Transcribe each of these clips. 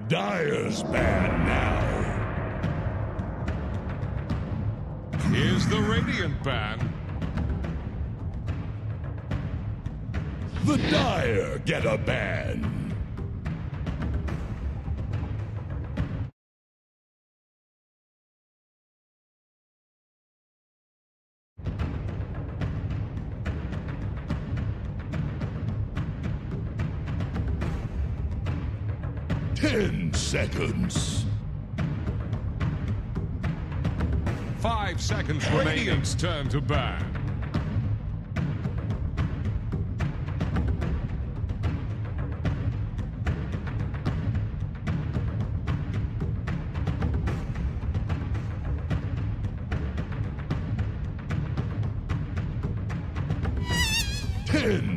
Dire's bad now. Here's the Radiant ban. The Dire get a ban. Ten seconds. 5 seconds remaining. Radiant's turn to ban.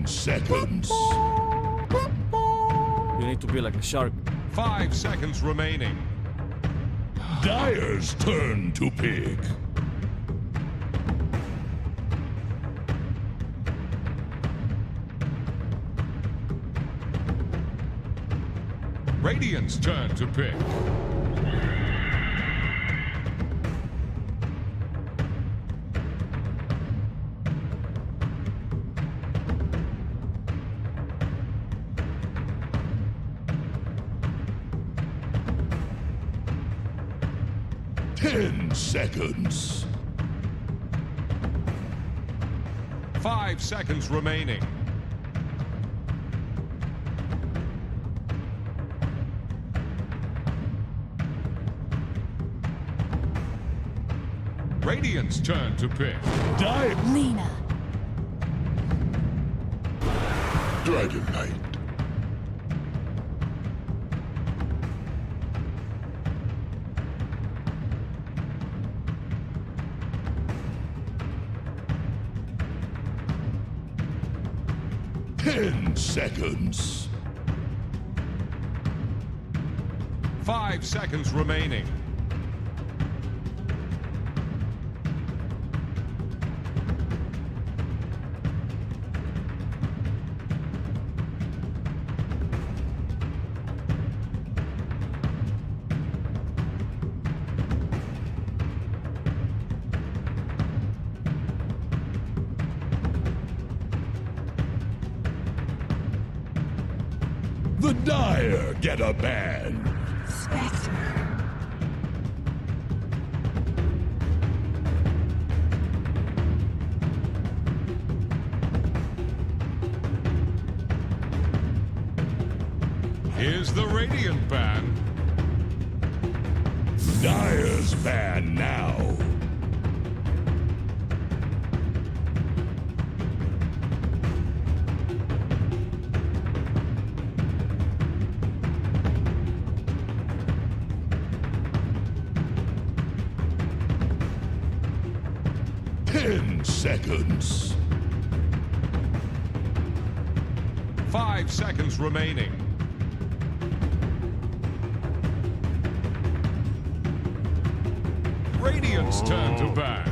Seconds. You need to be like a shark. 5 seconds remaining. Dire's turn to pick. Radiant's turn to pick. Seconds. 5 seconds remaining. Radiant's turn to pick. Lena. Dragon Knight. Seconds. 5 seconds remaining. The Dire get a ban. Spectre. Here's the Radiant ban. Dire's ban now. Seconds. 5 seconds remaining. Radiant's turn to ban.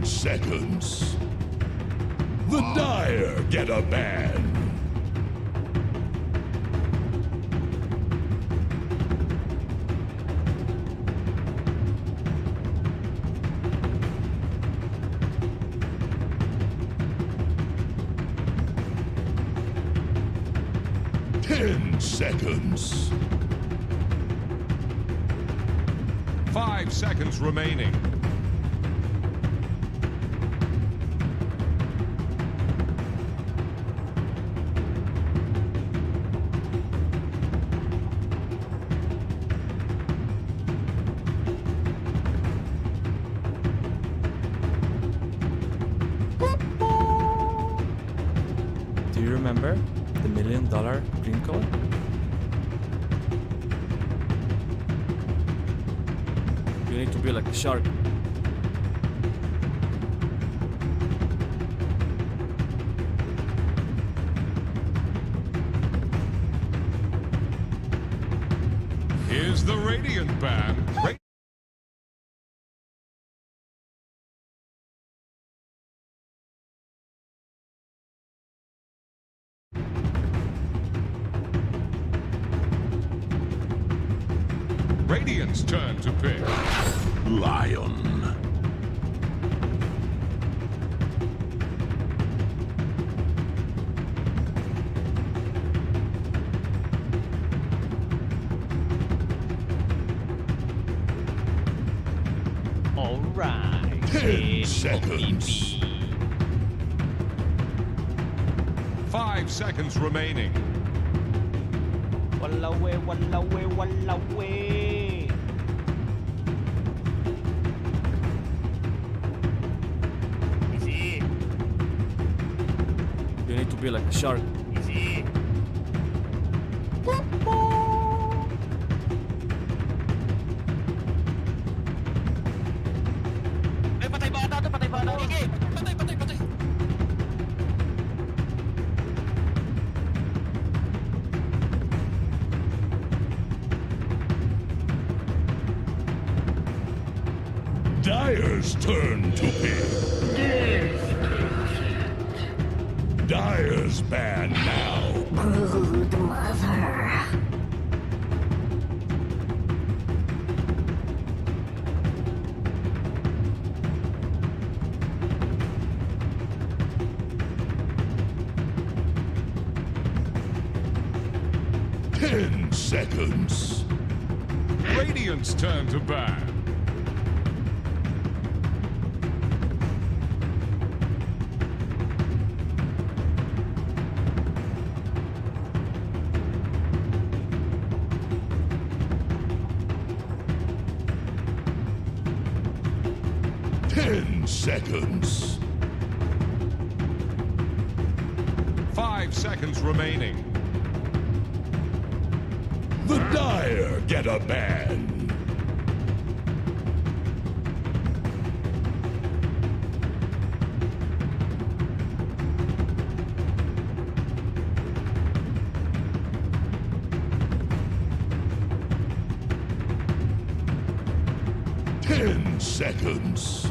Seconds. The Dire get a ban. Seconds. 5 seconds remaining. Do you remember the $1 million green color? You need to be like a shark. Here's the Radiant band. Radiant's turn to pick. Lion. Alright. 10 seconds. 5 seconds remaining. Walla way, walla way, walla way. Easy, You need to be like a shark. easy. Patay bata to, patay bata. Sige, patay, patay, patay. Dire's turn to pick. Dire's banned now. Brood mother. Ten seconds. Radiant's turn to ban. Ten seconds. 5 seconds remaining. The Dire get a ban. Ten seconds.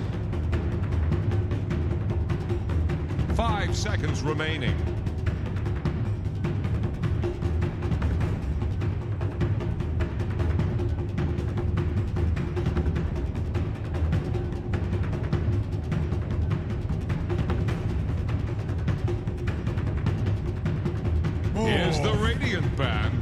5 seconds remaining. Here's the Radiant band.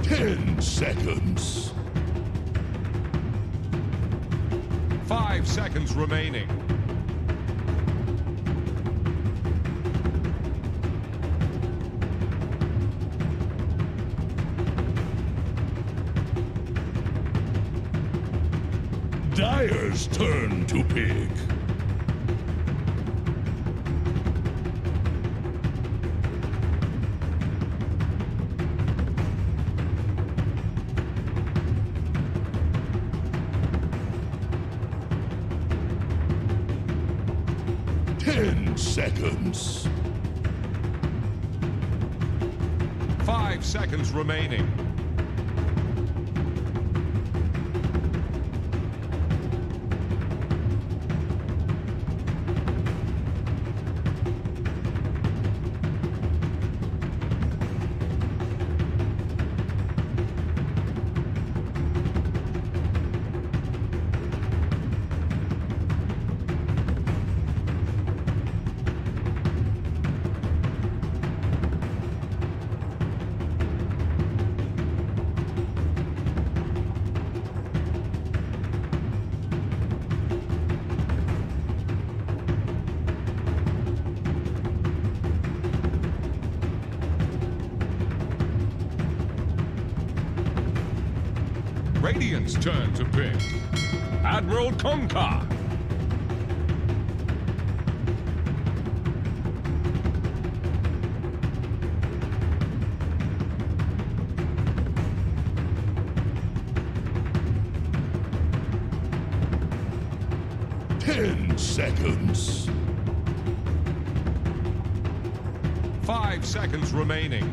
Ten seconds. 5 seconds remaining. Dire's turn to pick. Ten seconds. 5 seconds remaining. Radiant's turn to pick. Admiral Concar. 10 seconds. 5 seconds remaining.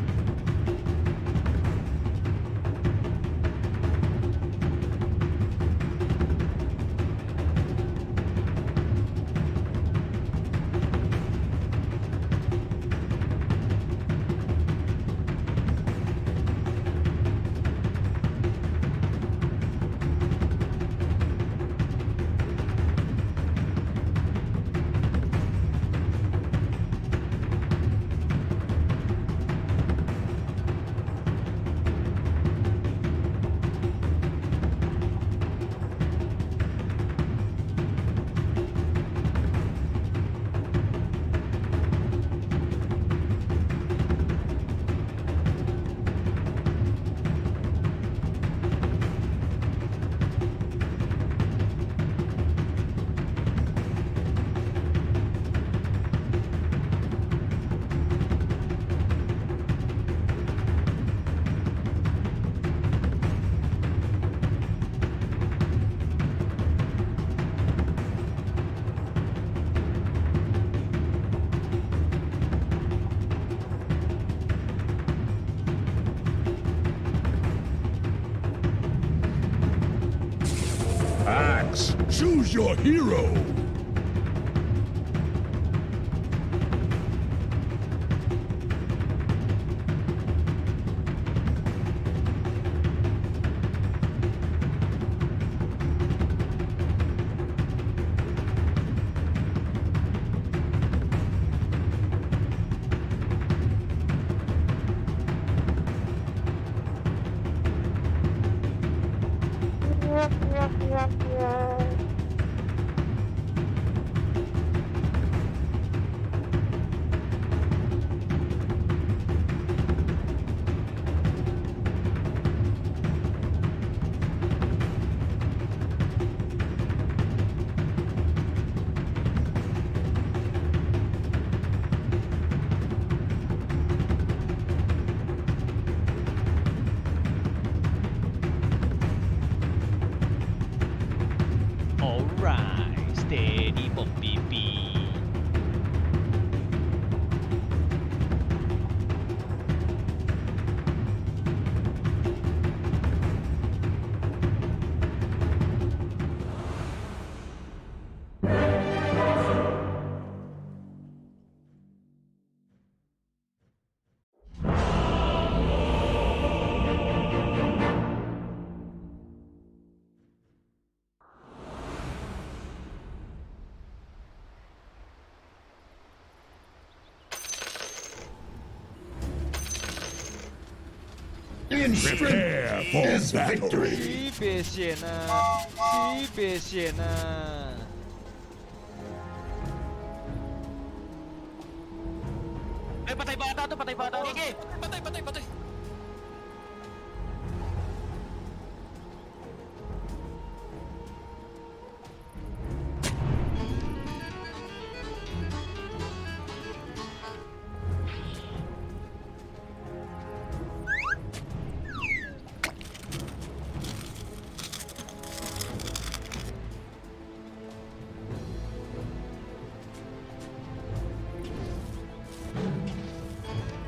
Axe, choose your hero. Alright, steady Poppy B. Prepare for victory. 别写呢，别写呢。Patay bata to, patay bata. Sige, patay.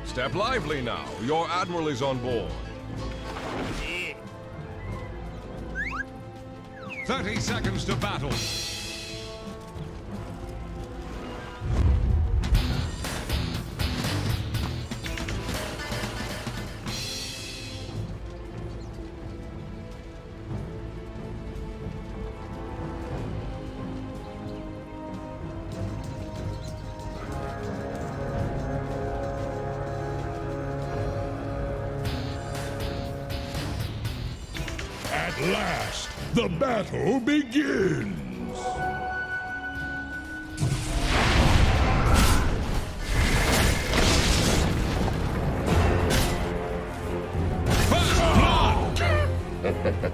Step lively now. Your admiral is on board. 30 seconds to battle. At last, the battle begins.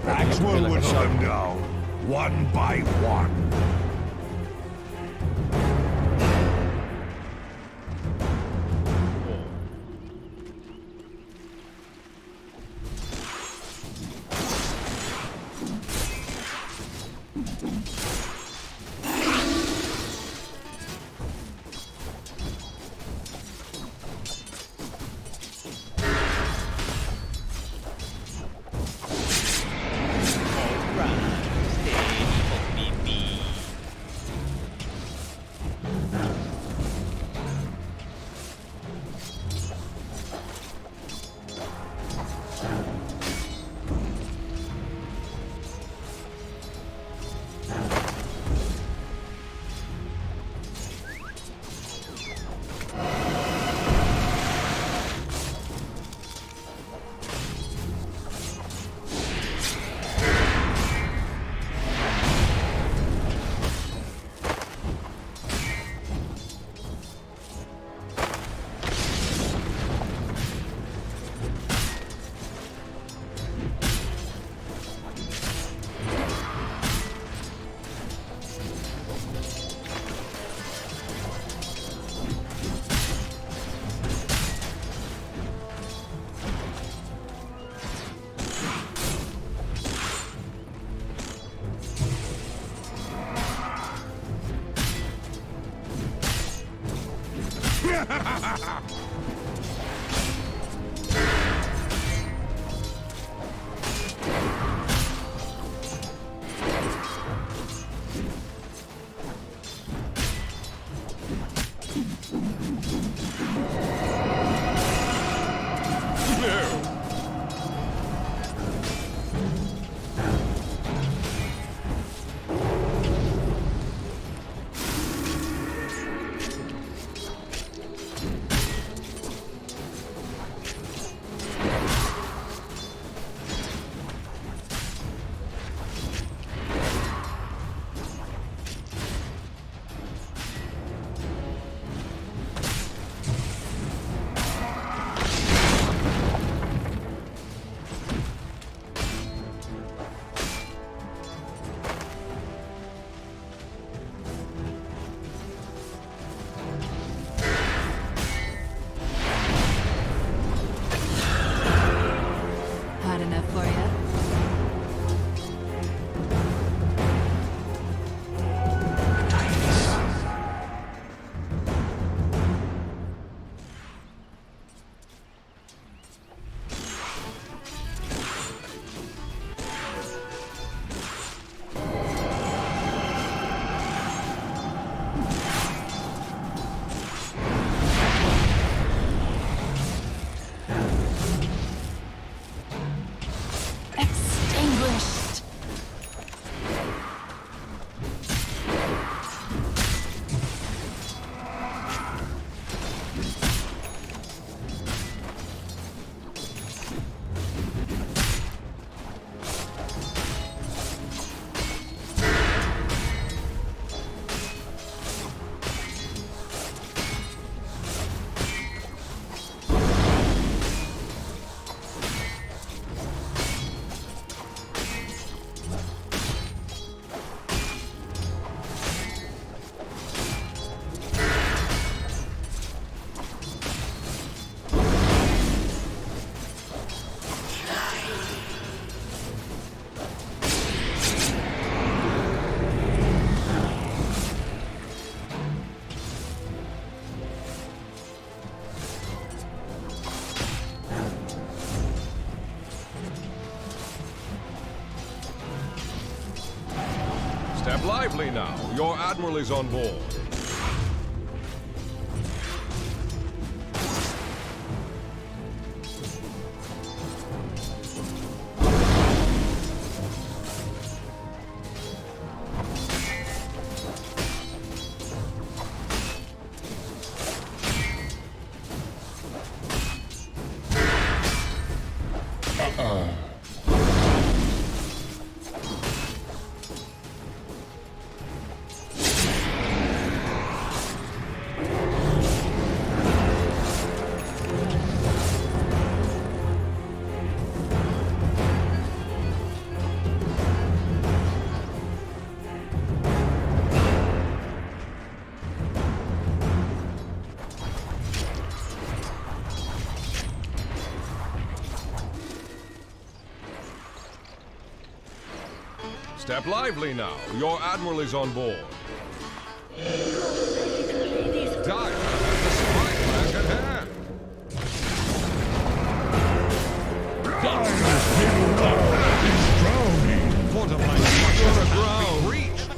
Axe will whittle them down, one by one. Hot enough for you? Extinguished. Step lively now. Your admiral is on board. Step lively now. Your admiral is on board. Dire has the spike back at hand. Dire's middle tower is drowning. Fortified structures are ground. Reached.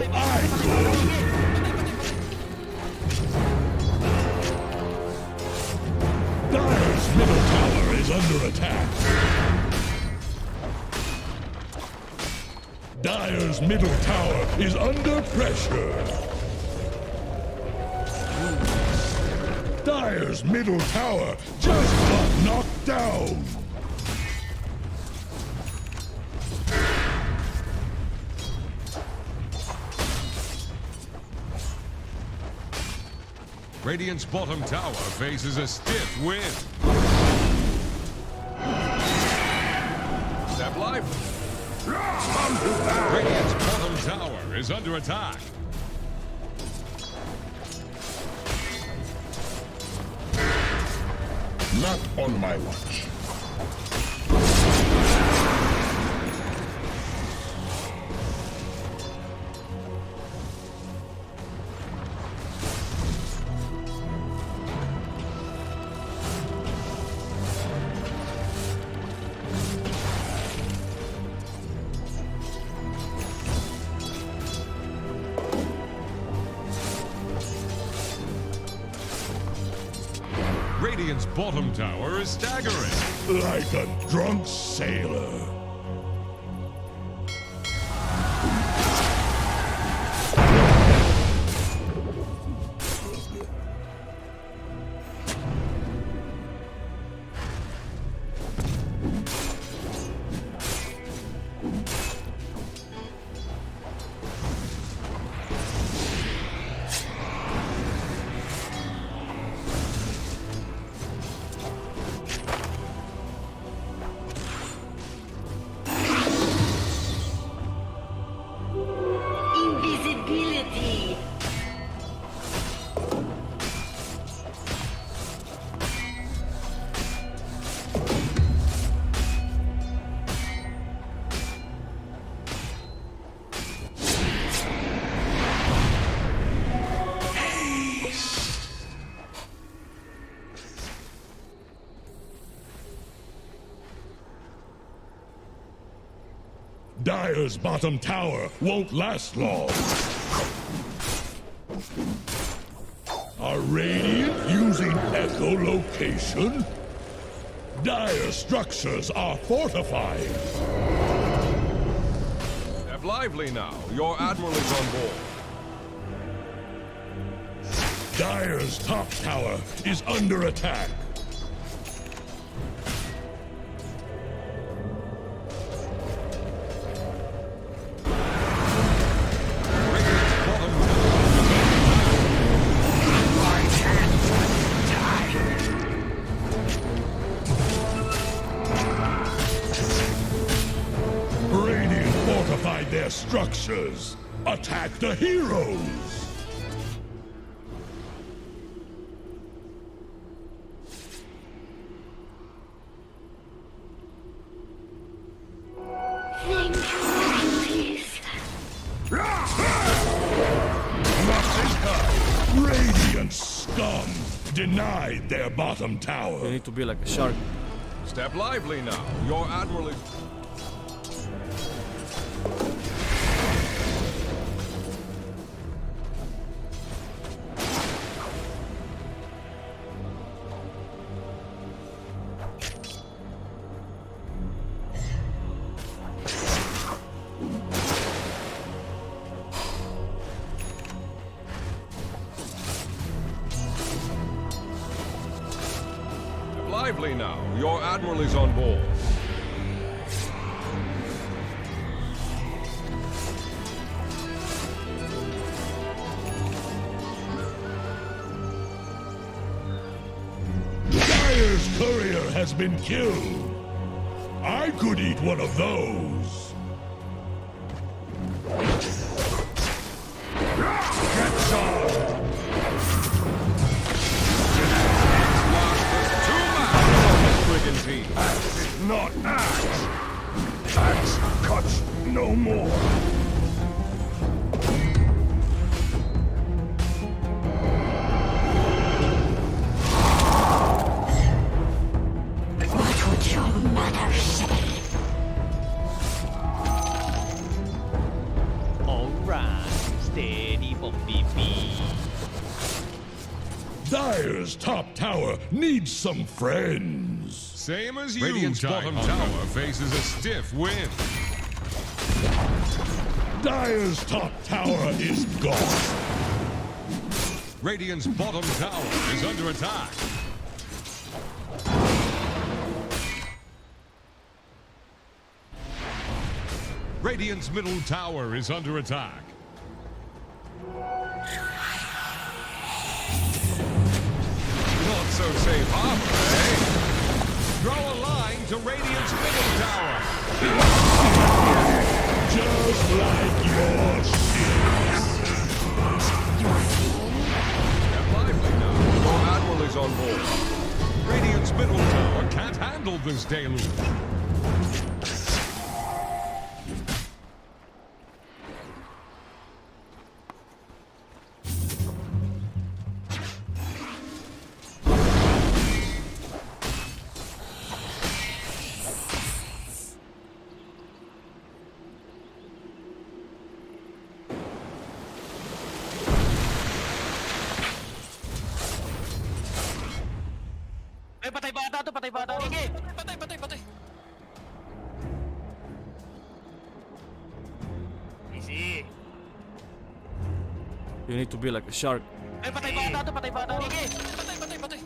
Dire's middle tower is under attack. Dire's middle tower is under pressure. Dire's middle tower just got knocked down. Radiant's bottom tower faces a stiff wind. Step lively. Radiant's bottom tower is under attack. Not on my watch. Radiant's bottom tower is staggering. Like a drunk sailor. Invisibility. Dire's bottom tower won't last long. Are Radiant using echolocation? Dire structures are fortified. Step lively now. Your admiral is on board. Dire's top tower is under attack. Their structures. Attack the heroes. Thank you, please. Radiant scum denied their bottom You tower. need to be like a shark. Step lively now. Your admiral is... Lively now. Your admiral is on board. Dire's courier has been killed. I could eat one of those. Get some. Axe is not axe. Axe cuts no more. What would your mother say? Alright, steady for BB. Dire's top tower needs some friends. Same as you, Radiant's bottom tower faces a stiff wind. Dire's top tower is gone. Radiant's bottom tower is under attack. Radiant's middle tower is under attack. Not so safe harbor, eh? Draw a line to Radiant's middle tower. Just like your ships. Step lively now. Your admiral is on board. Radiant's middle tower can't handle this deluge. bata to, patay bata. Sige, patay. Easy. You need to be like a shark. Ay, patay bata to, patay bata. Sige, patay.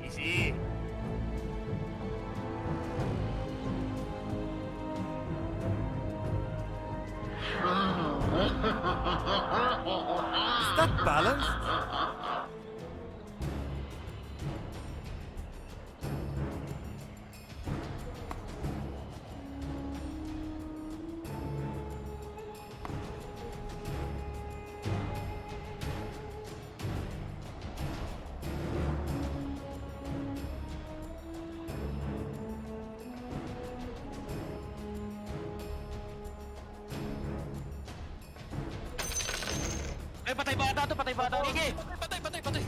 Easy. Is that balanced? Ay, patay bata to, patay bata. Sige, patay.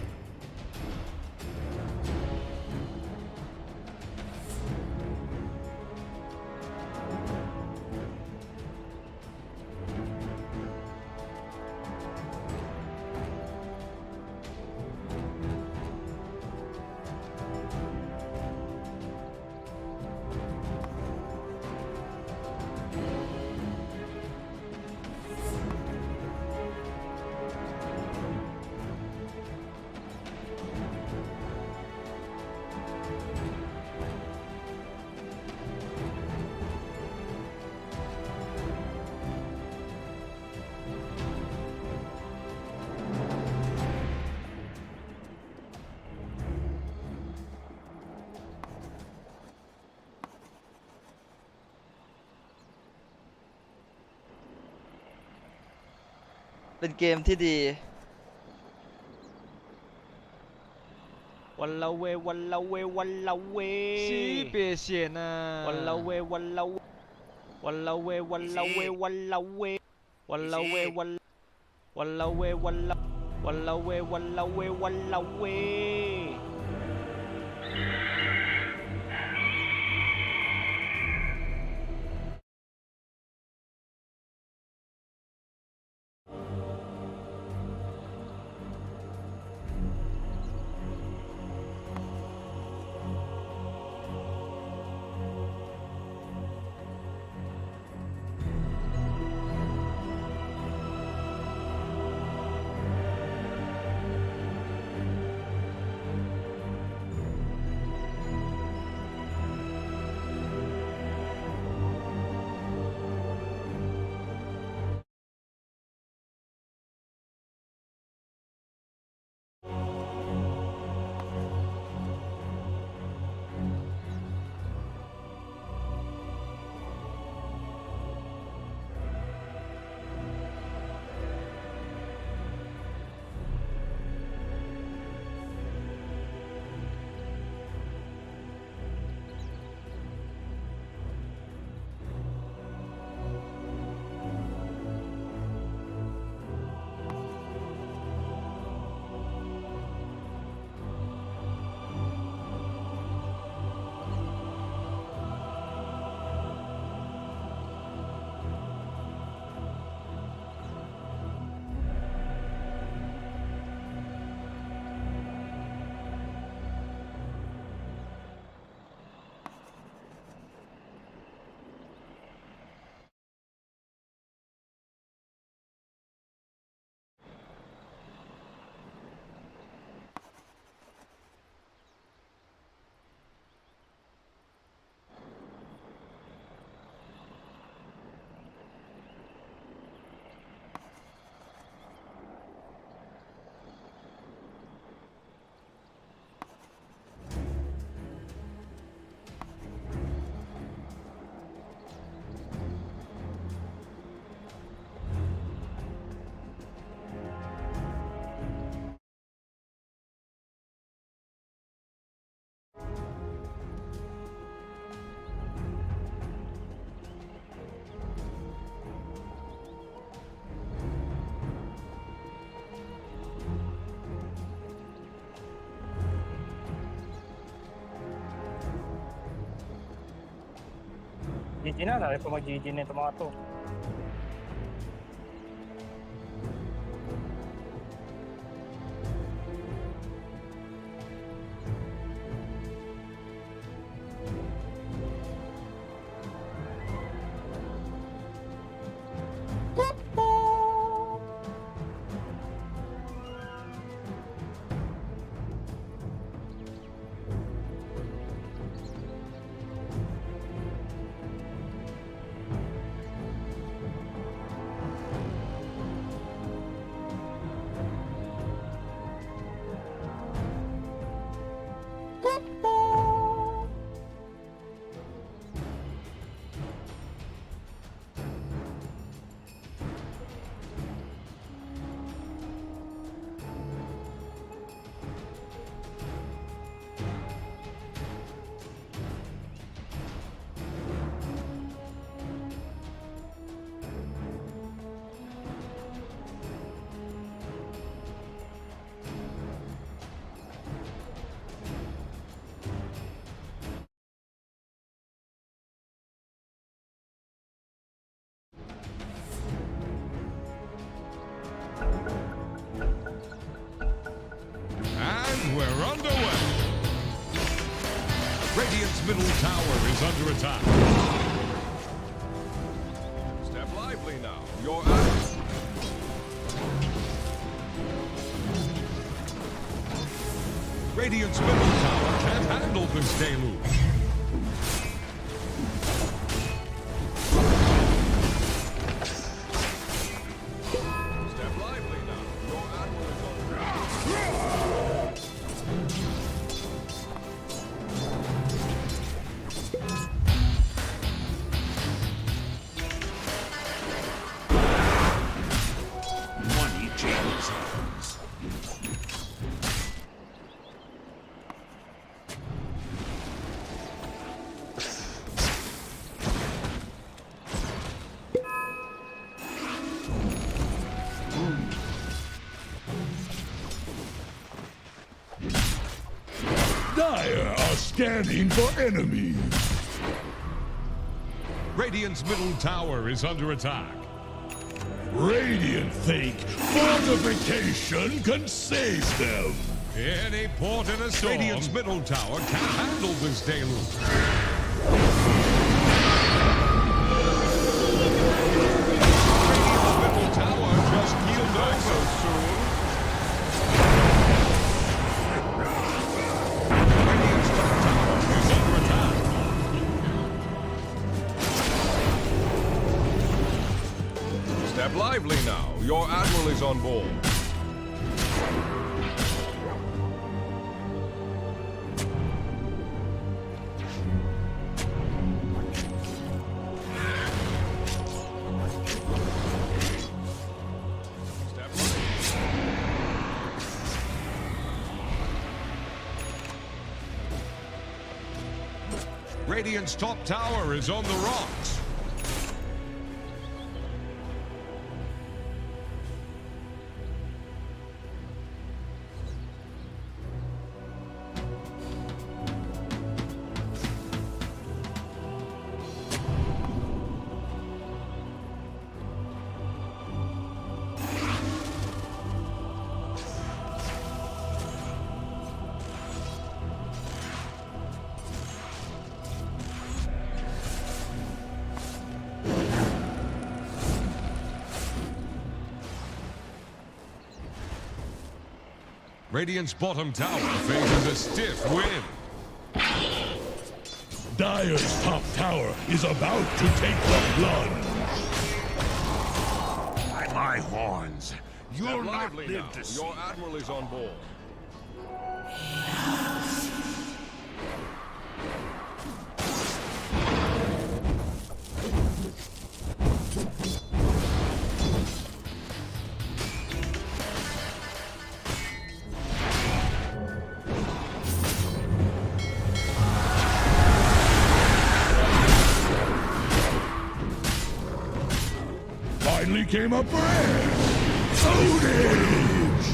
เป็นเกมที่ดี วันละเววันละเววันละเว 是别写呢。 วันละเววันละเววันละเววันละเววันละเววันละเววันละเววันละวันละเววันละเววันละเว เ GG na, sabi ko mag-GG na ito mga to. And we're underway. Radiant's middle tower is under attack. Step lively now. You're out. Radiant's middle tower can't handle this deluge. Step lively now. Your admiral is on track. Money changes hands. Dire are scanning for enemies. Radiant's middle tower is under attack. Radiant think fortification can save them. Any port in a storm. Radiant's middle tower can't handle this deluge. Radiant's middle tower just keeled over soon. Radiant's top tower is under attack. Step lively now. Your admiral is on board. Radiant's top tower is on the rocks. Radiant's bottom tower faces a stiff wind. Dire's top tower is about to take the plunge. By my horns, you'll not Lively live now. to see. Your admiral is on board. Finally came up for air. Ownage!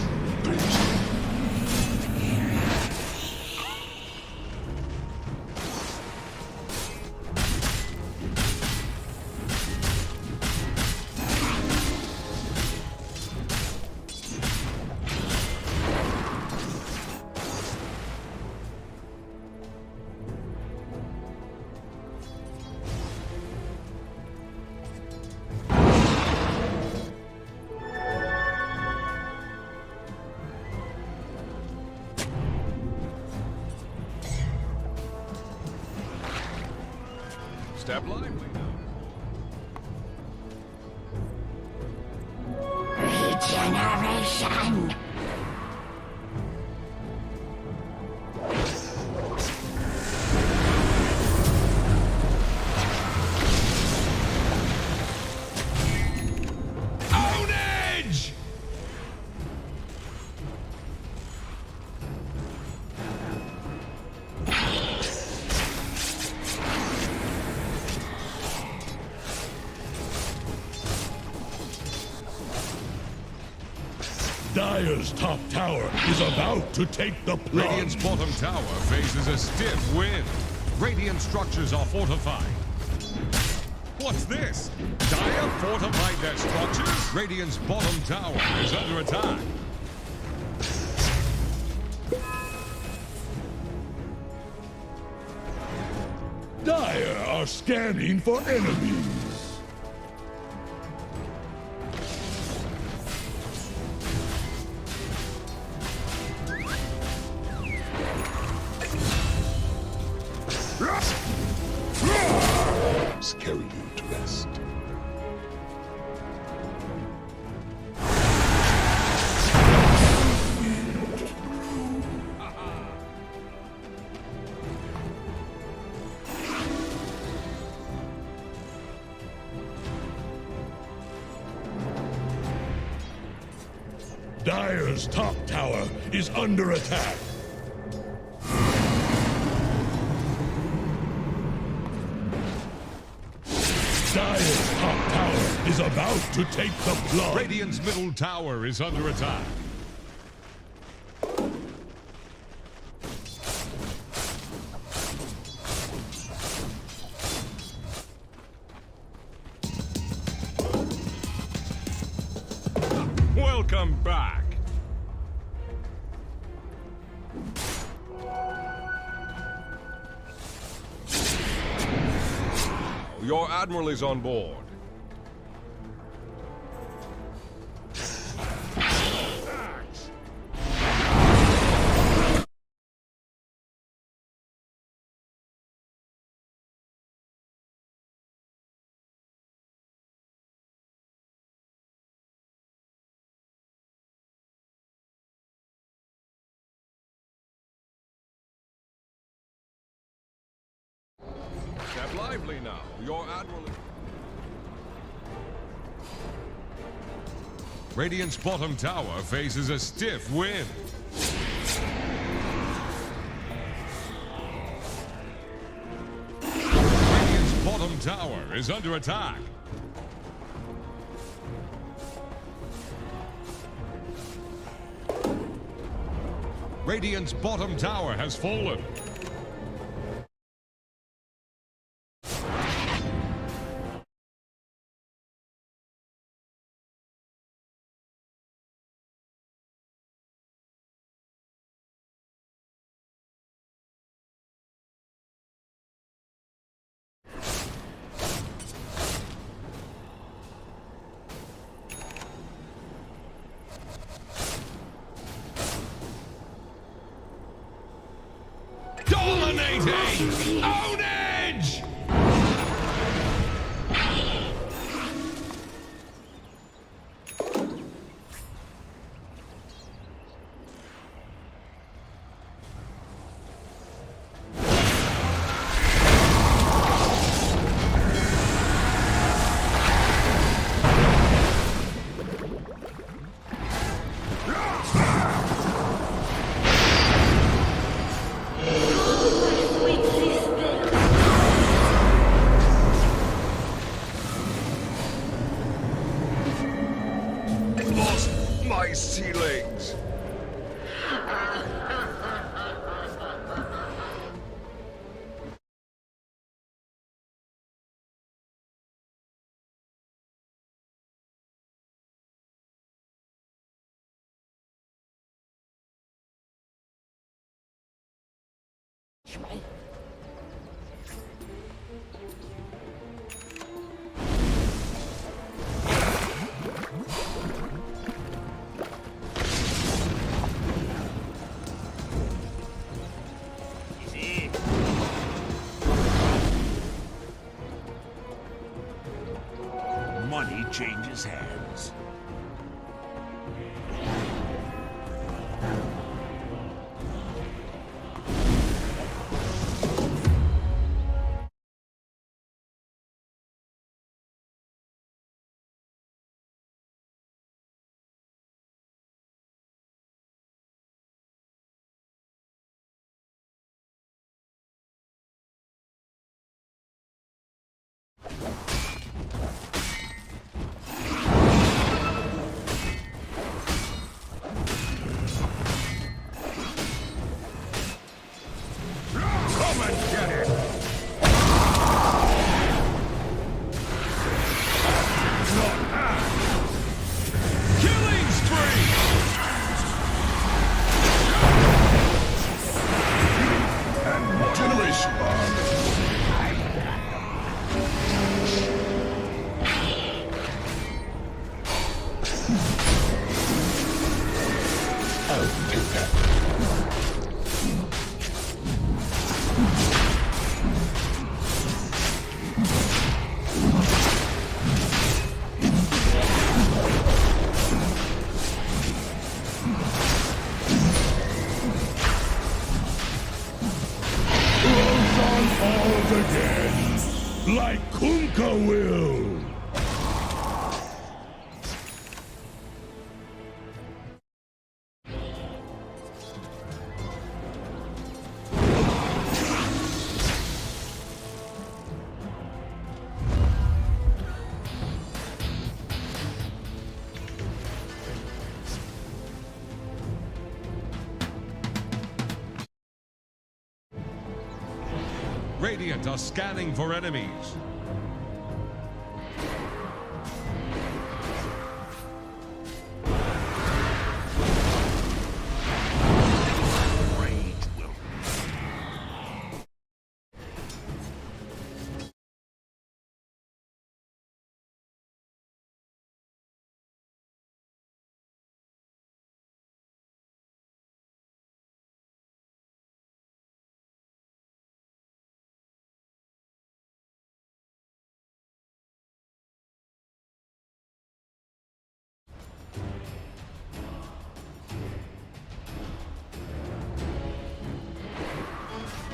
Step lively now. Regeneration. Ownage! Dire's top tower is about to take the plunge. Radiant's bottom tower faces a stiff wind. Radiant structures are fortified. What's this? Dire fortified their structures? Radiant's bottom tower is under attack. Dire are scanning for enemies. Carry you to rest. Dire's top tower is under attack. Dire's top tower is about to take the plunge. Radiant's middle tower is under attack. Welcome back. Your admiral is on board. Step lively now. Your admiral is... Radiant's bottom tower faces a stiff wind. Radiant's bottom tower is under attack. Radiant's bottom tower has fallen. Dominating! Ownage! My sea legs. changes hands. Come and get it! Killing spree! Generation! Falls again, like Kunka will. Radiant are scanning for enemies.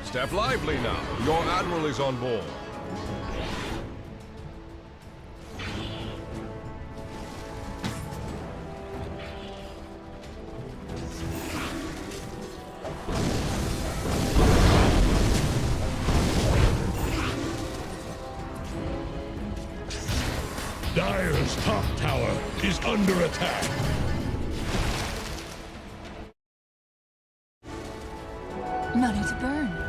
Step lively now. Your admiral is on board. Dire's top tower is under attack. Nothing to burn.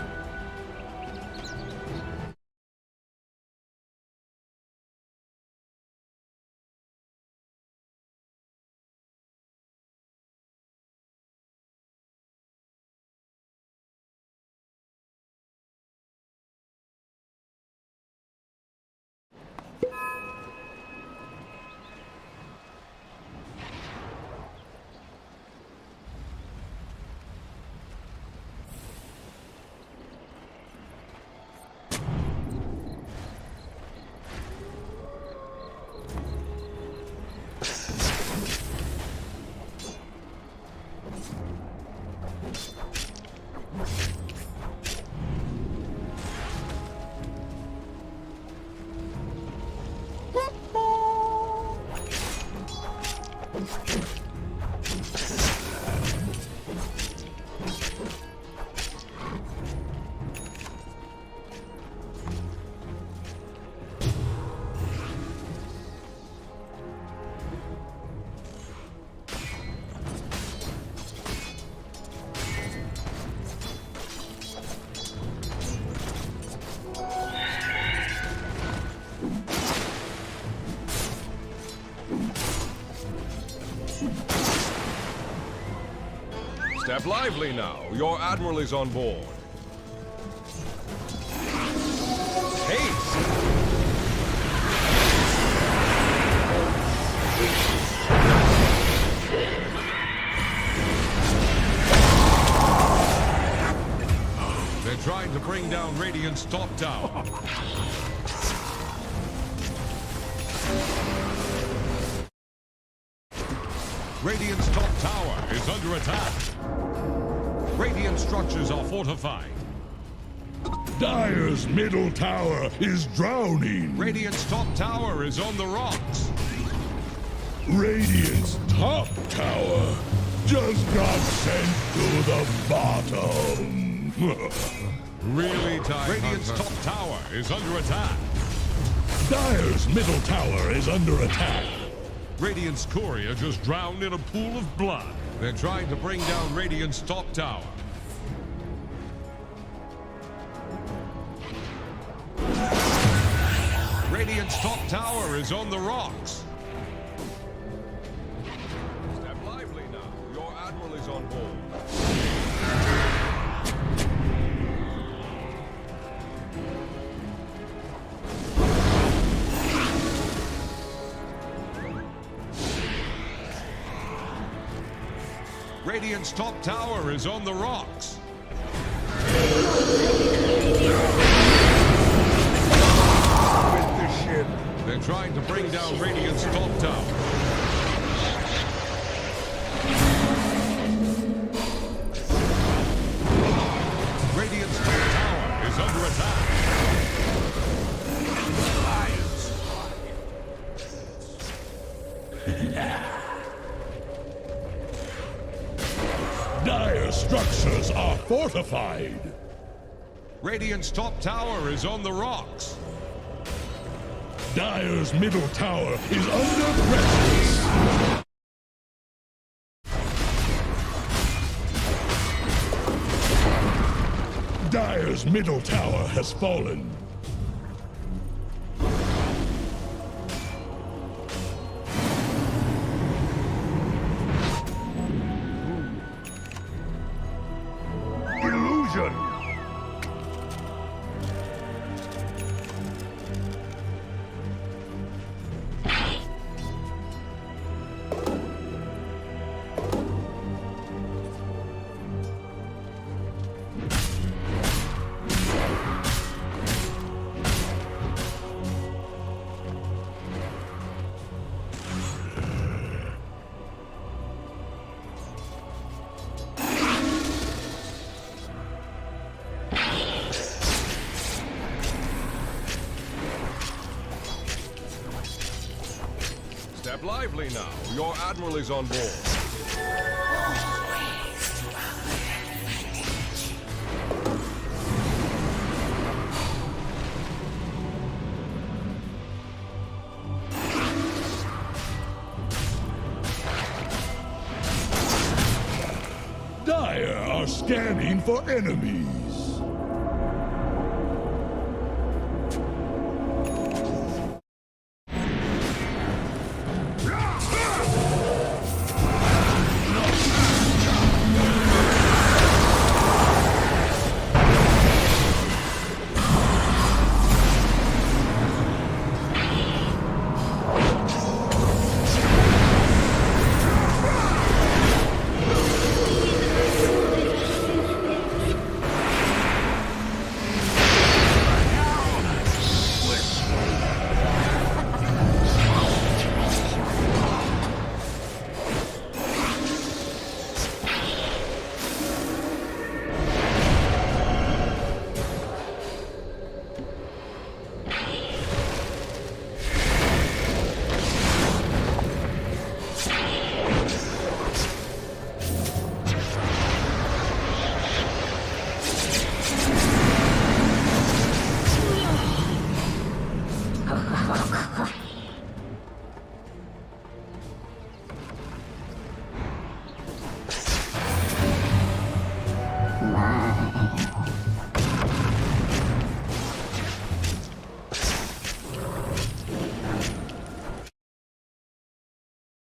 Step lively now. Your admiral is on board. Haste! They're trying to bring down Radiant's top tower. is under attack. Radiant structures are fortified. Dire's middle tower is drowning. Radiant's top tower is on the rocks. Radiant's top tower just got sent to the bottom. Really tight. Radiant's top tower is under attack. Dire's middle tower is under attack. Radiant's courier just drowned in a pool of blood. They're trying to bring down Radiant's top tower. Radiant's top tower is on the rocks. Step lively now. Your admiral is on board. Radiant's top tower is on the rocks. With the ship. They're trying to bring down Radiant's top tower. Radiant's top tower is under attack. Dire structures are fortified. Radiant's top tower is on the rocks. Dire's middle tower is under pressure. Dire's middle tower has fallen. Illusion! Step lively now. Your admiral is on board. Dire are scanning for enemies.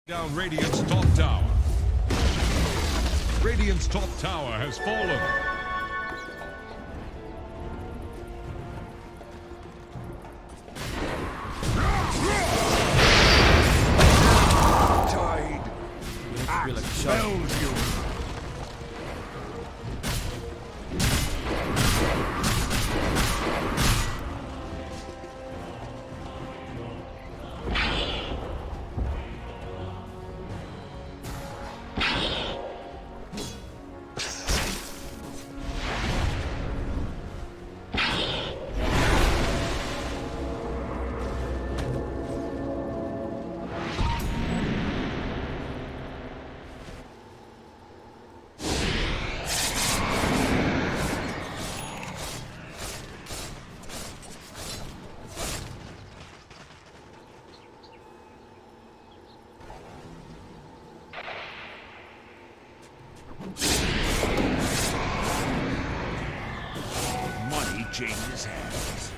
Down Radiant's top tower. Radiant's top tower has fallen. Tide. Axe fells you. changes hands.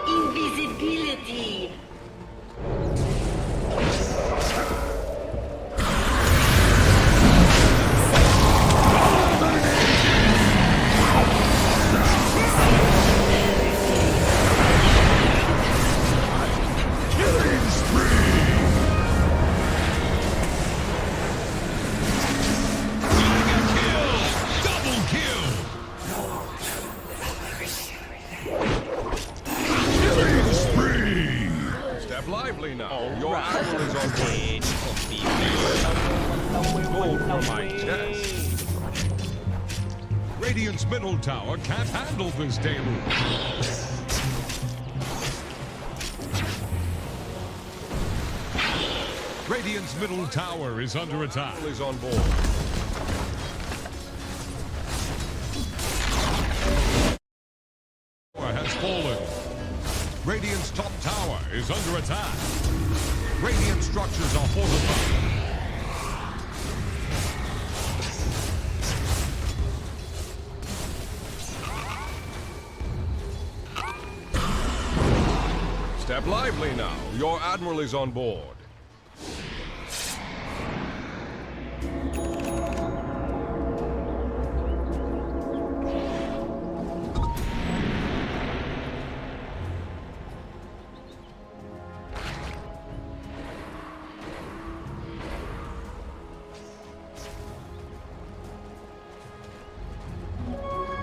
Invisibility. Killing spree! Double kill! Killing spree! Step lively now. Your admiral is on board. Go for my test. Radiant's middle tower can't handle this deluge. Radiant's middle tower is under attack. Admiral is on board. Tower has fallen. Radiant's top tower is under attack. Radiant structures are fortified. Step lively now. Your admiral is on board.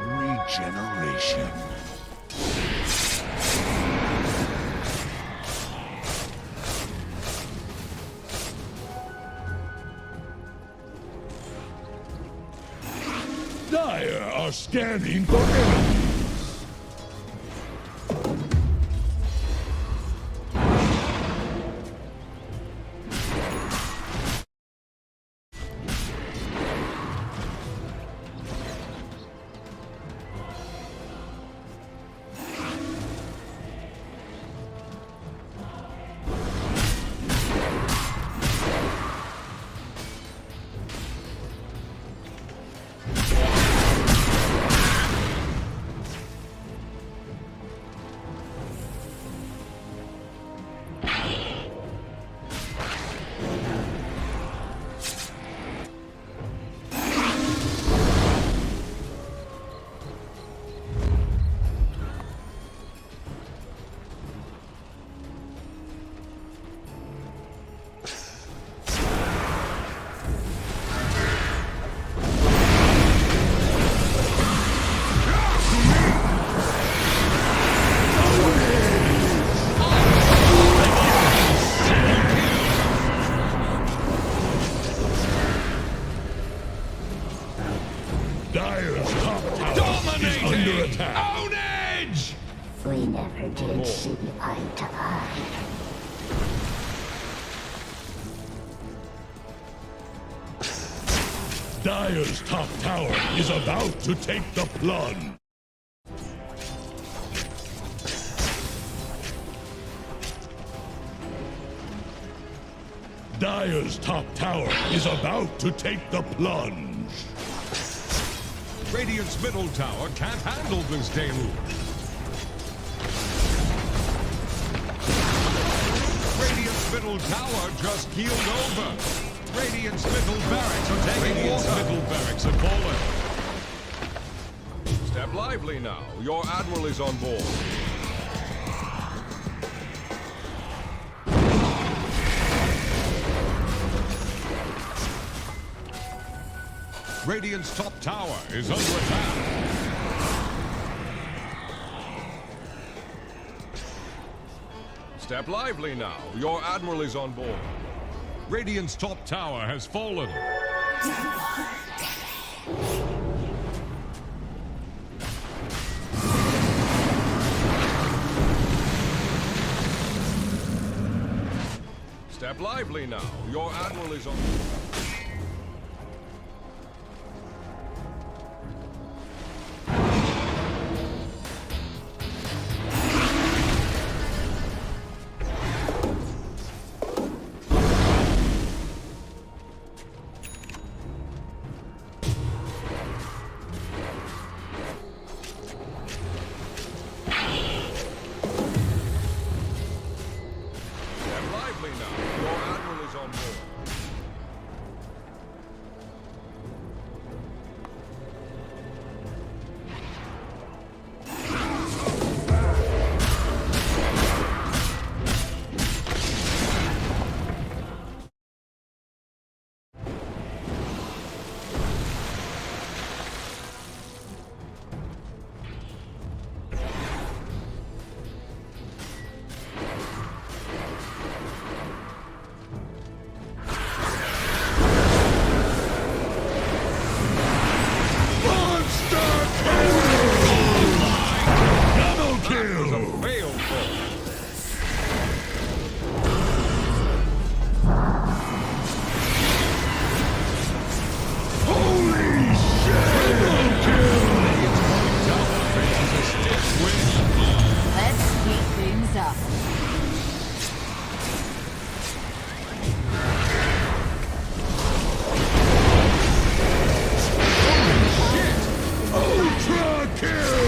Regeneration. Dire are scanning for enemies. Dire's top tower is under attack. Own edge! We never did see eye to eye. Dire's top tower is about to take the plunge. Dire's top tower is about to take the plunge. Radiant's middle tower can't handle this deluge. Radiant's middle tower just keeled over. Radiant's middle barracks are taking Radiant's middle barracks have fallen. Step lively now. Your admiral is on board. Radiant's top tower is under attack. Step lively now. Your admiral is on board. Radiant's top tower has fallen. Step Step lively now. Your admiral is on. Step lively now. Your admiral is on board. Double That was a kill! failed throw. Holy shit! Triple kill! Faces a stiff win. Let's speed things up. Ultra kill!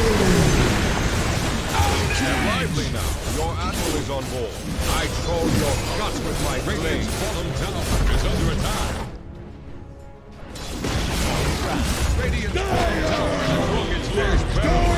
Step lively now. Your admiral is on board. I troll your guts with my Radiant's blade. bottom tower is under attack. Radiant's bottom tower took its last battle.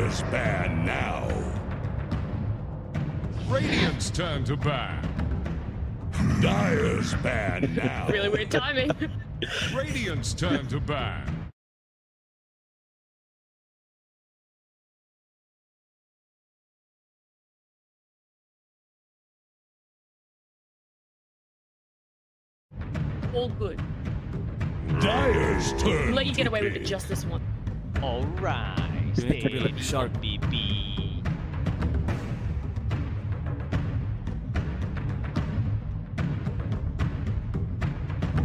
Dire's ban now. Radiant's turn to ban. Dire's ban now. Really weird timing. Radiant's turn to ban. All good. Dire's turn. Let you get to away with pick. it just this one. Alright. Yeah, it could be like a shark. BB.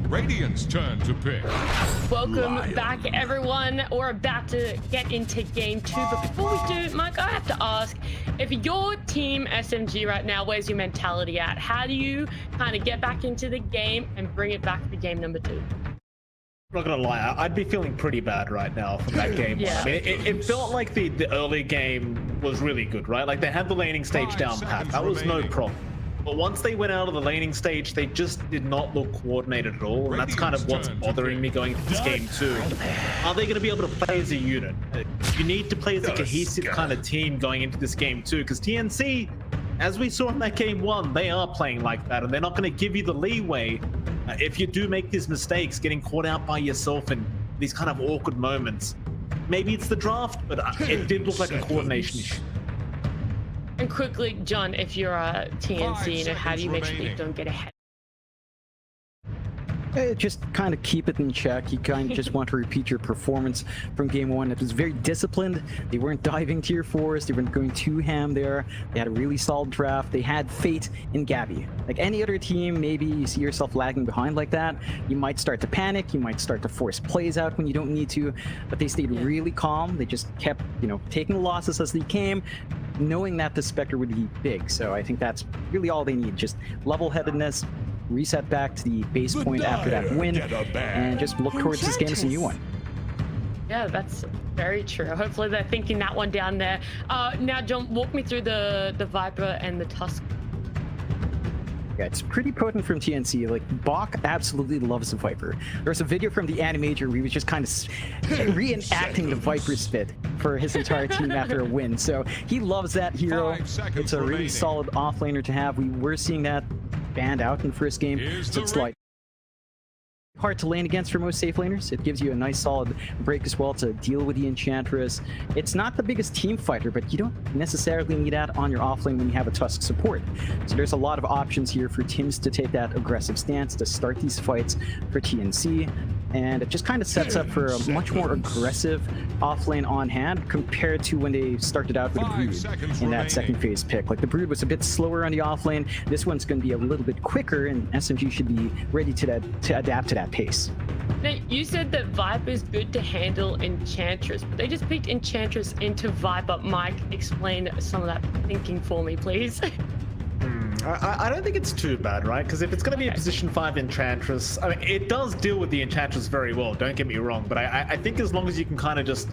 Radiant's turn to pick. Welcome Lion. back, everyone. We're about to get into game 2, but before we do, Mike, I have to ask, if you're team SMG right now, where's your mentality at? How do you kind of get back into the game and bring it back for game number 2? I'm not gonna lie, I'd be feeling pretty bad right now from that game. Yeah. I mean, it felt like the early game was really good, right? Like they had the laning stage 5 down pat. seconds That was no remaining. problem. But once they went out of the laning stage, they just did not look coordinated at all. And that's kind of Radiant's what's turn to bothering me pick. going into this game too. Are they going to be able to play as a unit? You need to play as a cohesive kind of team going into this game too, because TNC, as we saw in that game 1, they are playing like that, and they're not going to give you the leeway if you do make these mistakes, getting caught out by yourself in these kind of awkward moments. Maybe it's the draft, but it did look like a coordination issue. And quickly, John, if you're a 5 TNC, you know, how do you make sure that you seconds don't get ahead? Just kind of keep it in check. You kind of just want to repeat your performance from game 1. It was very disciplined. They weren't diving tier 4s. They weren't going too ham there. They had a really solid draft. They had faith in Gabby. Like any other team, maybe you see yourself lagging behind like that, you might start to panic. You might start to force plays out when you don't need to. But they stayed really calm. They just kept, taking the losses as they came, knowing that the Spectre would be big. So I think that's really all they need. Just level-headedness, reset back to the base The point after that Dire win, get a ban. and just look towards this game as a new one. Yeah, that's very true. Hopefully they're thinking that one down there. Now, John, walk me through the Viper and the Tusk. Yeah, it's pretty potent from TNC. Like, Bach absolutely loves the Viper. There's a video from the Animator where he was just kind of reenacting the Viper spit for his entire team after a win. So he loves that hero. 5 seconds It's a really remaining. solid offlaner to have. We were seeing that banned out in the first game, Here's so the it's ring. like hard to lane against for most safe laners. It gives you a nice solid break as well to deal with the Enchantress. It's not the biggest team fighter, but you don't necessarily need that on your offlane when you have a Tusk support. So there's a lot of options here for teams to take that aggressive stance to start these fights for TNC. And it just kind of sets up for a much more aggressive offlane on hand compared to when they started out with the 5 Brood seconds in that remaining. second phase pick. Like, the Brood was a bit slower on the offlane. This one's going to be a little bit quicker, and SMG should be ready to adapt to that pace. Now, you said that Viper is good to handle Enchantress, but they just picked Enchantress into Viper. Mike, explain some of that thinking for me, please. I don't think it's too bad, right? Because if it's going to be a position 5 Enchantress, I mean, it does deal with the Enchantress very well, don't get me wrong, but I think as long as you can kind of just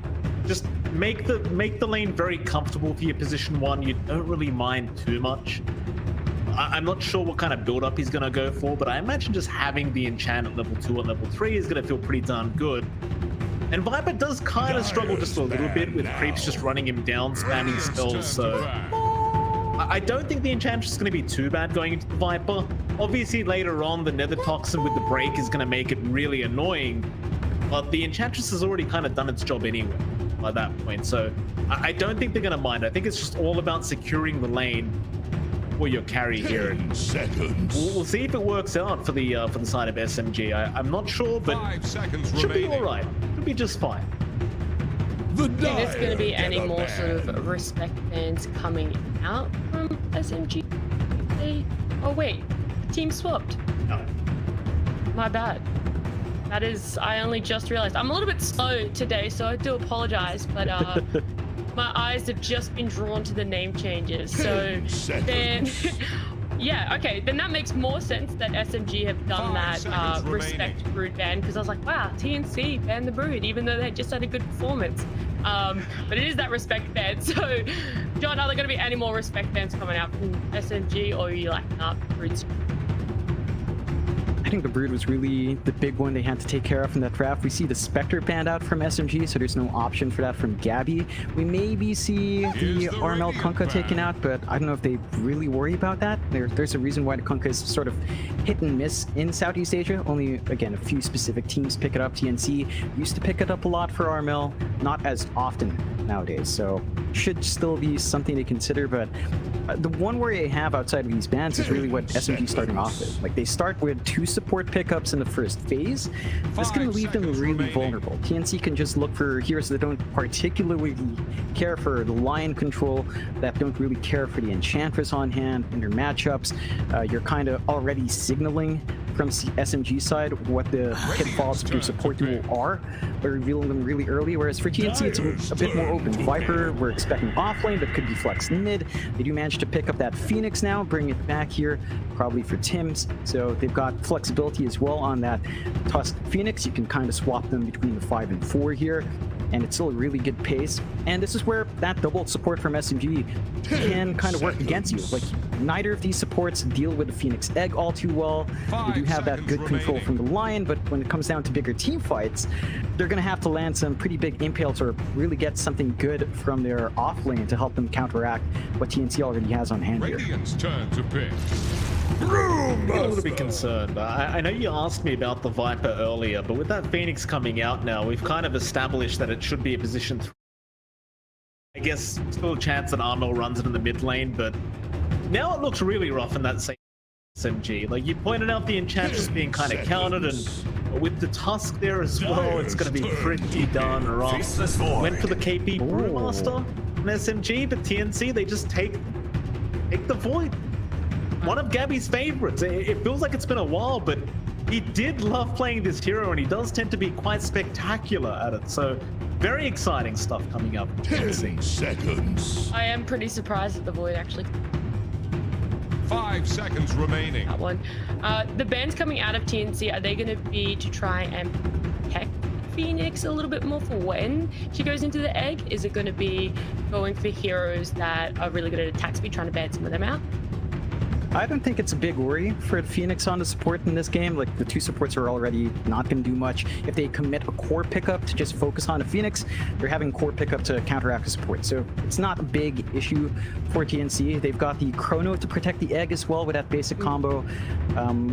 make the lane very comfortable for your position 1, you don't really mind too much. I'm not sure what kind of build-up he's going to go for, but I imagine just having the enchant at level 2 and level 3 is going to feel pretty darn good. And Viper does kind of struggle just a little bit with creeps just running him down, spamming Radiant's turn spells, to so ban. I don't think the Enchantress is going to be too bad going into the Viper. Obviously, later on, the Nether Toxin with the break is going to make it really annoying, but the Enchantress has already kind of done its job anyway by that point, so I don't think they're going to mind. I think it's just all about securing the lane for your carry here. 10 seconds. We'll see if it works out for the side of SMG. I'm not sure, but 5 seconds it should be remaining. all right. Should be just fine. The Do you think there's going to be Dire any get a more sort ban. of respect bans coming out from SMG? Oh wait, the team swapped. No. My bad. That is, I only just realized. I'm a little bit slow today, so I do apologize, but my eyes have just been drawn to the name changes. So 10 then, seconds. yeah, okay, then that makes more sense that SMG have done 5 that seconds respect remaining. Brood ban, because I was like, wow, TNC banned the Brood, even though they just had a good performance. But it is that respect ban. So, John, are there going to be any more respect bans coming out from SMG, or are you like, nah, Brood's... think the Brood was really the big one they had to take care of in that draft. We see the Spectre banned out from SMG, so there's no option for that from Gabby. We maybe see the Armel Kunkka taken out, but I don't know if they really worry about that. There's a reason why the Kunkka is sort of hit and miss in Southeast Asia. Only, again, a few specific teams pick it up. TNC used to pick it up a lot for Armel, not as often nowadays, so should still be something to consider. But the one worry I have outside of these bans is really what SMG starting off with. Like, they start with 2 support pickups in the first phase. That's going to leave them really vulnerable. TNC can just look for heroes that don't particularly care for the Lion control, that don't really care for the Enchantress on hand in their matchups. You're kind of already signaling from SMG side what the pitfalls for your support duo are by revealing them really early, whereas for TNC it's a bit more open. Viper, we're expecting offlane, but could be flexed mid. They do manage to pick up that Phoenix now, bring it back here, probably for Tim's, so they've got flexibility as well on that Tusk Phoenix. You can kind of swap them between the 5 and 4 here, and it's still a really good pace. And this is where that double support from SMG can kind of work against you. Like, neither of these supports deal with the Phoenix Egg all too well. They do have that good control from the Lion, but when it comes down to bigger team fights, they're going to have to land some pretty big impales or really get something good from their off lane to help them counteract what TNC already has on hand here. Radiant's turn to pick. I'm a little bit concerned. I know you asked me about the Viper earlier, but with that Phoenix coming out now, we've kind of established that it should be a position 3. I guess still a chance that Armel runs it in the mid lane, but now it looks really rough in that same SMG. Like, you pointed out the Enchantress being kind of countered, and with the Tusk there as well, it's going to be pretty darn rough. Went for the KP Brewmaster in SMG, but TNC, they just take the Void. One of Gabby's favorites. It feels like it's been a while, but he did love playing this hero, and he does tend to be quite spectacular at it. So very exciting stuff coming up. 10 seconds. I am pretty surprised at the Void, actually. 5 seconds remaining. That one. The bans coming out of TNC, are they going to be to try and protect Phoenix a little bit more for when she goes into the egg? Is it going to be going for heroes that are really good at attack speed, trying to ban some of them out? I don't think it's a big worry for Phoenix on the support in this game. Like, the 2 supports are already not going to do much. If they commit a core pickup to just focus on a Phoenix, they're having core pickup to counteract the support. So it's not a big issue for TNC. They've got the Chrono to protect the egg as well with that basic combo.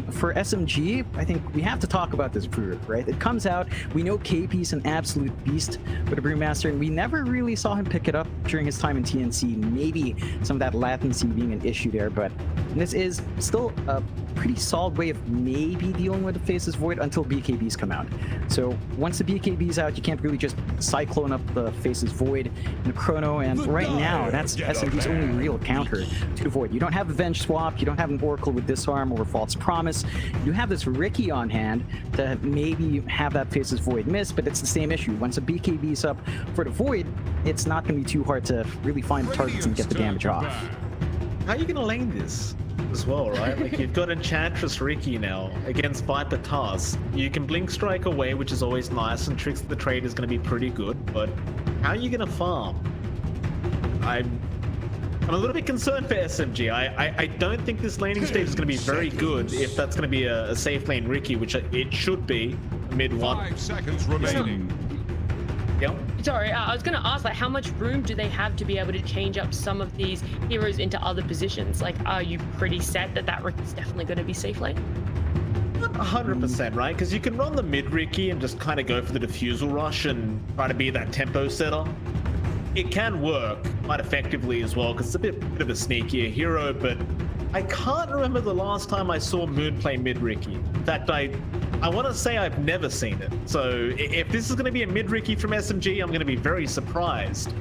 For SMG, I think we have to talk about this Brew, right? It comes out, we know KP's an absolute beast with a Brewmaster, and we never really saw him pick it up during his time in TNC. Maybe some of that latency being an issue there, but this is still a pretty solid way of maybe dealing with the Faceless Void until BKBs come out. So once the BKB's out, you can't really just cyclone up the Faceless Void in the Chrono, and right now that's SMG's only real counter to the Void. You don't have Avenge Swap, you don't have an Oracle with Disarm or False Promise. You have this Riki on hand to maybe have that Faceless Void miss, but it's the same issue. Once a BKB's up for the Void, it's not going to be too hard to really find the targets and get the damage off. How are you going to lane this as well, right? Like, you've got Enchantress Riki now against Viper Tusk. You can Blink Strike away, which is always nice, and Tricks of the Trade is going to be pretty good, but how are you going to farm? I'm a little bit concerned for SMG. I don't think this laning stage is going to be very good if that's going to be a safe lane Riki, which it should be, mid 1. 5 seconds remaining. Yep. Sorry, I was going to ask, like, how much room do they have to be able to change up some of these heroes into other positions? Like, are you pretty set that Riki's definitely going to be safe lane? Not 100%, right? Because you can run the mid Riki and just kind of go for the Diffusal Rush and try to be that tempo setter. It can work quite effectively as well, because it's a bit of a sneakier hero, but I can't remember the last time I saw Moon play mid Riki. In fact, I want to say I've never seen it. So if this is going to be a mid Riki from SMG, I'm going to be very surprised.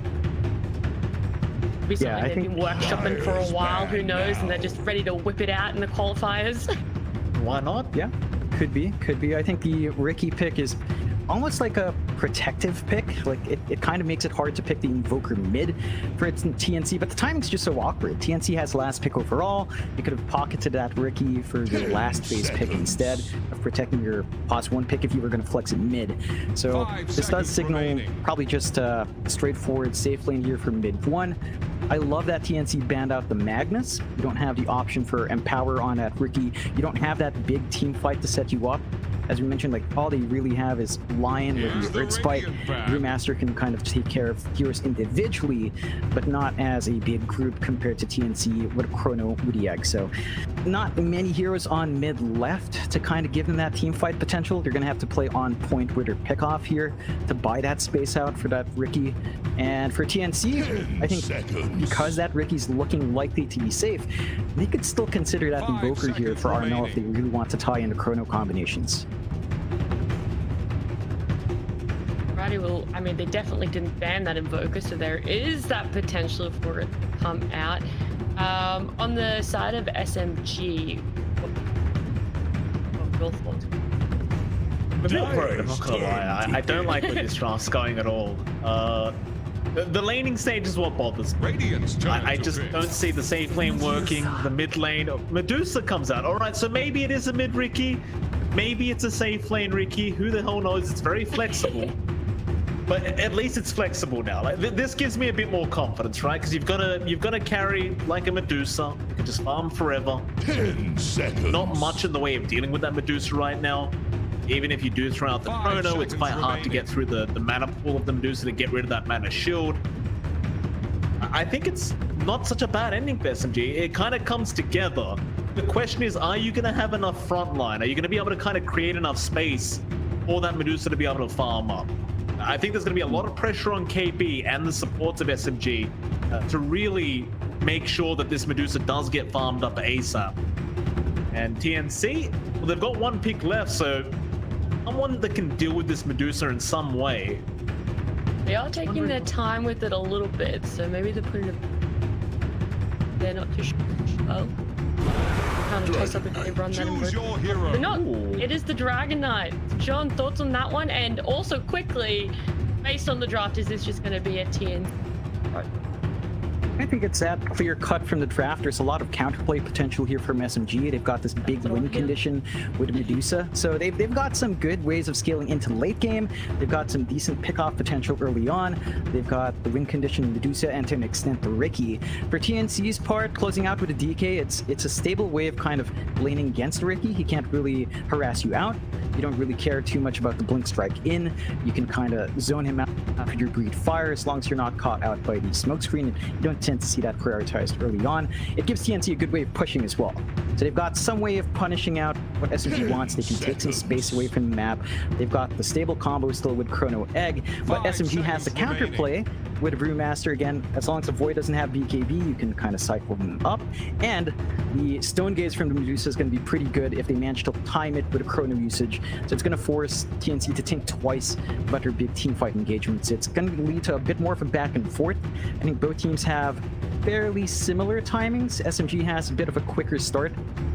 Be something they've been workshopping for a while, who knows, and they're just ready to whip it out in the qualifiers. Why not? Yeah, could be. I think the Riki pick is almost like a protective pick. Like, it kind of makes it hard to pick the Invoker mid for its TNC, but the timing's just so awkward. TNC has last pick overall. You could have pocketed that Ricky for your last phase pick instead of protecting your pos 1 pick if you were going to flex it mid. So this does signal probably just a straightforward safe lane here for mid 1. I love that TNC banned out the Magnus. You don't have the option for Empower on that Ricky. You don't have that big team fight to set you up. As we mentioned, like, all they really have is Lion with the Earth Spite. Brewmaster can kind of take care of heroes individually, but not as a big group compared to TNC with Chrono Udiag. So not many heroes on mid left to kind of give them that team fight potential. They're going to have to play on point with their pickoff here to buy that space out for that Ricky. And for TNC, I think because that Ricky's looking likely to be safe, they could still consider that Invoker here for RNL if they really want to tie into Chrono combinations. Well, I mean, they definitely didn't ban that Invoker, so there is that potential for it to come out. On the side of SMG, what your thoughts? I'm a bit worried, I'm not gonna lie. I don't like where this draft's going at all. The laning stage is what bothers me. I just don't see the safe lane working, the mid lane. Medusa comes out. Alright, so maybe it is a mid Ricky. Maybe it's a safe lane Ricky. Who the hell knows? It's very flexible. But at least it's flexible now. Like, this gives me a bit more confidence, right? Because you've got to carry like a Medusa. You can just farm forever. 10 seconds. Not much in the way of dealing with that Medusa right now. Even if you do throw out the Chrono, it's quite hard to get through the mana pool of the Medusa to get rid of that mana shield. I think it's not such a bad ending for SMG. It kind of comes together. The question is, are you going to have enough frontline? Are you going to be able to kind of create enough space for that Medusa to be able to farm up? I think there's going to be a lot of pressure on KP and the supports of SMG to really make sure that this Medusa does get farmed up ASAP. And TNC, well, they've got 1 pick left, so someone that can deal with this Medusa in some way. They are taking their time with it a little bit, so maybe they're putting it... They're not too sure. Oh. Kind of toss up if they run that Invoker. They're not. It is the Dragon Knight. John, thoughts on that one? And also quickly, based on the draft, is this just going to be a TN? I think it's that clear cut from the draft. There's a lot of counterplay potential here from SMG. They've got this big win condition with Medusa. So they've got some good ways of scaling into late game. They've got some decent pick-off potential early on. They've got the win condition Medusa and to an extent the Ricky. For TNC's part, closing out with a DK, it's a stable way of kind of laning against Ricky. He can't really harass you out. You don't really care too much about the blink strike in. You can kind of zone him out after your breed fire as long as you're not caught out by the smoke screen. You don't tend to see that prioritized early on. It gives TNC a good way of pushing as well. So they've got some way of punishing out what SMG wants. They can take some space away from the map. They've got the stable combo still with Chrono Egg, but SMG has the counterplay with Brewmaster. Again, as long as the Void doesn't have BKB, you can kind of cycle them up. And the Stone Gaze from the Medusa is going to be pretty good if they manage to time it with a Chrono usage. So it's going to force TNC to think twice about their big team fight engagements. It's going to lead to a bit more of a back and forth. I think both teams have fairly similar timings. SMG has a bit of a quicker start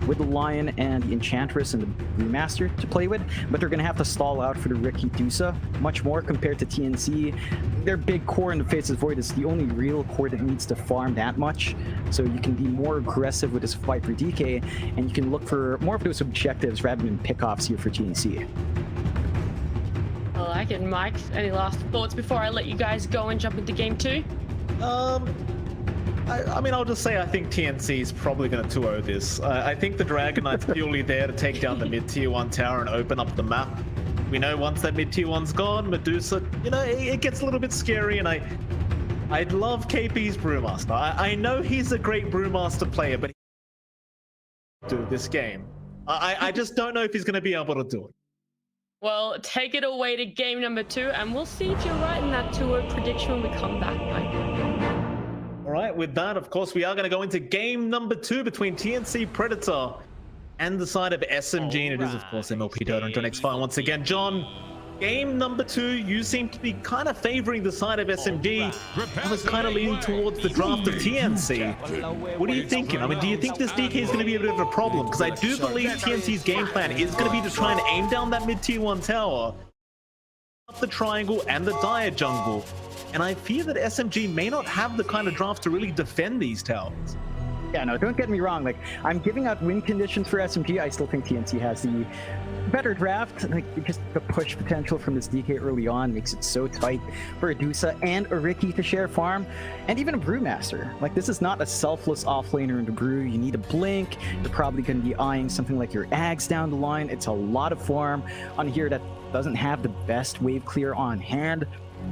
with the Lion and the Enchantress and the Brewmaster to play with, but they're going to have to stall out for the Ricky Dusa much more compared to TNC. Their big core in the Faces Void is the only real core that needs to farm that much, so you can be more aggressive with this fight for DK, and you can look for more of those objectives rather than pickoffs here for TNC. I like it. Mike, any last thoughts before I let you guys go and jump into game 2? I mean, I'll just say I think TNC is probably going to 2-0 this. I think the Dragon Knight's purely there to take down the mid-tier 1 tower and open up the map. We know once that mid-tier 1's gone, Medusa, you know, it gets a little bit scary, and I'd love KP's Brewmaster. I know he's a great Brewmaster player, but do this game. I just don't know if he's going to be able to do it. Well, take it away to game number 2, and we'll see if you're right in that 2-0 prediction when we come back, Mike. All right, with that, of course, we are going to go into game number 2 between TNC Predator and the side of SMG, and it is, of course, MLP Dota into next fight once again. John, game number 2, you seem to be kind of favoring the side of SMG. I was kind of leaning towards the draft of TNC. What are you thinking? I mean, do you think this DK is going to be a bit of a problem? Because I do believe TNC's game plan is going to be to try and aim down that mid-tier 1 tower. the triangle and the dire jungle. And I fear that SMG may not have the kind of draft to really defend these towers. Yeah, no, don't get me wrong. Like, I'm giving out win conditions for SMG. I still think TNC has the better draft. Like, just the push potential from this DK early on makes it so tight for a Dusa and a Ricky to share farm, and even a Brewmaster. Like, this is not a selfless offlaner into Brew. You need a blink. You're probably going to be eyeing something like your Ags down the line. It's a lot of farm on here that doesn't have the best wave clear on hand.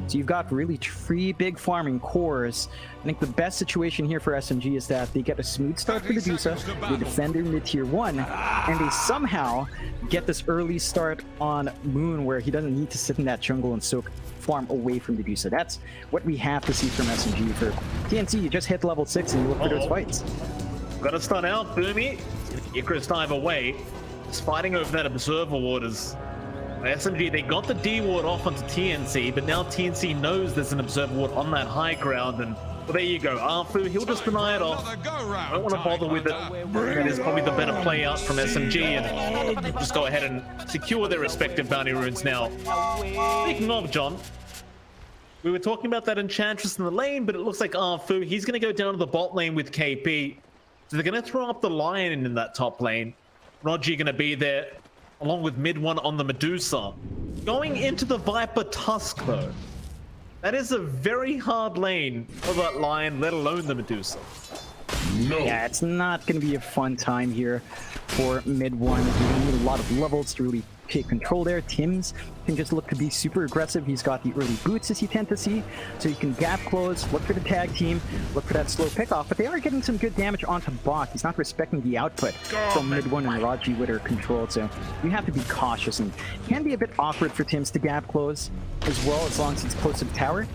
So you've got really 3 big farming cores. I think the best situation here for SMG is that they get a smooth start for the Dusa, they defend their mid-tier 1, and they somehow get this early start on Moon where he doesn't need to sit in that jungle and soak farm away from the Dusa. That's what we have to see from SMG. For TNC, you just hit level 6 and you look for those fights. Gotta start out, Boomy. Icarus dive away. Just fighting over that Observer Ward is... SMG, they got the D ward off onto TNC, but now TNC knows there's an Observer Ward on that high ground, and well, there you go. Arfu, he'll just deny it off. I don't want to bother with it. That is probably the better play out from SMG, and just go ahead and secure their respective bounty runes now. Speaking of, John, we were talking about that Enchantress in the lane, but it looks like Arfu, he's going to go down to the bot lane with KP. So they're going to throw up the Lion in that top lane. Roger going to be there, along with mid 1 on the Medusa. Going into the Viper Tusk, though. That is a very hard lane for that Lion, let alone the Medusa. No. Yeah, it's not going to be a fun time here for mid 1. You need a lot of levels to really take control there. Tim's can just look to be super aggressive. He's got the early boots, as you tend to see, so you can gap close, look for the tag team, look for that slow pickoff, but they are getting some good damage onto bot. He's not respecting the output from mid 1 and Raji with her control, so you have to be cautious, and it can be a bit awkward for Tim's to gap close as well, as long as it's close to the tower.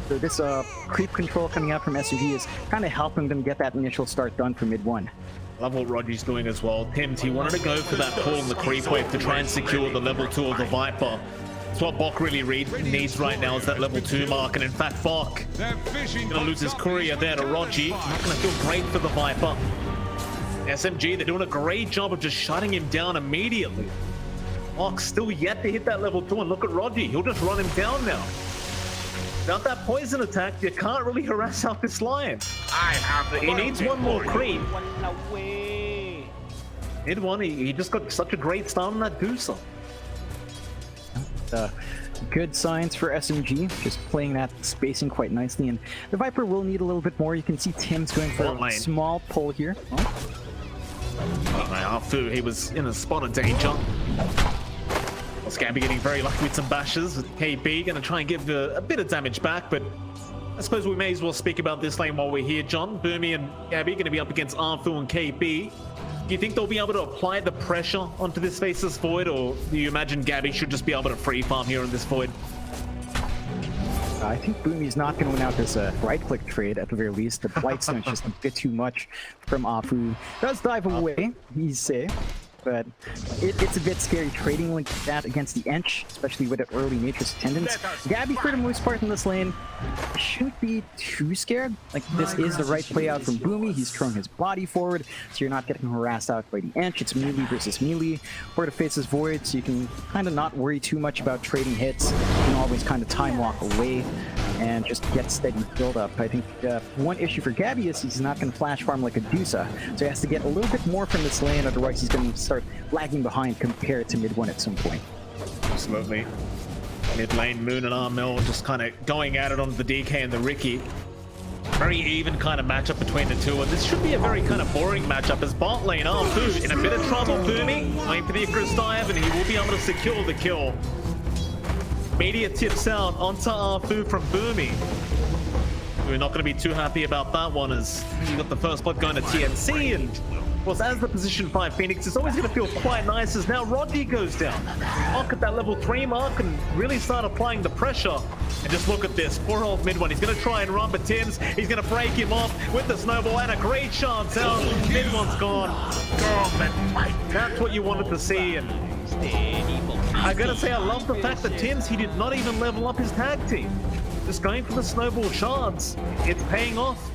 So this creep control coming out from SUV is kind of helping them get that initial start done for mid 1. Love what Roger's doing as well. Tims, he wanted to go for that pull in the creep wave to try and secure the level 2 of the Viper. That's what Bok really needs right now, is that level 2 mark. And in fact, Bok going to lose his courier there to Roger. Not going to feel great for the Viper. SMG, they're doing a great job of just shutting him down immediately. Bok still yet to hit that level 2, and look at Roger. He'll just run him down now. Without that poison attack, you can't really harass out this Lion. He needs one more creep. Mid 1, he just got such a great start on that Dusa. Good signs for SMG, just playing that spacing quite nicely, and the Viper will need a little bit more. You can see Tim's going for a small pull here. Arfu, he was in a spot of danger. Scamby getting very lucky with some bashes. KB going to try and give a bit of damage back, but I suppose we may as well speak about this lane while we're here, John. Boomy and Gabby going to be up against Arfu and KB. Do you think they'll be able to apply the pressure onto this Faceless Void, or do you imagine Gabby should just be able to free farm here in this Void? I think Boomy's not going to win out this right-click trade at the very least. The Blightstone's just a bit too much from Afu. Does dive away, he's safe, but it's a bit scary trading like that against the Ench, especially with an early Nature's Attendance. Gabby, for the most part in this lane, shouldn't be too scared. Like, this is the right play out from Boomy. He's throwing his body forward, so you're not getting harassed out by the Ench. It's melee versus melee. For the Faceless Void, so you can kind of not worry too much about trading hits. You can always kind of time walk away and just get steady build up. I think one issue for Gabby is he's not going to flash farm like a Dusa, so he has to get a little bit more from this lane, otherwise he's going to start lagging behind compared to mid 1 at some point. Absolutely. Mid lane, Moon and Armel just kind of going at it on the DK and the Ricky. Very even kind of matchup between the two, and this should be a very kind of boring matchup as bot lane Arfu in a bit of trouble. Boomy going for the Icarus dive, and he will be able to secure the kill. Media tips out onto Arfu from Boomy. We're not going to be too happy about that one, as you got the first blood going to TNC, and of course, as the position 5 Phoenix, it's always going to feel quite nice as now Rodney goes down. Look at that level 3 mark and really start applying the pressure. And just look at this, poor old mid 1. He's going to try and run, but Tim's, he's going to break him off with the snowball, and a great chance out. Mid 1's gone. Oh, man, that's what you wanted to see. And I gotta say, I love the fact that Tim's, he did not even level up his tag team. Just going for the snowball shards. It's paying off.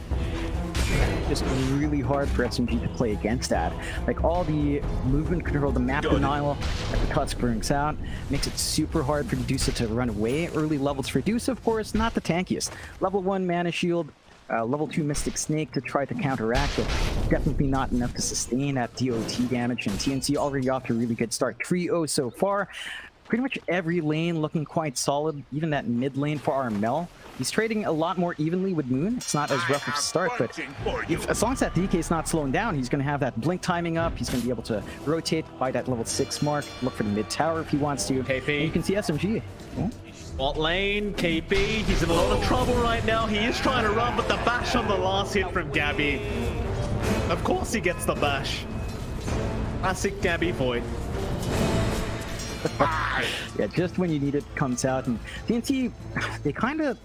Just really hard for SMG to play against that. Like all the movement control, the map denial that the Tusk brings out makes it super hard for Dedusa to run away. Early levels for Dedusa, of course, not the tankiest. Level 1 Mana Shield, level 2 Mystic Snake to try to counteract, but definitely not enough to sustain that DOT damage. And TNC already off to a really good start. 3-0 so far. Pretty much every lane looking quite solid, even that mid lane for Armel. He's trading a lot more evenly with Moon. It's not as rough of a start, but as long as that DK is not slowing down, he's going to have that blink timing up. He's going to be able to rotate by that level 6 mark, look for the mid tower if he wants to. KP. And you can see SMG. Bot lane, KP, he's in a lot of trouble right now. He is trying to run, but the bash on the last hit from Gabby. Of course he gets the bash. Classic Gabby Void. Yeah, just when you need it comes out, and TNT, they kind of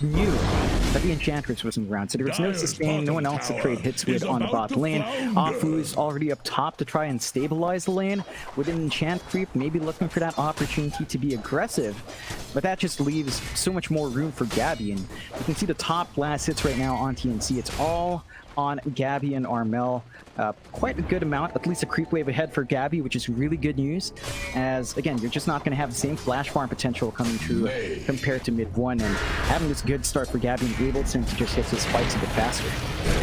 knew that the Enchantress wasn't around, so there was no sustain, no one else to trade hits with on the bot lane. Afu's already up top to try and stabilize the lane with an enchant creep, maybe looking for that opportunity to be aggressive, but that just leaves so much more room for Gabby, and you can see the top last hits right now on TNC. It's all on Gabby and Armel. Quite a good amount, at least a creep wave ahead for Gabby, which is really good news, as again, you're just not going to have the same flash farm potential coming through compared to mid 1, and having this good start for Gabby enables him to just hit his spikes a bit faster.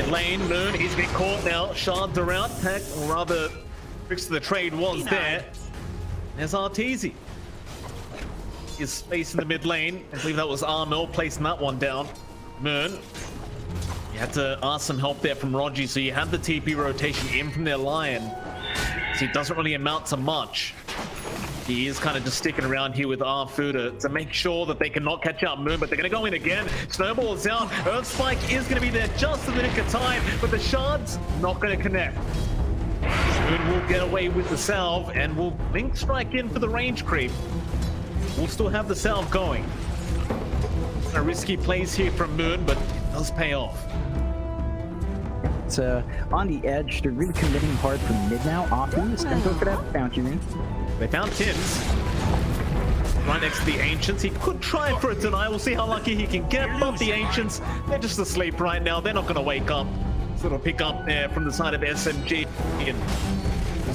In lane, Moon, he's been caught now. Shards around, Peck, or rather, tricks to the trade was there. There's Arteezy. His space in the mid lane. I believe that was Armel placing that one down. Moon. You had to ask some help there from Rogi, so you had the TP rotation in from their Lion. So it doesn't really amount to much. He is kind of just sticking around here with Arfu to make sure that they cannot catch out Moon, but they're going to go in again. Snowball's out. Earth Spike is going to be there just in the nick of time, but the shards not going to connect. Moon will get away with the salve and will Link Strike in for the range creep. We'll still have the salve going. A risky plays here from Moon, but it does pay off. It's on the edge. They're really committing hard from mid now. Afu is going to go for that bounty ring. They found Tins right next to the Ancients. He could try for a deny. We'll see how lucky he can get. But the Ancients, they're just asleep right now. They're not going to wake up. So it'll pick up there from the side of SMG. And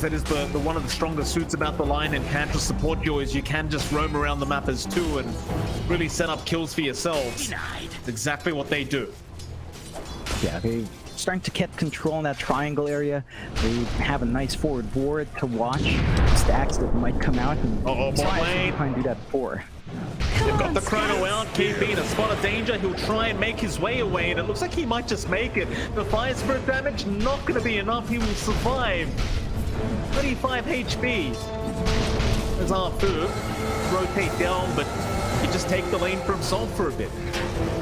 that is the one of the stronger suits about the line and Cantrell support duo is you can just roam around the map as two and really set up kills for yourselves. It's exactly what they do. Yeah, they're starting to get control in that triangle area. They have a nice forward board to watch. Stacks that might come out and try and do that before. They've got the Chrono out, KP in a spot of danger. He'll try and make his way away, and it looks like he might just make it. The Fire Spirit damage not going to be enough. He will survive. 35 HP. There's Arfu. Rotate down, but he just take the lane for himself for a bit.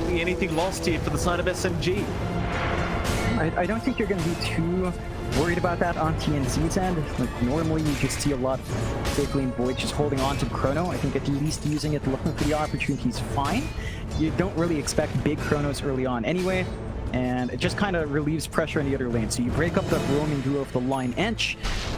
Be anything lost here for the side of SMG. I don't think you're going to be too worried about that on TNC's end. Like normally you just see a lot of safe lane Void just holding on to Chrono. I think at least using it, looking for the opportunities fine. You don't really expect big Chronos early on anyway, and it just kind of relieves pressure in the other lane. So you break up that roaming duo of the line Ench,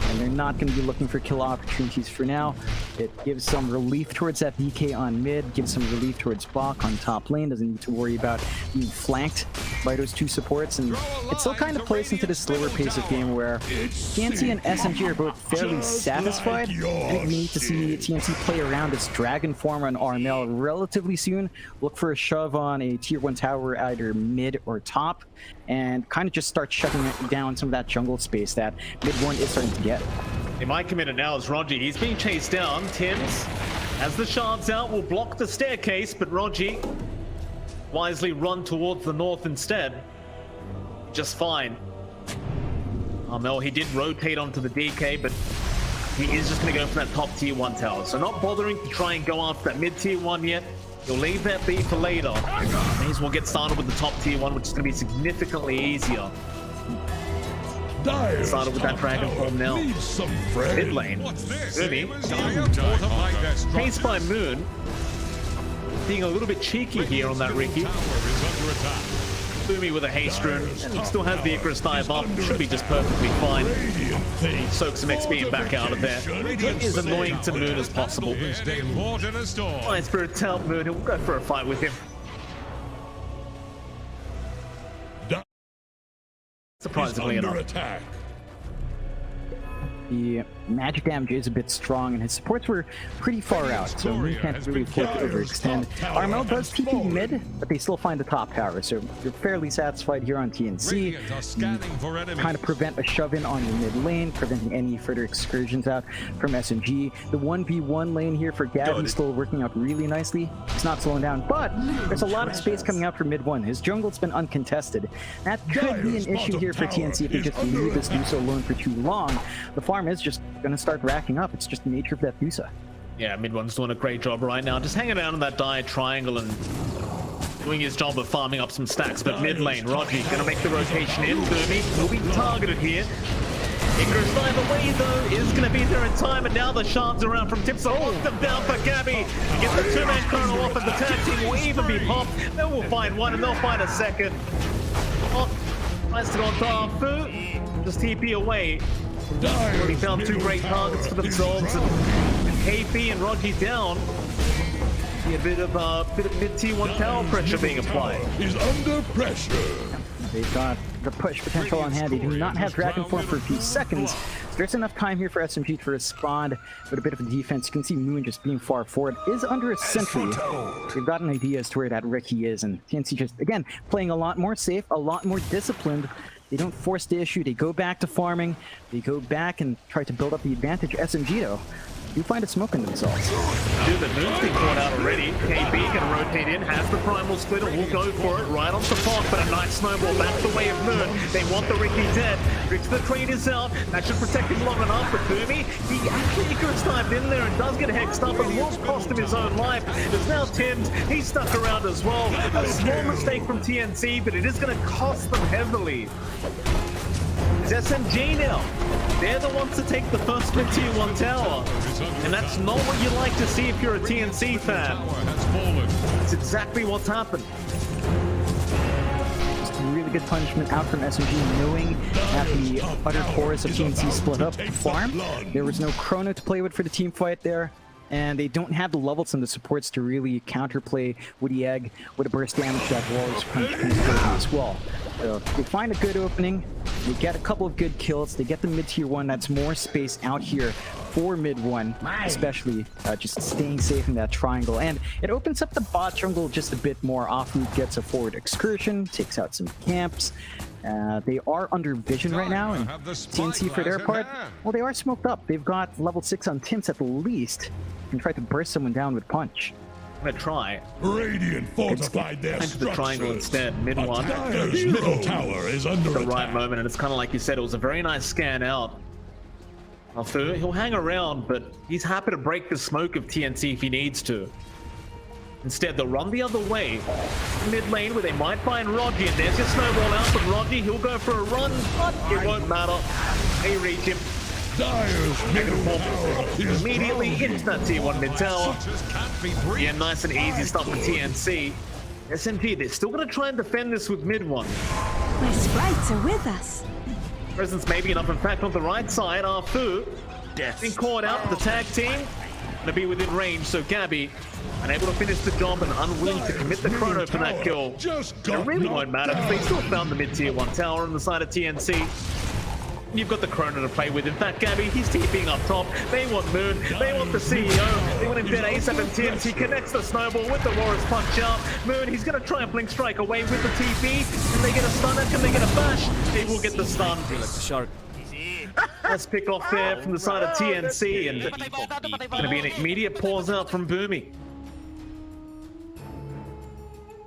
and they're not going to be looking for kill opportunities for now. It gives some relief towards that DK on mid, gives some relief towards Bach on top lane, doesn't need to worry about being flanked by those two supports, and it still kind of plays into this slower pace of game where TNC and SMG are both fairly satisfied, and we need to see TNC play around its Dragon form on Armel relatively soon, look for a shove on a tier 1 tower either mid or top, and kind of just start shutting down some of that jungle space that mid 1 is starting to get. They might come in now as Rogi. He's being chased down. Tims, as the shards out, will block the staircase, but Rogi wisely run towards the north instead. Just fine. Armel, he did rotate onto the DK, but he is just going to go for that top tier 1 tower. So not bothering to try and go after that mid tier 1 yet. He'll leave that be for later. May as well get started with the top tier 1, which is going to be significally easier. Started with that Dragon form now. Mid lane. Chased by Moon. Being a little bit cheeky here on that Ricky. Boomy with a haste rune, and he still has the Icarus dive up. Should be just perfectly fine. Soak some XP and back out of there. It is annoying to Moon as possible. Fine Spirit tell Moon, he'll go for a fight with him. Surprisingly under enough. attack. The magic damage is a bit strong, and his supports were pretty far out, so he can't really afford to overextend. RML does TP mid, but they still find the top tower, so you're fairly satisfied here on TNC. Radiant are scanning for enemies. Kind of prevent a shove-in on your mid lane, preventing any further excursions out from SMG. The 1v1 lane here for Gavin is still working out really nicely. It's not slowing down, but there's a lot of space coming out for mid 1. His jungle's been uncontested. That could be an issue here for TNC if they just leave this Dusa alone for too long. The farm is just going to start racking up. It's just the nature of that Dusa. Yeah, mid one's doing a great job right now, just hanging out in that dire triangle and doing his job of farming up some stacks. But mid lane, Rogi gonna make the rotation in. Boomy will be targeted here. Icarus dive away though, is gonna be there in time, and now the shards around from Tips are locked them down for Gabby. Get the two-man chrono off, and the tag team will even be popped. They will find one and they'll find a second. Oh, nice to go on Tarfu. Just TP away. Already found two great targets for themselves, and KP and Rogi down. See a bit of mid T1 tower pressure being applied. Is under pressure. They've got the push potential on hand. They do not have Dragon Form for a few seconds, so there's enough time here for SMG to respond with a bit of a defense. You can see Moon just being far forward. Is under a sentry. They've got an idea as to where that Ricky is, and TNC just, again, playing a lot more safe, a lot more disciplined. They don't force the issue. They go back to farming. They go back and try to build up the advantage. SMG, though, do find it smoking themselves. Dude, the Moon's been caught out already. KB can rotate in, has the primal split, and will go for it right off the park, but a nice snowball back the way of Moon. They want the Ricky dead. Ricks the trade is out. That should protect him long enough, but Boomy, he actually Icarus dived in there and does get hexed up and will cost him his own life. There's now Tim's. He's stuck around as well. A small mistake from TNC, but it is going to cost them heavily. It's SMG now. They're the ones to take the first mid tier 1 tower. And that's not what you like to see if you're a TNC fan. It's exactly what's happened. Just a really good punishment out from SMG, knowing that the utter chorus of TNC split up the farm. There was no chrono to play with for the team fight there. And they don't have the levels and the supports to really counterplay Woody Egg with a burst damage that Walrus Punch can do as well. So they find a good opening, they get a couple of good kills, they get the mid-tier 1, that's more space out here for mid 1, especially just staying safe in that triangle. And it opens up the bot jungle just a bit more. Offroot gets a forward excursion, takes out some camps. They are under vision right now, and TNC for their part, well, they are smoked up. They've got level 6 on Tim's at the least, and try to burst someone down with punch. I'm gonna try. Radiant fortified their into the triangle instead. Mid 1. Dire's middle tower is under the attack. right moment, and it's kind of like you said, it was a very nice scan out. Also, he'll hang around, but he's happy to break the smoke of TNC if he needs to. Instead, they'll run the other way. Mid lane, where they might find Rogi, and there's your snowball out, but Rogi, he'll go for a run, but it won't matter. They reach him. Dire's middle tower is immediately into that tier 1 mid tower. Yeah, nice and easy stuff for TNC. SMG, they're still going to try and defend this with mid 1. My sprites are with us. Presence may be enough. In fact, on the right side, Arfu been caught out with the tag team. Gonna be within range, so Gabby unable to finish the job and unwilling to commit the chrono for that kill. It really won't matter because they still found the mid tier 1 tower on the side of TNC. You've got the chrono to play with. In fact, Gabby, he's TPing up top. They want Moon. They want the CEO. They want him dead ASAP, and TNC connects the snowball with the Walrus Punch out. Moon, he's going to try and blink strike away with the TP. Can they get a stunner? Can they get a bash? They will get the stun. Let's pick off there from the side of TNC, and going to be an immediate pause out from Boomy.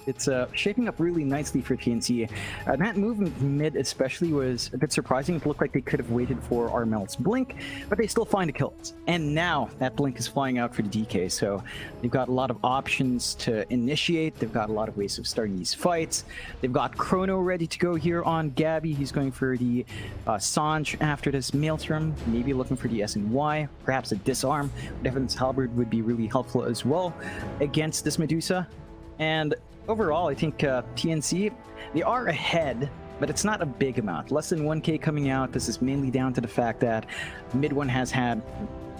It's shaping up really nicely for TNC. That move mid especially was a bit surprising. It looked like they could have waited for Armel's blink, but they still find the kills. And now that blink is flying out for the DK, so they've got a lot of options to initiate. They've got a lot of ways of starting these fights. They've got Chrono ready to go here on Gabby. He's going for the Sanj after this Maelstrom, maybe looking for the SNY, perhaps a disarm. Devon's Halberd would be really helpful as well against this Medusa. And overall, I think TNC, they are ahead, but it's not a big amount. Less than 1k coming out. This is mainly down to the fact that mid 1 has had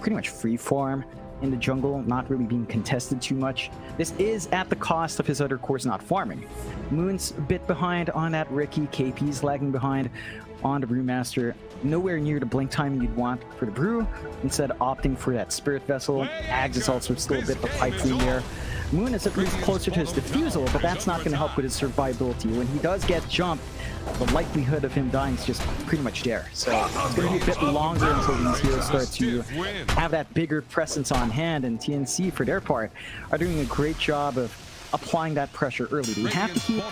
pretty much free farm. in the jungle, not really being contested too much. This is at the cost of his other cores not farming. Moon's a bit behind on that Riki, KP's lagging behind on the Brewmaster. Nowhere near the blink timing you'd want for the Brew, instead opting for that Spirit Vessel. Ags is also still a bit of a pipe dream there. Moon is at least closer to his Diffusal, but that's not going to help with his survivability. When he does get jumped, the likelihood of him dying is just pretty much there. So it's going to be a bit longer until these heroes start to have that bigger presence on hand, and TNC, for their part, are doing a great job of applying that pressure early. They have to keep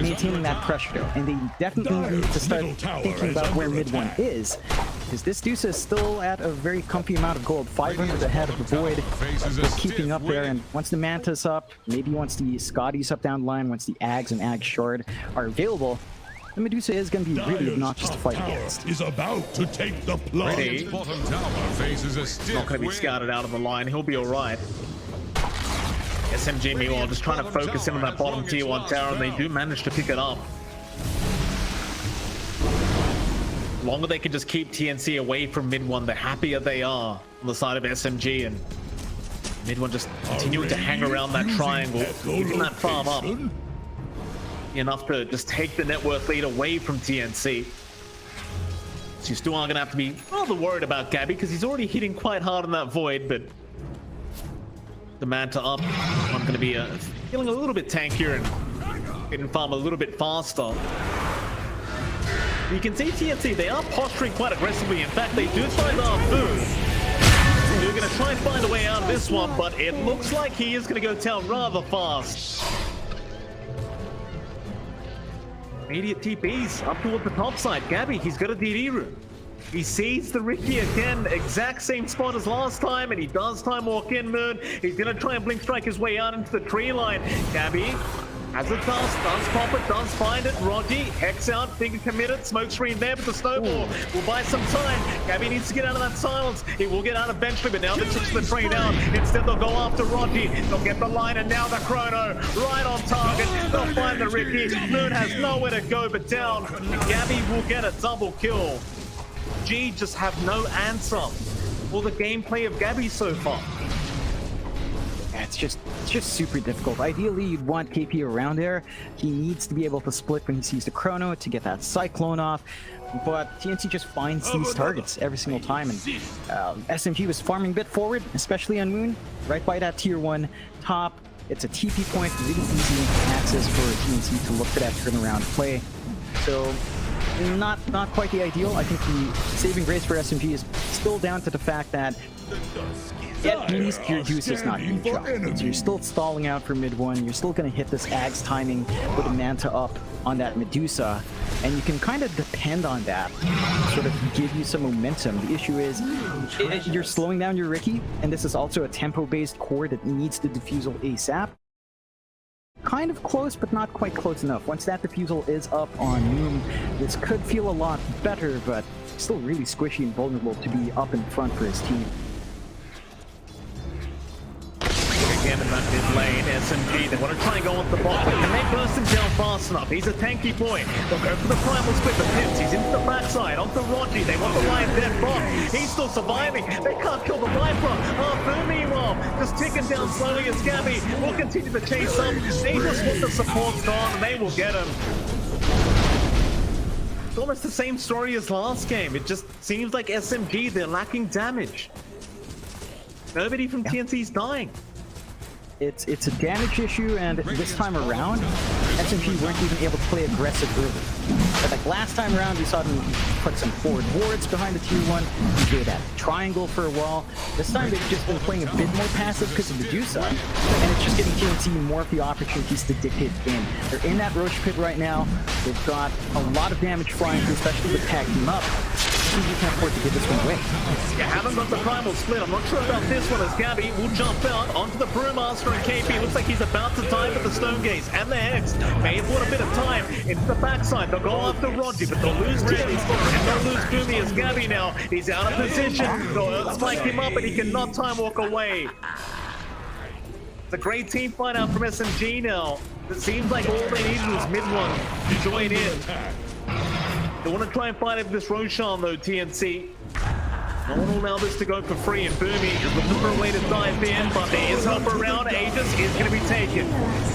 maintaining that pressure though, and they definitely need to start thinking about where mid one is, because this Deuce is still at a very comfy amount of gold, 500 ahead of the Void. They're keeping up there, and once the Manta's up, maybe once the Scotty's up down the line, once the Ags and Ag Shard are available, the Medusa is going to be really obnoxious to fight against. Is about to take the plunge. Radiant's bottom tower faces a stiff Not going to be scouted out of the line. He'll be all right. SMG, meanwhile, just trying to focus in on that bottom tier 1 tower, and they do manage to pick it up. The longer they can just keep TNC away from mid 1, the happier they are on the side of SMG, and mid 1 just continuing to hang around that triangle, keeping that farm up. Enough to just take the net worth lead away from TNC. So you still are going to have to be rather worried about Gabby, because he's already hitting quite hard on that Void, but the Manta up, I'm going to be feeling a little bit tankier and getting farm a little bit faster. You can see TNC, they are posturing quite aggressively. In fact, they do find our food. They're going to try and find a way out of this one, but it looks like he is going to go down rather fast. Immediate TPs up toward the top side. Gabby, he's got a DD room. He sees the Riki again, exact same spot as last time, and he does time walk in Moon. He's gonna try and blink strike his way out into the tree line. Gabby, as it does pop it, does find it. Rocky, Hex out, finger committed, smoke screen there, but the snowball will buy some time. Gabby needs to get out of that silence. He will get out eventually, but now they switch the train out. Instead, they'll go after Rocky. They'll get the line, and now the Chrono right on target. They'll find the Riki. Moon has nowhere to go but down. Gabby will get a double kill. G just have no answer for the gameplay of Gabby so far. Yeah, it's just super difficult. Ideally, you'd want KP around there. He needs to be able to split when he sees the Chrono to get that Cyclone off. But TNC just finds these targets every single time. And SMG was farming a bit forward, especially on Moon, right by that tier 1 top. It's a TP point, really easy access for TNC to look for that turnaround play. So not quite the ideal. I think the saving grace for SMG is still down to the fact that at least your juice is not being shot. So you're still stalling out for mid 1. You're still going to hit this Ags timing with a Manta up on that Medusa, and you can kind of depend on that to sort of give you some momentum. The issue is you're slowing down your Riki, and this is also a tempo-based core that needs the Diffusal ASAP. Kind of close, but not quite close enough. Once that Diffusal is up on Moon, this could feel a lot better, but still really squishy and vulnerable to be up in front for his team. Again in that mid lane, SMG, they want to try and go off the bot, but can they burst him down fast enough? He's a tanky boy. They'll go for the primal split, the pips. He's into the backside, onto Rocky. They want the lion dead bot. He's still surviving. They can't kill the Viper. Arthur, meanwhile, just ticking down slowly as Gabby will continue to chase up. They just want the supports gone, and they will get him. It's almost the same story as last game. It just seems like SMG, they're lacking damage. Nobody from TNC's dying. It's a damage issue, and this time around, SMG weren't even able to play aggressive early. But like last time around, we saw them put some forward wards behind the tier 1, we did that triangle for a while. This time they've just been playing a bit more passive because of Medusa, and it's just giving TNC more of the opportunities to dictate the game. They're in that Roche pit right now. They've got a lot of damage flying through, especially with tag team up. You can't afford to give this one away. You haven't got the primal split. I'm not sure about this one, as Gabby will jump out onto the Brewmaster and KP. Looks like he's about to dive with the Stone Gaze and the Hex. May have bought a bit of time into the backside. They'll go after Roger, but they'll lose Tips and they'll lose Boomy as Gabby now. He's out of position. They'll spike him up, and he cannot time walk away. It's a great team fight out from SMG now. It seems like all they needed was mid 1 to join in. They want to try and fight over this Roshan though, TNC. No one will allow this to go for free, and Boomy is looking for a way to dive in, but there is help around. Aegis is going to be taken.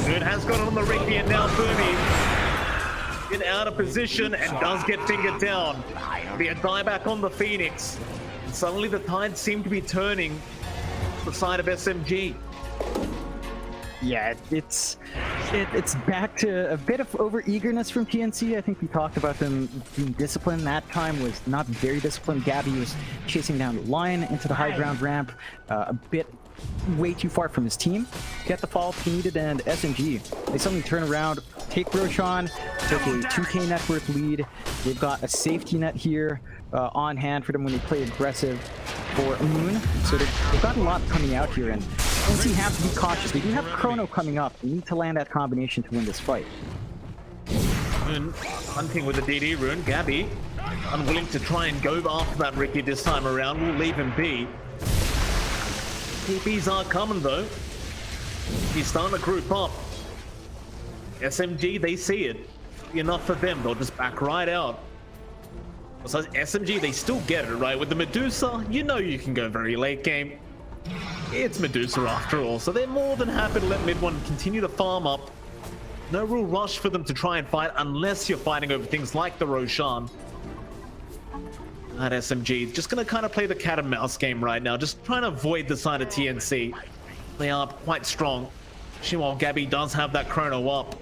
Good has got it on the Ricky, and now Boomy in out of position and does get fingered down. Be a dieback on the Phoenix. And suddenly the tide seemed to be turning the side of SMG. Yeah, it's back to a bit of over-eagerness from TNC. I think we talked about them being disciplined. That time was not very disciplined. Gabby was chasing down the line into the high ground ramp, a bit way too far from his team. Get the follow-up he needed, and SMG, they suddenly turn around, take Roshan, took a 2k net worth lead. They've got a safety net here on hand for them when they play aggressive for Moon. So they've got a lot coming out here, and TNC have to be cautious. They do have Chrono coming up. They need to land that combination to win this fight. Moon hunting with the DD rune. Gabby unwilling to try and go after that Ricky this time around. We'll leave him be. TPs are coming though. He's starting to group up. SMG, they see it. Enough for them. They'll just back right out. Besides SMG, they still get it, right? With the Medusa, you know you can go very late game. It's Medusa after all, so they're more than happy to let mid one continue to farm up. No real rush for them to try and fight unless you're fighting over things like the Roshan. That SMG just gonna kind of play the cat and mouse game right now, just trying to avoid the side of TNC. They are quite strong. While Gabby does have that Chrono up.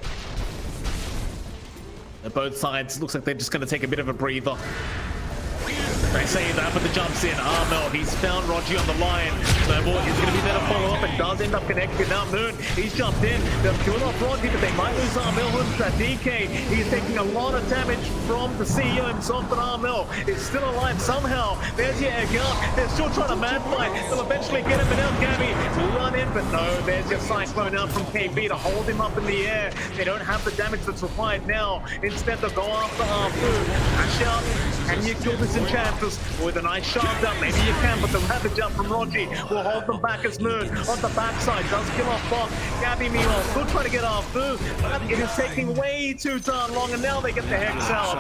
Both sides, looks like they're just gonna take a bit of a breather. They say that, but the jumps in. Armel, he's found Roger on the line. Snowball is going to be there to follow up and does end up connecting. Now Moon, he's jumped in. They've killed off Roger, but they might lose Armel with that DK. He's taking a lot of damage from the CEO himself, but Armel is still alive somehow. There's your egg up. They're still trying to mad fight. They'll eventually get him, and now Gabby will run in, but no, there's your Cyclone out from KB to hold him up in the air. They don't have the damage that's required now. Instead, they'll go after Arfu. Ash out. Can you kill this Enchantress with a nice sharp jump? Maybe you can, but the rapid jump from Rogi will hold them back as Moon on the backside does kill off Bok. Gabby meanwhile still trying to get off Boo, but it is taking way too darn long, and now they get the Hex out.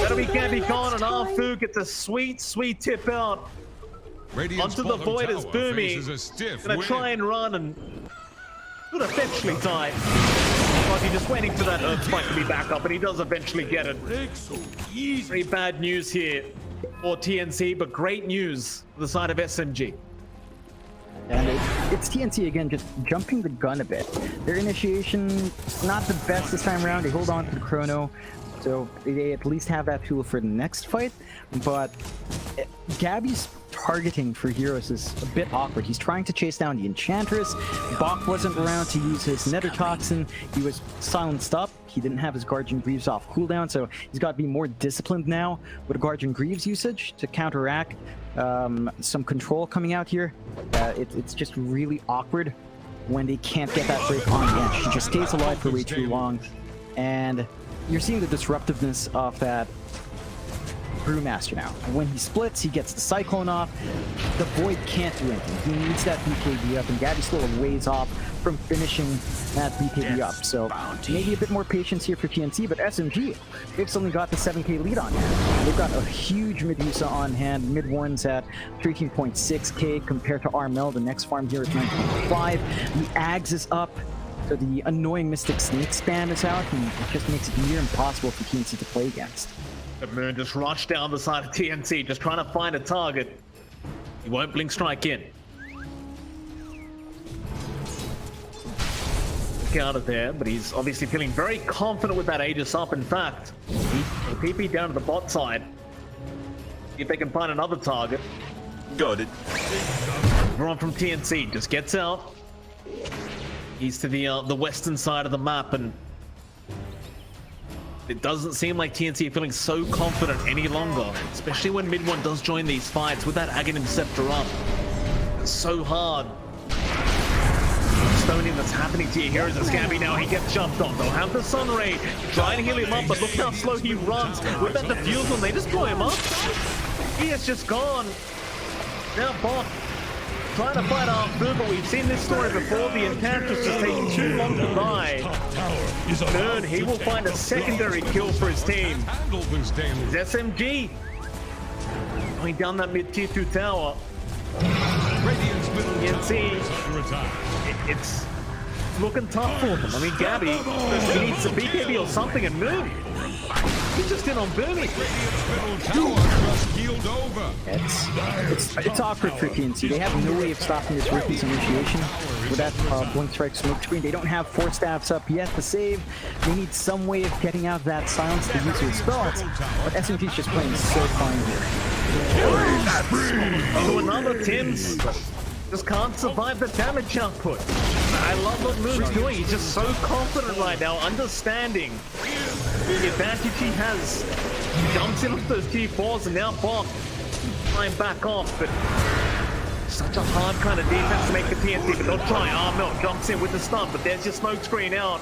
That'll be Gabby gone, and Arfu gets a sweet tip out. Radiant's onto the bottom void as tower Boomy faces a stiff gonna wind. try and run and could eventually die. But he's just waiting for that Earth Spike to be back up, and he does eventually get it. Very bad news here for TNC, but great news for the side of SMG. And it's TNC again, just jumping the gun a bit. Their initiation, not the best this time around. They hold on to the Chrono, so they at least have that tool for the next fight. But Gabby's targeting for heroes is a bit awkward. He's trying to chase down the Enchantress. Bok wasn't around to use his Nether Toxin. He was silenced up. He didn't have his Guardian Greaves off cooldown, so he's got to be more disciplined now with Guardian Greaves usage to counteract some control coming out here. It's just really awkward when they can't get that break on the edge. She just stays alive for way too long, and you're seeing the disruptiveness of that Brewmaster now. When he splits, he gets the Cyclone off. The Void can't do anything. He needs that BKB up, and Gabby's still a ways off from finishing that BKB up. So maybe a bit more patience here for TNC, but SMG, they've suddenly got the 7k lead on hand. They've got a huge Medusa on hand. Mid one's at 13.6k compared to Armel. The next farm here is 9.5. The Ags is up. So the annoying Mystic Snake spam is out, and it just makes it near impossible for TNC to play against. The Moon just rushed down the side of TNC, just trying to find a target. He won't blink strike in. Look out of there, but he's obviously feeling very confident with that Aegis up. In fact, he'll PP down to the bot side. See if they can find another target. Got it. Everyone from TNC just gets out. He's to the western side of the map, and it doesn't seem like TNC are feeling so confident any longer, especially when mid one does join these fights with that Aghanim Scepter up. It's so hard. Stoning that's happening to your heroes as Gabby now, he gets jumped on. They'll have the Sun Ray, try and heal him up, but look how slow he runs. With that defusal, they just blow him up. He is just gone. Now Bok trying to fight Arfu, but we've seen this story before. The Enchantress just taking too long to die. Nerd, he will find a secondary kill for his team. Handle this daily. It's SMG. going down that mid tier 2 tower. Radiant's middle You can tower see is under attack. it's looking tough for them. I mean, Gabby, he needs a BKB or something and move. He just in on Boomy. Radiant's middle tower just healed over. It's awkward for TNC. They have no way of stopping this Ricky's initiation with that blink strike smoke screen. They don't have 4 staffs up yet to save. They need some way of getting out of that silence to use their spells. But SMG's just playing so fine here. So another Tim's just can't survive the damage output. I love what Moon's doing. He's just so confident right now, understanding the advantage he has. He jumps in with those T4s and now Bok trying back off, but such a hard kind of defense to make the TNT, but they'll try. Armel jumps in with the stun, but there's your smoke screen out.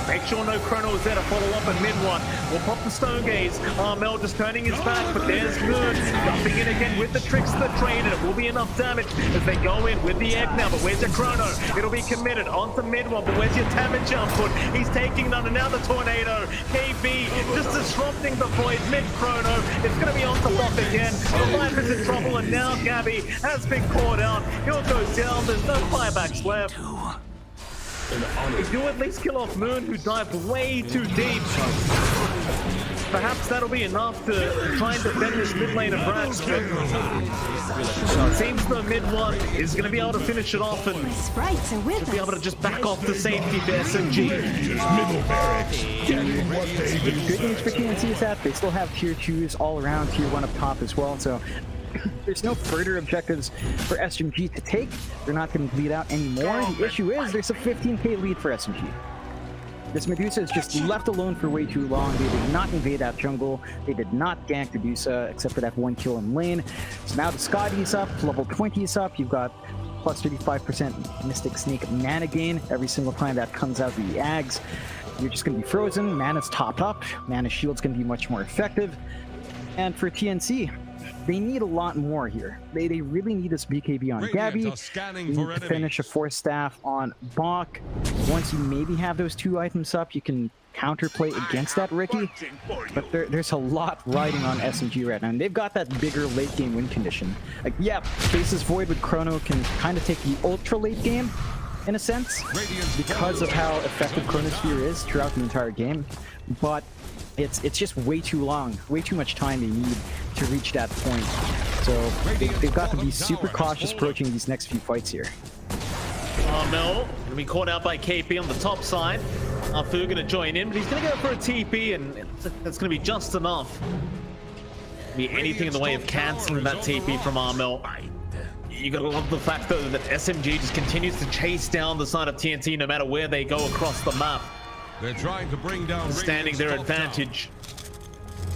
Make sure no Chrono is there to follow up in mid one. We'll pop the Stone Gaze. Armel just turning his back, but there's Moon jumping in again with the tricks of the trade, and it will be enough damage as they go in with the egg now. But where's your Chrono? It'll be committed onto mid one, but where's your damage output? He's taking none, and now the Tornado. KB just disrupting the void mid Chrono. It's going to be onto Bok again. The life is in trouble, and now Gabby has been caught out. He'll go down. There's no firebacks left. They do at least kill off Moon, who dived way too deep. Perhaps that'll be enough to try and defend this mid lane of Brax, but it seems the mid one is going to be able to finish it off and Sprites are with should be able us. to just back off the safety for SMG. Middle barracks getting what they The good news deserve. for TNC is that they still have tier 2s all around, tier 1 up top as well, so there's no further objectives for SMG to take. They're not going to bleed out anymore. The issue is there's a 15k lead for SMG. This Medusa is just left alone for way too long. They did not invade that jungle. They did not gank Medusa except for that 1 kill in lane. So now the Scotty's up, level 20 is up. You've got plus 35% Mystic Snake mana gain every single time that comes out of the Ags. You're just going to be frozen. Mana's topped up. Mana shield's going to be much more effective. And for TNC, they need a lot more here. They really need this BKB on Gabby. They need to finish a 4 staff on Bok. Once you maybe have those 2 items up, you can counterplay against that Ricky. But there's a lot riding on SMG right now, and they've got that bigger late game win condition. Like, yeah, Faces Void with Chrono can kind of take the ultra late game, in a sense, because of how effective Chronosphere is throughout the entire game. But it's just way too long, way too much time they need to reach that point. So they've got to be super cautious approaching these next few fights here. Mel gonna be caught out by KP on the top side. Fu gonna join in, but he's gonna go for a TP, and that's gonna be just enough. Be anything in the way of canceling that TP from Armel. You gotta love the fact though that SMG just continues to chase down the side of TNT no matter where they go across the map. They're trying to bring down Standing their advantage,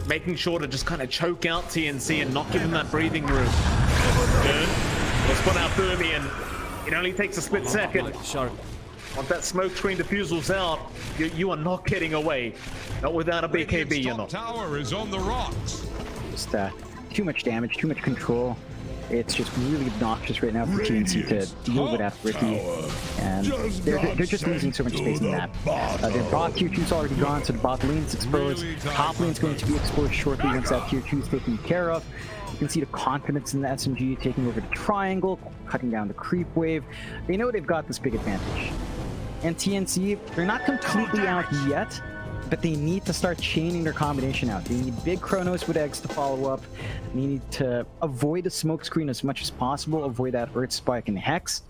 making sure to just kind of choke out TNC and not give them that breathing room. Good. Let's put out Burmy, and it only takes a split second. Once that smoke screen diffusal's out, you are not getting away. Not without a BKB, you're not. Tower is on the rocks. Just too much damage, too much control. It's just really obnoxious right now for TNC to deal with that Ricky, and they're just losing so much space in that. Their bot tier 2's already gone, so the bot lane's exposed. Top lane's going to be exposed shortly once that tier 2's taken care of. You can see the confidence in the SMG taking over the triangle, cutting down the creep wave. They know they've got this big advantage. And TNC, they're not completely out yet, but they need to start chaining their combination out. They need big Chronos with eggs to follow up. They need to avoid the smoke screen as much as possible, avoid that Earth Spike and Hex.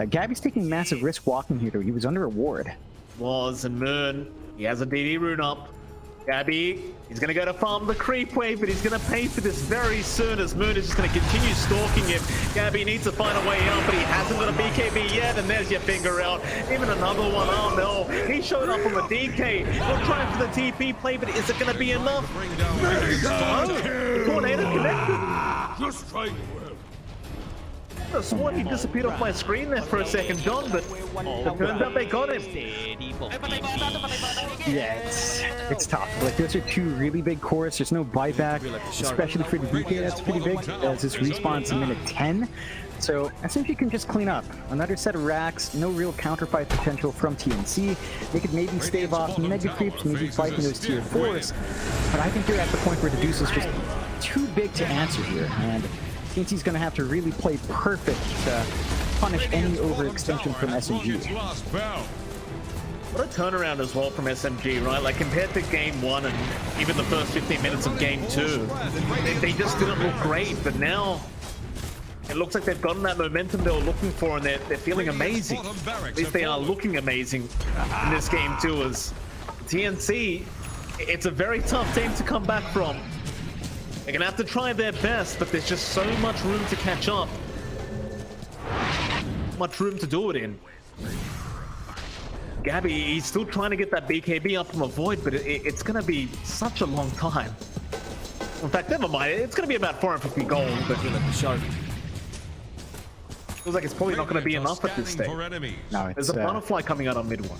Gabby's taking massive risk walking here, though. He was under a ward. And Moon, he has a DD rune up. Gabby, he's going to go to farm the creep wave, but he's going to pay for this very soon as Moon is just going to continue stalking him. Gabby needs to find a way out, but he hasn't got a BKB yet, and there's your finger out. Even another one. Oh no, he showed up on the DK. We'll try for the TP play, but is it going to be enough? The tornado connected. Just fight well. I swore he disappeared off my screen there for a second, John, but it turns out they got him. Yeah, it's tough. Like, those are 2 really big cores. There's no buyback, especially for the DK. That's pretty big, as this respawns in minute 10. So SMG can just clean up. Another set of racks, no real counterfight potential from TNC. They could maybe stave off mega creeps, maybe fight in those tier 4s. But I think they're at the point where the Deuce is just too big to answer here, and TNC's going to have to really play perfect to punish any overextension from SMG. What a turnaround as well from SMG, right? Like, compared to Game 1 and even the first 15 minutes of Game 2, they just didn't look great, but now it looks like they've gotten that momentum they were looking for, and they're feeling amazing. At least they are looking amazing in this game too, as TNC, it's a very tough team to come back from. They're gonna have to try their best, but there's just so much room to catch up. Much room to do it in. Gabby, he's still trying to get that BKB up from a void, but it's gonna be such a long time. In fact, never mind, it's gonna be about 450 gold, but feels like it's probably not going to be enough at this stage. No, there's a butterfly coming out on mid one.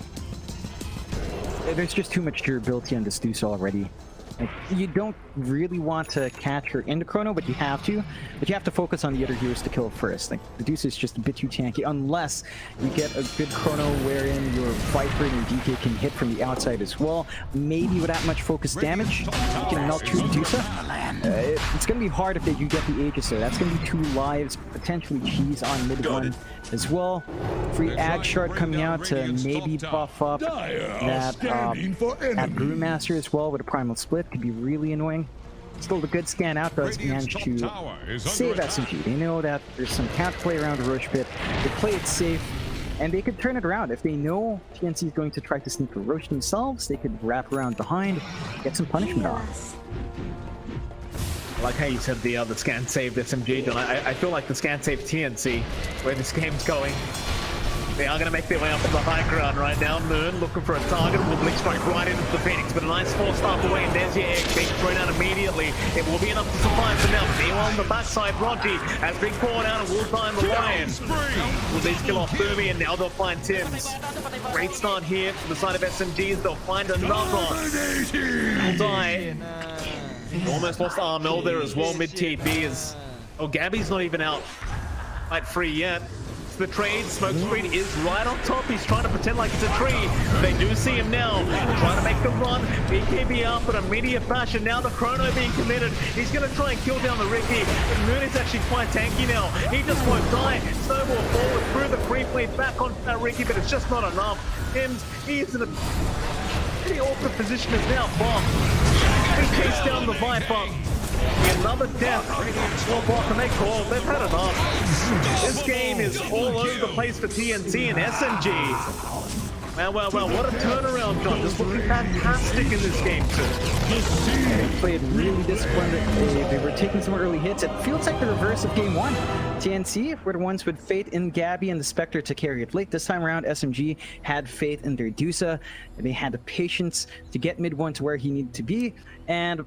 There's just too much durability on this Deuce already. Like, you don't really want to catch her into Chrono, but you have to. But you have to focus on the other heroes to kill first. Like, the Deuce is just a bit too tanky, unless you get a good Chrono wherein your Viper and your DK can hit from the outside as well. Maybe without much focus damage, you can melt through the Deuce. It's going to be hard if they do get the Aegis there. That's going to be 2 lives, potentially cheese on mid one as well. Free Ag Shard coming out to maybe buff up that Brewmaster as well with a Primal Split. Could be really annoying. Still, the good scan out does manage to save SMG. They know that there's some counterplay around the Roche Pit. They play it safe, and they could turn it around. If they know TNC is going to try to sneak a Roche themselves, they could wrap around behind, get some punishment off. I like how you said the scan saved SMG, John. I feel like the scan saved TNC, where this game's going. They are going to make their way up on the high ground right now. Moon looking for a target, will blink strike right into the Phoenix, but a nice 4-star away, and there's your egg being thrown out immediately. It will be enough to survive for now. Meanwhile, on the backside, Rogi has been caught out and will find the Lion. Will these kill off Boomy, and now they'll find Tim's. Great start here from the side of SMGs. They'll find another. Will die. Almost lost Armel there as well, mid-TP is... Oh, Gabby's not even out quite free yet. The trade, smoke screen is right on top. He's trying to pretend like it's a tree. They do see him now. Trying to make the run. BKB up in immediate fashion. Now the Chrono being committed. He's going to try and kill down the Ricky. But Moon is actually quite tanky now. He just won't die. Snowball forward through the free fleet back onto that Ricky, but it's just not enough. He's in a pretty awkward position as now. Bomb. He chased down the Viper. Another death. Well, block and they call. They've had enough. This game is all over the place for TNC and SMG. Well, what a turnaround, John. Just looking fantastic in this game, too. They played really disciplined. They were taking some early hits. It feels like the reverse of Game 1. TNC were the ones with faith in Gabby and the Spectre to carry it late. This time around, SMG had faith in their Dusa. And they had the patience to get mid 1 to where he needed to be. And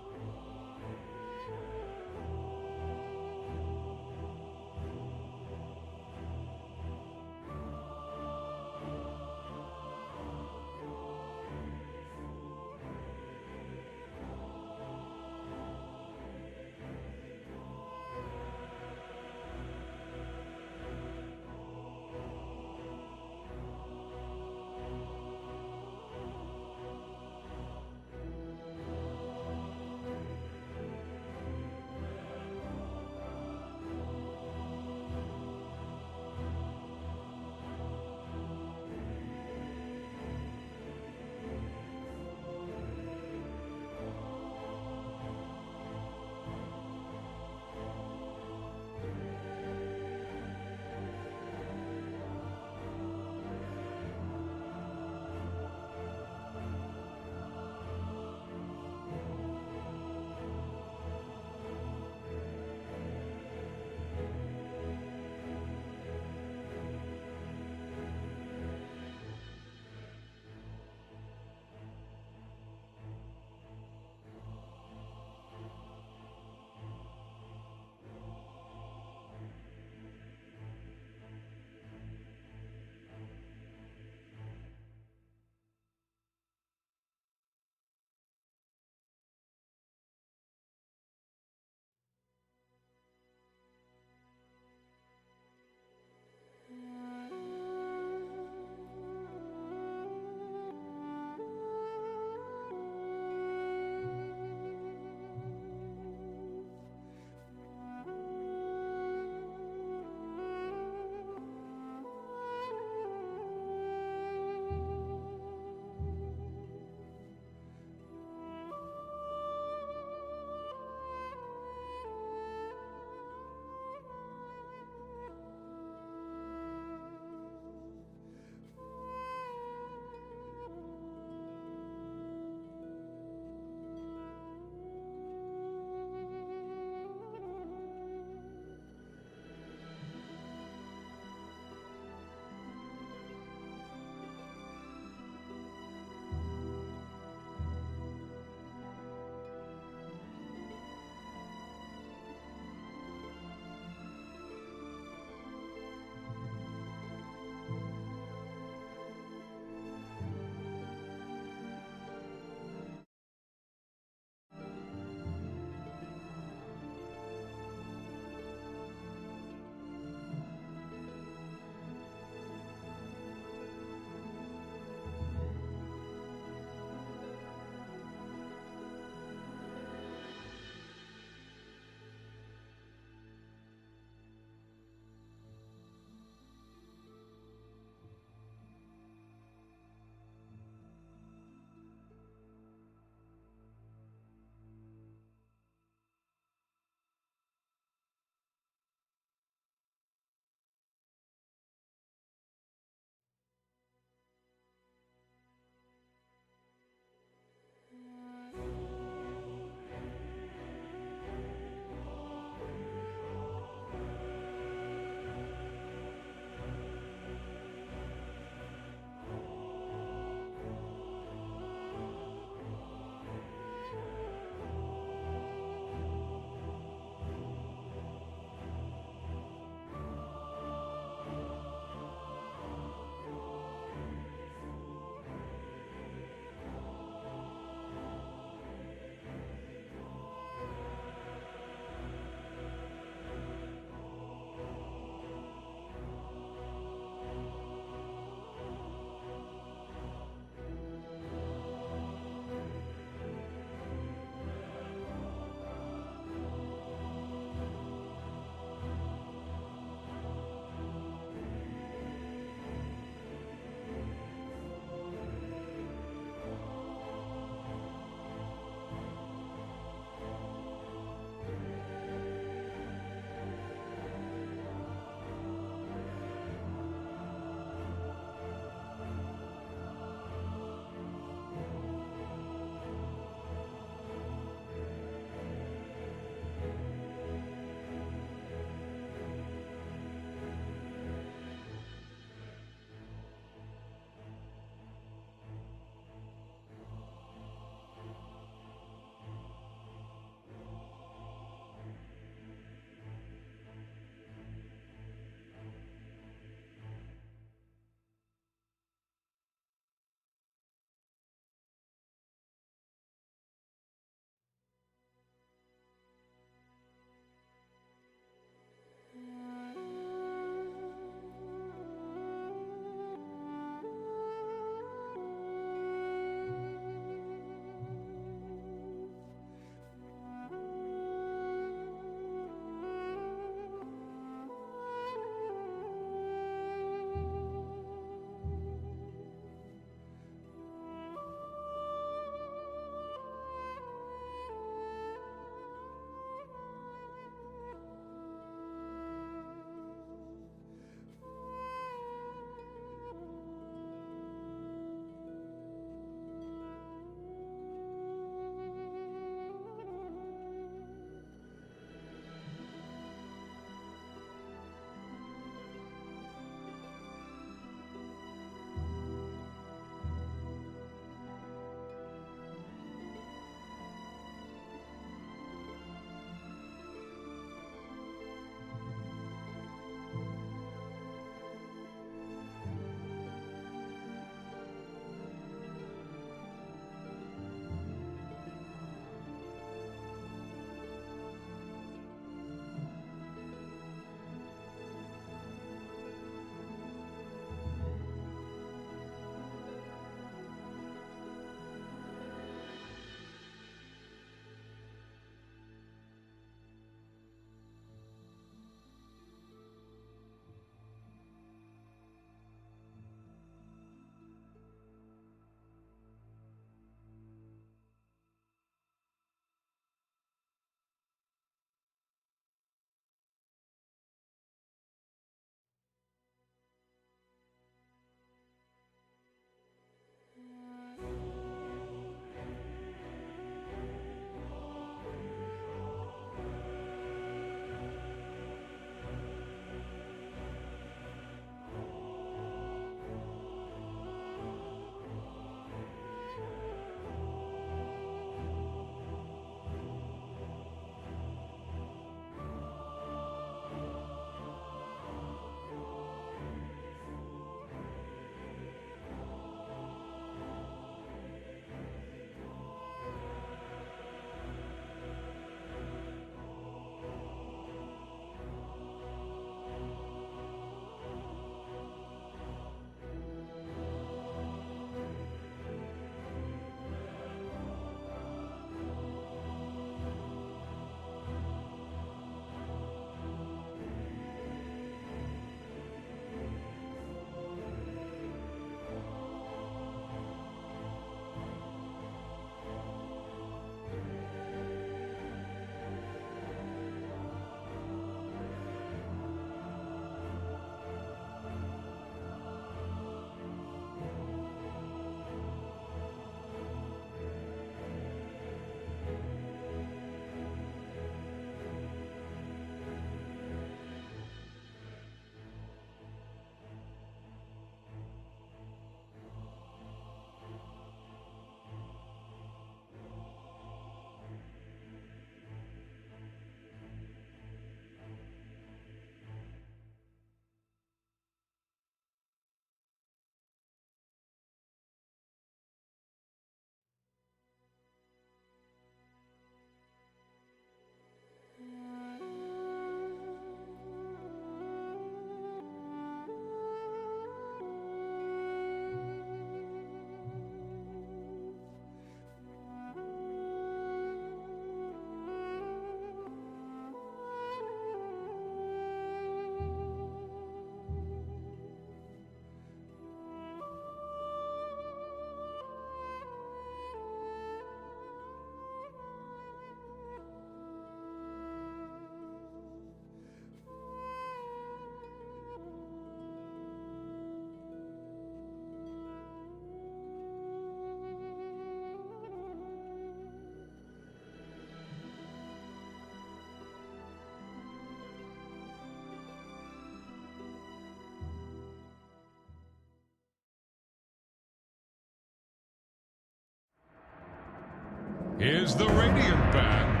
Here's the Radiant ban.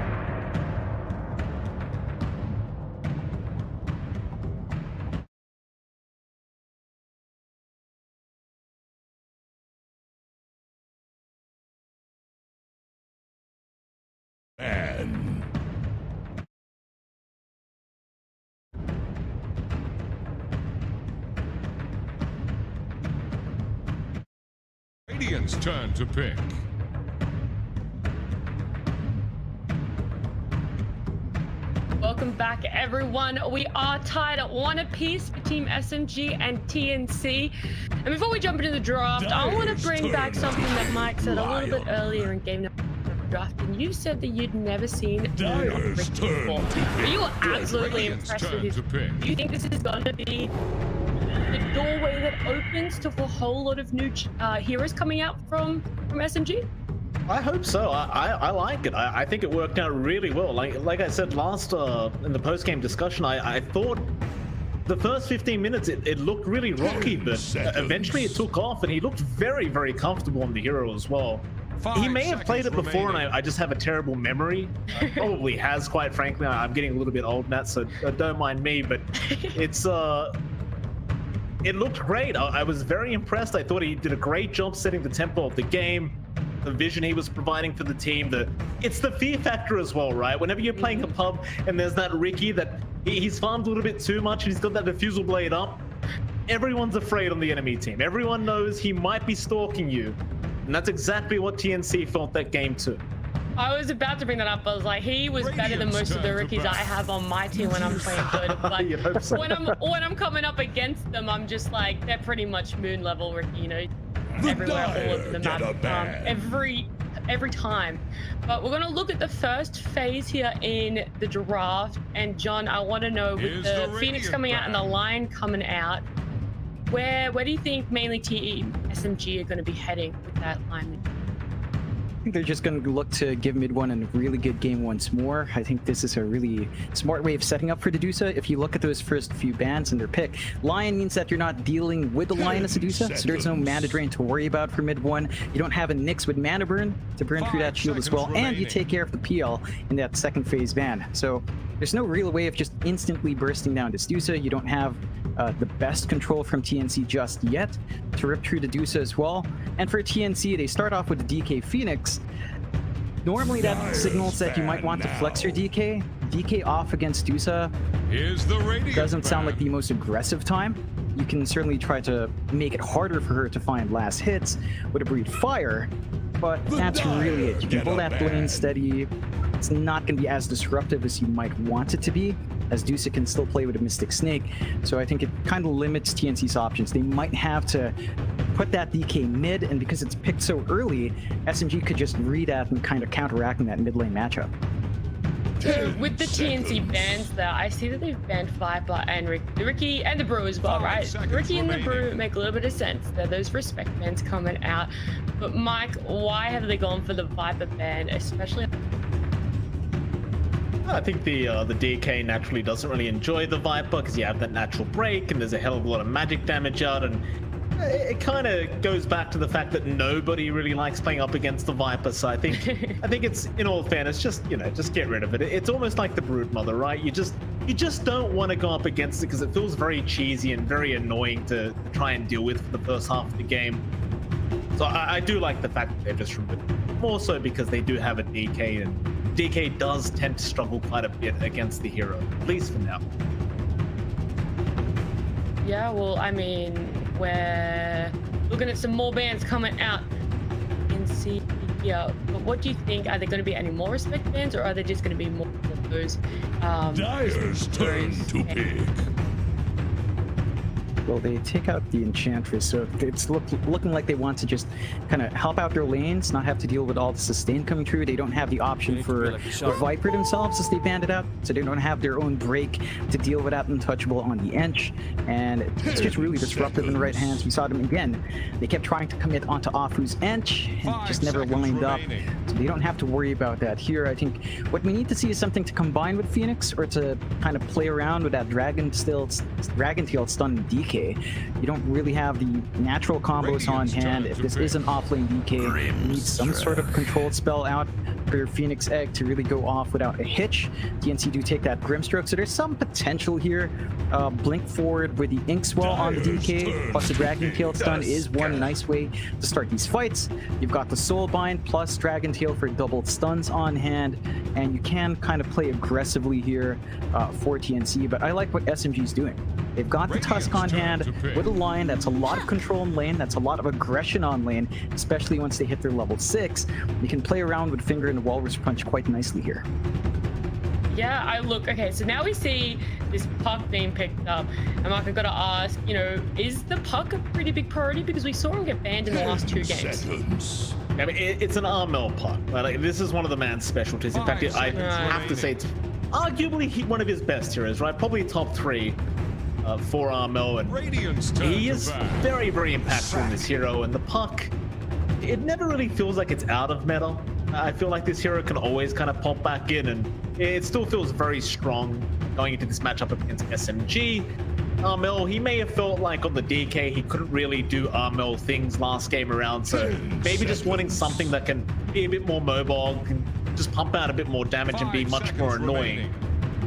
And Radiant's turn to pick. Welcome back, everyone. We are tied at 1 apiece for Team SMG and TNC. And before we jump into the draft, I want to bring back something that Mike said a little bit earlier in game draft. And you said that you'd never seen Dyer's turn before. to pick. You were absolutely Radiant's impressed with turn his. to pick. Do you think this is going to be the doorway that opens to a whole lot of new heroes coming out from SMG? I hope so. I like it. I think it worked out really well. Like I said last in the post-game discussion, I thought the first 15 minutes it looked really rocky, but eventually it took off, and he looked very, very comfortable on the hero as well. He may have played it before, and I just have a terrible memory. Probably has, quite frankly. I'm getting a little bit old, Matt, so don't mind me. But it's it looked great. I was very impressed. I thought he did a great job setting the tempo of the game. The vision he was providing for the team, it's the fear factor as well, right? Whenever you're playing a pub and there's that Ricky that he's farmed a little bit too much and he's got that diffusal blade up, everyone's afraid on the enemy team. Everyone knows he might be stalking you. And that's exactly what TNC felt that game too. I was about to bring that up. I was like, he was better than most of the rookies I have on my team when I'm playing Dota. But You'd hope so. when I'm coming up against them, I'm just like, they're pretty much moon level rookie, you know, everywhere, all over the map, every time. But we're gonna look at the first phase here in the draft. And John, I want to know, with the Phoenix coming out and the Lion coming out, where do you think mainly Team SMG are going to be heading with that alignment? I think they're just going to look to give mid one a really good game once more. I think this is a really smart way of setting up for Dedusa. If you look at those first few bans in their pick, Lion means that you're not dealing with the Lioness Dedusa, so there's no mana drain to worry about for mid one. You don't have a Nyx with mana burn to burn through that shield as well, and you take care of the PL in that second phase ban. So there's no real way of just instantly bursting down Dedusa. You don't have the best control from TNC just yet to rip through Dedusa as well. And for TNC, they start off with the DK Phoenix. Normally that signals that you might want to flex your DK. DK off against Dedusa doesn't sound like the most aggressive time. You can certainly try to make it harder for her to find last hits with a Breathe Fire, but that's really it. You can pull that lane steady. It's not going to be as disruptive as you might want it to be, as Dedusa can still play with a Mystic Snake. So I think it kind of limits TNC's options. They might have to put that DK mid, and because it's picked so early, SMG could just read that and kind of counteract in that mid lane matchup. So with the TNC bans there, I see that they've banned Viper and Ricky and the Brew as well, right? Ricky and the Brew make a little bit of sense. They're those respect bans coming out. But Mike, why have they gone for the Viper ban, especially? I think the DK naturally doesn't really enjoy the Viper because you have that natural break and there's a hell of a lot of magic damage out, and it kind of goes back to the fact that nobody really likes playing up against the Viper. So I think it's, in all fairness, just get rid of it. It's almost like the Brood Mother, right? You just don't want to go up against it because it feels very cheesy and very annoying to try and deal with for the first half of the game. So I do like the fact that they've just removed it, more so because they do have a DK, and DK does tend to struggle quite a bit against the hero, at least for now. Yeah, well, I mean, we're looking at some more bands coming out in C here. But what do you think? Are there going to be any more respect bands, or are there just going to be more of those? Dyer's turn to pick. Well, they take out the Enchantress, so it's looking like they want to just kind of help out their lanes, not have to deal with all the sustain coming through. They don't have the option for the Viper themselves as they banned it out, so they don't have their own break to deal with that untouchable on the Ench, and it's just really disruptive in the right hands. We saw them again. They kept trying to commit onto Afu's Ench, and just never lined up, so they don't have to worry about that here. I think what we need to see is something to combine with Phoenix, or to kind of play around with that Dragon Tail stun DK. DK. You don't really have the natural combos on hand. If this is an offlane DK, you need some sort of controlled spell out for your Phoenix Egg to really go off without a hitch. TNC do take that Grimstroke, so there's some potential here. Blink forward with the Ink Swell on the DK, plus the Dragon Tail stun is one nice way to start these fights. You've got the Soul Bind plus Dragon Tail for doubled stuns on hand, and you can kind of play aggressively here for TNC, but I like what SMG's doing. They've got the Tusk on hand with a line that's a lot of control in lane, that's a lot of aggression on lane, especially once they hit their level 6. You can play around with Finger and the Walrus Punch quite nicely here. Yeah, okay, so now we see this Puck being picked up. And Mark, I've got to ask, you know, is the Puck a pretty big priority? Because we saw him get banned in the last 2 games. I mean, it's an RML Puck. Like, this is one of the man's specialties. In fact, I have to say it's arguably one of his best heroes, right? Probably top 3 for RML. And he is very, very impactful in this hero. And the Puck, it never really feels like it's out of meta. I feel like this hero can always kind of pop back in, and it still feels very strong going into this matchup against SMG. RML, he may have felt like on the DK he couldn't really do RML things last game around, so maybe just wanting something that can be a bit more mobile, can just pump out a bit more damage and be much more annoying.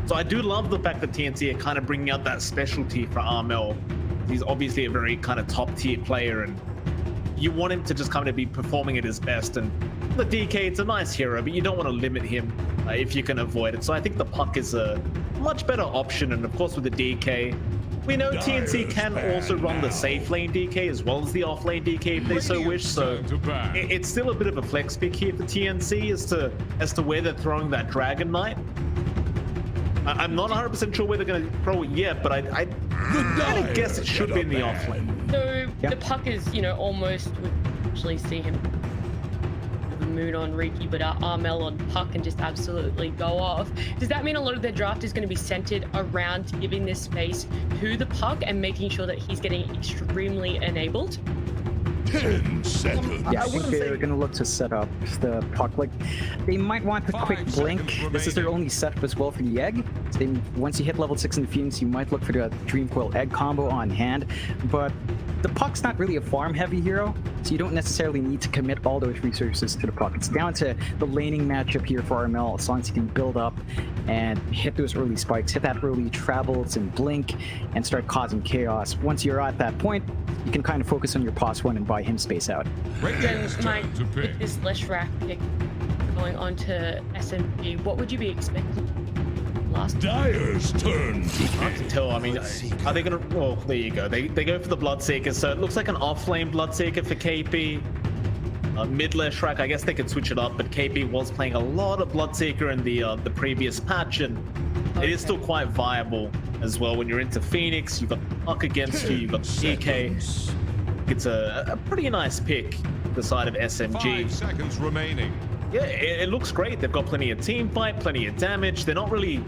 So I do love the fact that TNC are kind of bringing out that specialty for RML. He's obviously a very kind of top tier player, and you want him to just kind of be performing at his best. And the DK, it's a nice hero, but you don't want to limit him if you can avoid it. So I think the Puck is a much better option. And of course with the DK, we know TNC can also run the safe lane DK as well as the off lane DK if they so wish. So it's still a bit of a flex pick here for TNC as to where they're throwing that Dragon Knight. I'm not 100% sure where they're going to throw it yet, but I guess it should be in the off lane. So the Puck is, you know, almost, we actually see him moon on Riki, but RML on Puck and just absolutely go off. Does that mean a lot of their draft is going to be centered around giving this space to the Puck and making sure that he's getting extremely enabled? 10 seconds. Yeah, I think they're going to look to set up the Puck. Like, they might want the quick blink. This is their only setup as well for the egg. So once you hit level 6 in the Phoenix, you might look for the Dream Coil egg combo on hand. But the Puck's not really a farm-heavy hero, so you don't necessarily need to commit all those resources to the Puck. It's down to the laning matchup here for RML, as long as you can build up and hit those early spikes, hit that early travels and blink, and start causing chaos. Once you're at that point, you can kind of focus on your pos 1 and buy him space out. Then, Mike, with this Leshrac pick going on to SMG, what would you be expecting? Dire's turn to hard to tell. I mean, are they gonna? Well, there you go. They go for the Bloodseeker, so it looks like an off-lane Bloodseeker for KP. Mid Leshrac, I guess they could switch it up, but KP was playing a lot of Bloodseeker in the previous patch, and it is still quite viable as well. When you're into Phoenix, you've got Puck against you, you've got DK. It's a pretty nice pick, the side of SMG. 5 seconds remaining. Yeah, it looks great. They've got plenty of team fight, plenty of damage. They're not really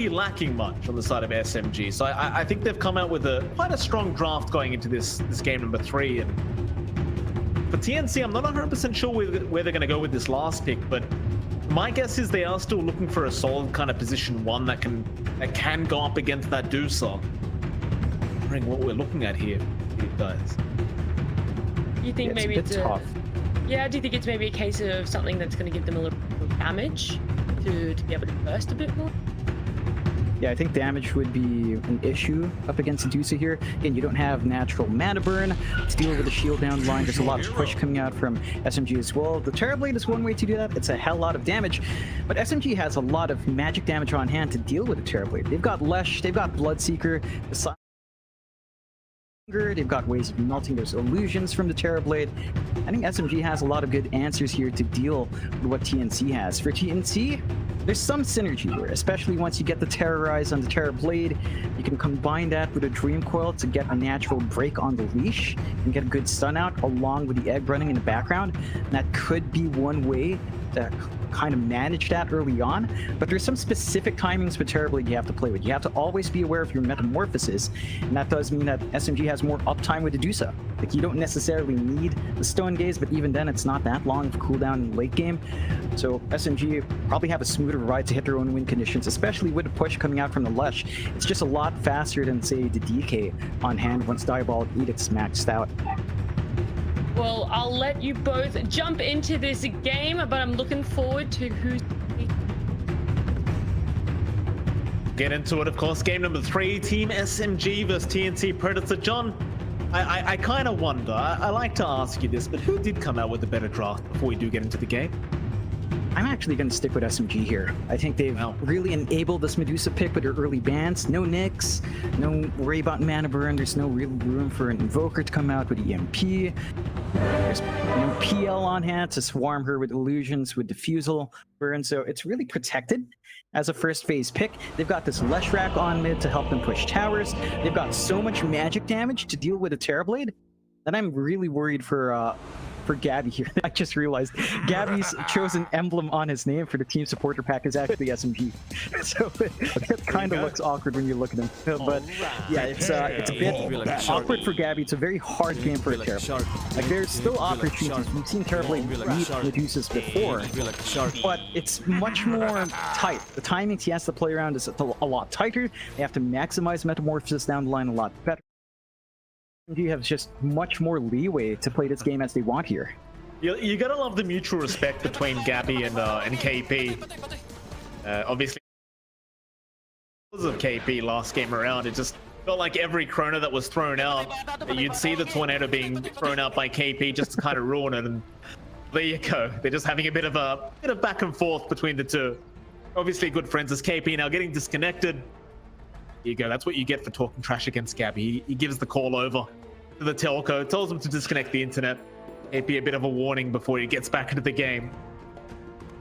lacking much on the side of SMG. So I think they've come out with quite a strong draft going into this game number 3. And for TNC, I'm not 100% sure where they're going to go with this last pick, but my guess is they are still looking for a solid kind of position 1 that can go up against that Doosa. Wondering what we're looking at here, guys. You think maybe it's a bit tough. Yeah, do you think it's maybe a case of something that's going to give them a little bit of damage to be able to burst a bit more? Yeah, I think damage would be an issue up against Medusa here. Again, you don't have natural mana burn to deal with the shield down line. There's a lot of push coming out from SMG as well. The Terrorblade is one way to do that. It's a hell lot of damage, but SMG has a lot of magic damage on hand to deal with the Terrorblade. They've got Lesh, they've got Bloodseeker, they've got ways of melting those illusions from the Terrorblade. I think SMG has a lot of good answers here to deal with what TNC has. For TNC, there's some synergy here, especially once you get the Terrorize on the Terrorblade. You can combine that with a Dream Coil to get a natural break on the leash and get a good stun out along with the egg running in the background. And that could be one way to kind of manage that early on, but there's some specific timings with Terrorblade you have to play with. You have to always be aware of your metamorphosis, and that does mean that SMG has more uptime with the Medusa. Like, you don't necessarily need the Stone Gaze, but even then it's not that long of a cooldown in late game. So SMG probably have a smoother ride to hit their own win conditions, especially with the push coming out from the Lush. It's just a lot faster than, say, the DK on hand once Diabolic Edict's maxed out. Well, I'll let you both jump into this game, but I'm looking forward to who's... Get into it, of course. Game number 3, Team SMG versus TNT Predator. John, I kind of wonder, I like to ask you this, but who did come out with the better draft before we do get into the game? I'm actually going to stick with SMG here. I think they've really enabled this Medusa pick with their early bans. No Nyx, no worry about mana burn. There's no real room for an Invoker to come out with EMP. There's no PL on hand to swarm her with illusions, with Diffusal burn. So it's really protected as a first phase pick. They've got this Leshrac on mid to help them push towers. They've got so much magic damage to deal with a Terrorblade that I'm really worried for Gabby here. I just realized Gabby's chosen emblem on his name for the team supporter pack is actually SMG. So it kind of looks awkward when you look at him. But yeah, it's a bit awkward for Gabby. It's a very hard game for a Terrorblade. Like, there's still opportunities. We've seen Terrorblade beat Medusas before, but it's much more tight. The timings he has to play around is a lot tighter. They have to maximize Metamorphosis down the line a lot better. You have just much more leeway to play this game as they want here. You gotta love the mutual respect between Gabby and KP. Obviously, because of KP last game around, it just felt like every Chrono that was thrown out, you'd see the tornado being thrown out by KP just to kind of ruin it. And there you go. They're just having a bit of back and forth between the two. Obviously, good friends as KP now getting disconnected. Here you go. That's what you get for talking trash against Gabby. He gives the call over to the telco, tells him to disconnect the internet. KP a bit of a warning before he gets back into the game.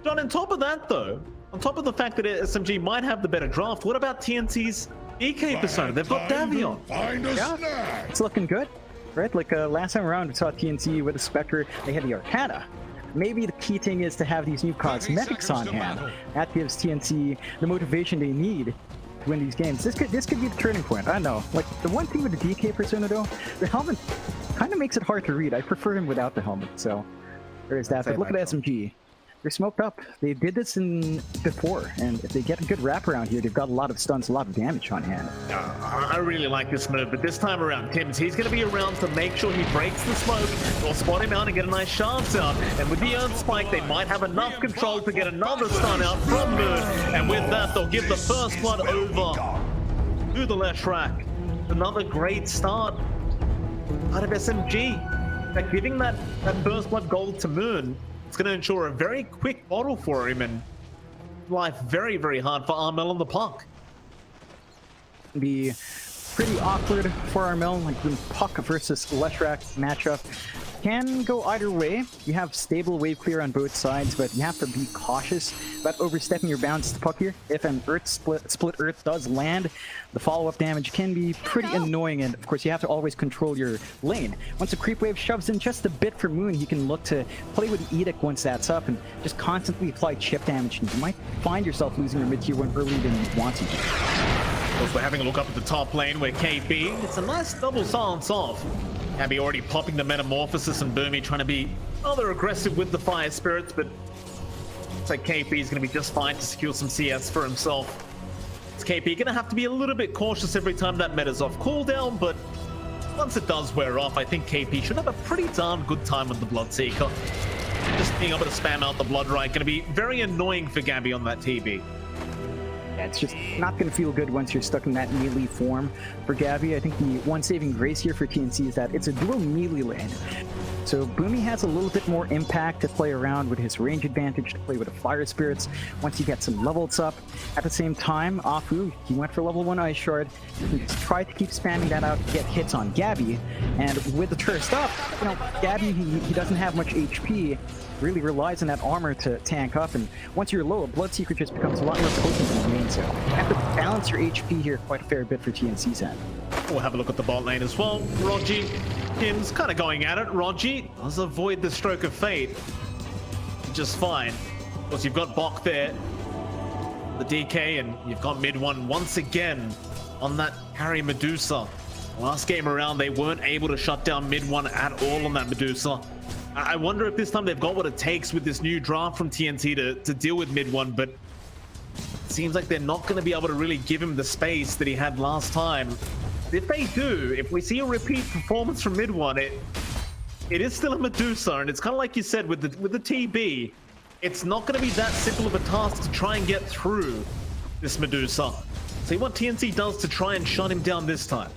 John, on top of that though, on top of the fact that SMG might have the better draft, what about TNT's EK persona? They've got Davion. Yeah, it's looking good, right? Like last time around, we saw TNT with a Spectre. They had the Arcana. Maybe the key thing is to have these new cosmetics on hand. That gives TNT the motivation they need to win these games. This could be the turning point. I don't know. Like, the one thing with the DK persona though, the helmet kind of makes it hard to read. I prefer him without the helmet. So there is that. But look at SMG. They're smoked up. They did this before, and if they get a good wraparound here, they've got a lot of stuns, a lot of damage on hand. I really like this move, but this time around, Tim's, he's going to be around to make sure he breaks the smoke, or spot him out and get a nice chance out. And with the Earth Spike, they might have enough control to get another stun out from Moon. And with that, they'll give the first blood over to the Leshrac. Another great start out of SMG. They're giving that first blood gold to Moon. It's going to ensure a very quick bottle for him, and life very, very hard for Armel on the puck. Be pretty awkward for Armel, like when puck versus Leshrac matchup can go either way. You have stable wave clear on both sides, but you have to be cautious about overstepping your bounds to puck here. If an Earth split Earth does land, the follow-up damage can be pretty annoying, and of course you have to always control your lane. Once a creep wave shoves in just a bit for Moon, he can look to play with the Edict once that's up and just constantly apply chip damage, and you might find yourself losing your mid-tier one earlier than you want to. We're having a look up at the top lane where KB, it's a nice double silence off. Abby already popping the Metamorphosis, and Boomy trying to be rather aggressive with the Fire Spirits, but looks like KP is going to be just fine to secure some CS for himself. It's KP going to have to be a little bit cautious every time that meta's off cooldown, but once it does wear off, I think KP should have a pretty darn good time with the Bloodseeker. Just being able to spam out the Blood Right going to be very annoying for Gabby on that TB. Yeah, it's just not going to feel good once you're stuck in that melee form for Gabby. I think the one saving grace here for TNC is that it's a dual melee lane. So Boomy has a little bit more impact to play around with his range advantage, to play with the Fire Spirits once you get some levels up. At the same time, Afu, he went for level 1 Ice Shard. He tried to keep spamming that out to get hits on Gabby. And with the Thirst up, you know, Gabby, he doesn't have much HP. Really relies on that armor to tank up, and once you're low, a Bloodseeker just becomes a lot more potent in the main, so you have to balance your HP here quite a fair bit for TNC's end. We'll have a look at the bot lane as well. Rogi, Kim's kind of going at it. Rogi does avoid the stroke of fate just fine. Of course, you've got Bok there, the DK, and you've got mid one once again on that carry Medusa. Last game around, they weren't able to shut down mid one at all on that Medusa. I wonder if this time they've got what it takes with this new draft from TNT to deal with mid one, but it seems like they're not going to be able to really give him the space that he had last time. If they do, if we see a repeat performance from mid one, it is still a Medusa, and it's kind of like you said with the TB. It's not going to be that simple of a task to try and get through this Medusa. See what TNT does to try and shut him down this time.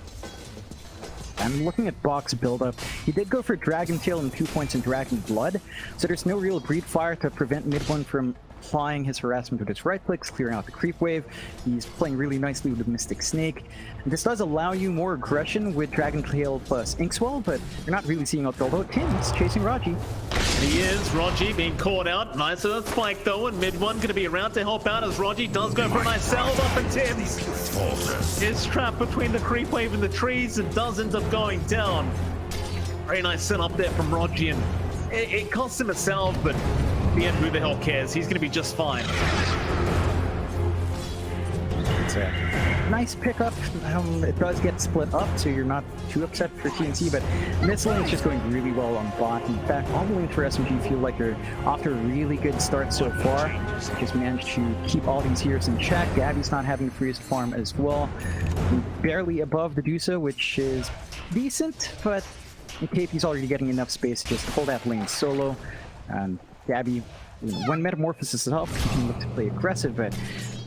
I'm looking at Bok's build-up. He did go for Dragon Tail and 2 points in Dragon Blood, so there's no real Breed Fire to prevent mid one from applying his harassment with his right clicks, clearing out the creep wave. He's playing really nicely with the Mystic Snake. And this does allow you more aggression with Dragon Tail plus Inkswell, but you're not really seeing out, although Tim's chasing Raji. He is. Raji being caught out. Nice with that spike though, and mid one going to be around to help out as Raji does go for a nice salve up, and Tim is trapped between the creep wave and the trees and does end up going down. Very nice setup there from Raji, and it costs him a salve, but in the end, who the hell cares? He's going to be just fine. It's a nice pickup. It does get split up, so you're not too upset for TNT, but this lane's just going really well on bot. In fact, all the lanes for SMG feel like they're off to a really good start so far. Just managed to keep all these heroes in check. Gabby's not having the freest farm as well. Barely above the Dusa, which is decent, but KP's already getting enough space to just hold that lane solo. And Gabby, when Metamorphosis is up, he can look to play aggressive, but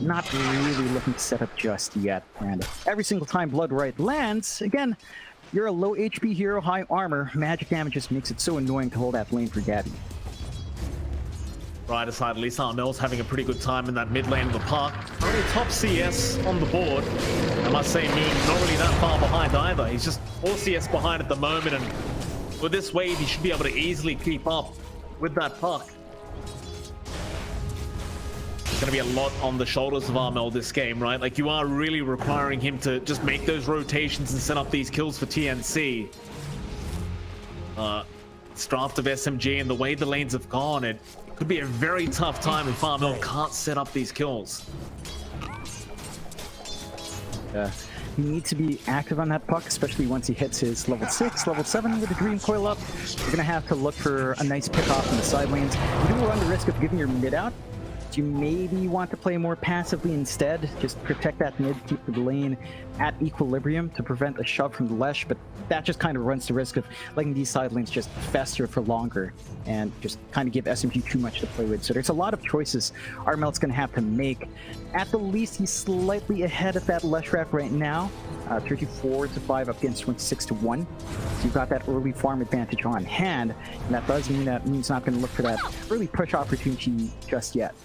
not really looking to set up just yet. And every single time Blood Right lands, again, you're a low HP hero, high armor. Magic damage just makes it so annoying to hold that lane for Gabby. Right aside, at least Armel's having a pretty good time in that mid lane of the park. Only top CS on the board. I must say, Moon not really that far behind either. He's just 4 CS behind at the moment, and with this wave, he should be able to easily keep up with that puck. It's going to be a lot on the shoulders of Armel this game, right? Like, you are really requiring him to just make those rotations and set up these kills for TNC. This draft of SMG and the way the lanes have gone, it could be a very tough time if Armel can't set up these kills. He needs to be active on that puck, especially once he hits his level 6, level 7 with the Dream Coil up. You're going to have to look for a nice pick off in the side lanes. You do run the risk of giving your mid out. You maybe want to play more passively instead. Just protect that mid, keep the lane at equilibrium to prevent a shove from the Lesh, but that just kind of runs the risk of letting these side lanes just fester for longer and just kind of give SMG too much to play with. So there's a lot of choices Armel's going to have to make. At the least, he's slightly ahead of that Lesh rep right now. 34-5 up against 26-1. So you've got that early farm advantage on hand, and that does mean that Moon's not going to look for that early push opportunity just yet.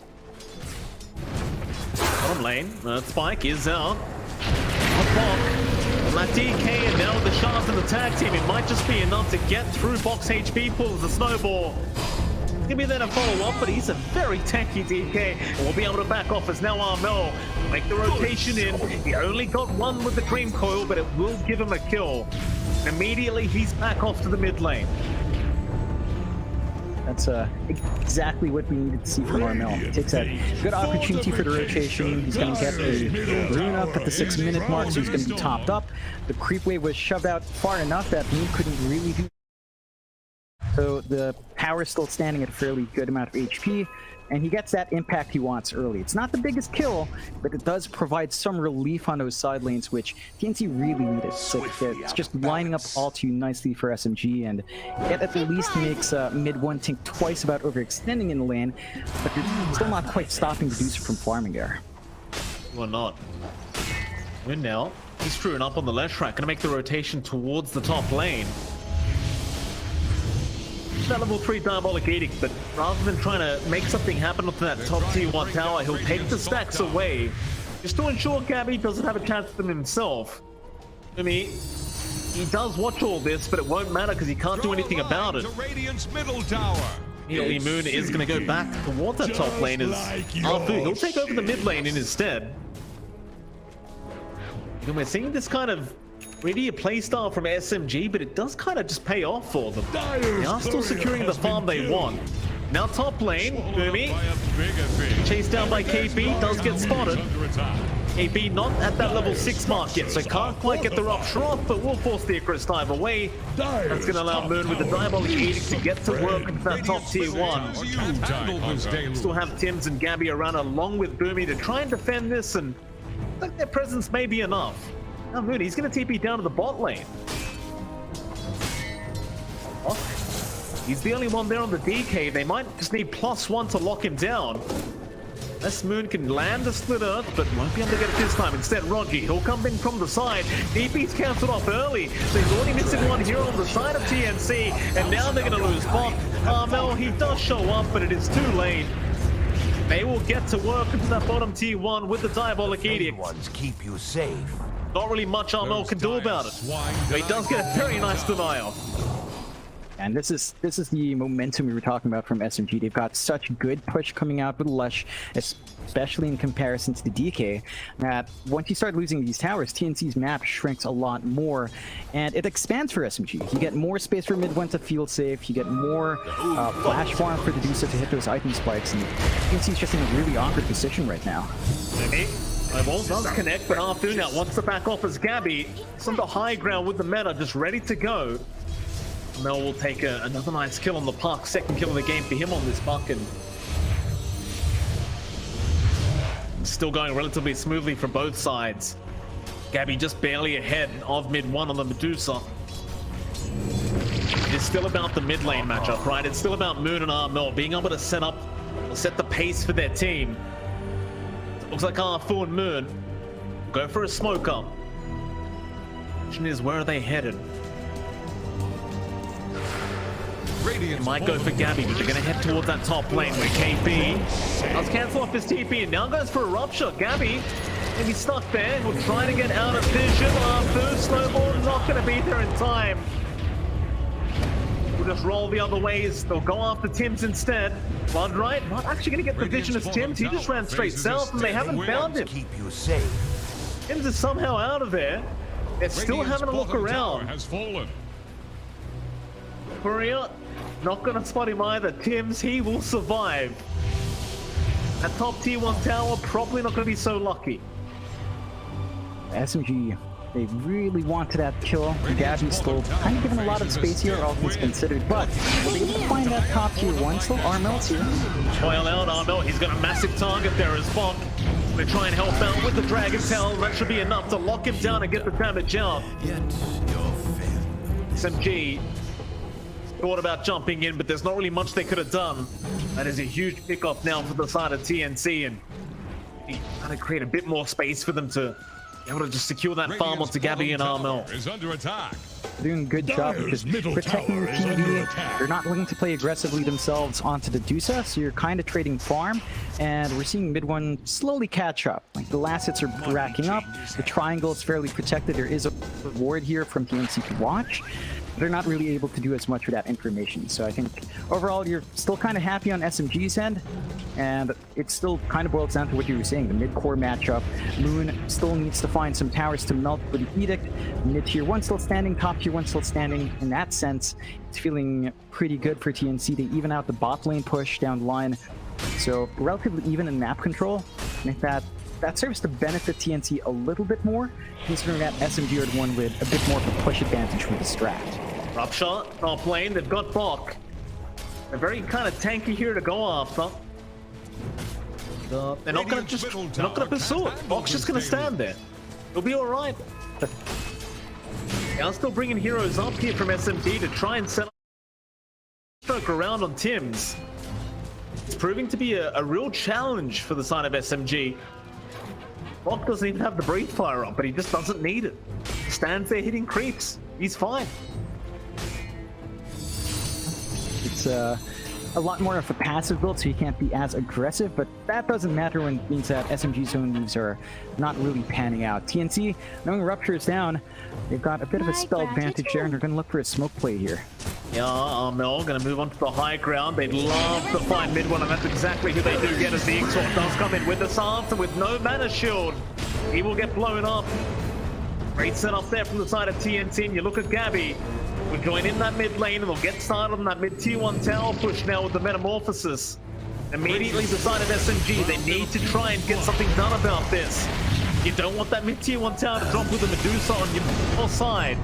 Bottom lane, Spike is out. On that DK, and now with the Shards and the tag team, it might just be enough to get through Bok's HP pool as a snowball. It's gonna be there to follow up, but he's a very tanky DK, and we'll be able to back off as now Armel make the rotation in. He only got one with the Dream Coil, but it will give him a kill. And immediately he's back off to the mid lane. That's exactly what we needed to see from Armel. He takes that good opportunity for the rotation. He's going to get a rune up at the 6-minute mark, so he's going to be topped up. The creep wave was shoved out far enough that Moon couldn't really do. So the power is still standing at a fairly good amount of HP, and he gets that impact he wants early. It's not the biggest kill, but it does provide some relief on those side lanes, which TNC really needed. So it's just lining up all too nicely for SMG, and it at least makes mid one think twice about overextending in the lane, but they're still not quite stopping the Deucer from farming there. Well, not. Win now. He's screwing up on the left track, gonna make the rotation towards the top lane. That level 3 Diabolic Edict, but rather than trying to make something happen onto that top tier 1 tower, he'll take the stacks away just to ensure Gabby doesn't have a chance with them himself. I mean, he does watch all this, but it won't matter because he can't do anything about it. Immediately, Moon is going to go back towards that top lane as Arthur. He'll take over the mid lane in his stead. And we're seeing this kind of really a playstyle from SMG, but it does kind of just pay off for them. They are still securing the farm they want. Now top lane, Swallowed up Boomy, by a bigger fish. chased down by KB, does get spotted. Under attack. KB not at that level 6 mark yet, so can't quite get the rupture off, but will force the Icarus dive away. That's going to allow Moon with the Diabolic Edict to get to work with that top tier 1. You handled this deluge. Still have Tims and Gabby around along with Boomy to try and defend this, and I think their presence may be enough. Now Moon, he's going to TP down to the bot lane. Oh, he's the only one there on the DK. They might just need +1 to lock him down. This Moon can land a split earth, but won't be able to get it this time. Instead, Rogi, he'll come in from the side. DP's cancelled off early. So he's already missing one here on the side of TNC, and now they're going to lose Bot. Armel, he does show up, but it is too late. They will get to work into that bottom tier 1 with the Diabolic Edict. Ones keep you safe. Not really much Armel can do about it. But he does get a very nice denial. And this is the momentum we were talking about from SMG. They've got such good push coming out with Lush, especially in comparison to the DK, that once you start losing these towers, TNC's map shrinks a lot more, and it expands for SMG. You get more space for mid one to feel safe, you get more flash farm for the Dusa to hit those item spikes, and TNC's just in a really awkward position right now. Eyeball does connect, but Arthur now wants to back off as Gabby. It's on the high ground with the meta, just ready to go. Mel will take another nice kill on the puck. Second kill of the game for him on this puck, and still going relatively smoothly for both sides. Gabby just barely ahead of mid one on the Medusa. It's still about the mid lane matchup, right? It's still about Moon and Armel being able to set the pace for their team. Looks like Arfu and Moon go for a smoke up. Question is, where are they headed? They might go for Gabby, but they're going to head towards that top lane where KB does cancel off his TP and now goes for a rupture. Gabby maybe stuck there. We're trying to get out of vision. Arthur, Snowball not going to be there in time. We'll just roll the other ways. They'll go after Tims instead. Blood right, not actually going to get the vision as Tims. He just ran straight south and they haven't found him. Keep you safe. Tims is somehow out of there. They're still having a look around. Has fallen. Korea, not going to spot him either. Tims, he will survive. That top tier 1 tower, probably not going to be so lucky. SMG, they really wanted that kill. Gabby's still kind of given a lot of space here, all things considered, but we'll be able to find that top tier 1, so Armel's here. Coil out Armel, he's got a massive target there as Bok. They try and help out with the Dragon Tail. That should be enough to lock him down and get the damage out. SMG thought about jumping in, but there's not really much they could have done. That is a huge pickoff now for the side of TNC, and he kind of create a bit more space for them to be able to just secure that farm onto Gabby and Armel. Is under attack. They're doing a good job of just protecting the TV. They're not looking to play aggressively themselves onto the Dusa, so you're kind of trading farm, and we're seeing mid one slowly catch up. Like, the last hits are racking up, the triangle is fairly protected, there is a reward here from TNC to watch. They're not really able to do as much with that information, so I think overall you're still kind of happy on SMG's end, and it still kind of boils down to what you were saying, the mid-core matchup. Moon still needs to find some towers to melt for the Edict. Mid-tier 1 still standing, top tier 1 still standing. In that sense, it's feeling pretty good for TNC. They even out the bot lane push down the line, so relatively even in map control. I think that serves to benefit TNC a little bit more, considering that SMG are the one with a bit more of a push advantage with the strat. Drop shot, top lane, they've got Bok. They're very kind of tanky here to go after. They're not going to pursue it. Bok's just going to stand there. He'll be alright. They are still bringing heroes up here from SMG to try and set up around on Tims. It's proving to be a real challenge for the side of SMG. Bok doesn't even have the breathe fire up, but he just doesn't need it. Stands there hitting creeps. He's fine. It's a lot more of a passive build, so you can't be as aggressive, but that doesn't matter when it means that SMG's own moves are not really panning out. TNC, knowing Rupture is down, they've got a bit of a spell advantage there, and they're going to look for a smoke play here. Yeah, Armel going to move on to the high ground. They'd love to find mid one, and that's exactly who they do get as the Exalt does come in with the Santa with no mana shield. He will get blown up. Great setup there from the side of TNT, and you look at Gabby. will join in that mid lane and they'll get started on that mid tier 1 tower push now with the Metamorphosis. Immediately decided SMG they need to try and get something done about this. You don't want that mid tier 1 tower to drop with a Medusa on your side.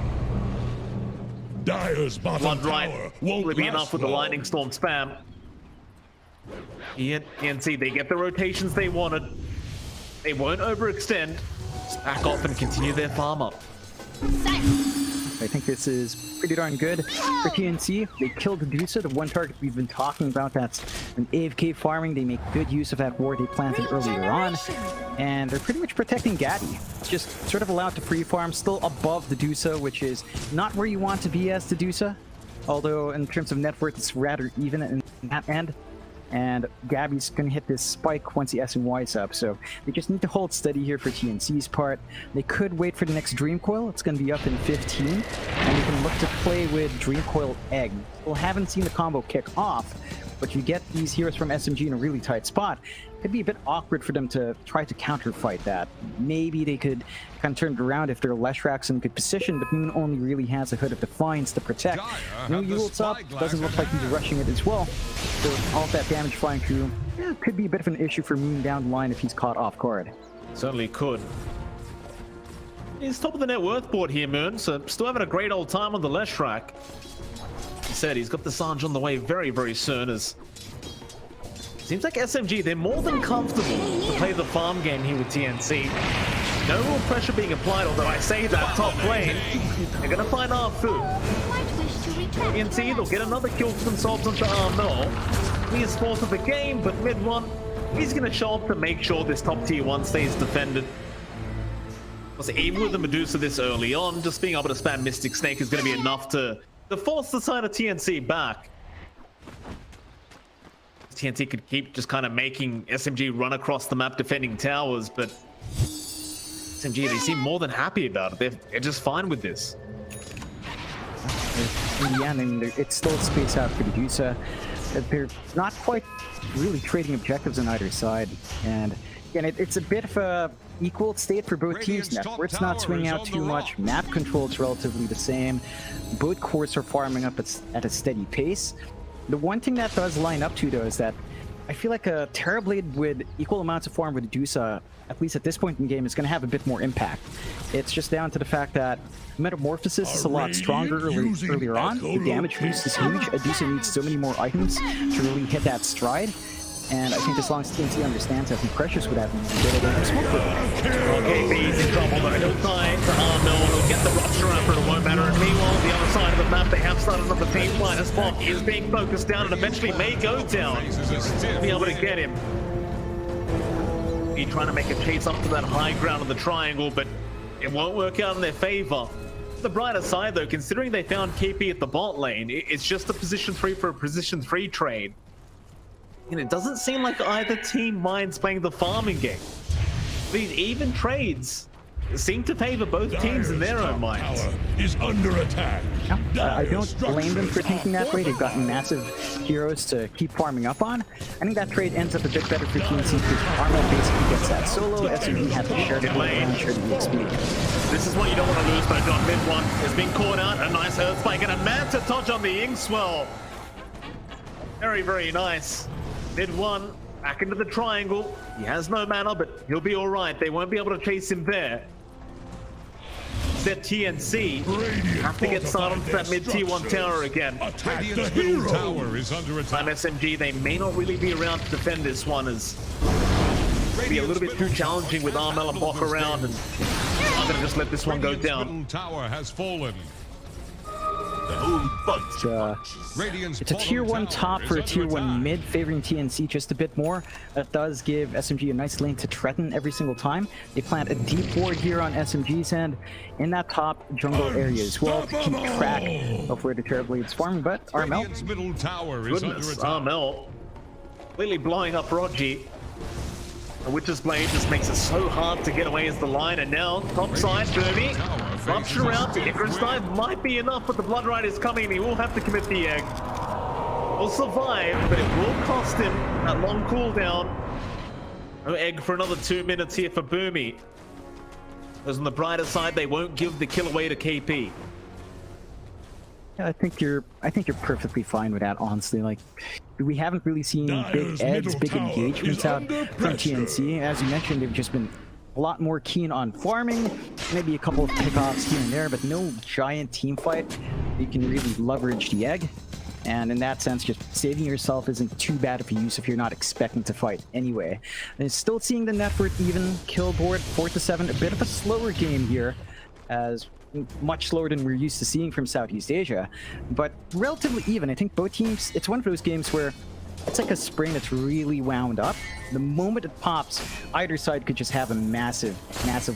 Dire's bottom Blood tower won't won't be last enough with the long. Lightning Storm spam. TNC, they get the rotations they wanted. They won't overextend. Just back off and continue their farm up. I think this is pretty darn good for TNC. They killed Medusa, the one target we've been talking about. That's an AFK farming. They make good use of that ward they planted earlier on. And they're pretty much protecting Gabby. Just sort of allowed to free farm, still above the Medusa, which is not where you want to be as the Medusa. Although in terms of net worth, it's rather even in that end. And Gabby's gonna hit this spike once the SNY's up, so they just need to hold steady here for TNC's part. They could wait for the next Dream Coil. It's gonna be up in 15, and they can look to play with Dream Coil Egg. Still haven't seen the combo kick off, but you get these heroes from SMG in a really tight spot. It'd be a bit awkward for them to try to counter-fight that. Maybe they could kind of turn it around if they're Leshrax in good position, but Moon only really has a Hood of Defiance to protect. No Yule's up, doesn't look like he's rushing it as well. So all of that damage flying through, yeah, could be a bit of an issue for Moon down the line if he's caught off guard. Certainly could. He's top of the net worth board here, Moon, so still having a great old time on the Leshrac. He said he's got the Sange on the way very, very soon as... Seems like SMG, they're more than comfortable to play the farm game here with TNC. No real pressure being applied, although I say that top lane, they're gonna find our food. TNC, they'll get another kill for themselves onto Armel. He is fourth of the game, but mid one, he's gonna show up to make sure this top tier 1 stays defended. Because even with the Medusa this early on, just being able to spam Mystic Snake is gonna be enough to force the side of TNC back. TNT could keep just kind of making SMG run across the map defending towers, but SMG, they seem more than happy about it. They're just fine with this. In the end, I mean, it's still space out for Medusa. They're not quite really trading objectives on either side. And again, it's a bit of a equal state for both teams now. It's not swinging out too much. Map control is relatively the same. Both cores are farming up at a steady pace. The one thing that does line up to, though, is that I feel like a Terrorblade with equal amounts of farm with Medusa, at least at this point in the game, is going to have a bit more impact. It's just down to the fact that Metamorphosis is a lot stronger earlier on. The damage boost is huge. Medusa needs so many more items to really hit that stride. And I think as long as TNC understands how precious would have been smoke with it. Okay, B's in trouble, but no time for Armel. He'll get the rupture after it won't matter. And meanwhile, on the other side of the map, they have started up the team fight. As Spock is being focused down and eventually may go down. Be able to get him. He's trying to make a chase up to that high ground of the triangle, but it won't work out in their favor. The brighter side, though, considering they found KP at the bot lane, it's just a position 3 for a position 3 trade. And it doesn't seem like either team minds playing the farming game. These even trades seem to favor both teams in their own minds. Is under attack. I don't blame them for thinking that way. They've gotten massive heroes to keep farming up on. I think that trade ends up a bit better for TNC because Armel basically gets that solo. SMG has the shared lane, shared XP. This is what you don't want to lose, though. John mid one is being caught out. A nice earth spike and a Manta touch on the Inkswell. Very, very nice. Mid one, back into the triangle. He has no mana, but he'll be all right. They won't be able to chase him there. Set TNC have to get started onto that mid tier 1 tower again. Radiant's middle tower is under attack. Time SMG, they may not really be around to defend this one, as it'll be a little bit too challenging with Armel and Bok around, and I'm gonna just let this one go down. Middle tower has fallen. It's a tier 1 top for a tier 1 mid, favoring TNC just a bit more. That does give SMG a nice lane to threaten every single time. They plant a deep ward here on SMG's end in that top jungle area as well to keep track of where the Terrorblade's farming. But Armel, middle tower is under attack. Armel clearly blowing up Rogi. The Witch's Blade just makes it so hard to get away as the line, and now top side, Derby. Rupture around, the Icarus dive might be enough, but the Blood Rider is coming and he will have to commit the egg. He'll survive, but it will cost him that long cooldown. No egg for another 2 minutes here for Boomy. Because on the brighter side, they won't give the kill away to KP. I think you're perfectly fine with that, honestly. Like, we haven't really seen big Dire's edds, middle big tower engagements is out under from TNC. As you mentioned, they've just been a lot more keen on farming, maybe a couple of pickoffs here and there, but no giant team fight. You can really leverage the egg. And in that sense, just saving yourself isn't too bad of a use if you're not expecting to fight anyway. And still seeing the net worth even, kill board 4-7, a bit of a slower game here, as much slower than we're used to seeing from Southeast Asia, but relatively even. I think both teams, it's one of those games where it's like a spring that's really wound up. The moment it pops, either side could just have a massive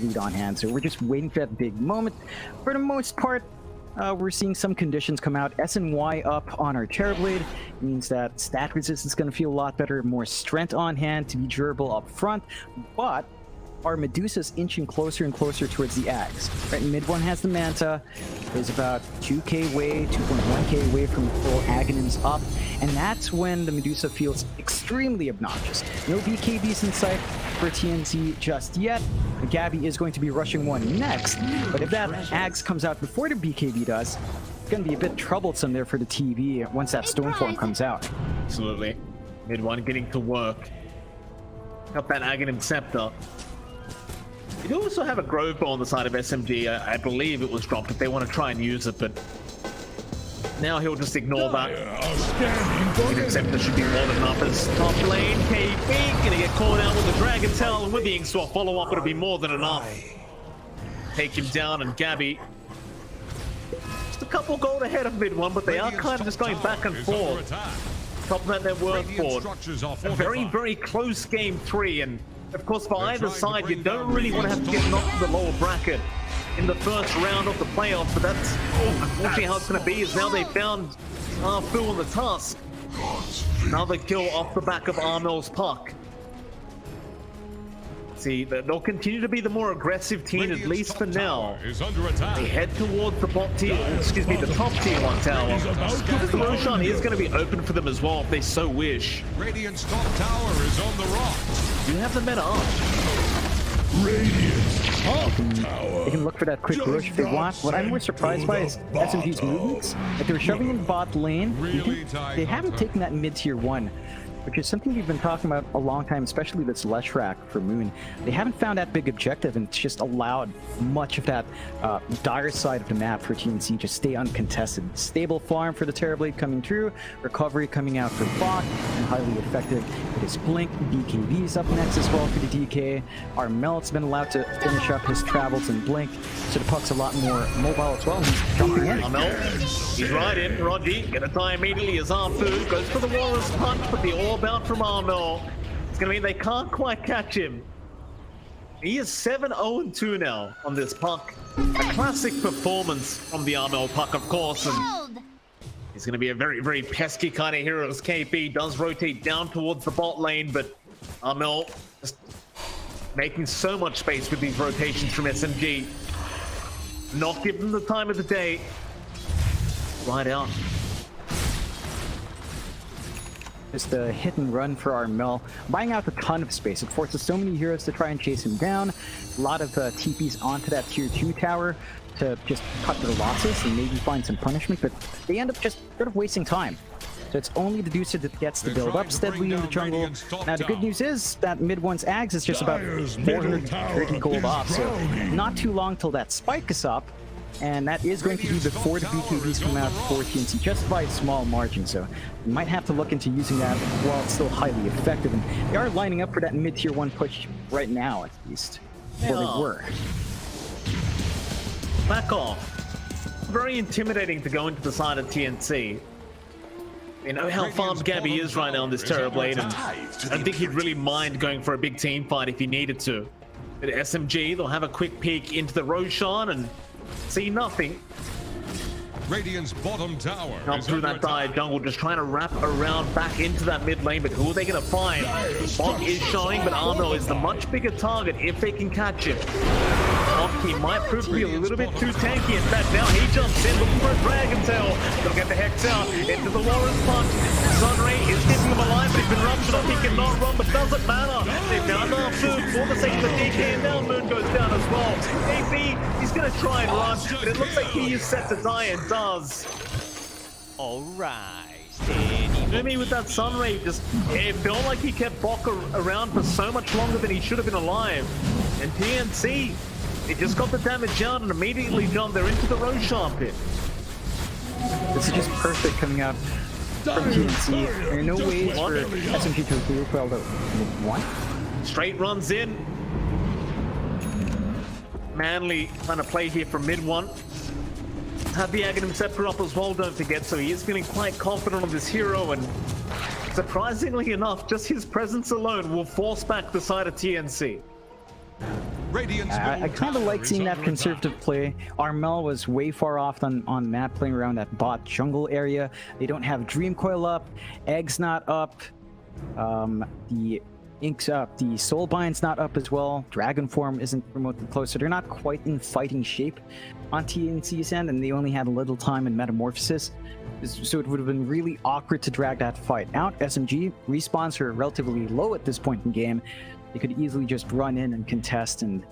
lead on hand. So we're just waiting for that big moment. For the most part, we're seeing some conditions come out. SNY up on our Terrorblade means that stat resistance is going to feel a lot better, more strength on hand to be durable up front, but our Medusa's inching closer and closer towards the Axe. Right, mid one has the Manta, is about 2k away, 2.1k away from full Aghanim's up, and that's when the Medusa feels extremely obnoxious. No BKBs in sight for TNC just yet. Gabby is going to be rushing one next, but if that Axe comes out before the BKB does, it's going to be a bit troublesome there for the TV once that Stoneform comes out. Absolutely. Mid one getting to work. Got that Aghanim Scepter. You do also have a Grove Bow on the side of SMG. I believe it was dropped if they want to try and use it, but now he'll just ignore that. Aghanim Scepter should be more than enough as top lane. KB gonna get caught out with the Dragon Tail, and with the Inkstore follow-up, it'll be more than enough. Take him down, and Gabby just a couple gold ahead of mid one, but they are kind of just going back and forth. Top of that work board. A very, very close game 3, and of course, for either side, you don't really want to have to get knocked to the lower bracket in the first round of the playoffs, but that's unfortunately how it's going to be, is now they found Fu on the Tusk. Another kill off the back of Armel's puck. See, they'll continue to be the more aggressive team, at least for now. They head towards the top tier 1 tower. The Roshan is going to be open for them as well if they so wish. Radiant's top tower is on the rocks. You have the meta up. They can look for that quick rush if they want. What I'm more surprised by is SMG's movements. If they're shoving in bot lane, they haven't taken that mid-tier 1, which is something we've been talking about a long time, especially this Leshrac for Moon. They haven't found that big objective, and it's just allowed much of that dire side of the map for TNC to stay uncontested. Stable farm for the Terrorblade coming through, recovery coming out for bot, and highly effective. It is Blink, BKB's up next as well for the DK. Armel's been allowed to finish up his travels in Blink, so the puck's a lot more mobile as well, and he's jumping in. Armel, he's right in. Roddy gonna die immediately as Arfu goes for the Walrus Punch, but the all bound from Armel. It's gonna mean they can't quite catch him. He is 7-0-2 now on this puck. A classic performance from the Armel puck, of course, and he's gonna be a very, very pesky kind of hero as KP does rotate down towards the bot lane, but Armel just making so much space with these rotations from SMG. Not giving them the time of the day. Right out. Just a hit and run for Armel, buying out a ton of space. It forces so many heroes to try and chase him down. A lot of TPs onto that tier 2 tower to just cut their losses and maybe find some punishment, but they end up just sort of wasting time. So it's only the Deucer that gets to build up steadily in the jungle. Now the good news is that mid one's Ags is just about 430 gold off, so not too long till that spike is up. And that is going to be before the BKBs come out for TNC, just by a small margin. So you might have to look into using that while it's still highly effective. And they are lining up for that mid-tier 1 push right now, at least. Or they were. Back off. Very intimidating to go into the side of TNC. You know how farmed Gabby is right now on this Terrorblade, and I don't think he'd really mind going for a big team fight if he needed to. But SMG, they'll have a quick peek into the Roshan and see nothing. Radiant's bottom tower Up through that dire jungle, just trying to wrap around back into that mid lane, but who are they going to find? Bot is showing, but Armel is the much bigger target if they can catch him. He might prove to be a little bit too tanky. In fact, now he jumps in looking for a Dragon Tail. They'll get the Hex out into the Warren's punch. Sunray is keeping him alive, but he's been ruptured up. He cannot run, but doesn't matter. They found our food for the sake of the DK, and now Moon goes down as well. AP, he's going to try and run, but it looks like he is set to die and does. Alright. Numi with that Sunray, just it felt like he kept Bok around for so much longer than he should have been alive. And TNC, it just got the damage out and immediately jumped. They're into the Roshan pit. This is just perfect coming out from TNC. There are no ways for SMG to clear well though. What? Straight runs in. Manly trying to play here from mid one. Have the Aghanim Scepter up as well, don't forget, so he is feeling quite confident on this hero, and surprisingly enough, just his presence alone will force back the side of TNC. I kind of like seeing that conservative play. Armel was way far off on map playing around that bot jungle area. They don't have Dream Coil up, Egg's not up, the Ink's up, the Soulbind's not up as well, Dragon Form isn't promoted close, so they're not quite in fighting shape on TNC's end, and they only had a little time in Metamorphosis, so it would have been really awkward to drag that fight out. SMG respawns are relatively low at this point in game. They could easily just run in and contest, and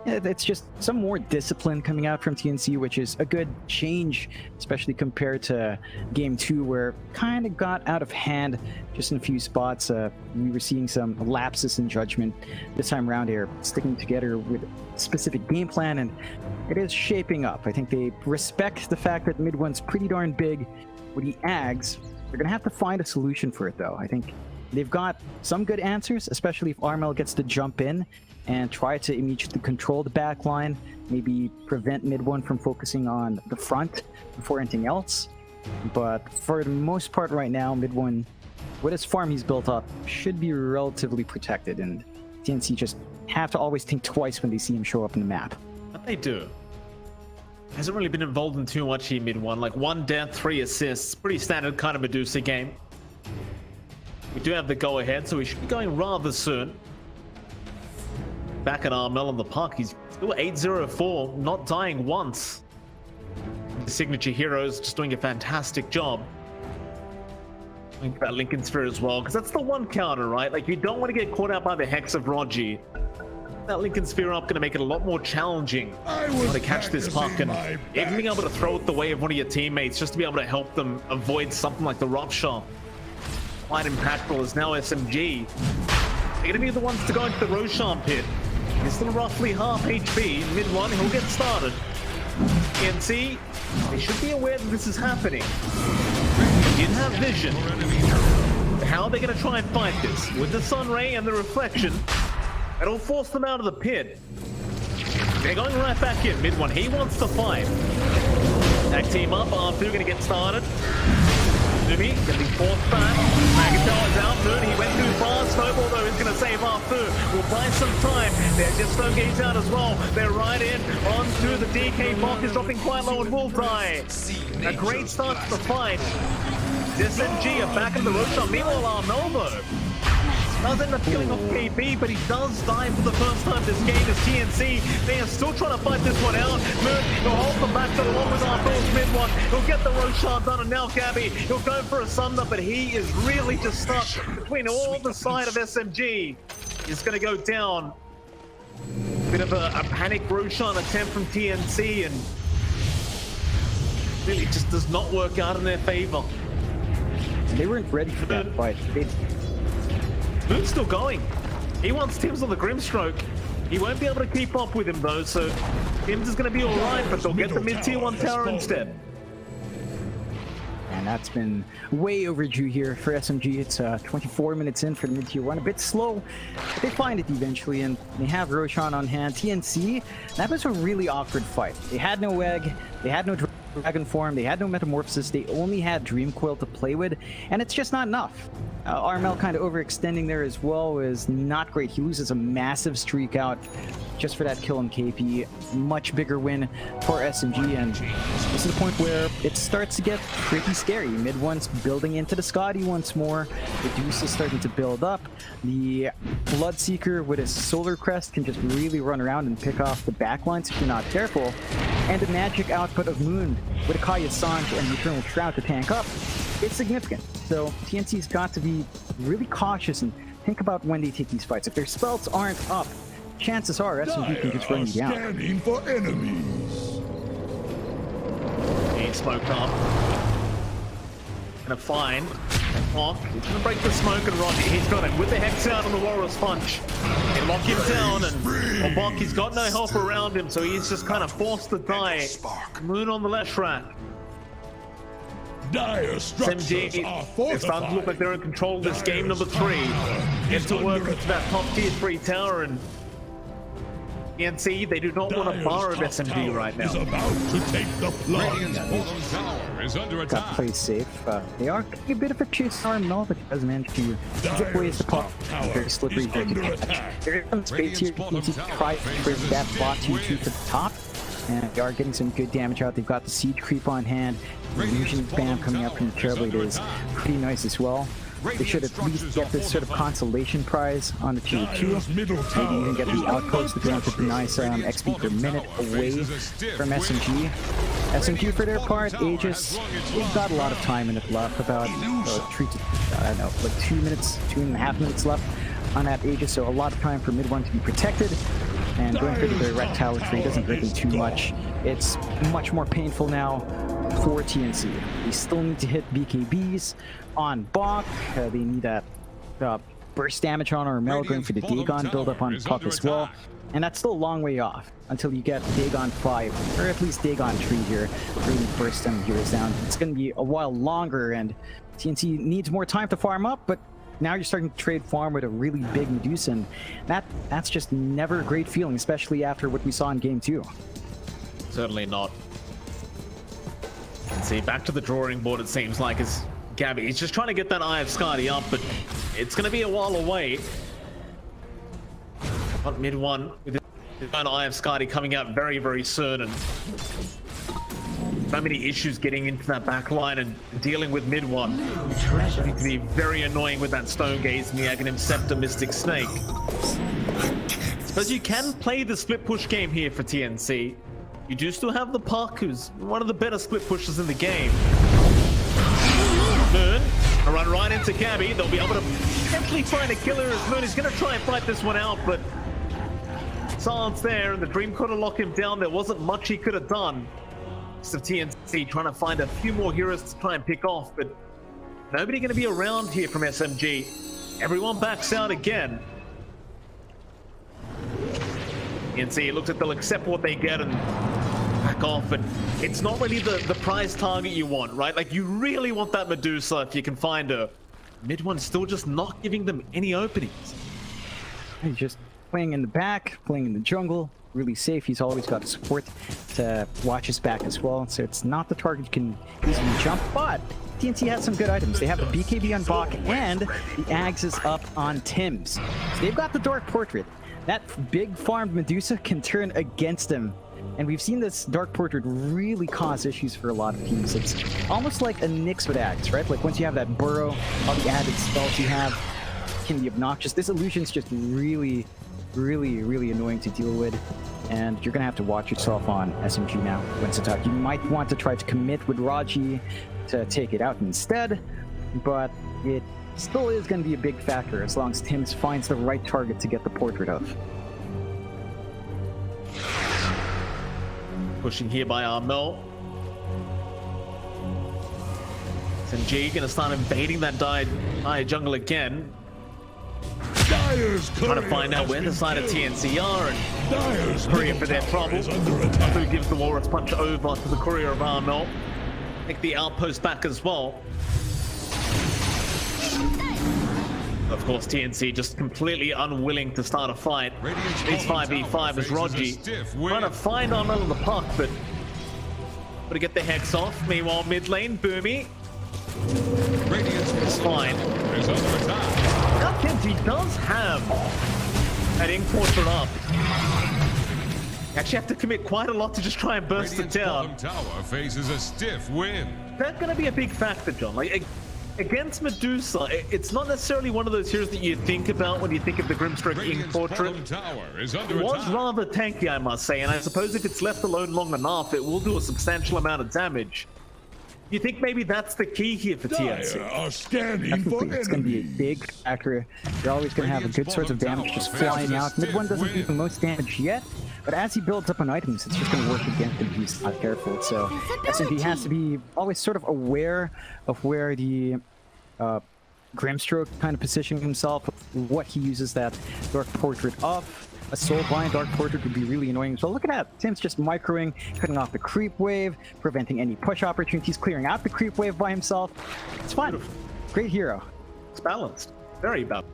it's just some more discipline coming out from TNC, which is a good change, especially compared to Game 2, where it kind of got out of hand just in a few spots. We were seeing some lapses in judgment. This time around here, sticking together with a specific game plan, and it is shaping up. I think they respect the fact that mid one's pretty darn big with the Ags. They're going to have to find a solution for it, though. I think they've got some good answers, especially if Armel gets to jump in and try to immediately control the back line, maybe prevent mid one from focusing on the front before anything else. But for the most part right now, mid one, with his farm he's built up, should be relatively protected, and TNC just have to always think twice when they see him show up in the map. But they do. Hasn't really been involved in too much here mid one, like 1 death, 3 assists, pretty standard kind of Medusa game. We do have the go-ahead, so we should be going rather soon. Back at Armel on the puck, he's still 8-0-4, not dying once. The signature heroes just doing a fantastic job. Think about Lincoln Sphere as well, because that's the one counter, right? Like, you don't want to get caught out by the Hex of Rogi. That Lincoln Sphere up going to make it a lot more challenging to catch this puck, and even being able to throw it the way of one of your teammates just to be able to help them avoid something like the rupture. Quite impactful is now SMG. They're going to be the ones to go into the Roshan pit. He's still roughly half HP. Mid one, he'll get started. TNC, they should be aware that this is happening. They didn't have vision. How are they going to try and fight this? With the Sunray and the reflection, it'll force them out of the pit. They're going right back in. Mid one, he wants to fight. Tag team up. R2 going to get started. Numi going to be forced back. Magatel is out. Moon, he went too far. Snowball, though, is going to save R2. Will buy some time. They're just Stonegate's out as well. They're right in. Onto the DK. Bok is dropping quite low and will die. A great start to the fight. SMG are back in the Roshan. Meanwhile, Arnoldo does end up killing off KB, but he does die for the first time this game as TNC. They are still trying to fight this one out. Moon, he'll hold them back to the one with Arthur's mid one. He'll get the Roshan done, and now Gabby, he'll go for a Sunder, but he is really just stuck between all the side of SMG. He's going to go down. Bit of a panic Roshan attempt from TNC, and really just does not work out in their favor. They weren't ready for that fight. Moon's still going. He wants Tim's on the Grimstroke. He won't be able to keep up with him though, so Tim's is going to be alright, but they'll get the mid-tier 1 tower instead. And that's been way overdue here for SMG. It's 24 minutes in for the mid-tier 1. A bit slow, but they find it eventually, and they have Roshan on hand. TNC, that was a really awkward fight. They had no egg, they had no Dragon Form, they had no Metamorphosis, they only had Dream Coil to play with, and it's just not enough. Armel kind of overextending there as well is not great. He loses a massive streak out just for that kill on KP. Much bigger win for SMG, and this is the point where it starts to get pretty scary. Mid one's building into the Scotty once more. The Deuce is starting to build up. The Bloodseeker with his Solar Crest can just really run around and pick off the backlines if you're not careful. And the magic output of Moon with a Kaya Sanj and the Eternal Shroud to tank up, it's significant. So TNC's got to be really cautious and think about when they take these fights. If their spells aren't up, chances are SMG can just run you down. Scanning for enemies. He smoked up. gonna find Hawk. He's gonna break the smoke, and Rocky, he's got him with the Hex out on the Walrus Punch. They lock him down, and Bok, he's got no help around him, so he's just kind of forced to die. Moon on the left rat. Dire structures are It's starting to look like they're in control of this game number 3. Get to work into that top tier 3 tower, and TNC, they do not want to borrow SMG right now. Is about to take the plunge. Radiant's bottom tower is under Got attack. played safe. They are getting a bit of a chase on Null, but he does manage to chip away the pop. Very slippery, very good catch. There is some space here. You can try to bring that bot 2-2 to the top. And they are getting some good damage out. They've got the siege creep on hand. The illusion spam coming out from the Trailblade is pretty nice as well. They should at least get this sort of consolation prize on the tier 2. Maybe even get the outpost to grant a nice XP per minute away from SMG. SMG for their part, Aegis, they've got a lot of time in it left, about 2 minutes, 2.5 minutes left on that Aegis, so a lot of time for mid one to be protected. And going for the direct tower tree doesn't hurt them too much. It's much more painful now for TNC. They still need to hit BKBs on Bok. They need that burst damage on Armel, going for the Dagon build-up on Puck as well. And that's still a long way off until you get Dagon 5, or at least Dagon 3 here, really burst them heroes down. It's going to be a while longer, and TNC needs more time to farm up, but now you're starting to trade farm with a really big Medusa, and that's just never a great feeling, especially after what we saw in Game 2. Certainly not. See, back to the drawing board, it seems like, is Gabby. He's just trying to get that Eye of Skadi up, but it's going to be a while away. On mid one, with his own Eye of Skadi coming out very, very soon, and so many issues getting into that back line and dealing with mid one. It's going to be very annoying with that Stone Gaze and the Aghanim Scepter Mystic Snake. I suppose you can play the split push game here for TNC. You do still have the Puck, who's one of the better split pushers in the game. Moon, a run right into Gabby. They'll be able to potentially find a killer as Moon is going to try and fight this one out, but silence there, and the Dream could have locked him down. There wasn't much he could have done. So TNC trying to find a few more heroes to try and pick off, but nobody going to be around here from SMG. Everyone backs out again. TNC, it looks like they'll accept what they get and back off, but it's not really the prize target you want, right? Like, you really want that Medusa if you can find her. Mid one's still just not giving them any openings. He's just playing in the back, playing in the jungle. Really safe. He's always got support to watch his back as well, so it's not the target you can easily jump, but TNC has some good items. They have the BKB on Bok, and the Ags is up on Tims. So they've got the Dark Portrait. That big farmed Medusa can turn against him, and we've seen this Dark Portrait really cause issues for a lot of teams. It's almost like a Nyx with Ags, right? Like, once you have that burrow, all the added spells you have can be obnoxious. This illusion's just really annoying to deal with, and you're gonna have to watch yourself on SMG now when it's attacked. You might want to try to commit with Raji to take it out instead, but it still is going to be a big factor as long as Tims finds the right target to get the portrait of. Pushing here by Armel. SMG gonna start invading that Dire jungle again. Trying to find out where the side of TNC are, and courier for their trouble. Who gives the Walrus Punch over to the courier of Armel. Take the outpost back as well. Of course, TNC just completely unwilling to start a fight. It's 5v5 as Rogi trying to find Armel in the Puck, but to get the Hex off. Meanwhile, mid lane, Boomy. It's fine. Now Kenji does have that ink portrait up. Actually have to commit quite a lot to just try and burst it down. Tower faces a stiff wind. That's going to be a big factor, John. Like, against Medusa, it's not necessarily one of those heroes that you think about when you think of the Grimstroke ink portrait. It was rather tanky, I must say, and I suppose if it's left alone long enough, it will do a substantial amount of damage. You think maybe that's the key here for TNC? Definitely, it's going to be a big factor. You're always going to have a good source of damage just flying out. Mid one doesn't do the most damage yet, But as he builds up on items, it's just going to work against him if he's not careful. So SMD has to be always sort of aware of where the Grimstroke kind of positioning himself, what he uses that Dark Portrait of. A Soulblind Dark Portrait would be really annoying. So look at that. Tim's just microing, cutting off the creep wave, preventing any push opportunities, clearing out the creep wave by himself. It's fun. Great hero. It's balanced. Very balanced.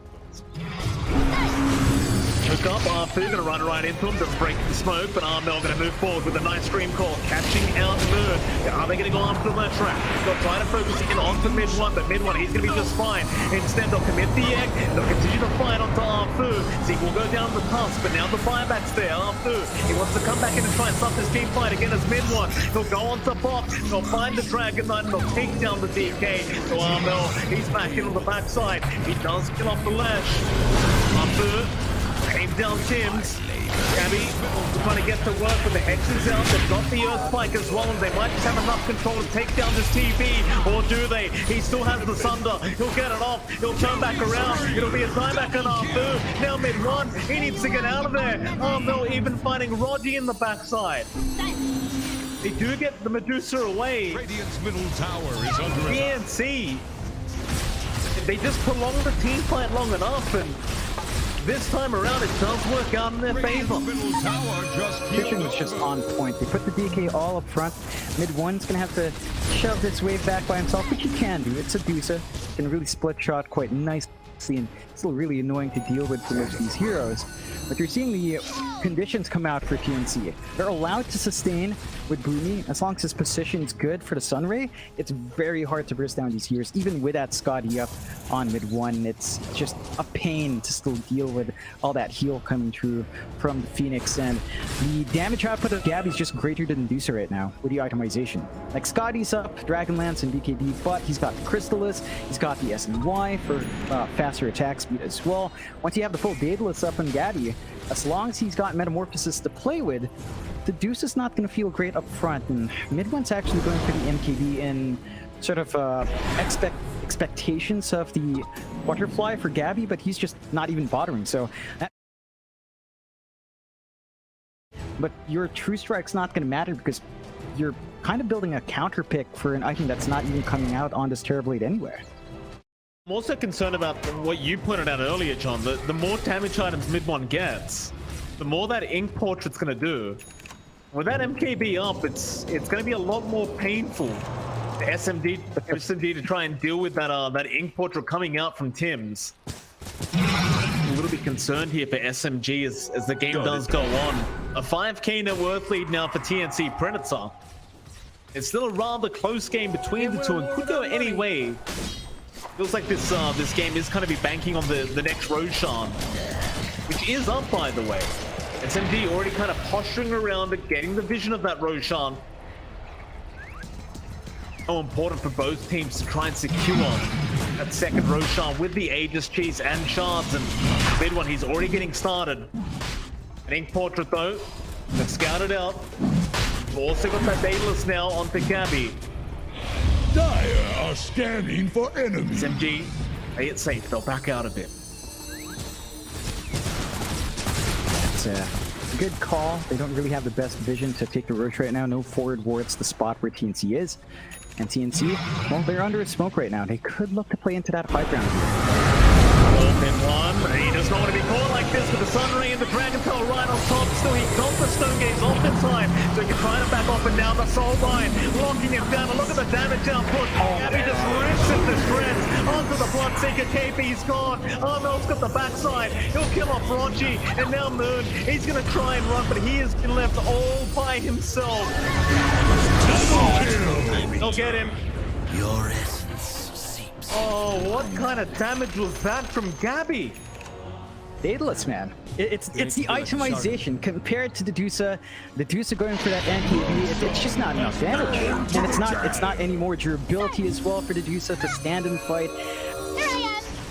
Hook up, Arthur gonna run right into him, doesn't break the smoke, but Armel gonna move forward with a nice scream call, catching out Moon. Are they gonna go after the trap? They'll try to focus in onto mid one, but mid one, he's gonna be just fine. Instead, they'll commit the egg, they'll continue to fight onto Arthur. Zeke will go down the tusk, but now the buyback's there. Arthur, he wants to come back in and try and stop this team fight again as mid one. He'll go onto box, they'll find the Dragon Knight, and they'll take down the DK. So Armel, he's back in on the backside. He does kill off the lash. Arthur came down Tim's. Gabby trying to get to work with the hexes out. They've got the Earth Spike as well, and they might just have enough control to take down this TV. Or do they? He still has the Sunder. He'll get it off. He'll turn back around. It'll be a time back on Arthur. Now mid one. He needs to get out of there. Oh no, even finding Roddy in the backside. They do get the Medusa away. Radiant's middle tower is under attack. PNC. They just prolong the team fight long enough, and this time around, it does work out in their favor. Vision was just on point. They put the DK all up front. Mid one's gonna have to shove this wave back by himself, which he can do. It's a Dusa. Can really split shot quite nicely, and still really annoying to deal with for most of these heroes. But you're seeing the conditions come out for TNC. They're allowed to sustain with Boomy as long as his position's good for the Sunray. It's very hard to burst down these heroes, even with that Scotty up on mid one. It's just a pain to still deal with all that heal coming through from the Phoenix, and the damage output of Gabby's just greater than Dusa right now with the itemization. Like Scotty's up, Dragonlance and BKB, but he's got the Crystallis, he's got the SNY for faster attack speed as well. Once you have the full Daedalus up on Gabby, as long as he's got Metamorphosis to play with, the Deuce is not going to feel great up front, and mid one's actually going for the MKB in sort of expectations of the Butterfly for Gabby, but he's just not even bothering. So, but your True Strike's not going to matter because you're kind of building a counter pick for an item that's not even coming out on this Terrorblade anywhere. I'm also concerned about what you pointed out earlier, John. The more damage items mid one gets, the more that Ink Portrait's going to do. With that MKB up, it's going to be a lot more painful for SMD to try and deal with that Ink Portrait coming out from Tim's. A little bit concerned here for SMG as the game does go on. A 5k net worth lead now for TNC Predator. It's still a rather close game between the two and could go any way. Feels like this game is going to be banking on the next Roshan, which is up, by the way. SMD already kind of posturing around it, getting the vision of that Roshan. So important for both teams to try and secure that second Roshan with the Aegis Cheese and Shards, and mid one, he's already getting started. An Ink Portrait though, they've scouted out. We've also got that Daedalus now onto Gabby. Dire are scanning for enemies. SMG, play it safe. They'll back out a bit. It's a good call. They don't really have the best vision to take the Roche right now. No forward wards, the spot where TNC is. And TNC, well, they're under smoke right now. They could look to play into that high ground here. Open one. He does not want to be caught like this with the Sunray and the Dragon Tail right on top. Still, he got the Stone Gaze off in time. So he can try to back off and down the Soul Bind, locking him down. And look at the damage output. Gabby just rips it to shreds. Onto the Bloodseeker KP, he's gone. Armel's got the backside. He'll kill off Ronchi. And now Moon, he's going to try and run, but he has been left all by himself. They'll get him. Your essence seeps. Oh, what kind of damage was that from Gabby? Daedalus, man. It's the itemization compared to the Dusa. The Dusa going for that MKB, it's just not enough damage. And it's not any more durability as well for the Dusa to stand and fight.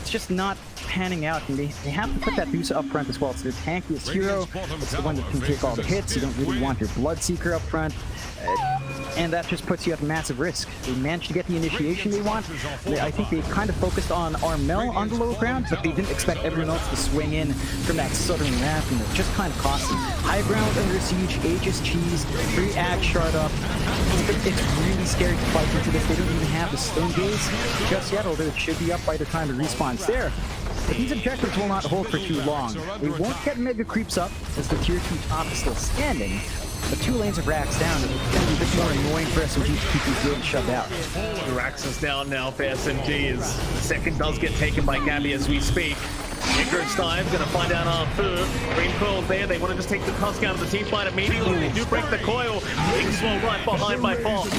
It's just not panning out, and they have to put that Dusa up front as well. It's their tankiest hero. It's the one that can take all the hits. You don't really want your Bloodseeker up front. and that just puts you at massive risk. They managed to get the initiation they want. I think they kind of focused on Armel on the low ground, but they didn't expect everyone else to swing in from that southern ramp, and it just kind of cost them. High ground under siege, Aegis cheese, 3 ag shard up. It's really scary to fight into this. They don't even have the stone gaze just yet, although it should be up by the time the respawn's there. But these objectives will not hold for too long. They won't get mega creeps up as the tier 2 top is still standing, but 2 lanes of racks down, and it's going to be a bit more annoying for SMG to keep these gates shoved out. The racks is down now for SMG as the second does get taken by Gabby as we speak. Ingrid's time, gonna find out our food. Green Pearl's there, they want to just take the tusk out of the team fight immediately. They do break the coil. Wings right behind by Fox.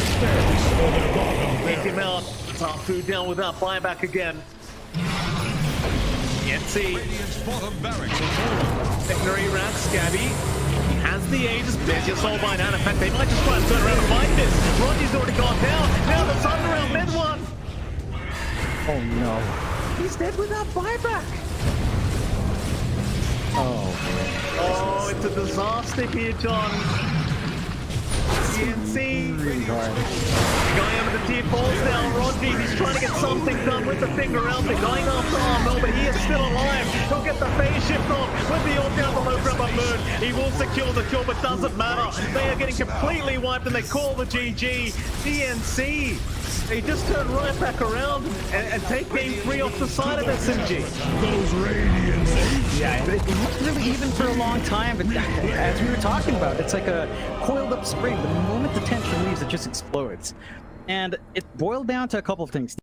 Take him out. Top food down with that buyback again. Yensi. Secondary racks, Gabby. Has the Aegis, there's your soul bind out. In fact, they might just try and turn around and fight this. Rodney's already gone down. Now the sun around mid one. Oh no. He's dead without buyback. Oh, it's a disaster here, John. CNC. Really hard. Going over the tier 4s now. Rodney, he's trying to get something done with the finger out there. Going after Armel, but he is still alive. He'll get the phase shift off with the ult down below from a moon. He will secure the kill, but doesn't matter. They are getting completely wiped, and they call the GG. CNC. They just turn right back around and take game 3 off the side of SMG. Those Radiants. Yeah, it looked really even for a long time, but as we were talking about, it's like a coiled up spring. The moment the tension leaves, it just explodes. And it boiled down to a couple of things.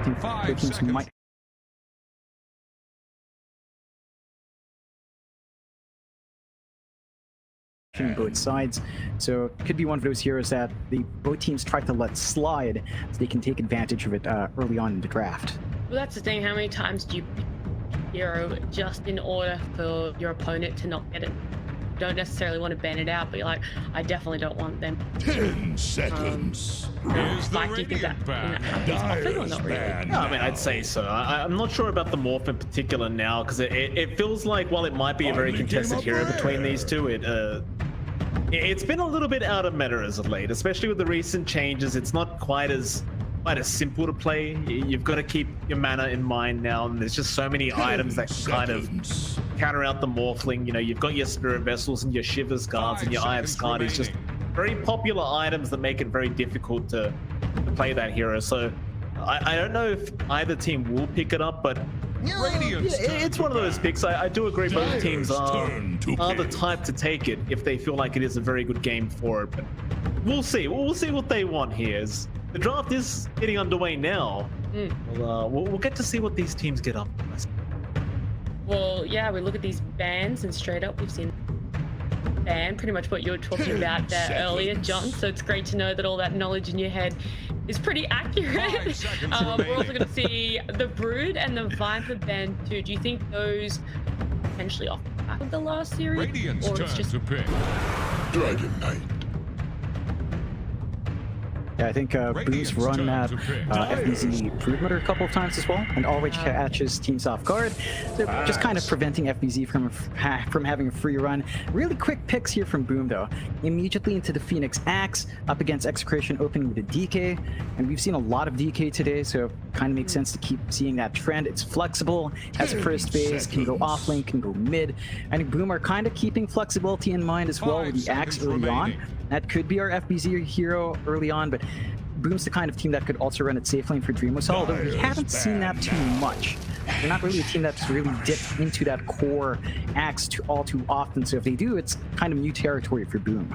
think 5 both teams seconds. might both sides, so it could be one of those heroes that both teams try to let slide so they can take advantage of it early on in the draft. Well, that's the thing. How many times do you pick a hero just in order for your opponent to not get it? You don't necessarily want to ban it out, but you're like, I definitely don't want them. 10 seconds. Here's the Like, do you think that radiant ban. happens often or not really? No, I mean, I'd say so. I'm not sure about the morph in particular now, because it feels like, while it might be a very Only contested came up hero between rare. these two, it's been a little bit out of meta as of late, especially with the recent changes. It's not quite as simple to play. You've got to keep your mana in mind now, and there's just so many items that can kind of counter out the morphling. You know, you've got your spirit vessels and your shivers guards and your eye of Skadi, just very popular items that make it very difficult to play that hero. So I don't know if either team will pick it up, but it's one of those picks. I do agree both teams are the type to take it if they feel like it is a very good game for it. But we'll see. We'll see what they want here. The draft is getting underway now. We'll get to see what these teams get up to. Well, yeah, we look at these bans and straight up we've seen ban, pretty much what you were talking about there earlier, John. So it's great to know that all that knowledge in your head is pretty accurate. We're also going to see the Brood and the Viper ban too. Do you think those potentially off the back of the last series? Radiant's or turn it's just to pick. Dragon Knight. Yeah, I think Boom's run that FBZ Brood Mother a couple of times as well, and always catches teams off guard. So just kind of preventing FBZ from having a free run. Really quick picks here from Boom though. Immediately into the Phoenix Axe, up against Execration, opening with a DK, and we've seen a lot of DK today, so kind of makes sense to keep seeing that trend. It's flexible, has a first phase, can go off lane, can go mid. I think Boom are kind of keeping flexibility in mind as well with the Axe early on. That could be our FBZ hero early on, but Boom's the kind of team that could also run it safe lane for Dreamos, although we haven't seen that too much. They're not really a team that's really dipped into that core Axe all too often, so if they do, it's kind of new territory for Boom.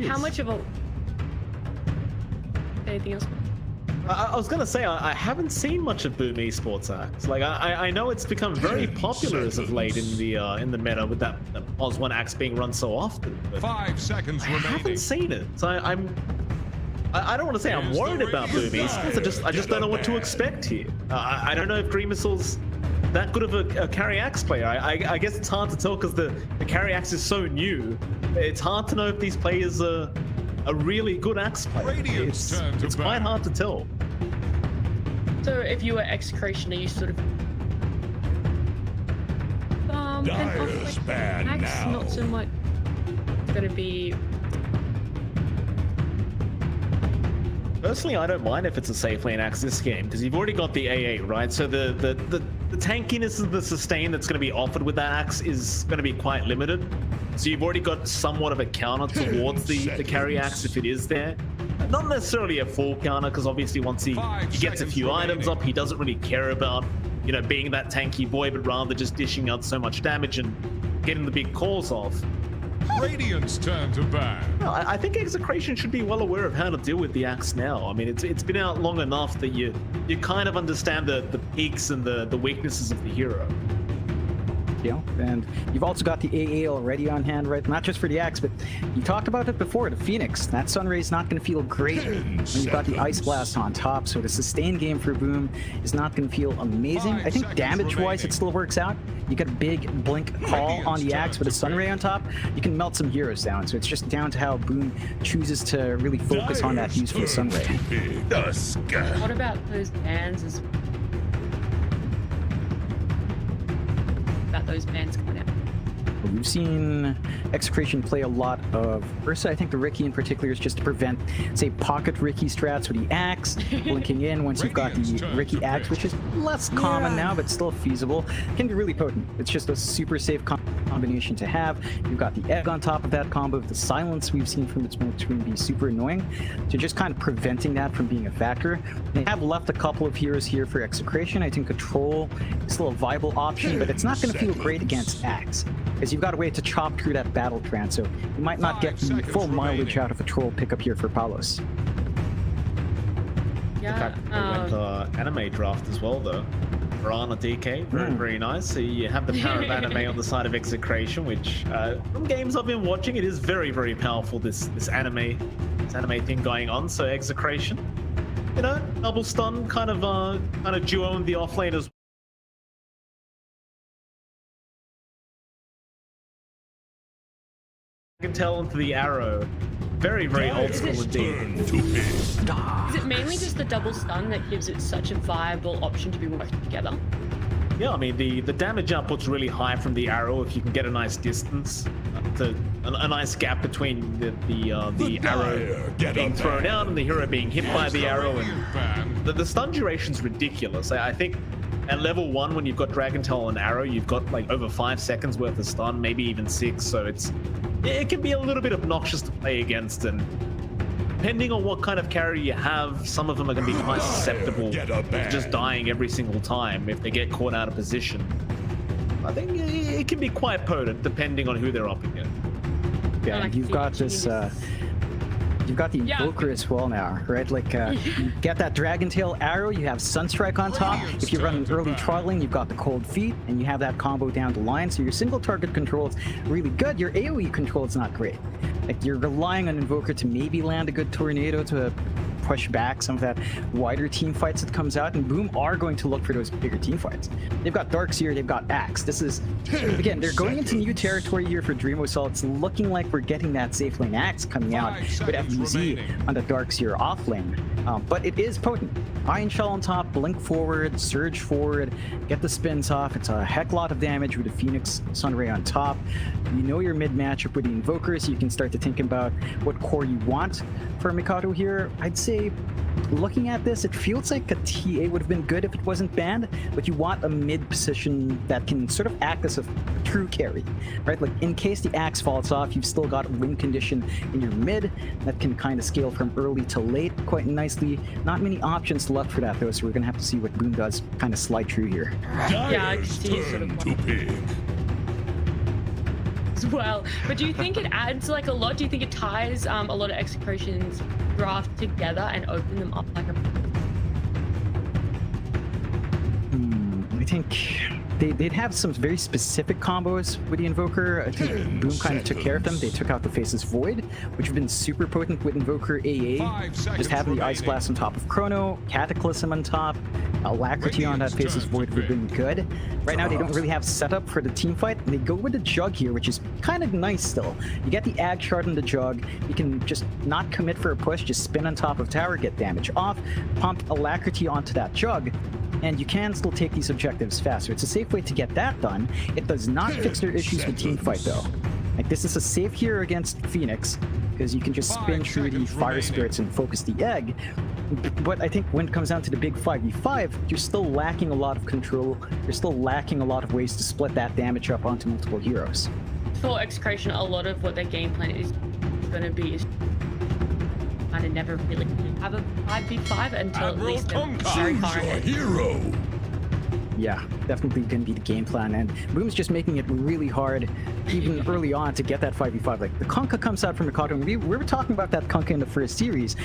how much of a... Anything else? I was gonna say I haven't seen much of Boom Esports Axe. Like I know it's become very popular as of late in the meta with that Oz 1 Axe being run so often. 5 seconds remaining. I haven't seen it, so I don't want to say I'm worried about Boom Esports. I just don't know what to expect here. I don't know if Dreamisel's that good of a carry axe player. I guess it's hard to tell because the carry axe is so new. It's hard to know if these players are a really good axe player. It's quite hard to tell. So if you were Execration, are you sort of Dire's ban Axe, now. not so much going to be... Personally, I don't mind if it's a safe lane axe this game because you've already got the AA, right? So the tankiness of the sustain that's going to be offered with that axe is going to be quite limited. So you've already got somewhat of a counter towards the carry axe if it is there. Not necessarily a full counter because obviously once he gets a few items up, he doesn't really care about, you know, being that tanky boy, but rather just dishing out so much damage and getting the big calls off. Radiant's turn to ban. No, I think Execration should be well aware of how to deal with the axe now. I mean, it's been out long enough that you kind of understand the peaks and the weaknesses of the hero. You know, and you've also got the AA already on hand, right? Not just for the Axe, but you talked about it before, the Phoenix. That Sunray's not going to feel great when you've got the Ice Blast on top, so the sustain game for Boom is not going to feel amazing. I think damage-wise, it still works out. You get a big blink call on the Axe with a Sunray on top, you can melt some heroes down, so it's just down to how Boom chooses to really focus on that use for the Sunray. What about those bans as well? About those bans coming out? We've seen Execration play a lot of Ursa. I think the Riki in particular is just to prevent, say, pocket Riki strats with the Axe, blinking in once you've got the Riki Axe, which is less common now, but still feasible. Can be really potent. It's just a super safe combination to have. You've got the Egg on top of that combo. The silence we've seen from the smoke screen be super annoying. So just kind of preventing that from being a factor. They have left a couple of heroes here for Execration. I think Control is still a viable option, but it's not going to feel great against Axe, because you've got a way to chop through that battle trance, so you might not get the full mileage out of a troll pickup here for Palos. Yeah. The fact that they went anime draft as well, though. Rana DK, very nice. So you have the power of anime on the side of Execration, which from games I've been watching, it is very powerful. This anime thing going on. So Execration, you know, double stun kind of duo in the offlane as well. I can tell into the arrow. Very old school indeed. Is it mainly just the double stun that gives it such a viable option to be working together? Yeah, I mean the damage output's really high from the arrow if you can get a nice distance, a nice gap between the arrow being thrown out and the hero being hit by the arrow, and the stun duration's ridiculous. I think at level 1, when you've got Dragon Tail and arrow, you've got like over 5 seconds worth of stun, maybe even 6. So it can be a little bit obnoxious to play against, and depending on what kind of carry you have, some of them are going to be quite susceptible to just dying every single time if they get caught out of position. I think it can be quite potent depending on who they're up against. Yeah, you've got this. You've got the Invoker as well now, right? Like, you get that Dragon Tail arrow, you have Sunstrike on top. If you run an early Trottling, you've got the Cold Feet, and you have that combo down the line, so your single target control is really good. Your AoE control is not great. Like, you're relying on Invoker to maybe land a good Tornado to push back some of that wider team fights that comes out, and Boom are going to look for those bigger team fights. They've got Darkseer, they've got Axe. This is, again, they're going into new territory here for Dreamo, so it's looking like we're getting that safe lane Axe coming out with FBZ on the Darkseer off lane. But it is potent. Iron Shell on top, blink forward, surge forward, get the spins off. It's a heck lot of damage with the Phoenix Sunray on top. You know your mid matchup with the Invoker, so you can start to think about what core you want for Mikado here. I'd say, looking at this, it feels like a TA would have been good if it wasn't banned, but you want a mid position that can sort of act as a true carry, right? Like, in case the Axe falls off, you've still got win condition in your mid that can kind of scale from early to late quite nicely. Not many options left for that, though, so we're going to have to see what Boom does kind of slide through here. Yeah, I can see sort of to pick. as well. But do you think it adds like a lot? Do you think it ties a lot of Execration's draft together and open them up like a... I think they'd have some very specific combos with the Invoker. I think Boom kind of took care of them. They took out the Face's Void, which have been super potent with Invoker AA. Just having the Ice Blast on top of Chrono, Cataclysm on top, Alacrity on that Face's Void would have been good. Right now, they don't really have setup for the team fight, and they go with the Jug here, which is kind of nice still. You get the Ag Shard in the Jug, you can just not commit for a push, just spin on top of tower, get damage off, pump Alacrity onto that Jug, and you can still take these objectives faster. It's a safe way to get that done. It does not fix their issues with team fight, though. Like, this is a safe here against Phoenix, because you can just spin through the Fire Spirits and focus the Egg. But I think when it comes down to the big 5v5, you're still lacking a lot of control. You're still lacking a lot of ways to split that damage up onto multiple heroes. For Execration, a lot of what their game plan is going to be is kind of never really have a 5v5 until at least they're very far ahead. Hero. Yeah, definitely going to be the game plan, and Boom's just making it really hard, even early on, to get that 5v5. Like, the Kunkka comes out from Mikado, and we were talking about that Kunkka in the first series,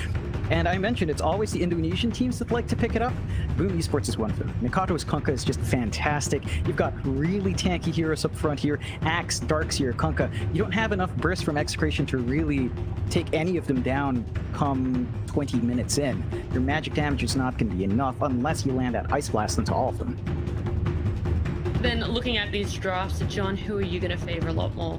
and I mentioned it's always the Indonesian teams that like to pick it up. Boom Esports is one of them. Mikado's Kunkka is just fantastic. You've got really tanky heroes up front here. Axe, Darkseer, Kunkka. You don't have enough burst from Execration to really take any of them down come 20 minutes in. Your magic damage is not going to be enough unless you land that Ice Blast into all of them. Then looking at these drafts, John, who are you going to favor a lot more?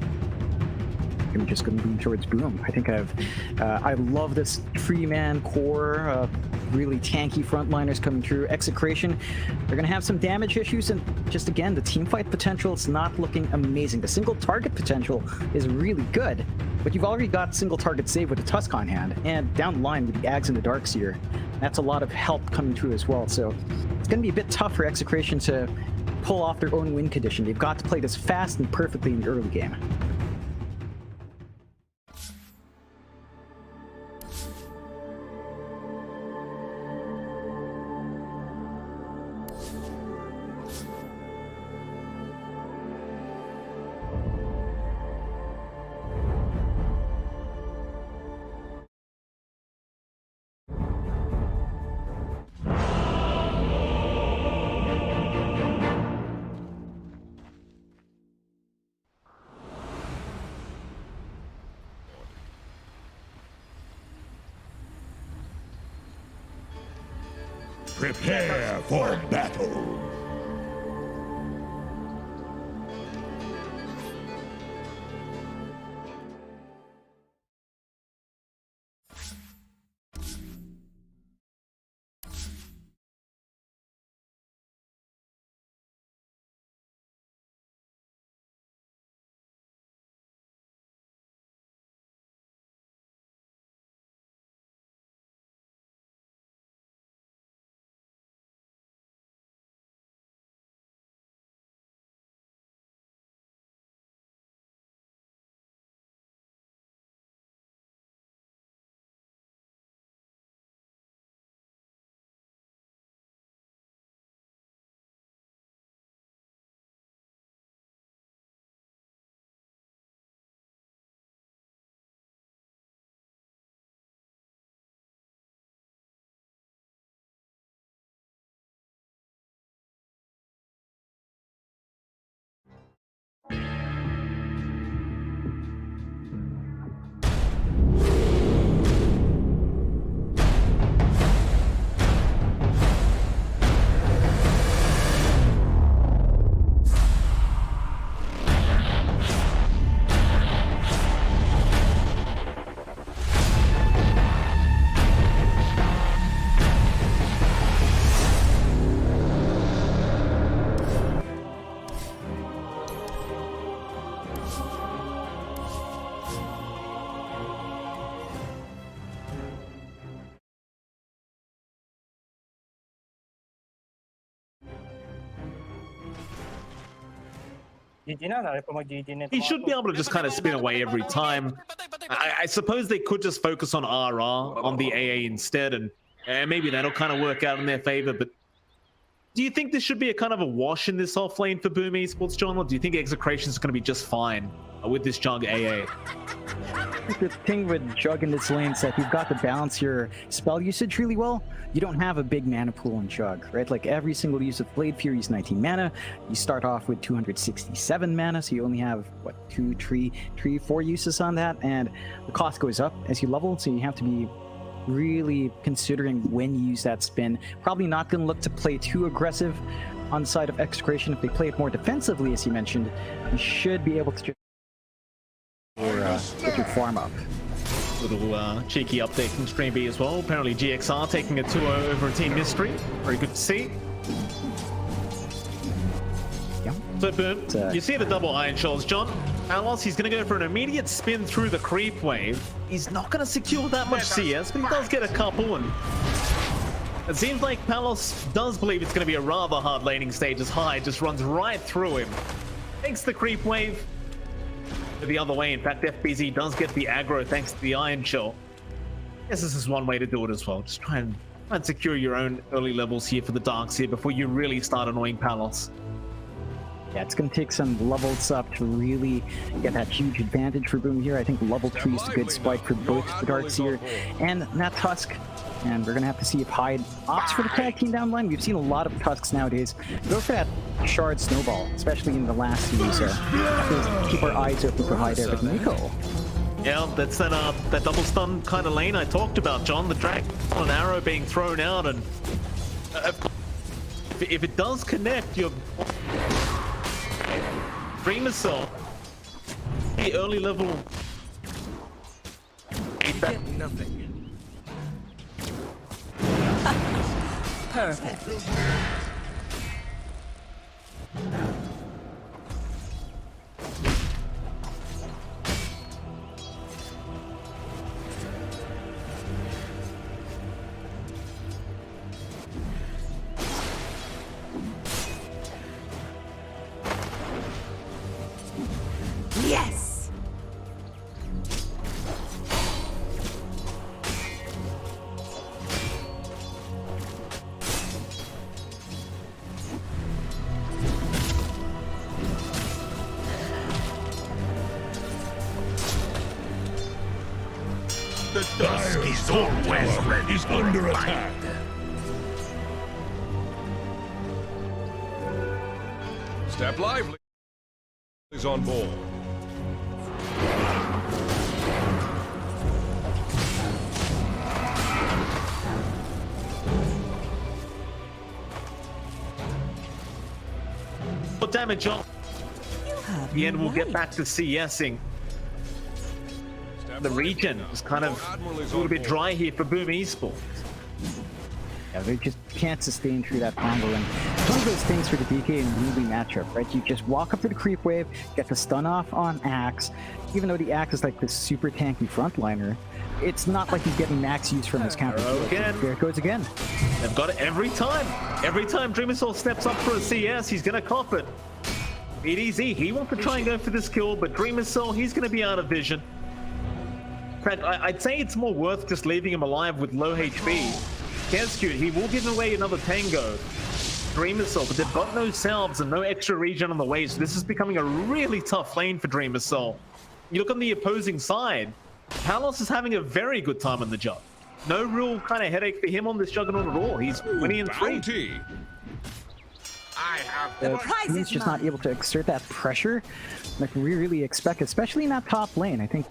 I'm just going to lean towards Boom. I think I love this free-man core, really tanky frontliners coming through. Execration, they're going to have some damage issues, and just again, the team fight potential is not looking amazing. The single target potential is really good, but you've already got single target save with the Tusk on hand, and down the line with the Ags and the Darkseer, that's a lot of help coming through as well. So it's going to be a bit tough for Execration to pull off their own win condition. They've got to play this fast and perfectly in the early game. Prepare for battle. He should be able to just kind of spin away every time. I suppose they could just focus on RR on the AA instead, and maybe that'll kind of work out in their favor. But do you think this should be a kind of a wash in this off lane for Boom Esports, John? Or do you think Execration is going to be just fine with this Jug AA? The thing with Jug in this lane is that you've got to balance your spell usage really well. You don't have a big mana pool in Jug, right? Like every single use of Blade Fury is 19 mana. You start off with 267 mana, so you only have, what, 4 uses on that, and the cost goes up as you level, so you have to be really considering when you use that spin. Probably not going to look to play too aggressive on the side of Execration. If they play it more defensively, as you mentioned, you should be able to get your farm up. Little cheeky update from Stream B as well. Apparently GXR taking a 2-0 over a Team Mystery. Very good to see. Yeah. So Boom, you see the double Iron Shoals, John. Palos, he's going to go for an immediate spin through the creep wave. He's not going to secure that much CS, but he does get a couple, and it seems like Palos does believe it's going to be a rather hard laning stage as Hyde just runs right through him. Takes the creep wave the other way. In fact, FBZ does get the aggro thanks to the Iron Shoal. I guess this is one way to do it as well. Just try and secure your own early levels here for the Darks here before you really start annoying Palos. Yeah, it's going to take some levels up to really get that huge advantage for Boom here. I think level 3 is a good spike for both the Darks here and that Tusk. And we're going to have to see if Hyde opts for the tag team down the line. We've seen a lot of Tusks nowadays go for that Shard Snowball, especially in the last season. So have to keep our eyes open for Hyde there with Nico. Yeah, that's that double stun kind of lane I talked about, John. The drag on an arrow being thrown out, and if it does connect, you're Dream Assault. The early level. Get nothing. Perfect. Yes. The dusk is always ready. Is under attack. Step lively is on board. Put damage on. The end, we'll get back to CSing. The region is kind of a little bit dry here for Boom Esports. Yeah, they just can't sustain through that combo, and it's one of those things for the DK and Ruby matchup, right? You just walk up to the creep wave, get the stun off on Axe. Even though the Axe is like this super tanky frontliner, it's not like he's getting max use from his counter. Again. There it goes again. They've got it every time. Every time Dreamersoul steps up for a CS, he's gonna cop it. BDZ, he wants to try and go for this kill, but Dreamersoul, he's gonna be out of vision. In fact, I'd say it's more worth just leaving him alive with low HP. Kescute, he will give away another Tango. Dreamersoul, but they've got no salves and no extra regen on the way, so this is becoming a really tough lane for Dreamersoul. You look on the opposing side, Palos is having a very good time on the job. No real kind of headache for him on this Juggernaut at all. He's winning in 3. He's just not able to exert that pressure like we really expect, especially in that top lane. I think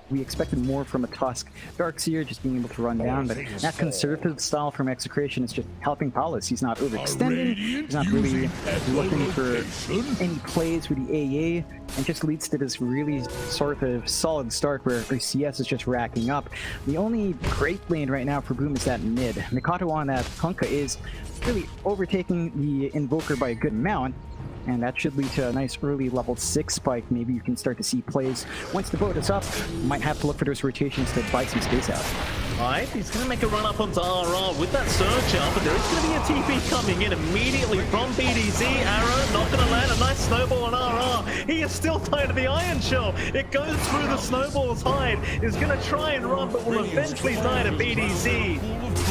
we expected more from a Tusk. Darkseer just being able to run down, but that conservative style from Execration is just helping Palos. He's not overextending, he's not really looking for any plays with the AA, and just leads to this really sort of solid start where CS is just racking up. The only great lane right now for Boom is that mid. Mikado on that Kunkka is really overtaking the Invoker by a good amount, and that should lead to a nice early level 6 spike. Maybe you can start to see plays. Once the boat is up, you might have to look for those rotations to buy some space out. Alright, he's going to make a run up onto RR with that surge out, but there is going to be a TP coming in immediately from BDZ. Arrow not going to land a nice snowball on RR. He is still tied to the Iron Shell. It goes through the snowball's hide. He's going to try and run, but will eventually die to BDZ.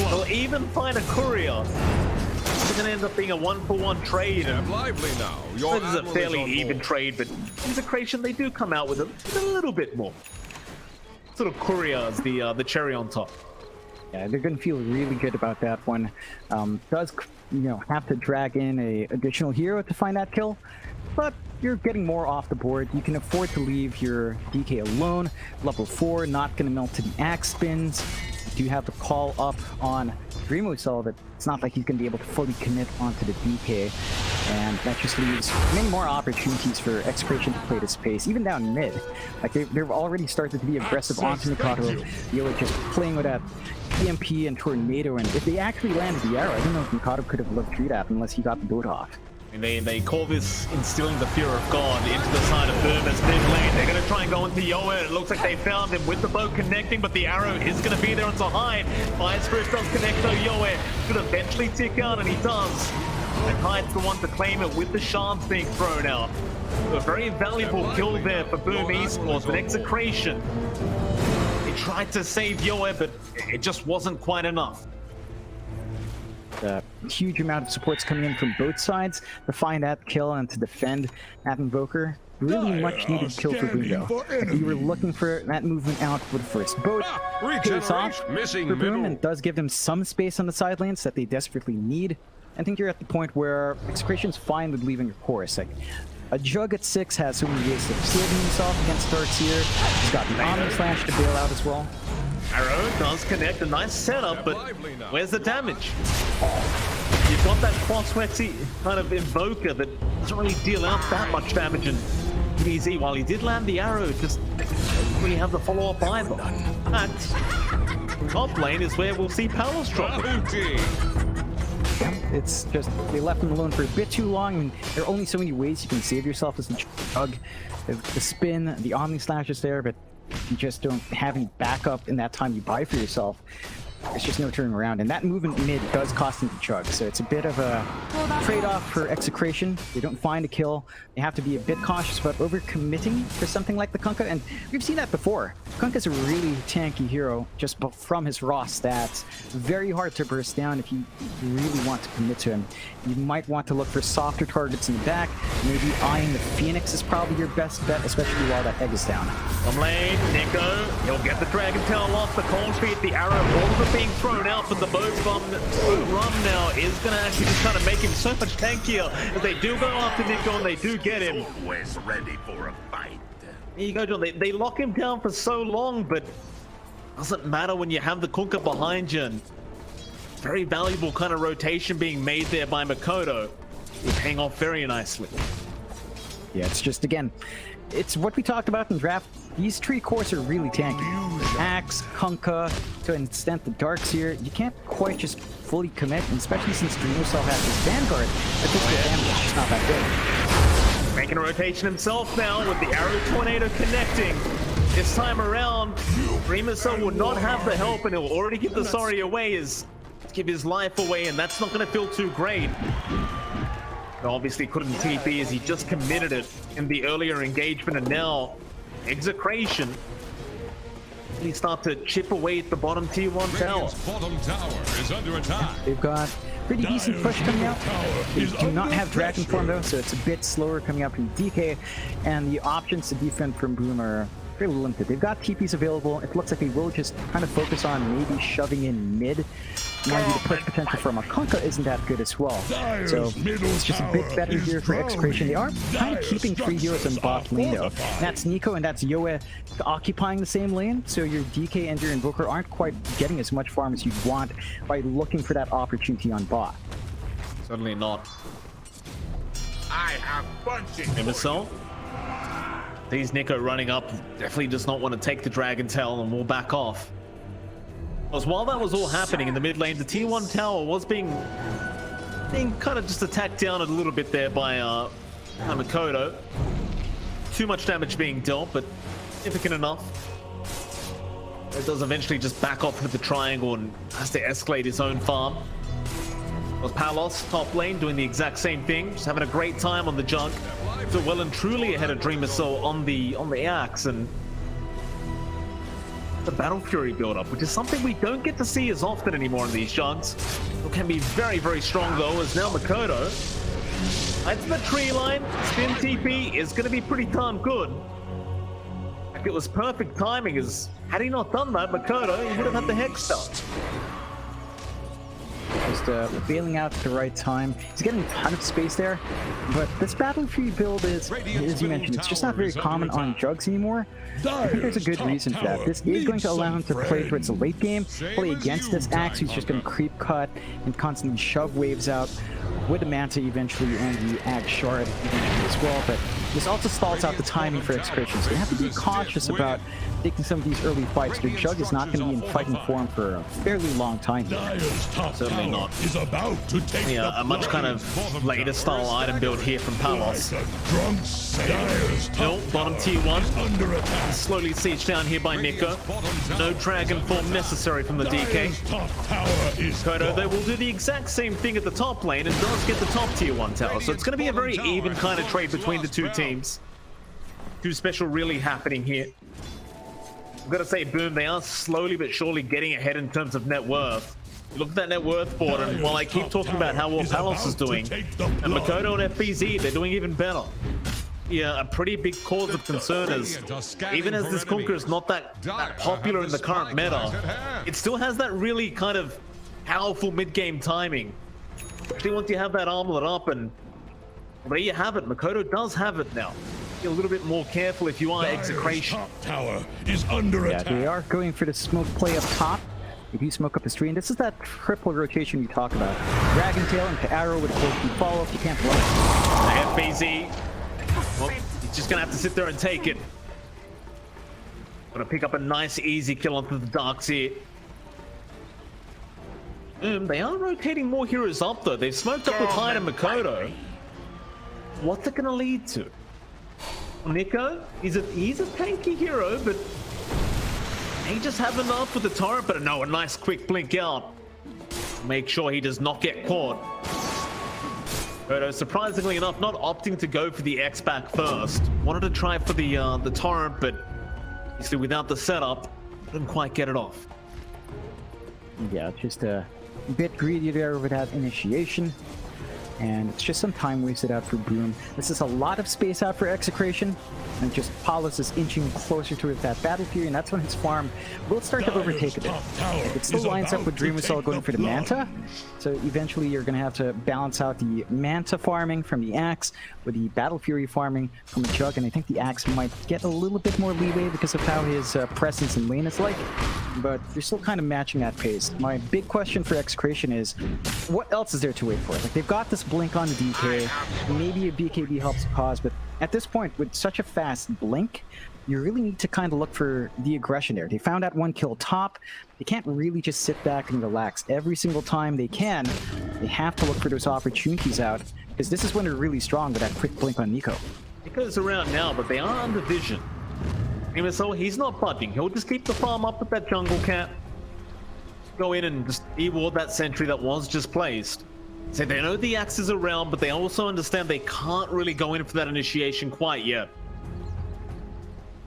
He'll even find a courier. It's going to end up being a 1-for-1 trade. Lively now. This is a fairly even trade, but Execration, they do come out with a little bit more. Sort of courier as the cherry on top. Yeah, they're going to feel really good about that one. Does, have to drag in a additional hero to find that kill, but you're getting more off the board. You can afford to leave your DK alone. Level 4, not going to melt to the axe spins. You do have to call up on Dreamersoul, but it's not like he's going to be able to fully commit onto the DK, and that just leaves many more opportunities for Execration to play this pace, even down mid. Like they've already started to be aggressive onto Mikado. You're just playing with that EMP and Tornado, and if they actually landed the arrow, I don't know if Mikado could have lived through that unless he got the boat off. And they call this instilling the fear of God into the side of Boom as mid lane. They're going to try and go into Yoa. It looks like they found him with the boat connecting, but the arrow is going to be there on Hide. Fire Spirit does connect though. Yoa should eventually tick out, and he does. And Hide's the one to claim it with the shards being thrown out. A very valuable kill there for Boom Esports, but Execration. He tried to save Yoa, but it just wasn't quite enough. A huge amount of supports coming in from both sides to find that kill and to defend that Invoker. Really much needed kill for Boom though. You were looking for that movement out for the first boat. Pays off for Boom and does give them some space on the side lanes that they desperately need. I think you're at the point where Execration's fine with leaving your course. Like, a Jug at 6 has so many ways of shielding himself against Darkseer. He's got the Omni Slash to bail out as well. Arrow does connect, a nice setup, but where's the damage? You've got that cross-sweaty kind of Invoker that doesn't really deal out that much damage, and easy. While he did land the arrow, just doesn't really have the follow-up either. That top lane is where we'll see Palos drop. It's just, they left him alone for a bit too long. I mean, there are only so many ways you can save yourself as a Jug. The spin, the Omni Slash is there, but you just don't have any backup in that time you buy for yourself. There's just no turning around, and that movement mid does cost him the Chug, so it's a bit of a trade-off for Execration. They don't find a kill. They have to be a bit cautious about over-committing for something like the Kunkka, and we've seen that before. Kunkka's a really tanky hero just from his raw stats. Very hard to burst down if you really want to commit to him. You might want to look for softer targets in the back. Maybe eyeing the Phoenix is probably your best bet, especially while that egg is down. From lane, Nico, he'll get the Dragon Tail off, the Cold Feet, the arrow, all of it being thrown out, but the boat from Rum now is going to actually just kind of make him so much tankier as they do go after Nico and they do get him. Always ready for a fight. There you go, John. They lock him down for so long, but doesn't matter when you have the Kunkka behind you. And very valuable kind of rotation being made there by Makoto. It's paying off very nicely. Yeah, it's just, again, it's what we talked about in draft. These 3 cores are really tanky. Axe, Kunkka, to an extent the Darks here. You can't quite just fully commit, and especially since Dreamcell has his Vanguard. The physical damage is just not that good. Making a rotation himself now with the Arrow Tornado connecting. This time around, Dreamcell will not have the help, and he'll already give the sorry away, give his life away, and that's not going to feel too great. But obviously couldn't TP as he just committed it in the earlier engagement, and now Execration really start to chip away at the bottom tier 1 tower. Radiant's bottom tower is under attack. They've got pretty decent push coming out. They do not have Dragon Form though, so it's a bit slower coming out from DK, and the options to defend from Boom are fairly limited. They've got TPs available. It looks like they will just kind of focus on maybe shoving in mid. Mind you, the push potential from a Kunkka isn't that good as well. So it's just a bit better here for Execration. They are kind of keeping 3 heroes in bot lane though. That's Nico and that's Yoe occupying the same lane. So your DK and your Invoker aren't quite getting as much farm as you'd want by looking for that opportunity on bot. Certainly not. I have bunching. Imbecile. Sees Nico running up. Definitely does not want to take the Dragon Tail and will back off. Because while that was all happening in the mid lane, the tier 1 tower was being kind of just attacked down a little bit there by Makoto. Too much damage being dealt, but significant enough. It does eventually just back off into the triangle and has to escalate his own farm. Was Palos top lane doing the exact same thing, just having a great time on the junk. So well and truly ahead of Dreamcell on the axe, and the Battle Fury build-up, which is something we don't get to see as often anymore in these junks. It can be very, very strong though, as now Makoto hides the tree line. Spin TP is going to be pretty darn good. In fact, it was perfect timing, as had he not done that, Makoto, he would have had the Hex Stone. Just bailing out at the right time. He's getting a ton of space there, but this Battle Fury build is, as you mentioned, it's just not very common on jugs anymore. I think there's a good reason for that. This is going to allow him to play towards the late game, play against this Axe, who's just going to creep cut and constantly shove waves out with the Manta eventually and the Axe Shard eventually as well, but this also stalls out the timing for Execration, so they have to be cautious about taking some of these early fights. Their Jug is not going to be in fighting form for a fairly long time here. Certainly not. Yeah, a much kind of later style item build here from Palos. No, bottom tier 1. Slowly sieged down here by Nico. No Dragon Form necessary from the DK. Kodo, they will do the exact same thing at the top lane and does get the top tier 1 tower. So it's going to be a very even kind of trade between the two teams. Too special really happening here. I've got to say, Boom, they are slowly but surely getting ahead in terms of net worth. Look at that net worth board, and while I keep talking about how well Palos is doing, and Makoto and FBZ, they're doing even better. Yeah, a pretty big cause of concern is, even as this Kunkka is not that popular in the current meta, it still has that really kind of powerful mid-game timing. Especially once you have that armlet up, and there you have it. Makoto does have it now. Be a little bit more careful if you are Execration. Tower is under attack. They are going for the smoke play up top. If you smoke up a screen, this is that triple rotation you talk about. Dragon Tail into Arrow with a follow if you can't block. FBZ. Well, he's just gonna have to sit there and take it. Gonna pick up a nice easy kill onto the Darks here. They are rotating more heroes up though. They've smoked up with Hyde and Makoto. What's it gonna lead to? Nico, he's a tanky hero, but he just have enough with the turret, but no, a nice quick blink out. Make sure he does not get caught. Kodo, surprisingly enough, not opting to go for the X back first. Wanted to try for the torrent, but obviously without the setup, didn't quite get it off. Yeah, just a bit greedy there with that initiation. And it's just some time wasted out for Boom. This is a lot of space out for Execration. And just Palos is inching closer to that Battle Fury, and that's when his farm will start to overtake a bit. It still lines up with Dreamcell going for the Manta. So eventually you're going to have to balance out the Manta farming from the Axe with the Battle Fury farming from the Jug. And I think the Axe might get a little bit more leeway because of how his presence in lane is like. But you're still kind of matching that pace. My big question for Execration is, what else is there to wait for? Like, they've got this blink on the DK. Maybe a BKB helps the cause, but at this point, with such a fast blink, you really need to kind of look for the aggression there. They found that 1 kill top. They can't really just sit back and relax. Every single time they can, they have to look for those opportunities out, because this is when they're really strong with that quick blink on Nico. Nico's around now, but they are under vision. Even so, he's not budging. He'll just keep the farm up with that jungle cat. Go in and just e-ward that sentry that was just placed. So they know the axe is around, but they also understand they can't really go in for that initiation quite yet.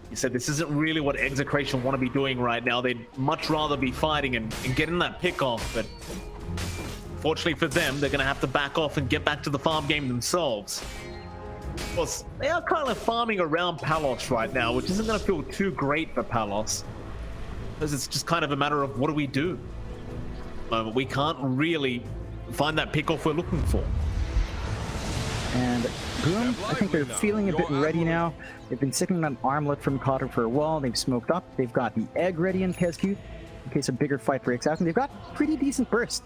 He said this isn't really what Execration want to be doing right now. They'd much rather be fighting and getting that pick off, but fortunately for them, they're going to have to back off and get back to the farm game themselves. Of course, they are kind of farming around Palos right now, which isn't going to feel too great for Palos, because it's just kind of a matter of what do we do? We can't really find that pick off we're looking for. And Boom, I think they're feeling a bit ready now. They've been sitting on an armlet from Cotter for a while. They've smoked up. They've got the egg ready in Kescute in case a bigger fight breaks out. And they've got pretty decent burst.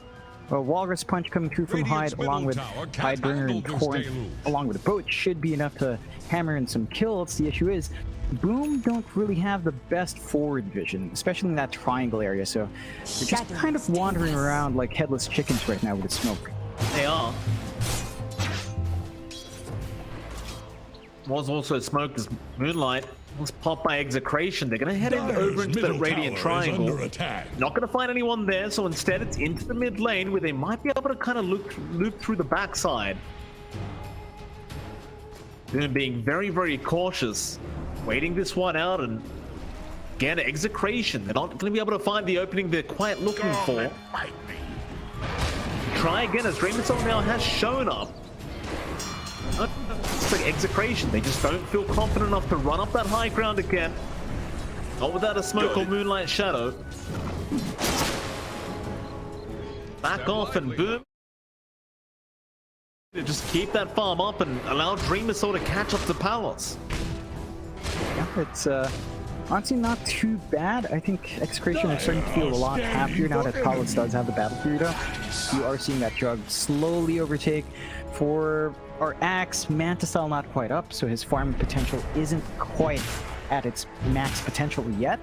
A Walrus Punch coming through from Hyde, along with Hidebringer and Torrent, along with a boat, should be enough to hammer in some kills. The issue is, Boom don't really have the best forward vision, especially in that triangle area, so they're just kind of wandering around like headless chickens right now with the smoke. They are. Was also smoked as Moonlight was popped by Execration. They're going to head over into the Radiant Triangle. Not going to find anyone there, so instead it's into the mid lane where they might be able to kind of loop through the backside. They're being very, very cautious, waiting this one out, and again, Execration. They're not going to be able to find the opening they're quite looking for. Try again as Dream Soul now has shown up. It's like Execration, they just don't feel confident enough to run up that high ground again. Not without a smoke or Moonlight Shadow. Back off and Boom. Just keep that farm up and allow Dreamer Soul to catch up to Palos. Yeah, it's honestly not too bad. I think Execration are starting to feel a lot happier now that Palos does have the Battle Fury though. You are seeing that Jug slowly overtake. For our Axe, Mantisal not quite up, so his farming potential isn't quite at its max potential yet.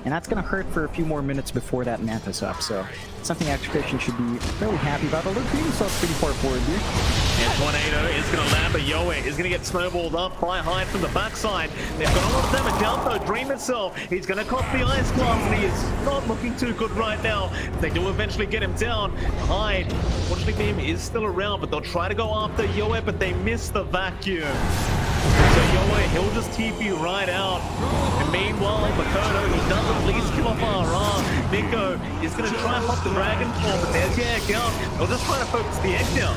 And that's going to hurt for a few more minutes before that Mantis up, so it's something Execration should be fairly happy about. Although Dream himself pretty far forward here. And Tornado is going to land, but Yoe is going to get snowballed up by Hyde from the backside. They've got a lot of damage out though. Dream itself, he's going to cop the Ice Class, and he is not looking too good right now. They do eventually get him down. Hyde, fortunately for him, is still around, but they'll try to go after Yoe, but they miss the vacuum. So Yoe, he'll just TP right out. And meanwhile, Makoto, he does at least kill off RR. Nico is going to try and pop the Dragon Form, but there's the egg out. They'll just try to focus the egg down.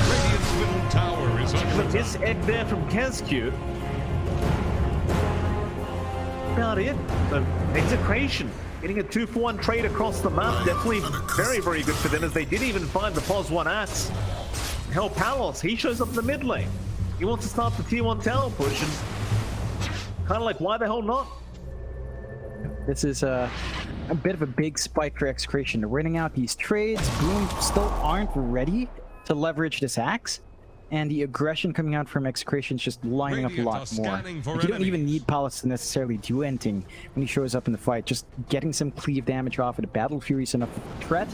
Radiant's middle tower is under But this egg there from Kescute. About it. So, Execration getting a 2-for-1 trade across the map. Definitely very, very good for them, as they did even find the Pos 1 axe. Hell, Palos, he shows up in the mid lane. He wants to start the tier 1 tower push, and kind of like, why the hell not? This is a bit of a big spike for Execration. They're running out these trades. Boom still aren't ready to leverage this axe. And the aggression coming out from Execration is just lining up a lot more. Like, you don't even need Palos to necessarily do anything when he shows up in the fight. Just getting some cleave damage off of the Battle Fury is enough threat,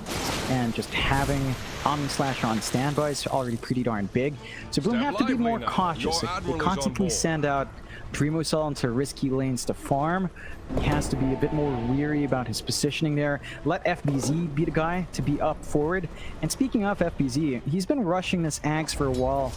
and just having Omni Slash on standby is already pretty darn big. So Boom have to be more cautious. They constantly send out Dreamosol into risky lanes to farm. He has to be a bit more weary about his positioning there. Let FBZ be the guy to be up forward. And speaking of FBZ, he's been rushing this Axe for a while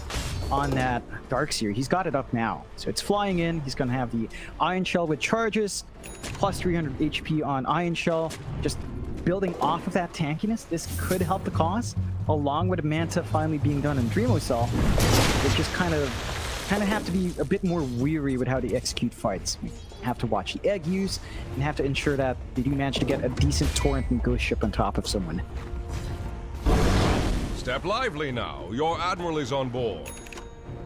on that Darkseer. He's got it up now. So it's flying in. He's going to have the Iron Shell with charges, plus 300 HP on Iron Shell. Just building off of that tankiness, this could help the cause, along with a Manta finally being done in Dreamosol. They just kind of have to be a bit more weary with how they execute fights. We have to watch the egg use and have to ensure that they do manage to get a decent torrent and ghost ship on top of someone. Step lively now. Your admiral is on board.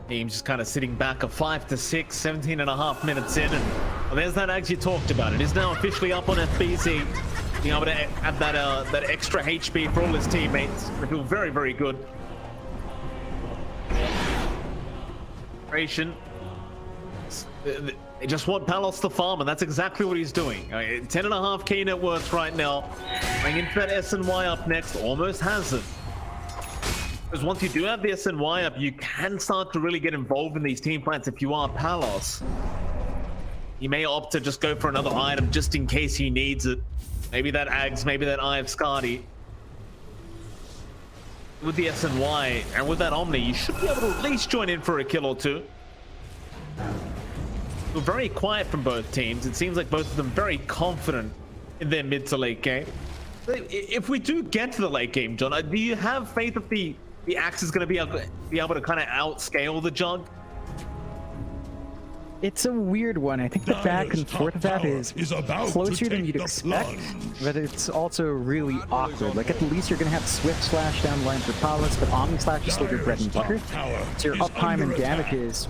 Team's just kind of sitting back a 5 to 6, 17.5 minutes in, and well, there's that Axe you talked about. It is now officially up on FBZ, being able to add that extra HP for all his teammates. They feel very, very good. Execration. They just want Palos to farm, and that's exactly what he's doing. 10.5k net worth right now. Going into that SNY up next, almost has it. Because once you do have the SNY up, you can start to really get involved in these team fights if you are Palos. You may opt to just go for another item just in case he needs it. Maybe that Ags, maybe that Eye of Skadi. With the SNY and with that Omni, you should be able to at least join in for a kill or two. We're very quiet from both teams. It seems like both of them very confident in their mid to late game. If we do get to the late game, John, do you have faith that the Axe is going to be able to kind of outscale the Jug? It's a weird one. I think the back and forth of that is closer than you'd expect, but it's also really awkward. Like, at the least you're going to have Swift Slash down the line for Palos, but Omni Slash is still your bread and butter. So your uptime and damage is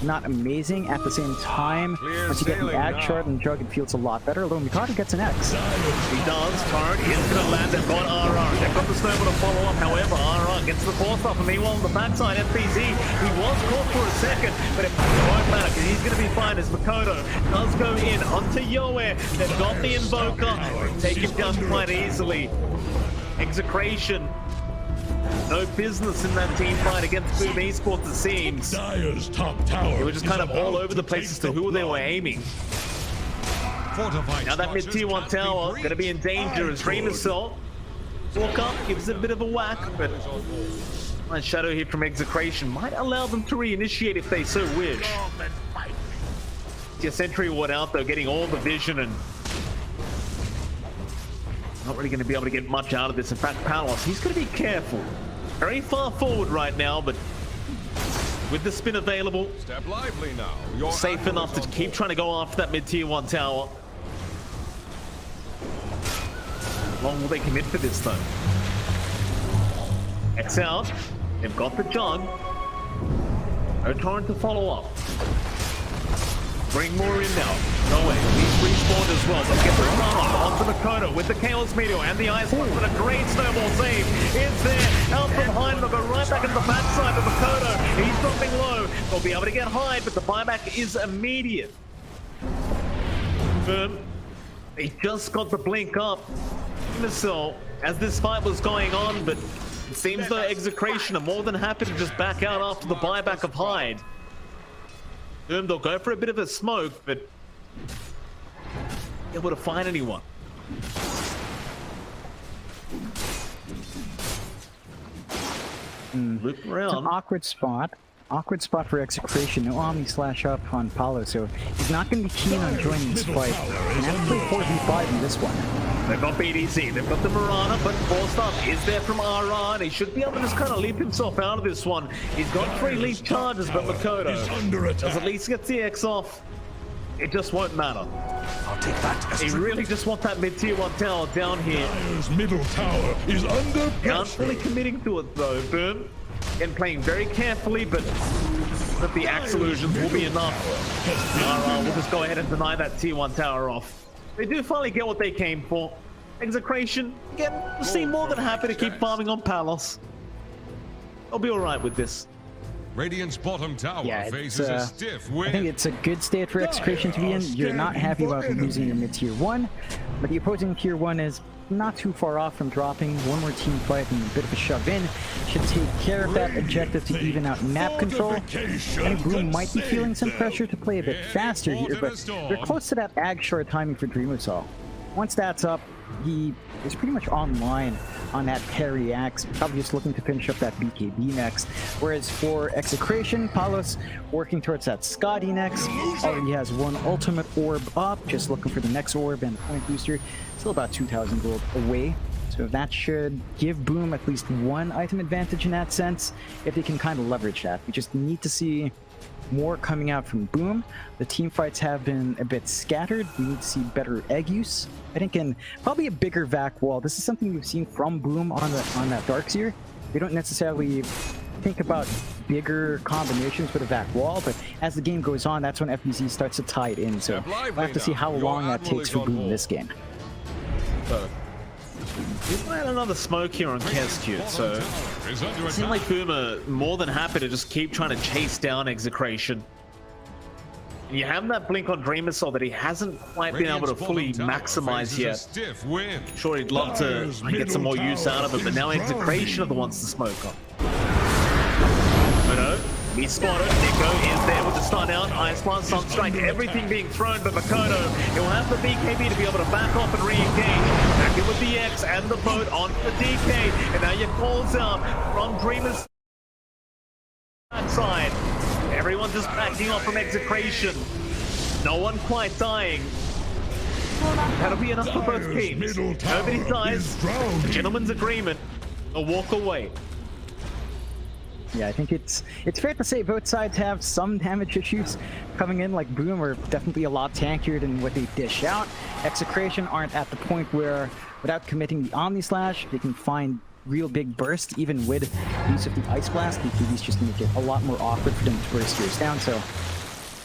not amazing. At the same time, once you get the Ag Shard and Jug, it feels a lot better, although Mikado gets an X. He does. Turret is going to land. They've got RR. They've got the Snowball to follow up. However, RR gets the force off, and meanwhile on the backside, FPZ, he was caught for a second, but it won't matter because he's going to be fine as Makoto does go in onto Yoe. They've got the Invoker. They take him down quite easily. Execration. No business in that team fight against Boom Esports, it seems. Dire's top tower. They were just kind of all over the place as to who they were aiming. Now that mid tier 1 tower going to be in danger as Dream Assault. Walk up, gives it a bit of a whack, but nice shadow hit from Execration might allow them to reinitiate if they so wish. Your Sentry Ward out though, getting all the vision and not really going to be able to get much out of this. In fact, Palos, he's going to be careful. Very far forward right now, but with the spin available, Step lively now. You're safe enough to keep trying to go after that mid tier 1 tower. How long will they commit for this though? X out. They've got the Jug. No Torrent to follow up. Bring more in now. No way. He's respawned as well. They'll get the run onto Makoto with the Chaos Meteor and the Ice One, but a great snowball save is there. Out from behind, they'll go right back into the backside of Makoto. He's dropping low. They'll be able to get high, but the buyback is immediate. He just got the blink up. Missile as this fight was going on, but it seems the Execration are more than happy to just back out after the buyback of Hyde. They'll go for a bit of a smoke, but able to find anyone. Loop around. It's an awkward spot. Awkward spot for Execration. No Omni Slash up on Paulo, so he's not going to be keen on joining this fight. And have to play 4v5 in this one. They've got BDC, they've got the Mirana, but forced up is there from RR, and he should be able to just kind of leap himself out of this one. He's got 3 leap charges, but Makoto does at least get the X off. It just won't matter. I'll take that. He really just wants that mid tier 1 tower down here. Dire's middle tower is under pressure. Aren't fully committing to it though, Boom. And playing very carefully, but the Axe illusions will be enough. We'll just go ahead and deny that tier 1 tower off. They do finally get what they came for. Execration, again, seem more than happy to keep farming on Palos. I'll be alright with this. Radiant's bottom tower faces a stiff wind. I think it's a good state for Execration to be in. You're not happy about losing your mid tier 1, but the opposing tier 1 is not too far off from dropping. One more team fight and a bit of a shove in should take care of that objective to even out map control. And Boom might be feeling some pressure to play a bit faster here, but they're close to that Ag Shard timing for Dream Assault. Once that's up, he is pretty much online on that parry axe, probably just looking to finish up that BKB next. Whereas for Execration, Palos working towards that Skadi next, already has 1 ultimate orb up, just looking for the next orb and point booster. Still about 2,000 gold away. So that should give Boom at least 1 item advantage in that sense, if they can kind of leverage that. We just need to see more coming out from Boom. The team fights have been a bit scattered. We need to see better egg use, I think, and probably a bigger vac wall. This is something we've seen from Boom on that Darkseer. They don't necessarily think about bigger combinations for the vac wall, but as the game goes on, that's when FBZ starts to tie it in. So we'll have to see how long that takes for Boom this game. He's got another smoke here on Kescute, so it seems like Boom are more than happy to just keep trying to chase down Execration. And you have that blink on Dream Missile that he hasn't quite been able to fully maximize yet. Sure, he'd love to get some more use out of it, but now Execration are the ones to smoke on. But he's spotted. Nico is there with the stun out. Ice Blast, Sunstrike, everything being thrown, but Makoto, he'll have the BKB to be able to back off and re-engage. Back in with the X and the boat onto the DK, and now you calls out from Dreamer's side. Everyone just backing off from Execration. No one quite dying. That'll be enough for both teams. Nobody dies. Gentleman's agreement. A walk away. Yeah, I think it's fair to say both sides have some damage issues coming in. Like Boom are definitely a lot tankier than what they dish out. Execration aren't at the point where, without committing the Omni Slash, they can find real big burst. Even with use of the Ice Blast, BKB's just make it a lot more awkward for them to burst yours down. So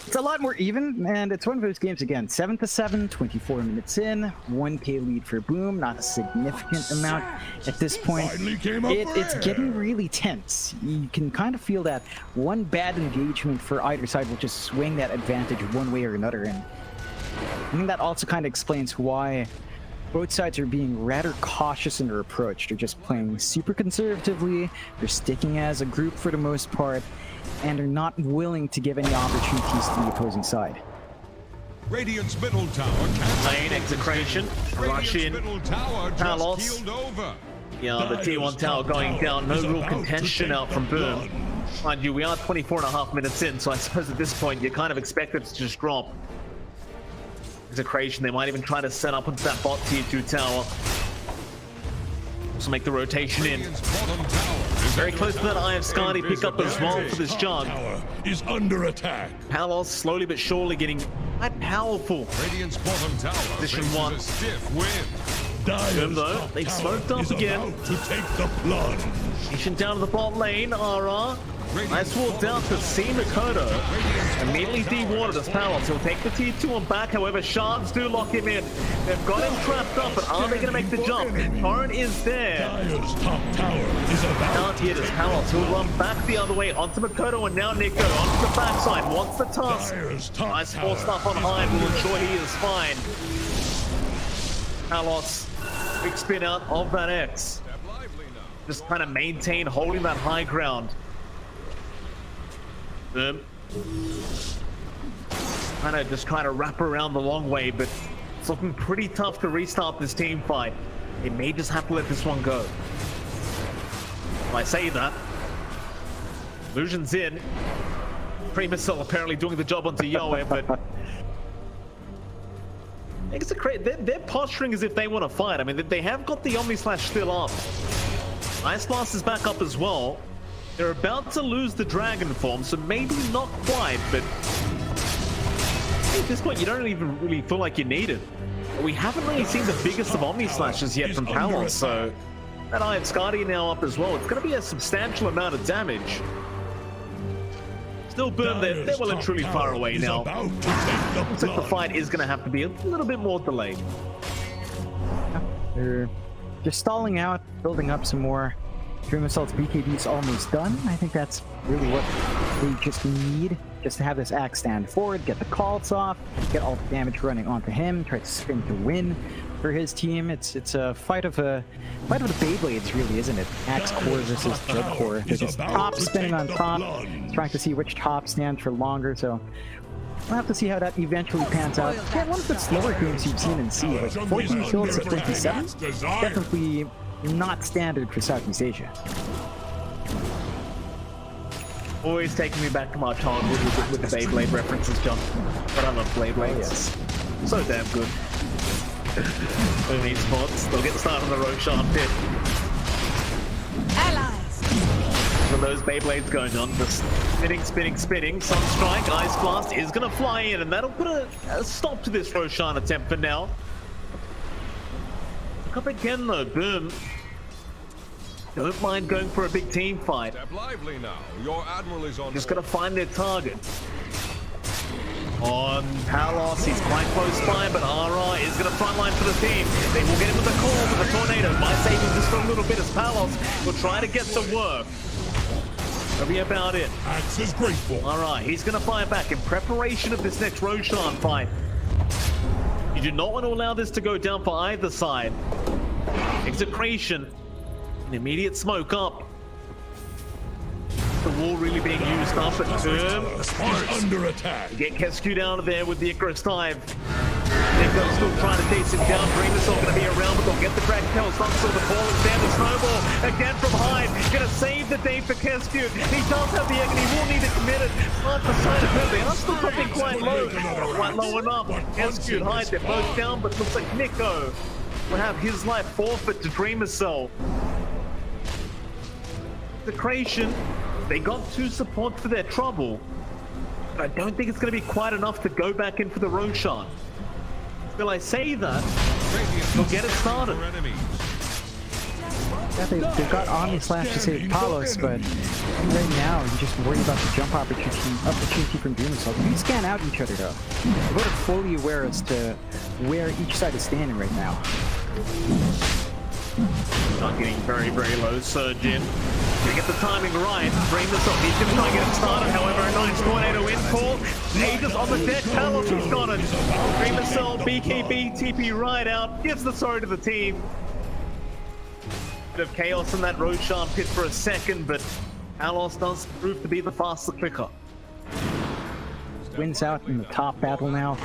it's a lot more even, and it's one of those games again. 7-7, 24 minutes in, 1k lead for Boom, not a significant amount at this point. It's getting really tense. You can kind of feel that one bad engagement for either side will just swing that advantage one way or another, and I think that also kind of explains why both sides are being rather cautious in their approach. They're just playing super conservatively, they're sticking as a group for the most part, and are not willing to give any opportunities to the opposing side. Radiant's middle tower lane Execration, rush in, Talos. Yeah, the T1 tower going down, no real contention out from Boom. Mind you, we are 24.5 minutes in, so I suppose at this point you kind of expect it to just drop. Execration, they might even try to set up into that bot tier 2 tower. Also make the rotation in. Very close to that Eye of Skadi pick up as well for this jug. Is under attack. Palos slowly but surely getting quite powerful. Radiant's bottom tower Position 1. Boom though, they've smoked up again. To take the plunge. Nation down to the bot lane, RR. Nice wall down to see Makoto. Immediately dewatered as Palos. He'll take the T2 on back, however, Shards do lock him in. They've got him trapped up, but are they going to make the jump? Torrent is there. Dyer's top tower is about Not yet as Palos. He'll run back the other way onto Makoto, and now Nico onto the backside. Wants the tusk. Nice force stuff on high. We'll ensure he is fine. Palos, big spin out of that X. Just kind of maintain holding that high ground. Kind of just trying to wrap around the long way, but it's looking pretty tough to restart this team fight. They may just have to let this one go. If I say that, Illusion's in. Pre-missile apparently doing the job onto Yoe, but they're posturing as if they want to fight. I mean, they have got the Omni Slash still up. Ice Blast is back up as well. They're about to lose the dragon form, so maybe not quite, but at this point you don't even really feel like you need it. We haven't really seen the biggest of Omni Slashes yet from Palos, so that Eye of Skadi now up as well. It's going to be a substantial amount of damage. Still Boom, they're well and truly far away now. Looks like the fight is going to have to be a little bit more delayed. They're just stalling out, building up some more. Dream Assault's BKB is almost done. I think that's really what they just need, just to have this axe stand forward, get the calls off, get all the damage running onto him, try to spin to win for his team. It's a fight of the Beyblades, really, isn't it? Axe core versus Jug core. They're just top spinning on top, trying to see which top stands for longer. So we'll have to see how that eventually pans out. Yeah, one of the slower games you've seen in C, like 14 kills at 27, definitely not standard for Southeast Asia. Always taking me back to my childhood with the Beyblade references, John. But I love Beyblades. Yes. So damn good. Boom Esports, they'll get started on the Roshan pit. Allies! With those Beyblades going on, just spinning. Sunstrike, Ice Blast is going to fly in, and that'll put a stop to this Roshan attempt for now. Up again though, Boom. Don't mind going for a big team fight. Step lively now. Your admiral is on Just gotta find their target. on Palos. He's quite close by, but Ara is going to frontline for the team. They will get him with the call, but the tornado might save him just for a little bit as Palos will try to get to work. That'll be about it. Axe is grateful. Alright, he's going to fire back in preparation of this next Roshan fight. You do not want to allow this to go down for either side. Execration. An immediate smoke up. The wall really being used up at Term. He's under attack. You get Kescu down to there with the Icarus dive. Nico's still trying to chase him down. Dreamer's not going to be around, but they'll get the drag tail. Sunsaw the ball is there. The snowball again from Hyde. Going to save the day for Kescu. He does have the egg and he will need it committed. But the side of him, they are still dropping quite low. Quite low enough. Kescu and Hyde, they're both down, but looks like Nico will have his life forfeit to Dreamer's Cell. The creation. They got 2 support for their trouble, but I don't think it's going to be quite enough to go back in for the Roshan. Will I say that? They'll get it started. Yeah, they've got Omni Slash to save Palos, but right now you just worry about the jump opportunity from Dreamer Cell. You scan out each other though. You're both fully aware as to where each side is standing right now. Not getting very, very low surge in. Gonna get the timing right. Dreamer's up. He's gonna try and get it started. However, a nice tornado in call. Aegis on the deck. Palos has got it. Dreamer's Cell, BKB, TP right out. Gives the sorry to the team. Bit of chaos in that Roshan pit for a second, but Palos does prove to be the faster clicker. Wins out in the top battle now.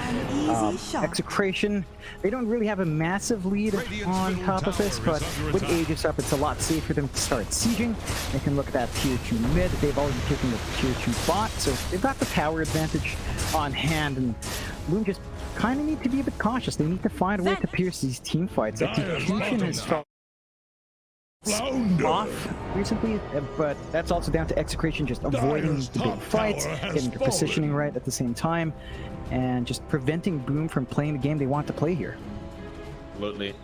Execration, they don't really have a massive lead on top of this, but with Aegis up, it's a lot safer for them to start sieging. They can look at that tier 2 mid. They've already taken the tier 2 bot, so they've got the power advantage on hand, and Boom just kind of need to be a bit cautious. They need to find a way to pierce these team fights. Execution has off recently, but that's also down to Execration just avoiding the big fights, getting their positioning right at the same time, and just preventing Boom from playing the game they want to play here. Absolutely.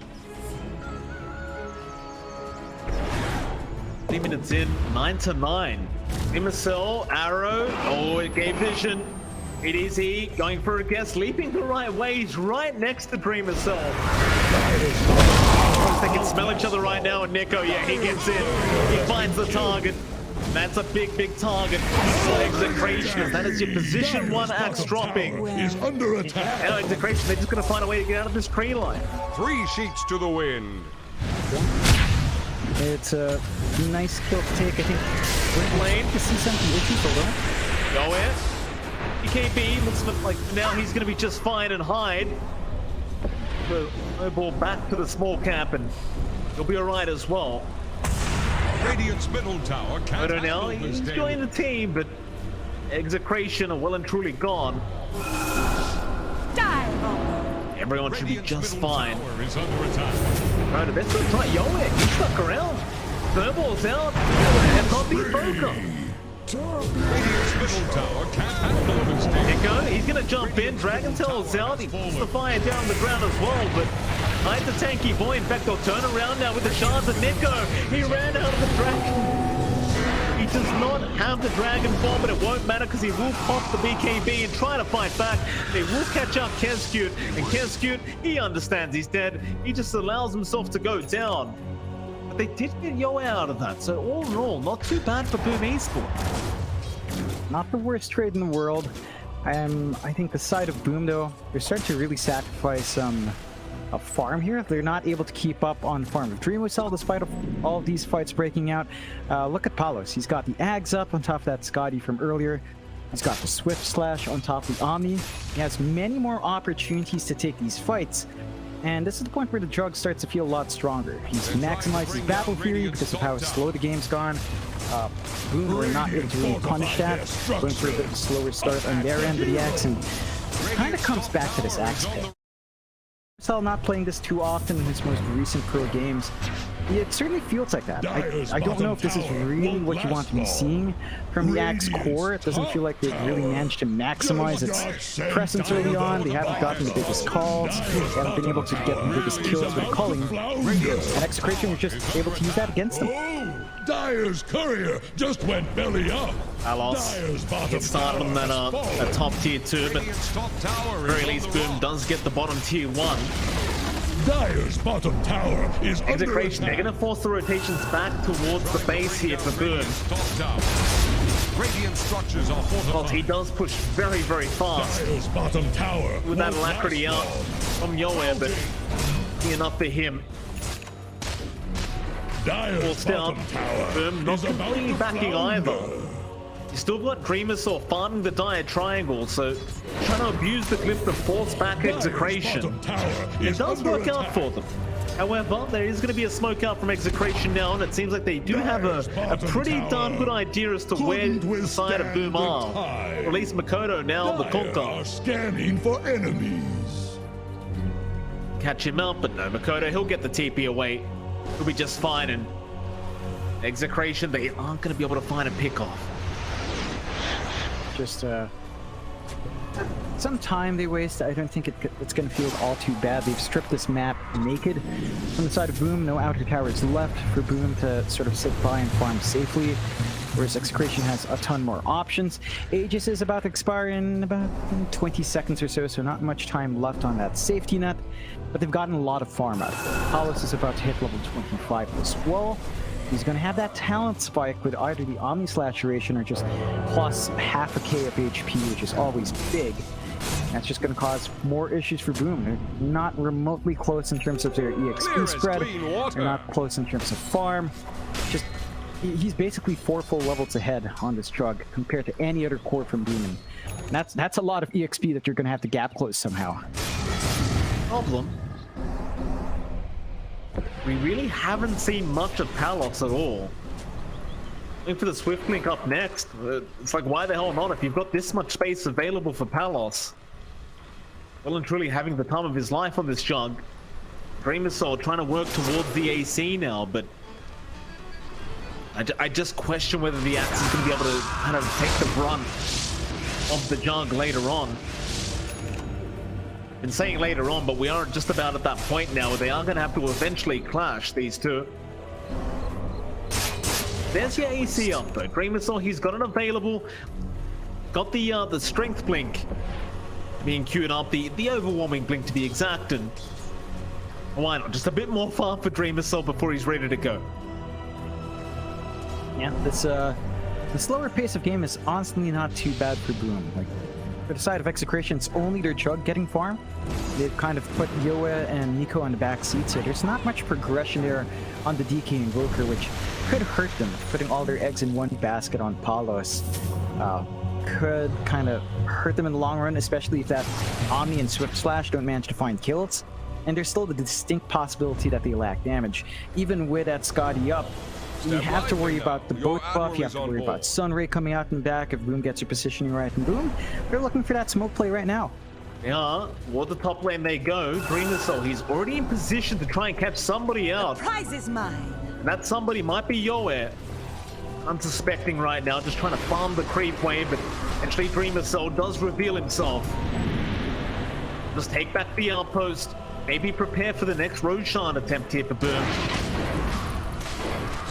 3 minutes in, 9-9. Imacel, Arrow, oh, it gave vision. It is he going for a guess, leaping the right way. He's right next to Dreamer's Cell. They can smell each other right now, and Nico, yeah, he gets in. He finds the target. That's a big, big target. Execration, that is your position 1 axe dropping. Is under attack. Now Execration, they're just going to find a way to get out of this tree line. 3 sheets to the wind. It's a nice kill to take, I think. Wind lane. To see some issues, although. Go in. EKB looks like now he's going to be just fine and hide. The ball back to the small cap, and he'll be alright as well. Radiant's middle tower can't now he's joined the team, but Execration are well and truly gone. Everyone should be just fine. Right, let's go try Yoic. He's stuck around. Thermal's out. And not the Boca. Radiant's middle tower can't handle his damage. Nico, he's gonna jump in. Dragon Tail's out. He puts the fire down on the ground as well, but hides the tanky boy. In fact, they'll turn around now with the shards of Nico. He ran out of the dragon. He does not have the Dragon Ball, but it won't matter because he will pop the BKB and try to fight back. They will catch up Kescute, and Kescute, he understands he's dead. He just allows himself to go down. But they did get Yo out of that, so all in all, not too bad for Boom Esports. Not the worst trade in the world. I think the side of Boom, though, they're starting to really sacrifice a farm here. They're not able to keep up on Farm of Dream Cell despite all of these fights breaking out. Look at Palos. He's got the Ags up on top of that Scotty from earlier. He's got the Swift Slash on top of the Omni. He has many more opportunities to take these fights. And this is the point where the drug starts to feel a lot stronger. He's maximized his Battle Fury because of how slow the game's gone. Boom were not able to really punish that. Going for a bit of a slower start on their end of the Axe, and it kind of comes back to this Axe pick. Cell not playing this too often in his most recent pro games, It certainly feels like that. I don't know if this is really what you want to be seeing from the Axe core. It doesn't feel like they've really managed to maximize its presence early on. They haven't gotten the biggest calls. They haven't been able to get the biggest kills with calling. And Execration is just able to use that against them. Oh, Dire's courier just went belly up. Dire's bottom Get started on that top tier 2, but Radiant's top tower at very is least under Boom attack. does get the bottom tier 1. Dire's bottom tower is under Execration, they're attack. going to force the rotations back towards the base here for Boom. Radiant's top tower. Radiant structures are Well, he fortified. does push very, very fast Dire's bottom tower with that won't alacrity last out long. from Yoe, but enough for him. Dire's Forced out. bottom tower Boom, not is about completely to backing flounder. either. You still got Dreamersaur farming the Dire triangle, so trying to abuse the glyph to force back Dire's Execration. bottom tower It is does under work out attack. for them. However, there is going to be a smoke out from Execration now, and it seems like they do have a pretty darn good idea as to where the side of Boom are. Or at least Makoto now the Dire conquer. are scanning for enemies. Catch him out, but no, Makoto, he'll get the TP away. He'll be just fine, and Execration, they aren't going to be able to find a pick off. Just some time they waste. I don't think it's going to feel all too bad. They've stripped this map naked from the side of Boom. No outer towers left for Boom to sort of sit by and farm safely, whereas Execration has a ton more options. Aegis is about to expire in about 20 seconds or so, so not much time left on that safety net, but they've gotten a lot of farm out. Palos is about to hit level 25 as well. He's going to have that talent spike with either the Omni Slash duration or just plus half a K of HP, which is always big. That's just going to cause more issues for Boom. They're not remotely close in terms of their Clear EXP as spread. clean water. They're not close in terms of farm. Just he's basically 4 full levels ahead on this drug compared to any other core from Boom. And that's a lot of EXP that you're going to have to gap close somehow. Problem. We really haven't seen much of Palos at all. Looking for the Swift Link up next. It's like, why the hell not? If you've got this much space available for Palos. Well and truly having the time of his life on this jug. Dreamersaur trying to work towards the AC now, but I just question whether the Axe is going to be able to kind of take the brunt of the jug later on. Been saying later on, but we are just about at that point now where they are going to have to eventually clash, these two. There's your AC up though. Dreamersaur, he's got it available. Got the strength blink being queued up, the overwhelming blink to be exact, and why not? Just a bit more farm for Dreamersaur before he's ready to go. Yeah, this the slower pace of game is honestly not too bad for Boom. Like, for the side of Execration, it's only their jug getting farm. They've kind of put Yoe and Nico on the back seat, so there's not much progression there on the DK Invoker, which could hurt them. Putting all their eggs in one basket on Palos could kind of hurt them in the long run, especially if that Omni and Swift Slash don't manage to find kills. And there's still the distinct possibility that they lack damage. Even with that Scotty up, you have to worry about the boat buff, you have to worry about Sunray coming out and back if Boom gets your positioning right, and Boom, they're looking for that smoke play right now. Yeah, toward the top lane they go. Dreamersaur, he's already in position to try and catch somebody out. Prize is mine. And that somebody might be Yoe. Unsuspecting right now, just trying to farm the creep wave, but actually Dreamersaur does reveal himself. Just take back the outpost, maybe prepare for the next Roshan attempt here for Boom.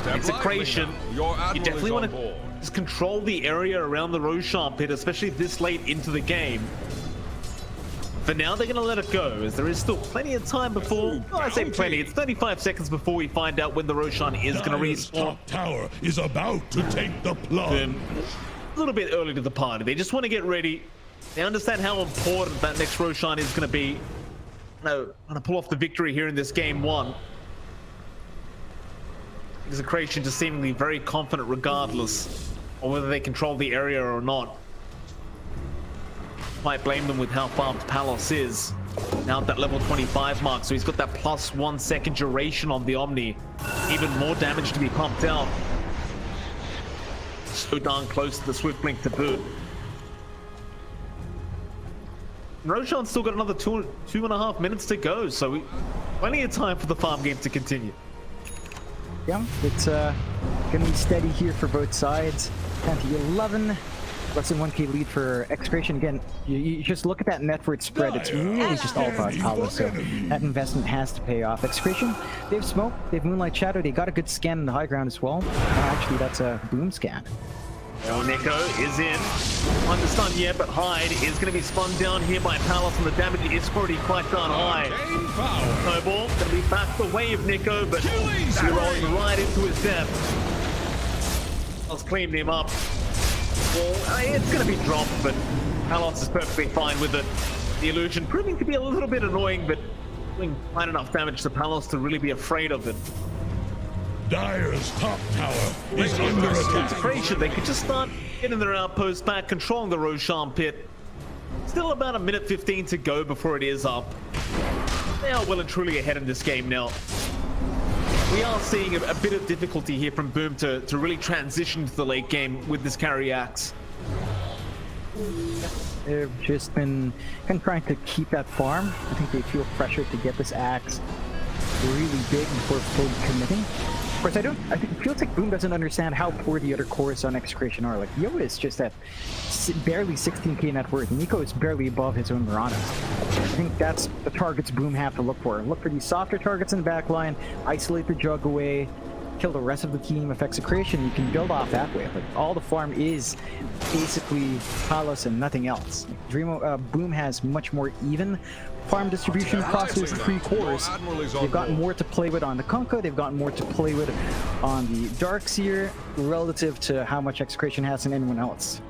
Execration, you definitely want to just control the area around the Roshan pit, especially this late into the game. For now, they're going to let it go, as there is still plenty of time before... I say plenty, it's 35 seconds before we find out when the Roshan is going to Dire's respawn. top tower is about to take the plunge. A little bit early to the party. They just want to get ready. They understand how important that next Roshan is going to be. No, want to pull off the victory here in this game 1. Execration just seemingly very confident regardless of whether they control the area or not. Might blame them with how far Palos is. Now at that level 25 mark, so he's got that plus 1 second duration on the Omni. Even more damage to be pumped out. So darn close to the Swift Blink to boot. Roshan's still got another 2.5 minutes to go, so plenty of time for the farm game to continue. Yeah, it's gonna be steady here for both sides. 10-11. Less than 1k lead for Execration. Again, you just look at that net worth spread. It's really just all about Paolo, so that investment has to pay off. Execration, they have Smoke, they have Moonlight Shadow, they got a good scan in the high ground as well. Actually, that's a Boom scan. El Nico is in. On the stun yet, but Hyde is going to be spun down here by Palos, and the damage is already quite darn high. Snowball going to be back the way of Nico, but he's rolling right into his death. Palos cleaned him up. Well, it's going to be dropped, but Palos is perfectly fine with it. The illusion proving to be a little bit annoying, but doing quite enough damage to Palos to really be afraid of it. Dire's top tower is under attack. Execration, they could just start getting their outpost back, controlling the Roshan pit. Still about a minute 15 to go before it is up. They are well and truly ahead in this game now. We are seeing a bit of difficulty here from Boom to really transition to the late game with this carry axe. They've just been kind of trying to keep that farm. I think they feel pressure to get this axe really big before fully committing. Of course, I think it feels like Boom doesn't understand how poor the other cores on Execration are. Like, Yo is just at barely 16k net worth. Nico is barely above his own Mirana. I think that's the targets Boom have to look for. Look for these softer targets in the back line, isolate the Jug away, kill the rest of the team. If Execration, you can build off that way. Like, all the farm is basically Palos and nothing else. Boom has much more even farm distribution across those three cores. They've got more to play with on the Kunkka, they've got more to play with on the Darkseer relative to how much Execration has than anyone else.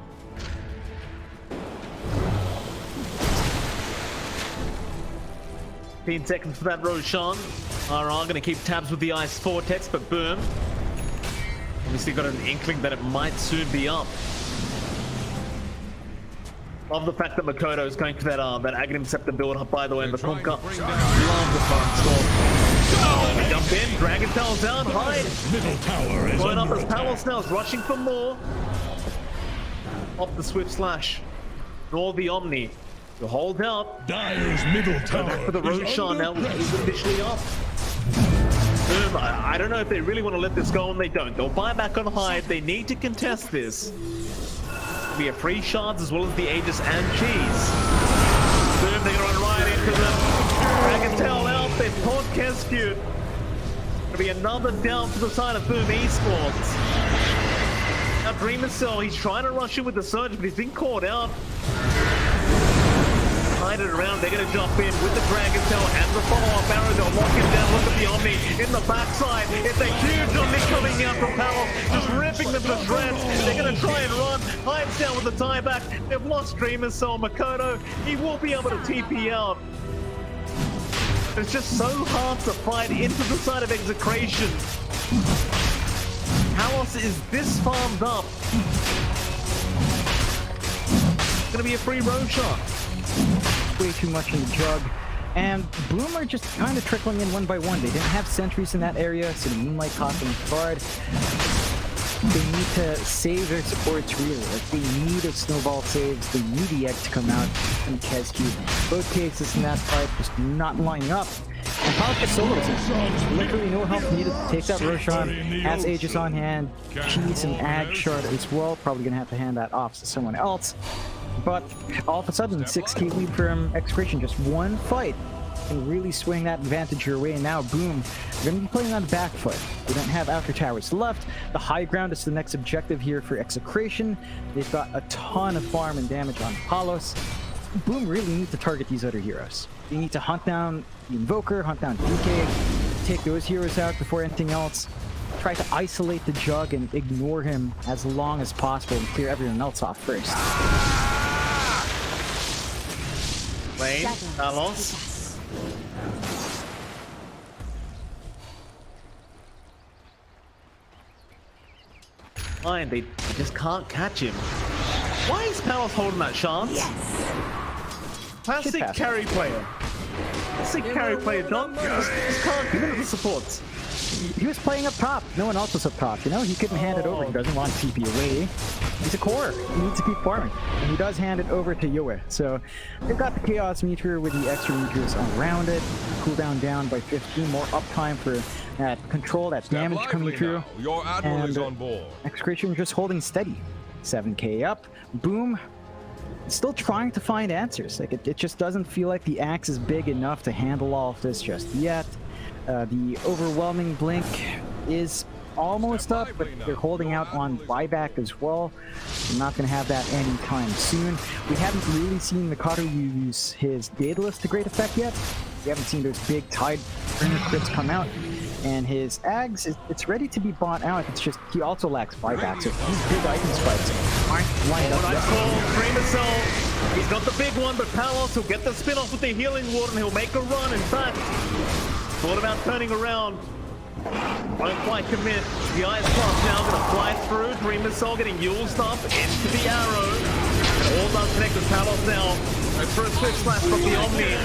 $15 seconds for that Roshan. RR gonna keep tabs with the Ice Vortex, but Boom obviously got an inkling that it might soon be up. Love the fact that Makoto is going for that Aghanim Scepter build up, by the way, and the Kunkka. Love the front storm. They jump in, Dragon Tail's down, Hyde. Middle tower is Going up under as attack. Palos now is rushing for more. Off the Swift Slash. Nor the Omni. To hold out. Dire's middle tower Back for the is Roshan now, under is pressure. officially up. Boom, I don't know if they really want to let this go, and they don't. They'll buy back on Hyde. They need to contest this. Be a free shards as well as the Aegis and Cheese. Boom, they're gonna run right into them. Dragon Tail out, they've caught Kescue. Gonna be another down to the side of Boom Esports. Now Dreamer Cell, he's trying to rush in with the surge, but he's been caught out. Hide it around, they're gonna jump in with the Dragon Tail and the follow-up arrow. They'll lock him down. Look at the Omni in the backside. It's a huge Omni coming out from Palos, just ripping them to shreds. They're gonna try and run. Hides down with the tieback. They've lost Dreamer Cell. Makoto, he will be able to TP out. It's just so hard to fight into the side of Execration. Palos is this farmed up. It's gonna be a free Roshan. Way too much in the Jug. And Boom are just kind of trickling in one by one. They didn't have sentries in that area, so the Moonlight caught them guard. They need to save their supports really. Like, they need a snowball saves. They need the egg to come out from Kescue. Both cases in that fight just not lining up. And Palos just solos it. Literally no help needed to take that Roshan. Has Aegis on hand. Cheese and Ag Shard as well. Probably gonna have to hand that off to someone else. But all of a sudden, 6k lead from Execration. Just one fight can really swing that advantage your way. And now, Boom, they're going to be playing on the back foot. They don't have Outer Towers left. The high ground is the next objective here for Execration. They've got a ton of farm and damage on Palos. Boom really need to target these other heroes. They need to hunt down the Invoker, hunt down DK, take those heroes out before anything else. Try to isolate the Jug and ignore him as long as possible and clear everyone else off first. Lane, Palos. Fine, they just can't catch him. Why is Palos holding that chance? Yes. Classic carry player. Classic carry player, Don. Just can't give it the supports. He was playing up top. No one else was up top, you know? He couldn't hand it over. He doesn't want TP away. He's a core. He needs to keep farming. And he does hand it over to Yoe. So they've got the Chaos Meteor with the extra meters around it. Cooldown down by 15. More uptime for that control, that damage coming through. Now. Your admiral is on board. Execration just holding steady. 7k up. Boom. Still trying to find answers. Like it just doesn't feel like the axe is big enough to handle all of this just yet. The overwhelming blink is almost up, but they're holding out on buyback as well. They're not going to have that anytime soon. We haven't really seen Mikado use his Daedalus to great effect yet. We haven't seen those big Tide Burner crits come out. And his Ags, it's ready to be bought out. It's just, he also lacks buyback, so these big item spikes aren't lined up What I yet. call Dreamercell. He's got the big one, but Palos will get the spin off with the healing ward and he'll make a run. In fact, thought about turning around. Won't quite commit. The Ice Blast now gonna fly through. Dreamercell getting Yule stuff into the arrow. And all done connect with Palos now. Goes for a Swift Slash from the Omni.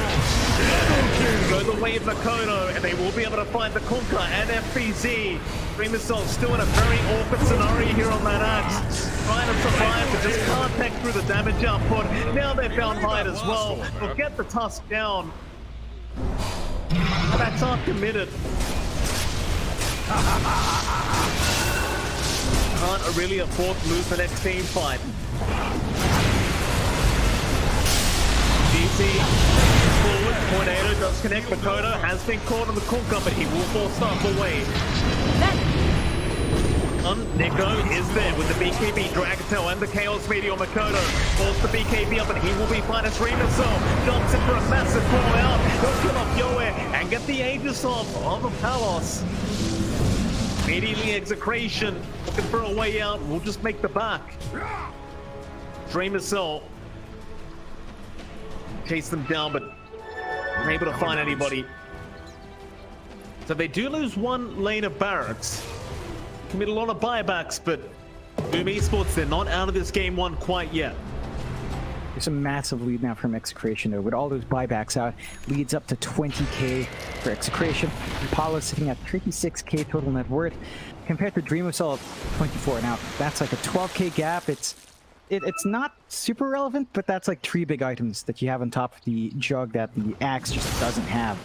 Go the way of Makoto, and they will be able to find the Kunkka and FBZ. Dreamercell still in a very awkward scenario here on that axe. Trying to survive, but just can't take through the damage output. Now they're found hide as well. They'll get the tusk down. That's not committed. Can't really afford to lose the next team fight. DC forward, Tornado does connect. Makoto has been caught on the Kunkka, but he will force stuff away. Nico is there with the BKB, Dragtail, and the Chaos Meteor. Makoto pulls the BKB up, and he will be fine as Dreamercell jumps in for a massive call out. He'll kill off Yoe and get the Aegis off of the Palos. Immediately Execration, looking for a way out. We'll just make the back. Dreamercell chase them down, but unable to find anybody. So they do lose one lane of barracks. Commit a lot of buybacks, but Boom Esports, they're not out of this game one quite yet. There's a massive lead now from Execration, though. With all those buybacks out, leads up to 20k for Execration. Apollo sitting at 36k total net worth, compared to Dreamercell at 24. Now, that's like a 12k gap. It's not super relevant, but that's like 3 big items that you have on top of the jug that the axe just doesn't have.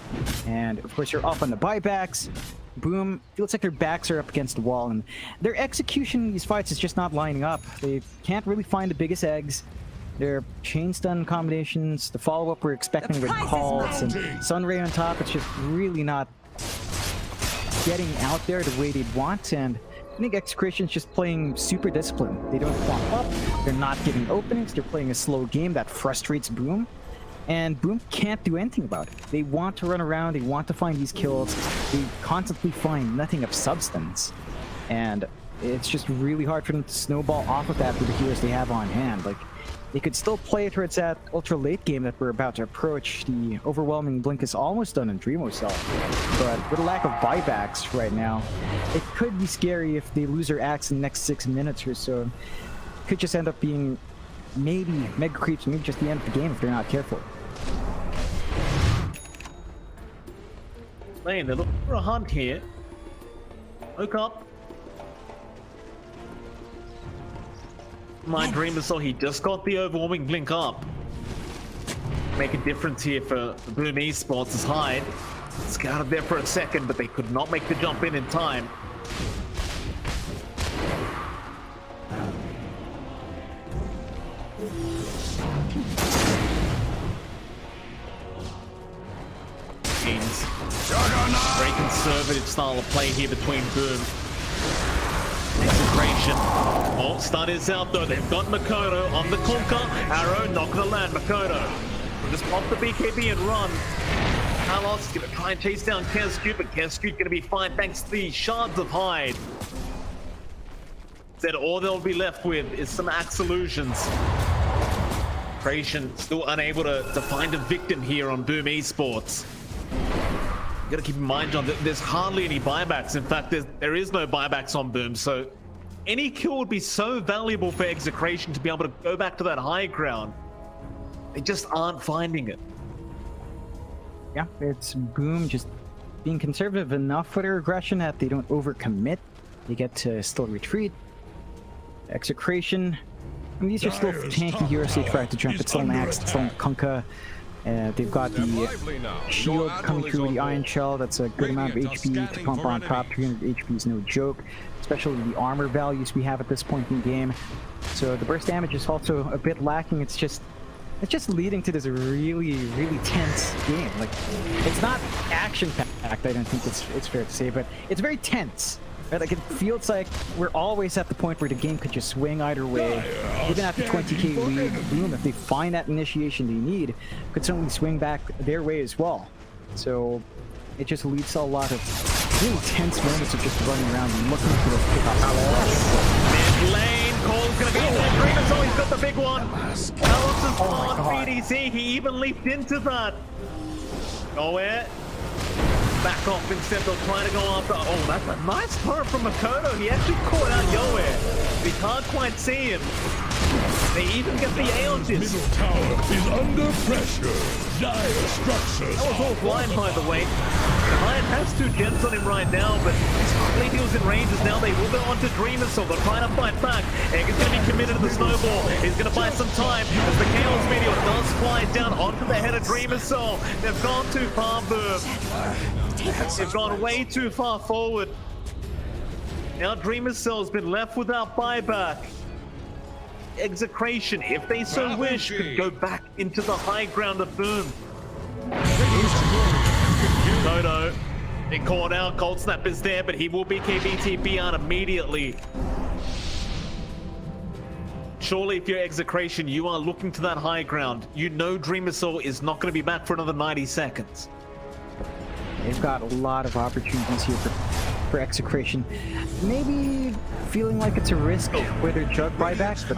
And of course, you're off on the buybacks. Boom, feels like their backs are up against the wall, and their execution in these fights is just not lining up. They can't really find the biggest eggs. Their chain stun combinations, the follow-up we're expecting with calls, and Sunray on top, it's just really not getting out there the way they'd want. And I think Execration's just playing super disciplined. They don't clump up, they're not getting openings, they're playing a slow game that frustrates Boom. And Boom can't do anything about it. They want to run around, they want to find these kills, they constantly find nothing of substance. And it's just really hard for them to snowball off of that with the heroes they have on hand. Like, they could still play it towards that ultra late game that we're about to approach. The overwhelming blink is almost done in Dreamercell, but with a lack of buybacks right now, it could be scary if they lose their axe in the next 6 minutes or so. It could just end up being maybe mega creeps, maybe just the end of the game if they're not careful. Man, they're looking for a hunt here. Look up. My Dreamercell, he just got the overwhelming blink up. Make a difference here for Boom Esports as Hyde. Scouted there for a second, but they could not make the jump in time. Very conservative style of play here between Boom. Execration. Oh, stun is out though. They've got Makoto on the Kunkka. Arrow not gonna land. Makoto will just pop the BKB and run. Carlos is gonna try and chase down Kescute, but Kescute gonna be fine thanks to the shards of Hyde. Said all they'll be left with is some axe illusions. Execration still unable to find a victim here on Boom Esports. You gotta keep in mind, John, that there's hardly any buybacks. In fact, there is no buybacks on Boom, so any kill would be so valuable for Execration to be able to go back to that high ground. They just aren't finding it. Yeah, it's Boom just being conservative enough for their aggression that they don't overcommit. They get to still retreat. Execration. I mean, these are still tanky heroes. They try to jump. It's still an Axe, it's still an Kunkka. They've got the shield coming through the Iron Shell. That's a good amount of HP to pump on top. 300 HP is no joke, especially the armor values we have at this point in the game. So the burst damage is also a bit lacking. It's just leading to this really tense game. Like, it's not action-packed, I don't think it's fair to say, but it's very tense. Right? Like, it feels like we're always at the point where the game could just swing either way. Even at the 20k lead, boom, if they find that initiation they need, could certainly swing back their way as well. So it just leads to a lot of really tense moments of just running around and looking for those pickups. Mid lane, Cole's gonna be in there. Dreamer's always got the big one. Palos is on BDC. He even leaped into that. Nowhere. Back off instead of trying to go after. Oh, that's a nice turn from Makoto. He actually caught out Yoe. We can't quite see him. They even get the Aeontis. Middle tower is under pressure. Dire structures. That was all blind, by the way. Lion has 2 gens on him right now, but his fleet deals in ranges now. They will go on to Dreamer, so they're trying to fight back. Egg is going to be committed to the snowball. He's going to buy some time as the Chaos Meteor does fly down onto the head of Dreamer Soul. They've gone too far, Boom. They've gone way too far forward. Now Dreamer Cell's been left without buyback. Execration, if they so wish, could go back into the high ground of Boom. No. They caught out. Cold Snap is there, but he will be KBTB out immediately. Surely, if you're Execration, you are looking to that high ground. You know Dreamer Soul is not going to be back for another 90 seconds. They've got a lot of opportunities here for Execration. Maybe feeling like it's a risk where they're jug buybacks, but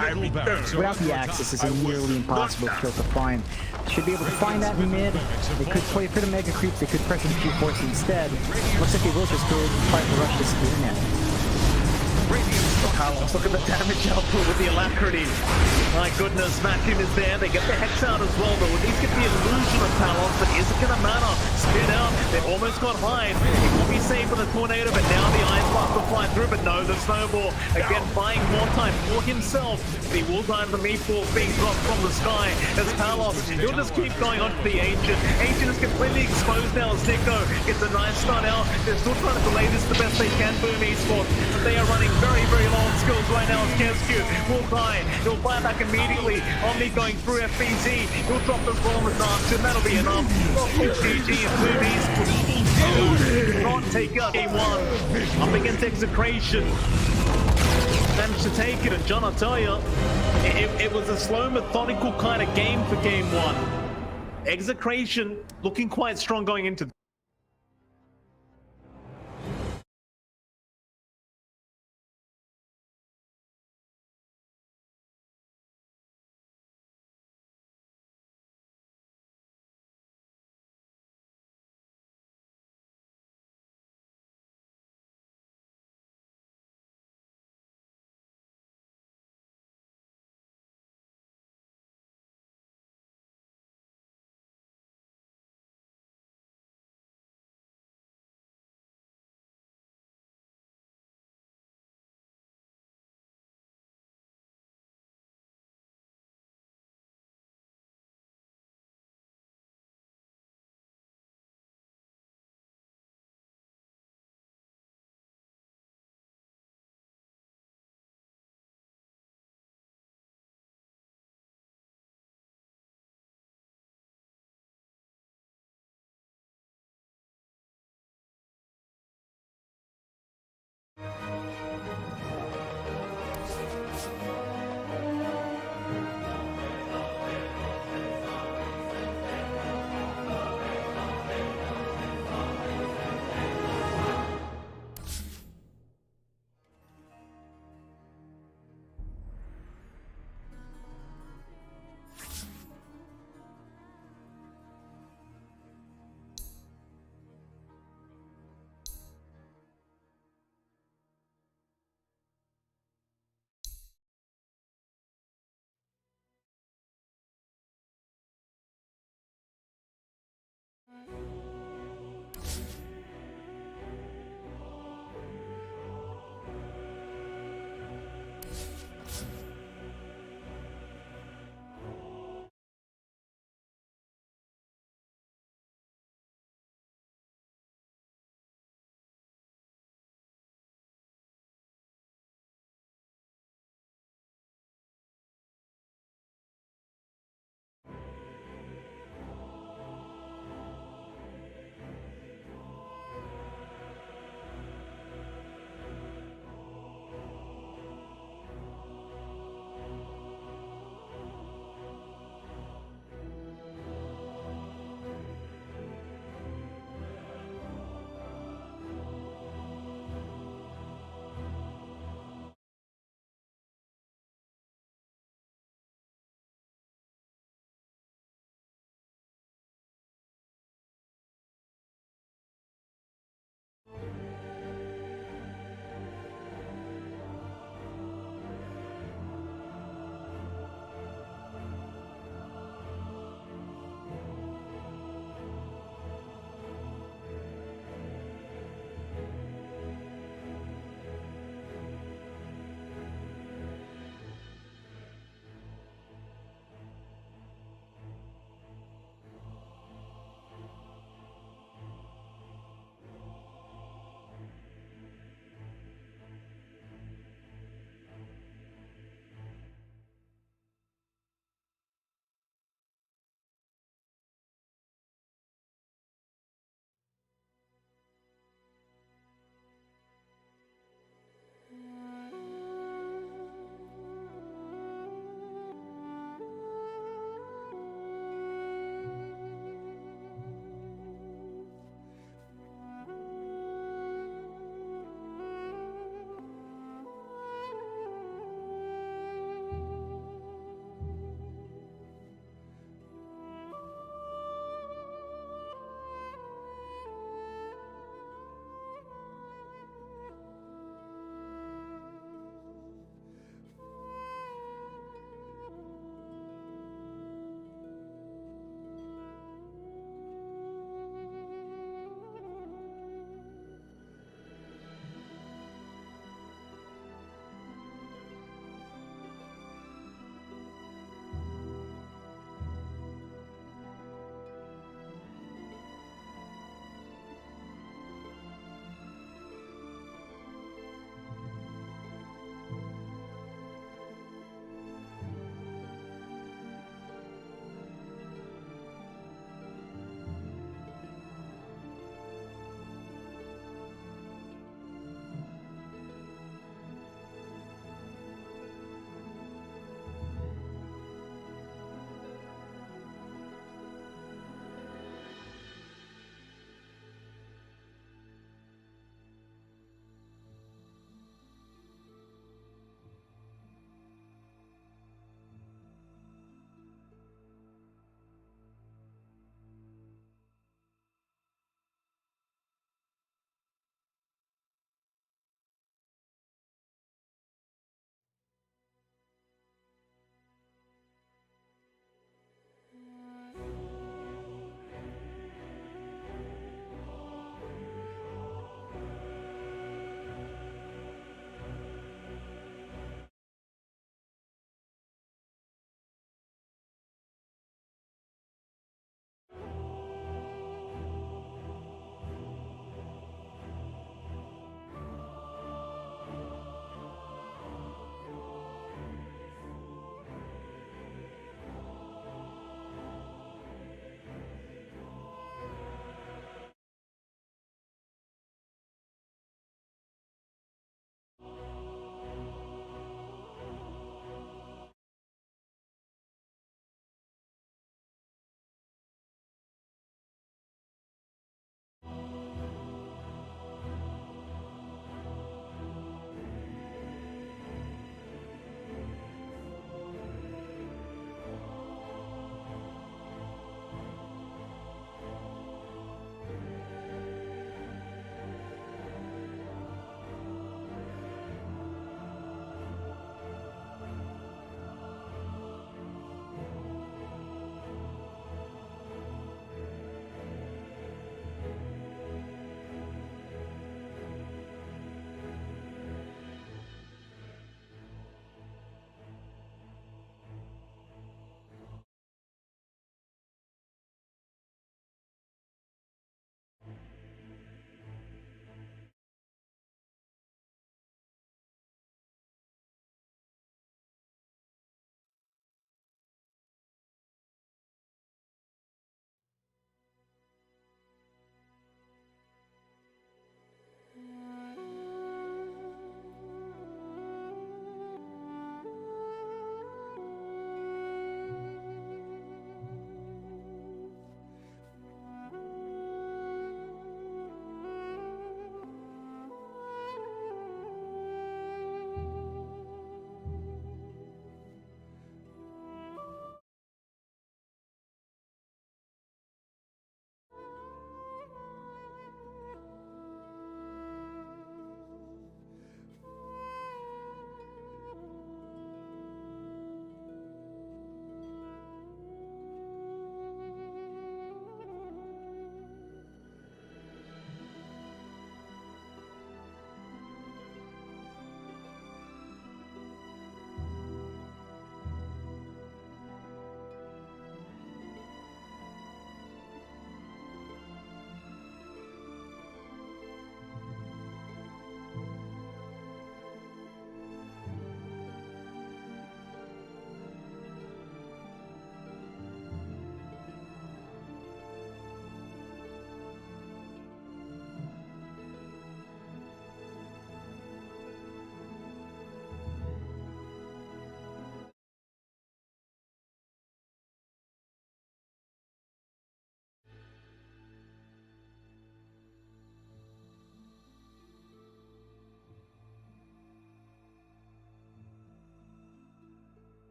without the Axis, it's a nearly impossible kill to find. Should be able to find that in mid. They could play for the Mega Creeps, they could press the G-Force instead. Looks like they will just go fight the rush this internet. Palos, look at the damage output with the Alacrity. My goodness, Vacuum is there. They get the Hex out as well, but at least get the illusion of Palos, but is it going to matter? Spin out, they've almost got Hyde. He will be safe with the Tornado, but now the Ice Blast will fly through, but no, the Snowball, again, buying more time for himself. He will die to the Meatballs being dropped from the sky. As Palos, he'll just keep going on to the Ancient. Ancient is completely exposed now as Nico gets a nice start out. They're still trying to delay this the best they can, Boom Esports, but they are running very long skills right now as Kesku will die. He'll fire back immediately. Omni going through FBZ. He'll drop the bomb with Darks, and that'll be enough. GG and Boom Esports not take up game 1 up against Execration. Managed to take it, and John, I'll tell you, it was a slow, methodical kind of game for game 1. Execration looking quite strong going into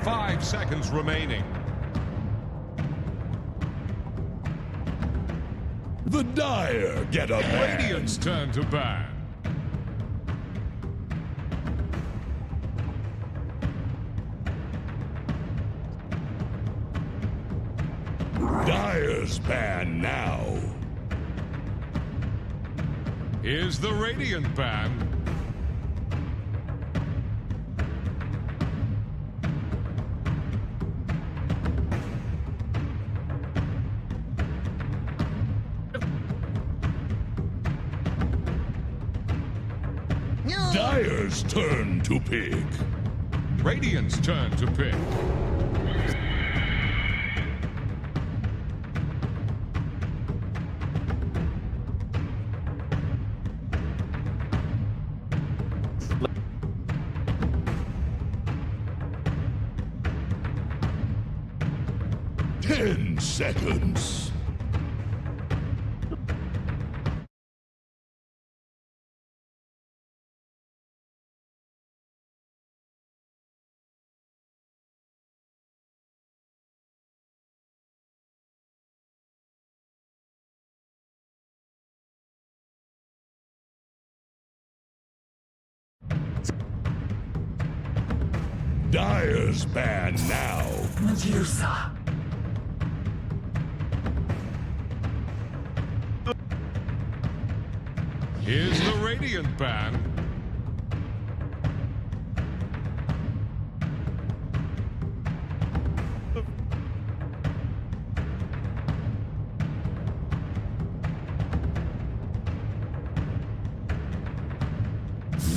5 seconds remaining. The Dire get a ban. Radiant's turn to ban. Dire's ban now. Here's the Radiant ban. Dire's turn to pick. Radiant's turn to pick. Ten seconds. Dire's ban now. Here's the Radiant ban.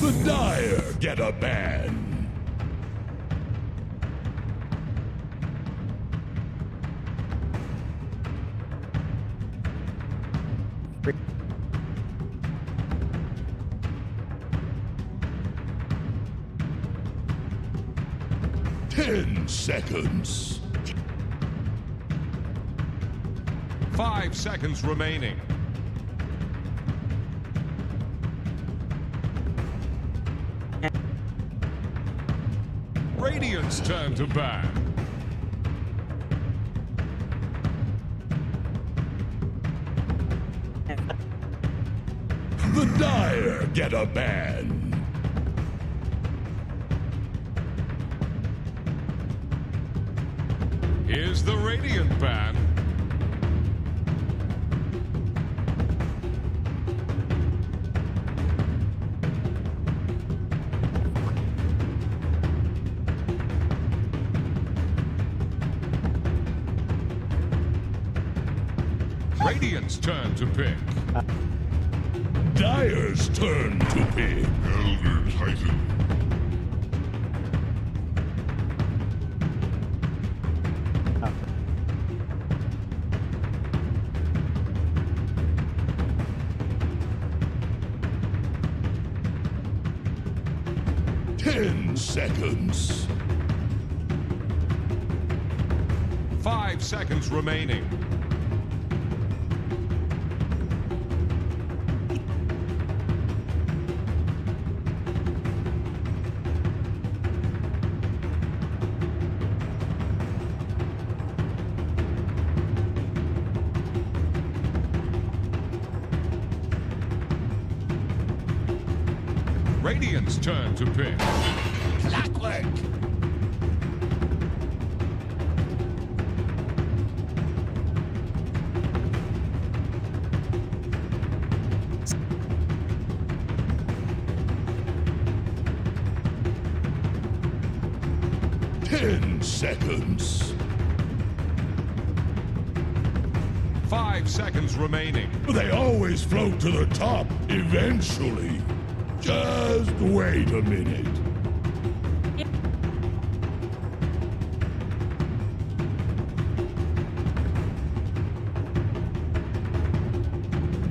The Dire get a ban. Ten seconds. 5 seconds remaining. Radiant's turn to ban. The Dire get a ban. Here's the Radiant ban. Radiant's turn to pick. Dire's turn to pick. Elder Titan. Ten seconds. 5 seconds remaining. Radiant's turn to pick. Clockwork. Ten seconds. 5 seconds remaining. They always float to the top eventually. Just wait a minute.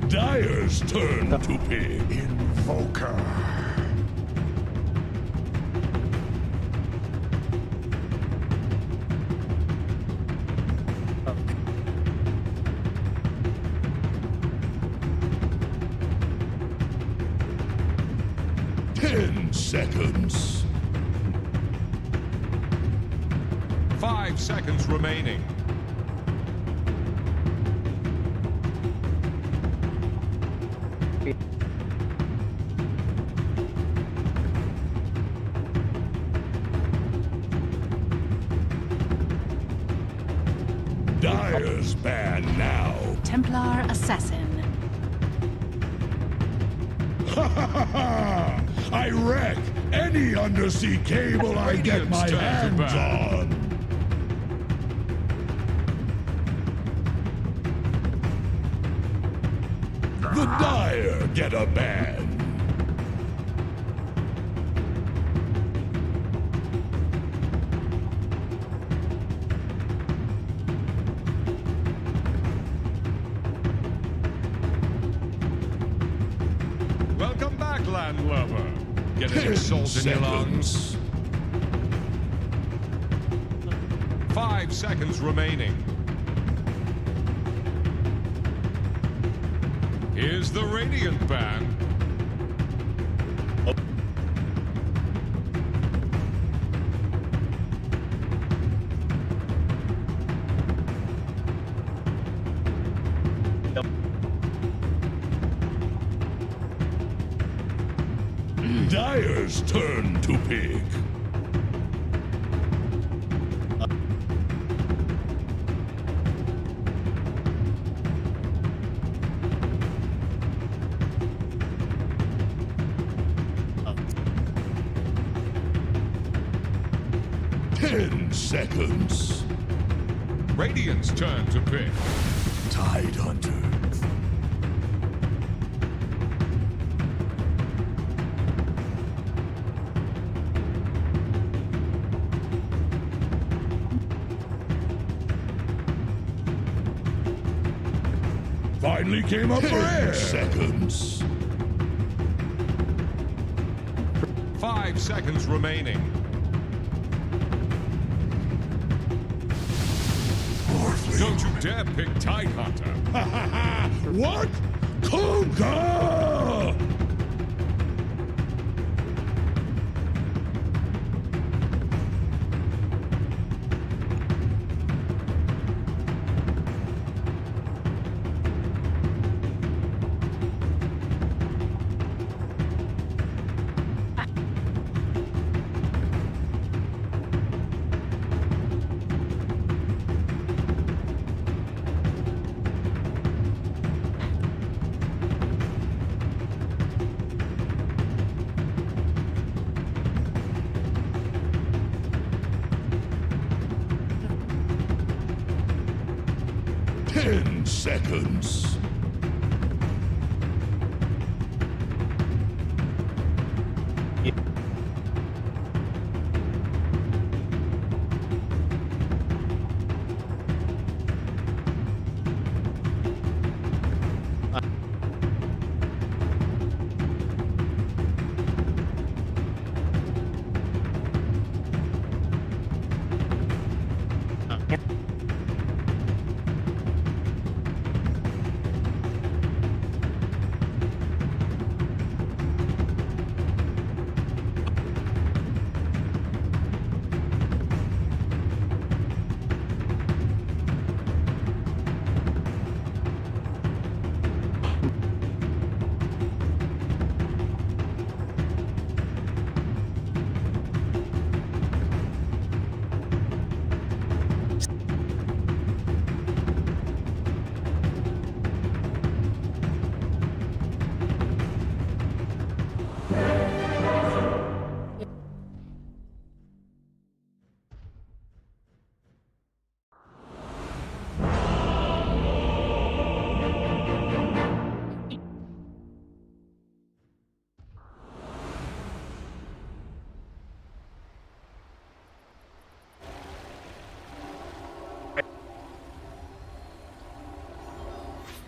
Dire's turn to pick. Invoker. Seconds. 5 seconds remaining. Dire's ban now. Templar Assassin. Ha ha ha ha! I wreck any undersea cable I get my hands on. The Dire get a ban. Welcome back, landlubber. Get any salt in your lungs? 5 seconds remaining. Here's the Radiant ban. Dire's turn to pick. Seconds. Radiant's turn to pick. Tide Hunter. Finally came up for air. Seconds. 5 seconds remaining. Don't you dare pick Tide Hunter. What? Conga! Seconds.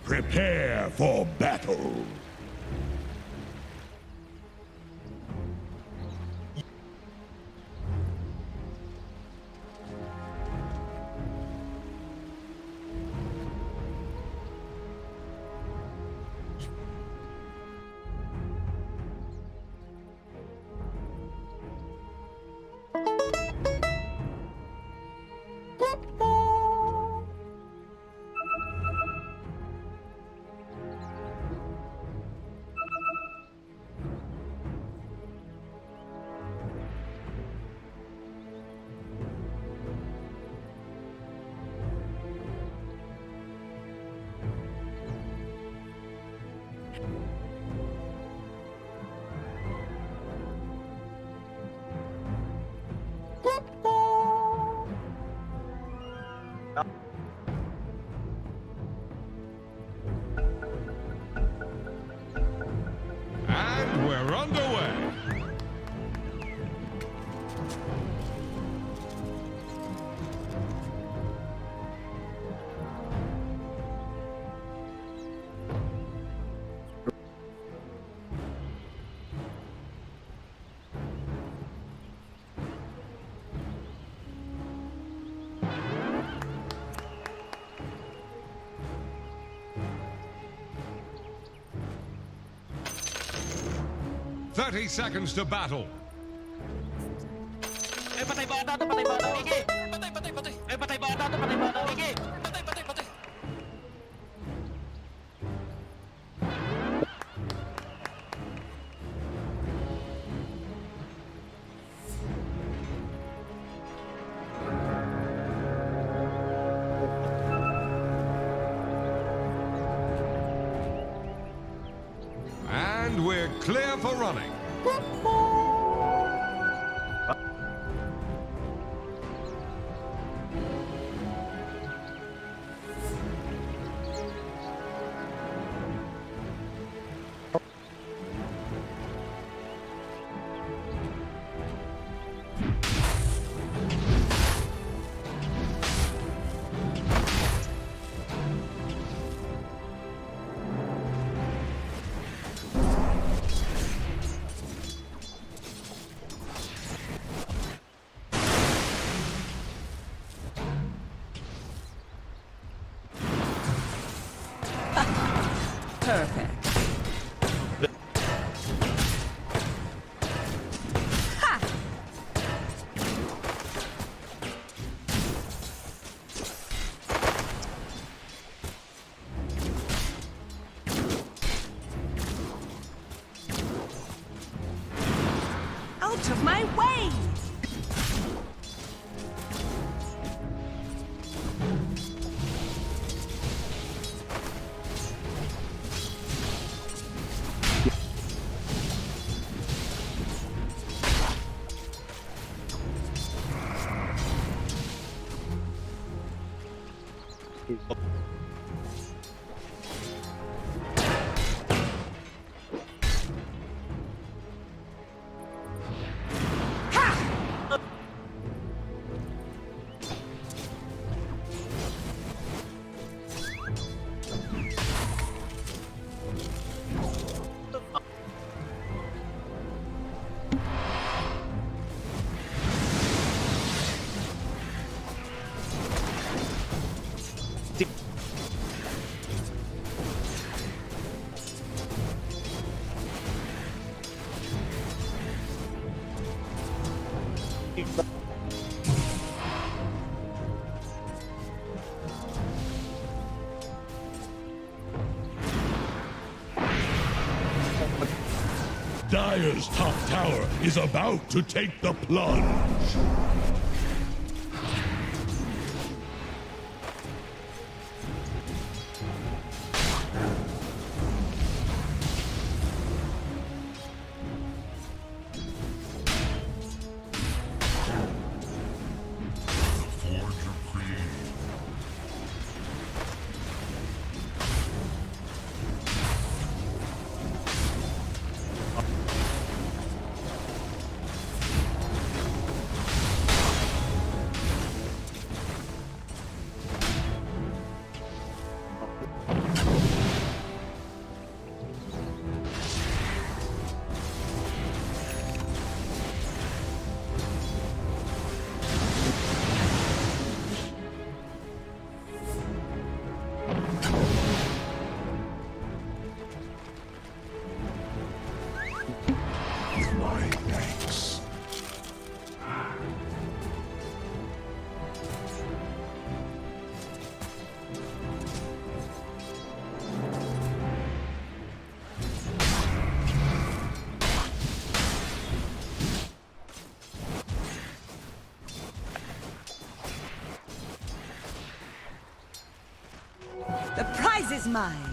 Prepare for battle. We're underway. Thirty seconds to battle. Patay bata to, patay bata. Sige. Patay. Patay bata to, patay bata. Sige. Patay. And we're clear for running. Perfect. Out of my way! Dire's top tower is about to take the plunge. The prize is mine.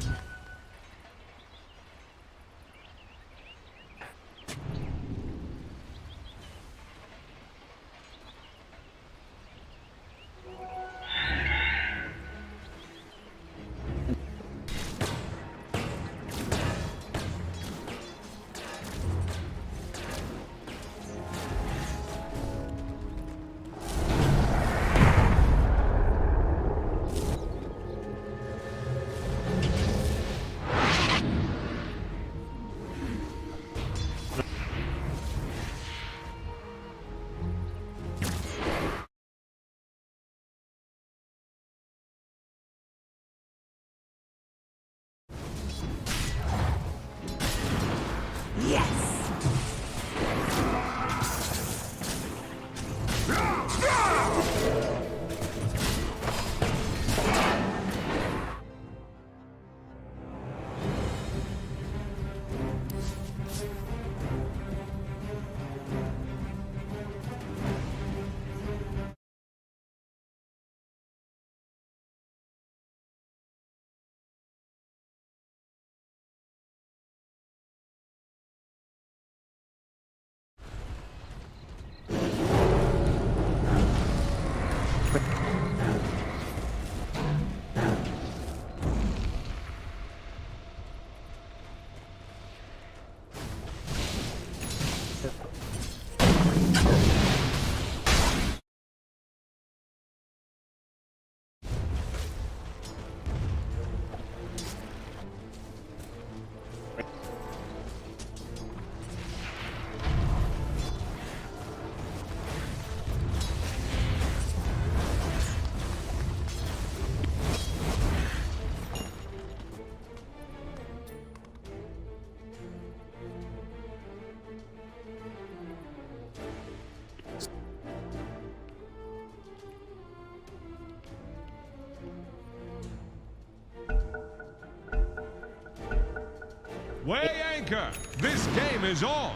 Weigh anchor. This game is on.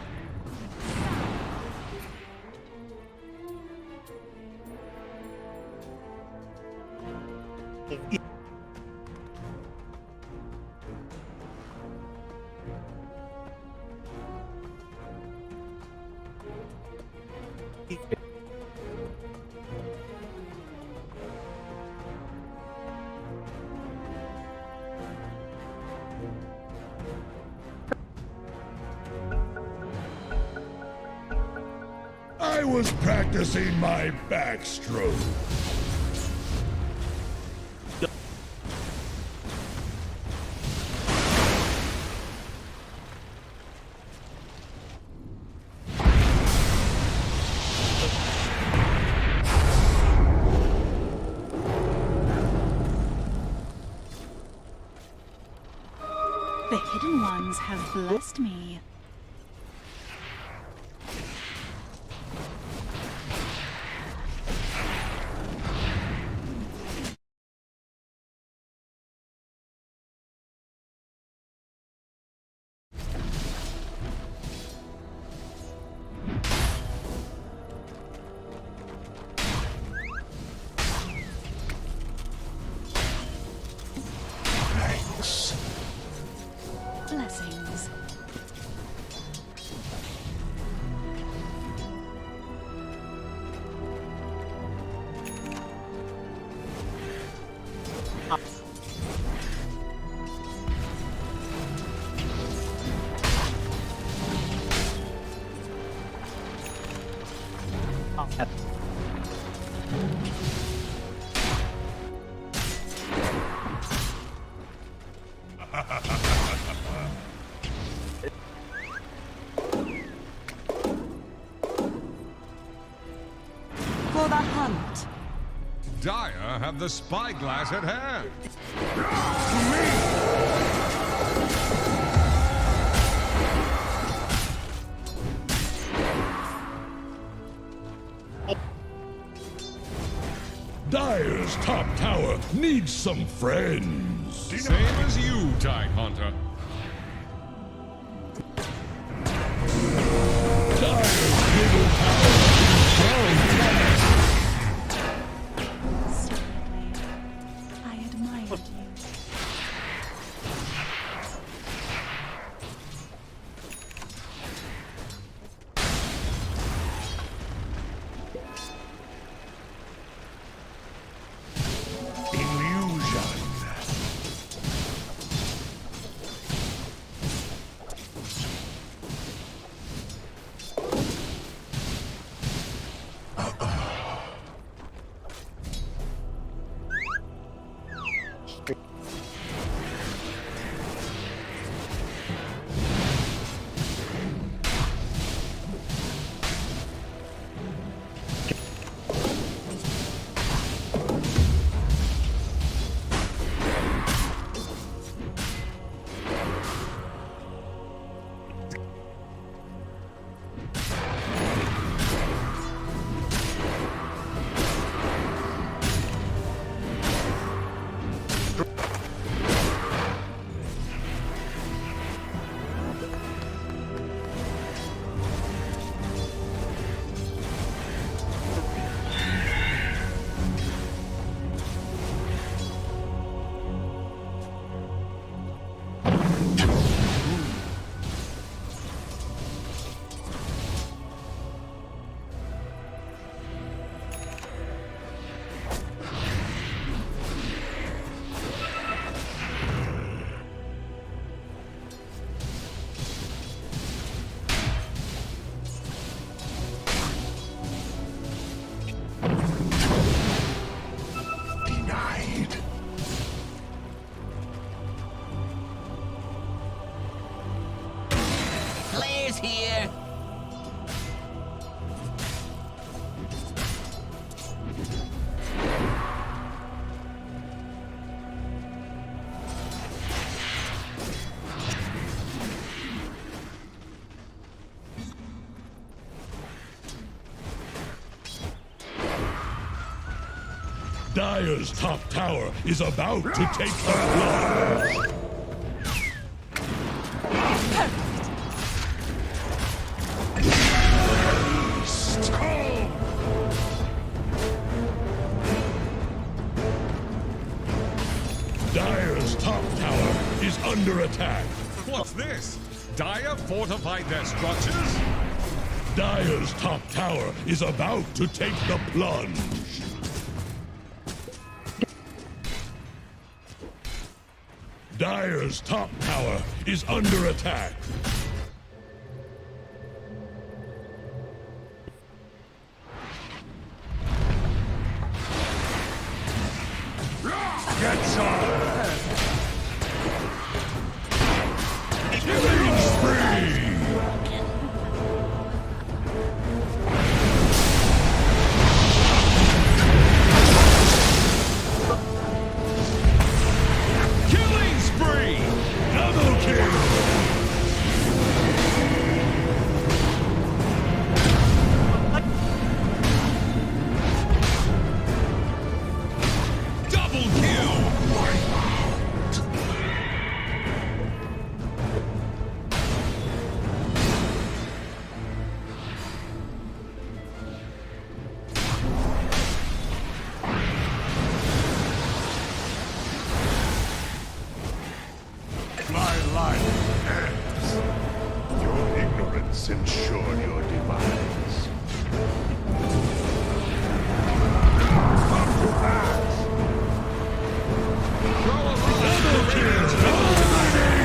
I was practicing my backstroke. The hidden ones have blessed me. Blessings. For the hunt. Dire have the spyglass at hand. Dire's top tower needs some friends. Same as you, Tide Hunter. Dire's middle tower is down. Certainly. I admired you. Illusion. Players here. Dire's top tower is about to take the plunge. under attack. What's this? Dire fortified their structures? Dire's top tower is about to take the plunge. Dire's top tower is under attack. Get some! Killing spree! Killing spree! Double kill! Double kill! My life ends. Your ignorance ensured your demise. Come to pass. Double kills dominating!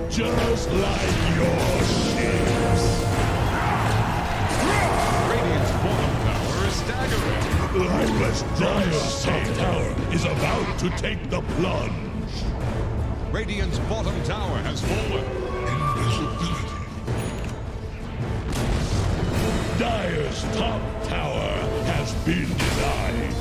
Just like your ships. Radiant's bottom tower is staggering. Lifeless Dire's top tower is about to take the plunge. Radiant's bottom tower has fallen. Invisibility. Dire's top tower has been denied.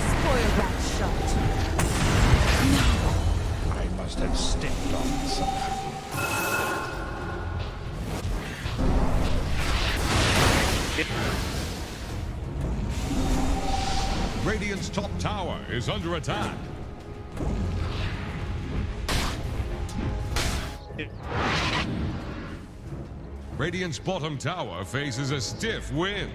Spoil that shot. I must have stepped on something. Radiant's top tower is under attack. Radiant's bottom tower faces a stiff wind.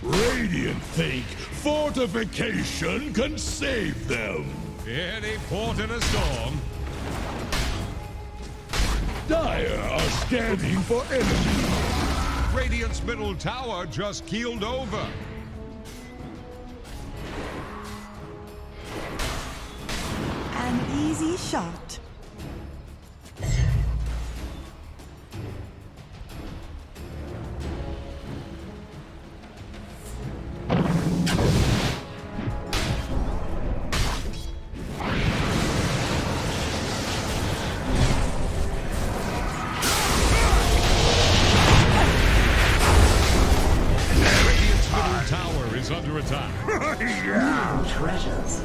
Radiant think fortification can save them. Any port in a storm. Dire are scanning for enemies. Radiant's middle tower just keeled over. An easy shot. Radiant's middle tower is under attack. New treasures.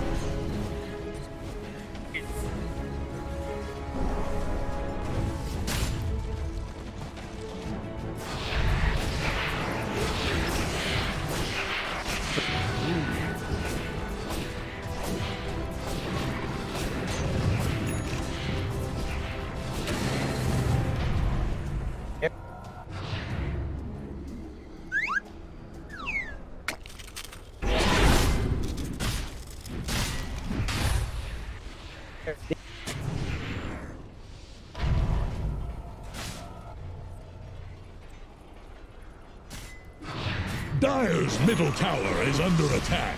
Dire's middle tower is under attack.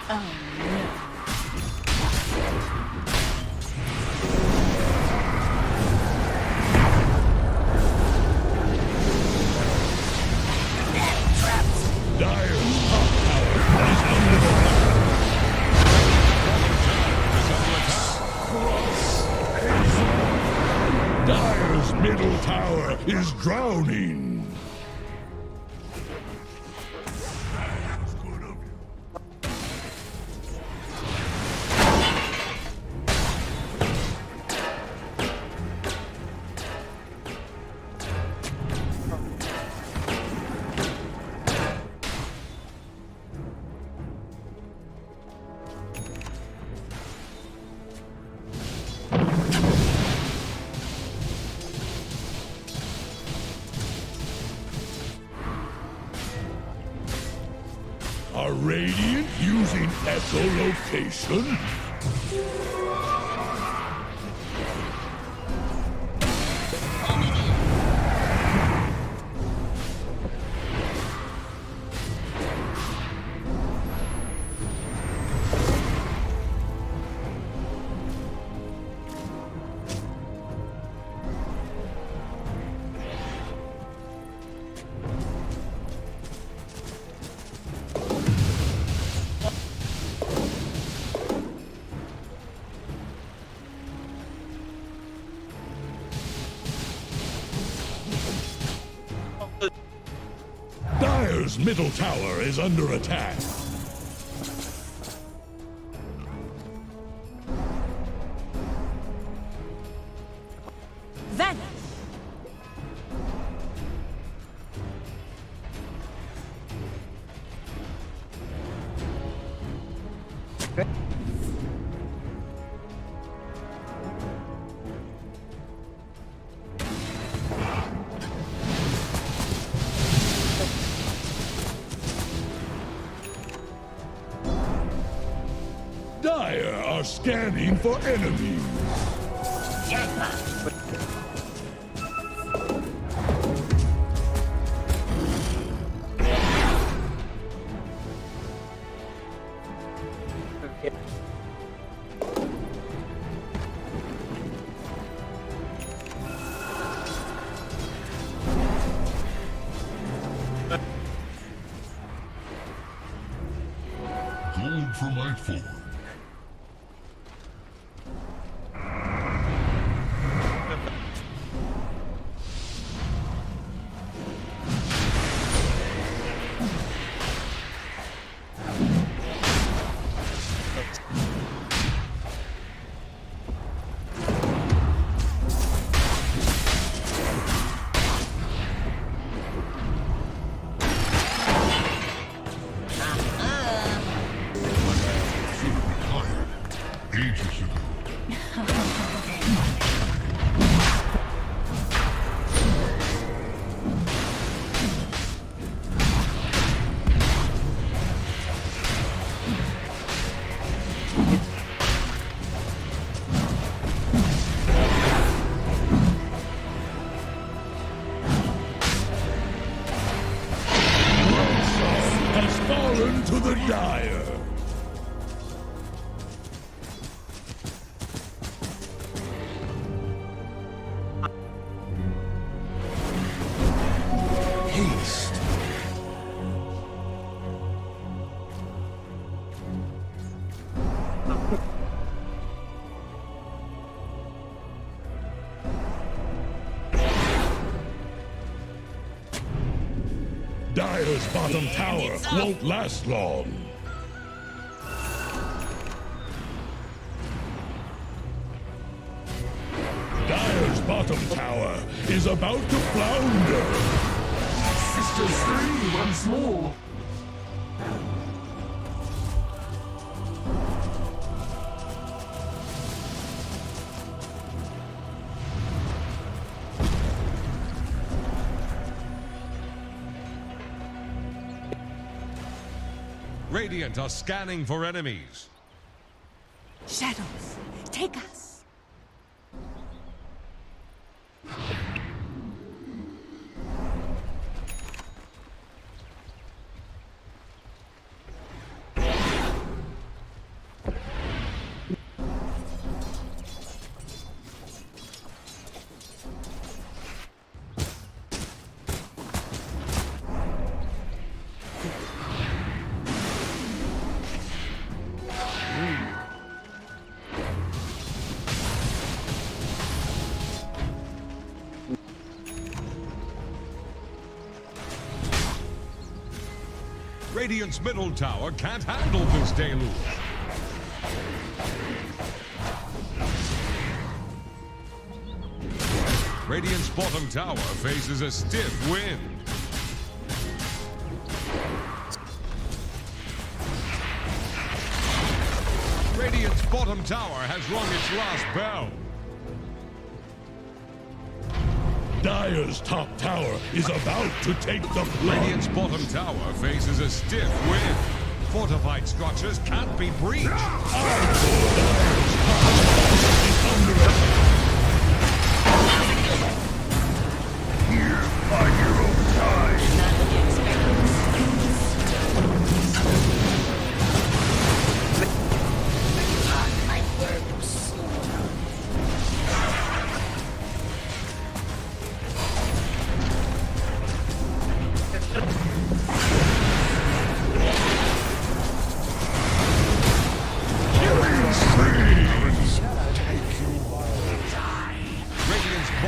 Oh no. Dire's top tower is under attack. Dire's middle tower is drowning. Are Radiant using echolocation? Dire's middle tower is under attack. Vanish. Dire are scanning for enemies. Gold for my forge. Has fallen to the Dire. Haste. Dire's bottom tower won't last long. Dire's bottom tower is about to flounder. Sisters free once more. Radiant are scanning for enemies. Shadows, take us. Radiant's middle tower can't handle this deluge. Radiant's bottom tower faces a stiff wind. Radiant's bottom tower has rung its last bell. Dire's top tower is about to take the plunge. Radiant's bottom tower faces a stiff wind. Fortified structures can't be breached. My hero dies.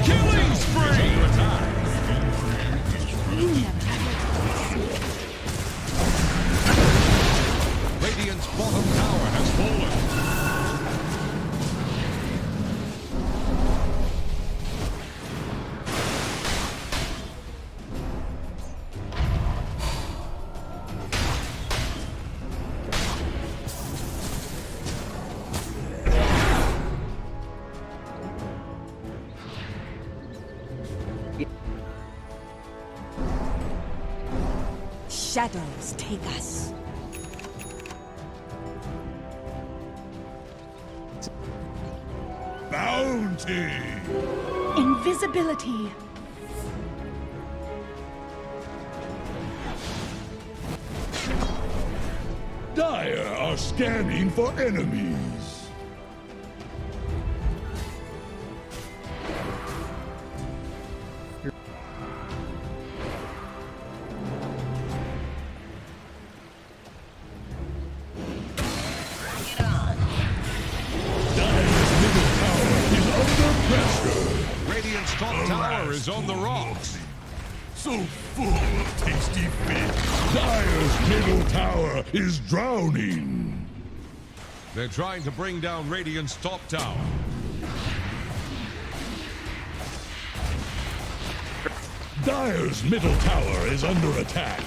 Killing spree! Radiant's bottom tower has fallen. Shadows take us. Bounty! Invisibility. Dire are scanning for enemies. Radiant's top tower is on the rocks. So full of tasty fish. Dire's middle tower is drowning. They're trying to bring down Radiant's top tower. Dire's middle tower is under attack.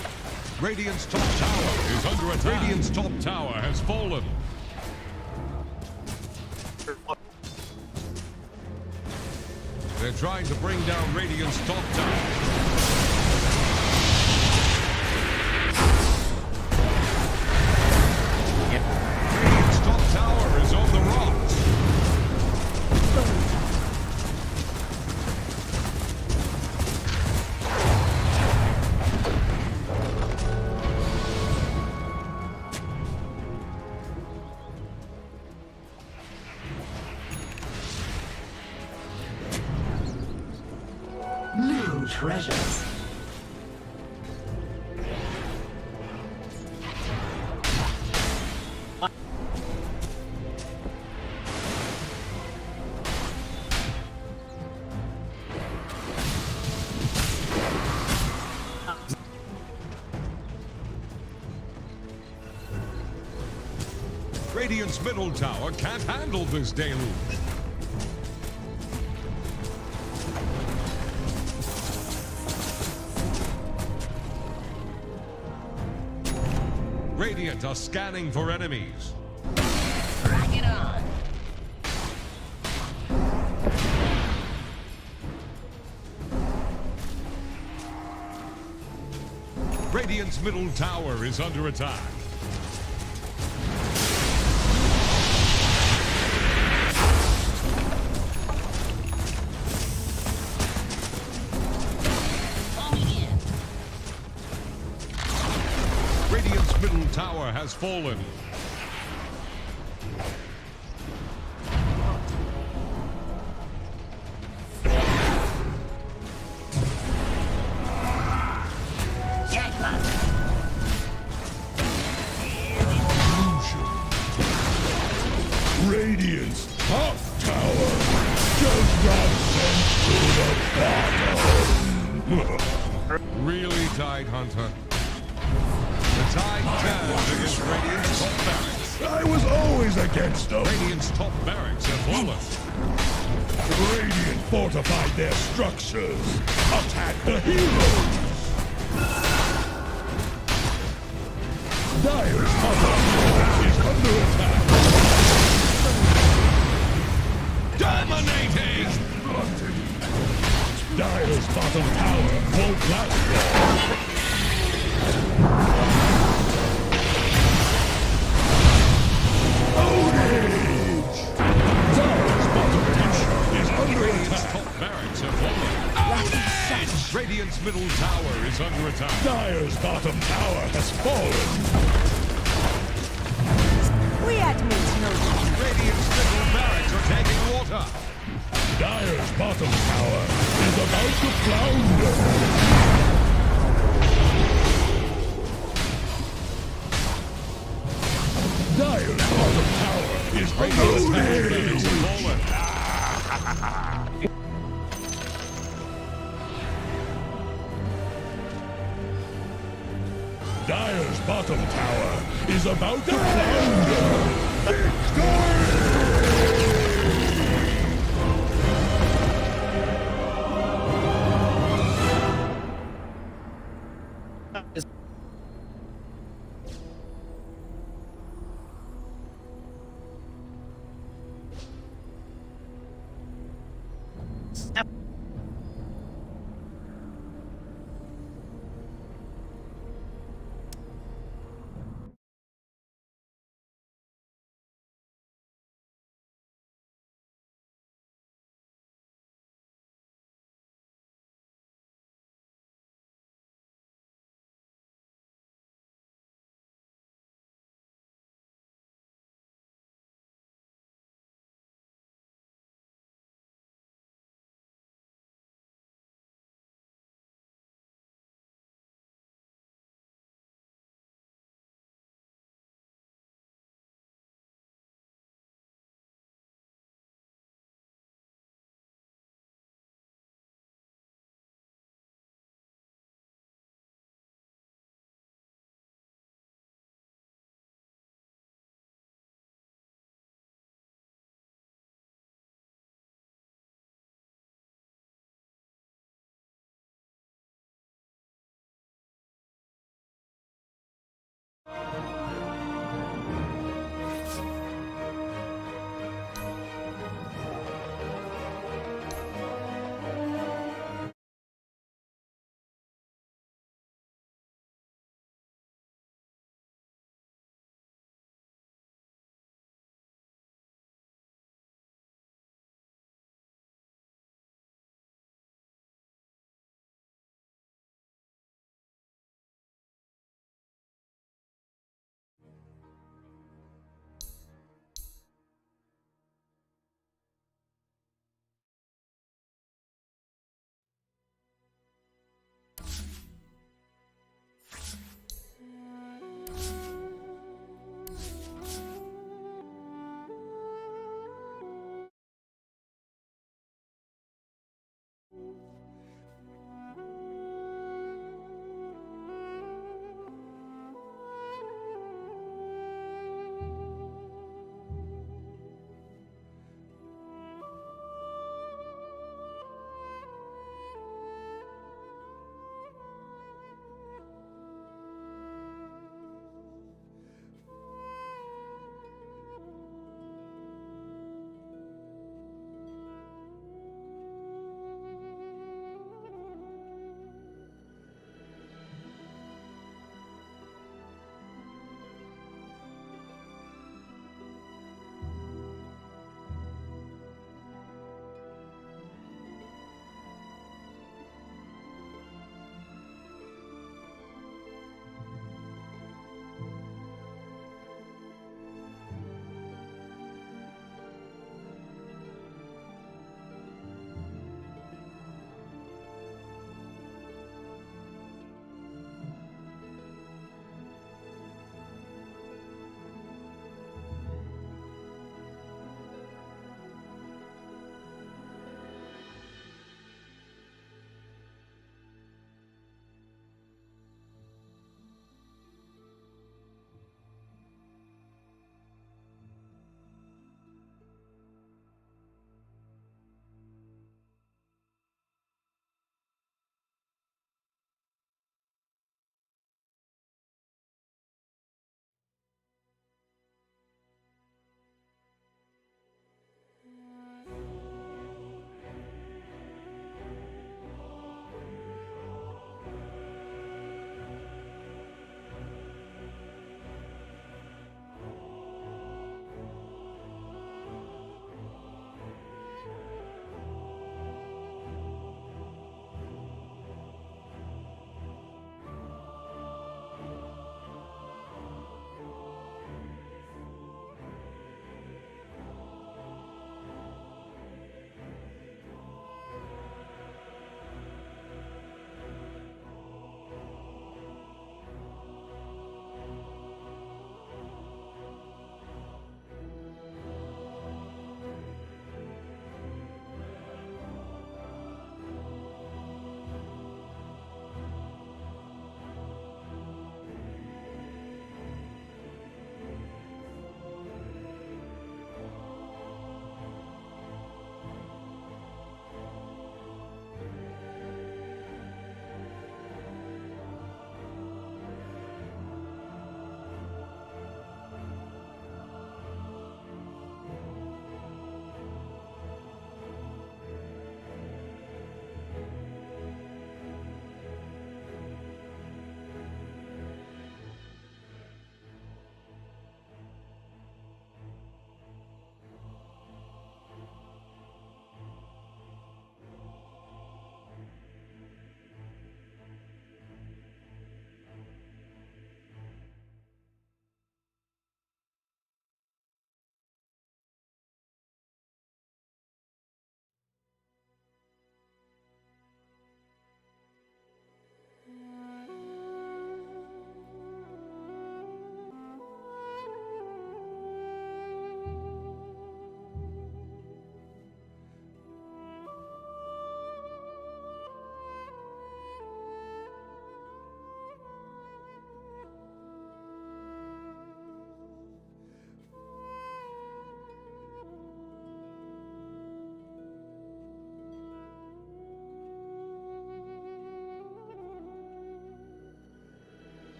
Radiant's top tower is under attack. Radiant's top tower has fallen. They're trying to bring down Radiant's top tower. Radiant's top tower is on the rocks. New treasures. Radiant's middle tower can't handle this deluge. Radiant are scanning for enemies. Bring it on. Radiant's middle tower is under attack. Radiant's middle tower has fallen. Radiant's top tower just got sent to the bottom. Really tight, Hunter. The tide turns against Radiant's top barracks. I was always against them. Radiant's top barracks have fallen. Radiant fortified their structures. Attack the heroes. Dire's bottom is under attack. Dominating! Dire's bottom tower won't last long. Ownage! Dire's bottom tower is under Radiant's attack. top barracks have fallen. Outage! Radiant's middle tower is under attack. Dire's bottom tower has fallen. We admit no. Radiant's middle barracks are taking water. Dire's bottom tower is about to flounder. Dire's bottom tower is under Radiant's attack. middle barracks have fallen. Dire's bottom tower is about to flounder. Victory!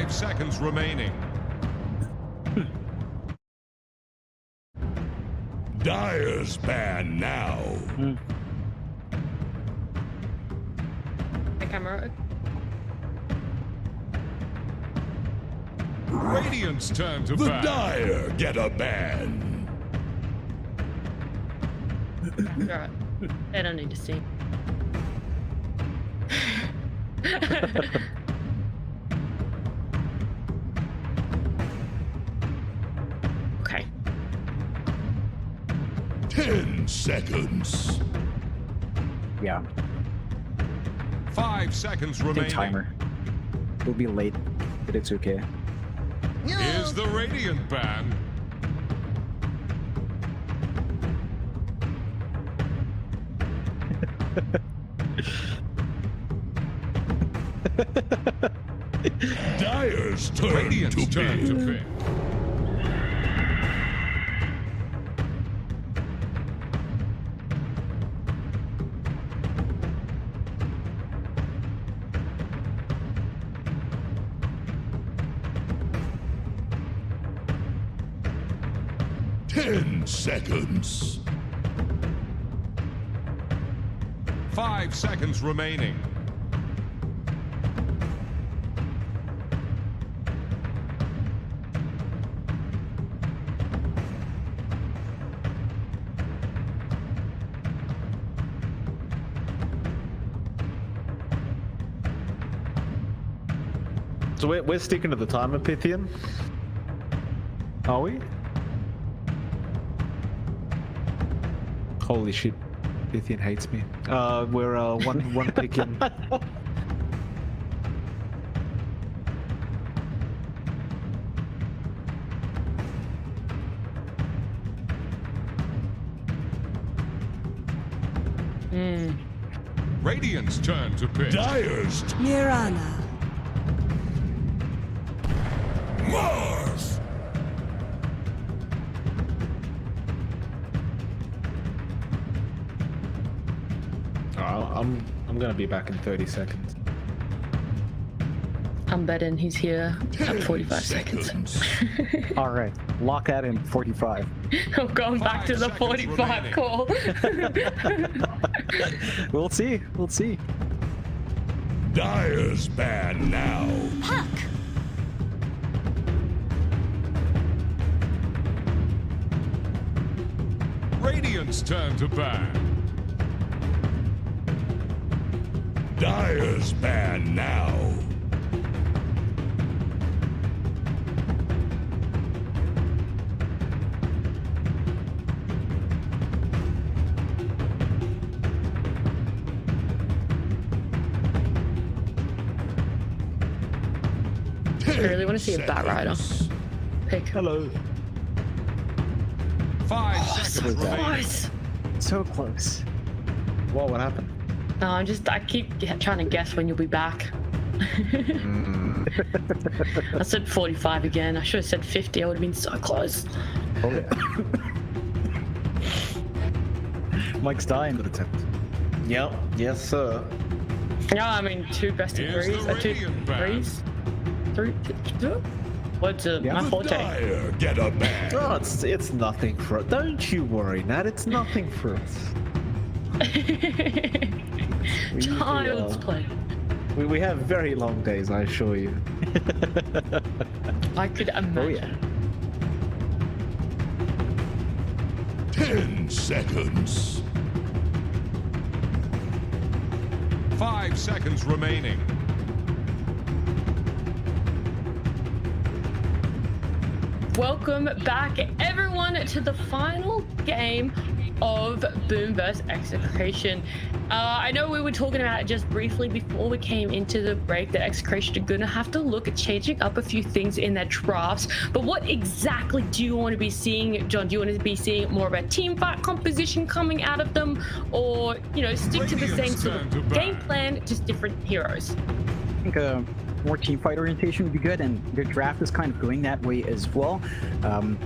5 seconds remaining. Dire's ban now. The camera. Radiant's turn to The ban. Dire get a ban. Alright. I don't need to see. Okay. 10 seconds. Yeah. 5 seconds Take remaining. timer. We'll be late, but it's okay. Here's the Radiant ban. Dire's turn Radiant's to turn pick. to pick. Ten seconds. 5 seconds remaining. So we're sticking to the timer, Pythian? Are we? Holy shit. Pythian hates me. We're one pick in. Radiant's turn to pick. Dire's Mirana. Mars. I'm gonna be back in 30 seconds. I'm betting he's here at 10 45 seconds. All right, lock that in 45. I'm going back to the 5 45 seconds call. We'll see. We'll see. Dire's ban now. Puck. Radiant's turn to ban. Dire's ban now. I really want to see a bat rider. Pick. Hello. 5 seconds remaining. Close. So close. Whoa, what happened? No, I keep trying to guess when you'll be back. I said 45 again. I should have said 50. I would have been so close. Oh yeah. Mike's dying. Good attempt. Yep. Yes, sir. Yeah, I mean, 2 best of Here's 3s. the 2 Radiant ban. 3s. 2. What's my The forte? Dire get a ban. Oh, it's nothing for us. Don't you worry, Nat. It's nothing for us. Child's play. We have very long days, I assure you. I could imagine. Oh yeah. 10 seconds. 5 seconds remaining. Welcome back, everyone, to the final game of Boom vs Execration. I know we were talking about it just briefly before we came into the break that Execration are gonna have to look at changing up a few things in their drafts. But what exactly do you want to be seeing, John? Do you want to be seeing more of a team fight composition coming out of them, or stick to the same sort of game plan, just different heroes? I think more team fight orientation would be good, and their draft is kind of going that way as well.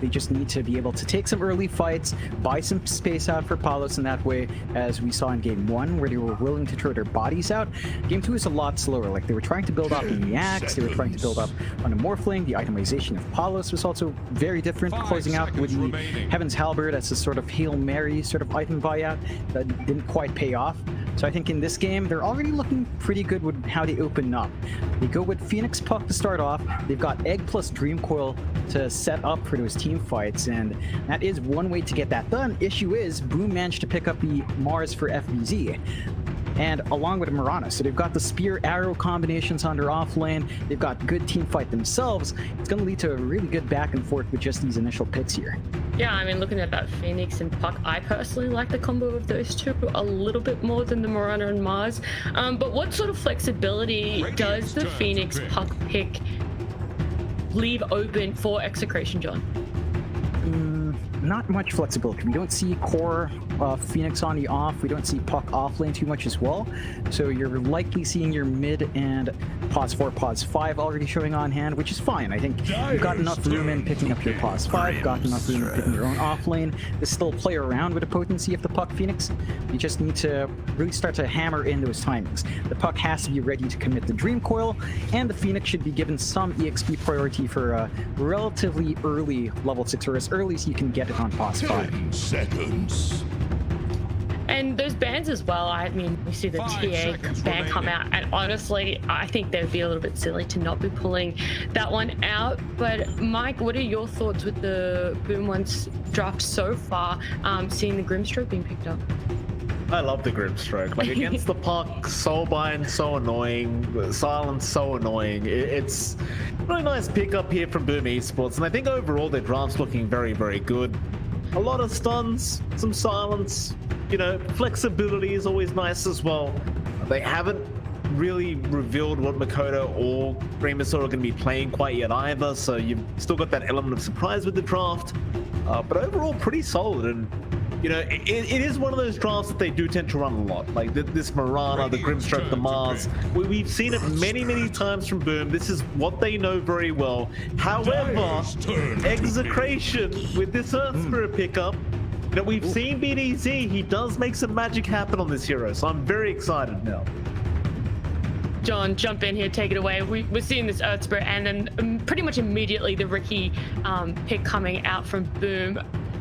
They just need to be able to take some early fights, buy some space out for Palos in that way, as we saw in Game 1, where they were willing to throw their bodies out. Game 2 is a lot slower. Like, they were trying to build up on the Axe, they were trying to build up on a Morphling. The itemization of Palos was also very different, closing out with the Heaven's Halberd as a sort of Hail Mary sort of item buyout that didn't quite pay off. So I think in this game, they're already looking pretty good with how they open up. They go with Phoenix Puck to start off. They've got Egg plus Dream Coil to set up for those team fights, and that is one way to get that done. Issue is, Boom managed to pick up the Mars for FBZ. And along with Mirana. So they've got the spear arrow combinations on their off lane. They've got good team fight themselves. It's going to lead to a really good back and forth with just these initial picks here. Yeah, I mean, looking at that Phoenix and Puck, I personally like the combo of those two a little bit more than the Mirana and Mars. But what sort of flexibility does the Phoenix Puck pick leave open for Execration, John? Not much flexibility. We don't see core Phoenix on the off. We don't see Puck off lane too much as well. So you're likely seeing your mid and pause 4, pause 5 already showing on hand, which is fine. I think you've got enough room in picking up your pause 5, got enough room in picking your own off lane. There's still play around with the potency of the Puck Phoenix. You just need to really start to hammer in those timings. The Puck has to be ready to commit the Dream Coil, and the Phoenix should be given some EXP priority for a relatively early level 6, or as early as you can get it on pause 5. 10 seconds. And those bans as well, I mean, we see the TA ban come out, and honestly, I think they'd be a little bit silly to not be pulling that one out. But Mike, what are your thoughts with the Boom One's draft so far, seeing the Grimstroke being picked up? I love the Grimstroke. Like, against the Puck, Soulbind, so annoying. Silence, so annoying. It's a really nice pickup here from Boom Esports, and I think overall their draft's looking very, very good. A lot of stuns, some silence, you know, flexibility is always nice as well. They haven't really revealed what Makoto or Remus are going to be playing quite yet either, so you've still got that element of surprise with the draft. But overall, pretty solid, and you know, it is one of those drafts that they do tend to run a lot. Like this Mirana, the Grimstroke, the Mars. We've seen it many, many times from Boom. This is what they know very well. However, Execration with this Earth Spirit pickup, you know, we've seen BDZ. He does make some magic happen on this hero, so I'm very excited now. John, jump in here, take it away. We're seeing this Earth Spirit, and then pretty much immediately the Ricky pick coming out from Boom.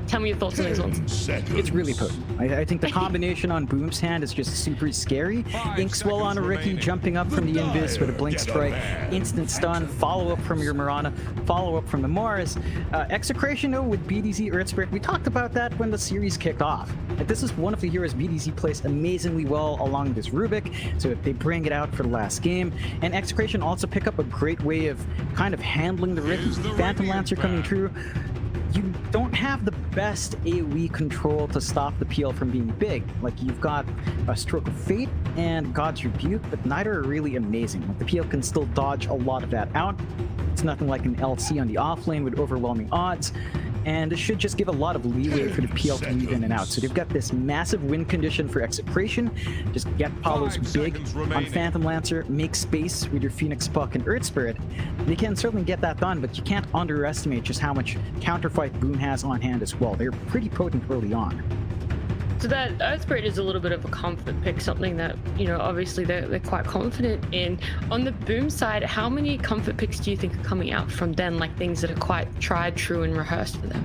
Tell me your thoughts on these ones. It's really potent. I think the combination on Boom's hand is just super scary. Inkswell on a Ricky, jumping up from the Invis with a Blink Strike, instant stun, follow up from your Mirana, follow up from the Mars. Execration, though, with BDZ Earth Spirit, we talked about that when the series kicked off. Like, this is one of the heroes BDZ plays amazingly well along this Rubik, so they bring it out for the last game. And Execration also pick up a great way of kind of handling the Ricky. Phantom Lancer coming through. You don't have the best AoE control to stop the PL from being big. Like, you've got a Stroke of Fate and God's Rebuke, but neither are really amazing. Like, the PL can still dodge a lot of that out. It's nothing like an LC on the offlane with overwhelming odds. And it should just give a lot of leeway for the PL to move in and out. So they've got this massive win condition for Execration. Just get Palos big on Phantom Lancer, make space with your Phoenix Puck and Earth Spirit. They can certainly get that done, but you can't underestimate just how much counterfight Boom has on hand as well. They're pretty potent early on. So that Earth Spirit is a little bit of a comfort pick, something that, you know, obviously they're quite confident in. On the Boom side, how many comfort picks do you think are coming out from them, like things that are quite tried, true, and rehearsed for them?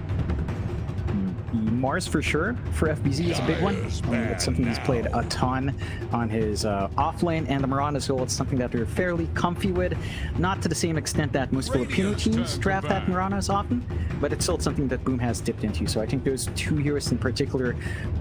Mars for sure for FBZ is a big one. It's something he's played a ton on his off lane, and the Mirana as well. It's something that they're fairly comfy with, not to the same extent that most Filipino teams draft that Mirana as often, but it's still something that Boom has dipped into. So I think those two heroes in particular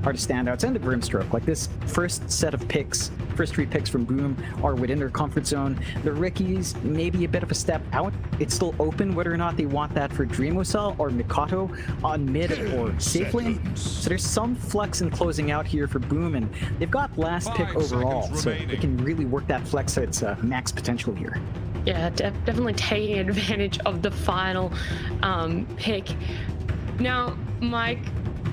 are the standouts, and the Grimstroke. Like, this first set of picks, first 3 picks from Boom are within their comfort zone. The Rickies, maybe a bit of a step out. It's still open whether or not they want that for Dreamocell or Mikato on mid or safe lane. So there's some flex in closing out here for Boom, and they've got last pick overall, so they can really work that flex at its max potential here. Yeah, definitely taking advantage of the final pick. Now, Mike,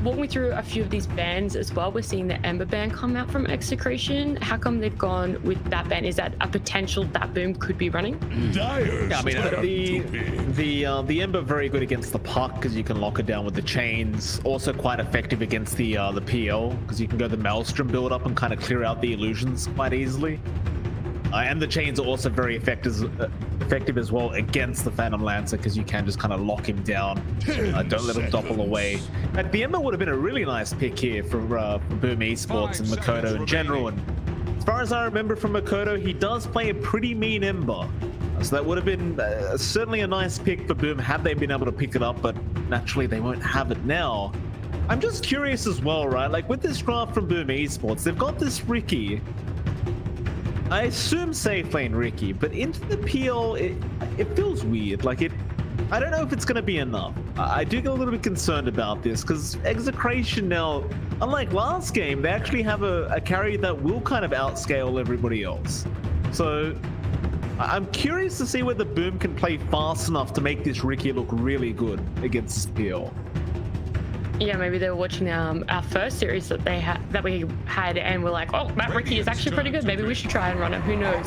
walk me through a few of these bans as well. We're seeing the Ember ban come out from Execration. How come they've gone with that ban? Is that a potential that Boom could be running? Dyer's Yeah, I mean, the Ember very good against the puck because you can lock it down with the chains. Also quite effective against the PL because you can go the Maelstrom build up and kind of clear out the illusions quite easily. And the chains are also very effective as well against the Phantom Lancer because you can just kind of lock him down. Don't let him doppel away. But the Ember would have been a really nice pick here for Boom Esports and Makoto in general. And as far as I remember from Makoto, he does play a pretty mean Ember. So that would have been certainly a nice pick for Boom had they been able to pick it up, but naturally they won't have it now. I'm just curious as well, right? Like with this draft from Boom Esports, they've got this Riki. I assume safe lane Riki, but into the PL, it feels weird. Like I don't know if it's going to be enough. I do get a little bit concerned about this because Execration now, unlike last game, they actually have a carry that will kind of outscale everybody else. So I'm curious to see whether Boom can play fast enough to make this Riki look really good against this PL. Yeah, maybe they were watching our first series that we had, and we're like, oh, that Riki is actually pretty good. Maybe we should try and run it. Who knows?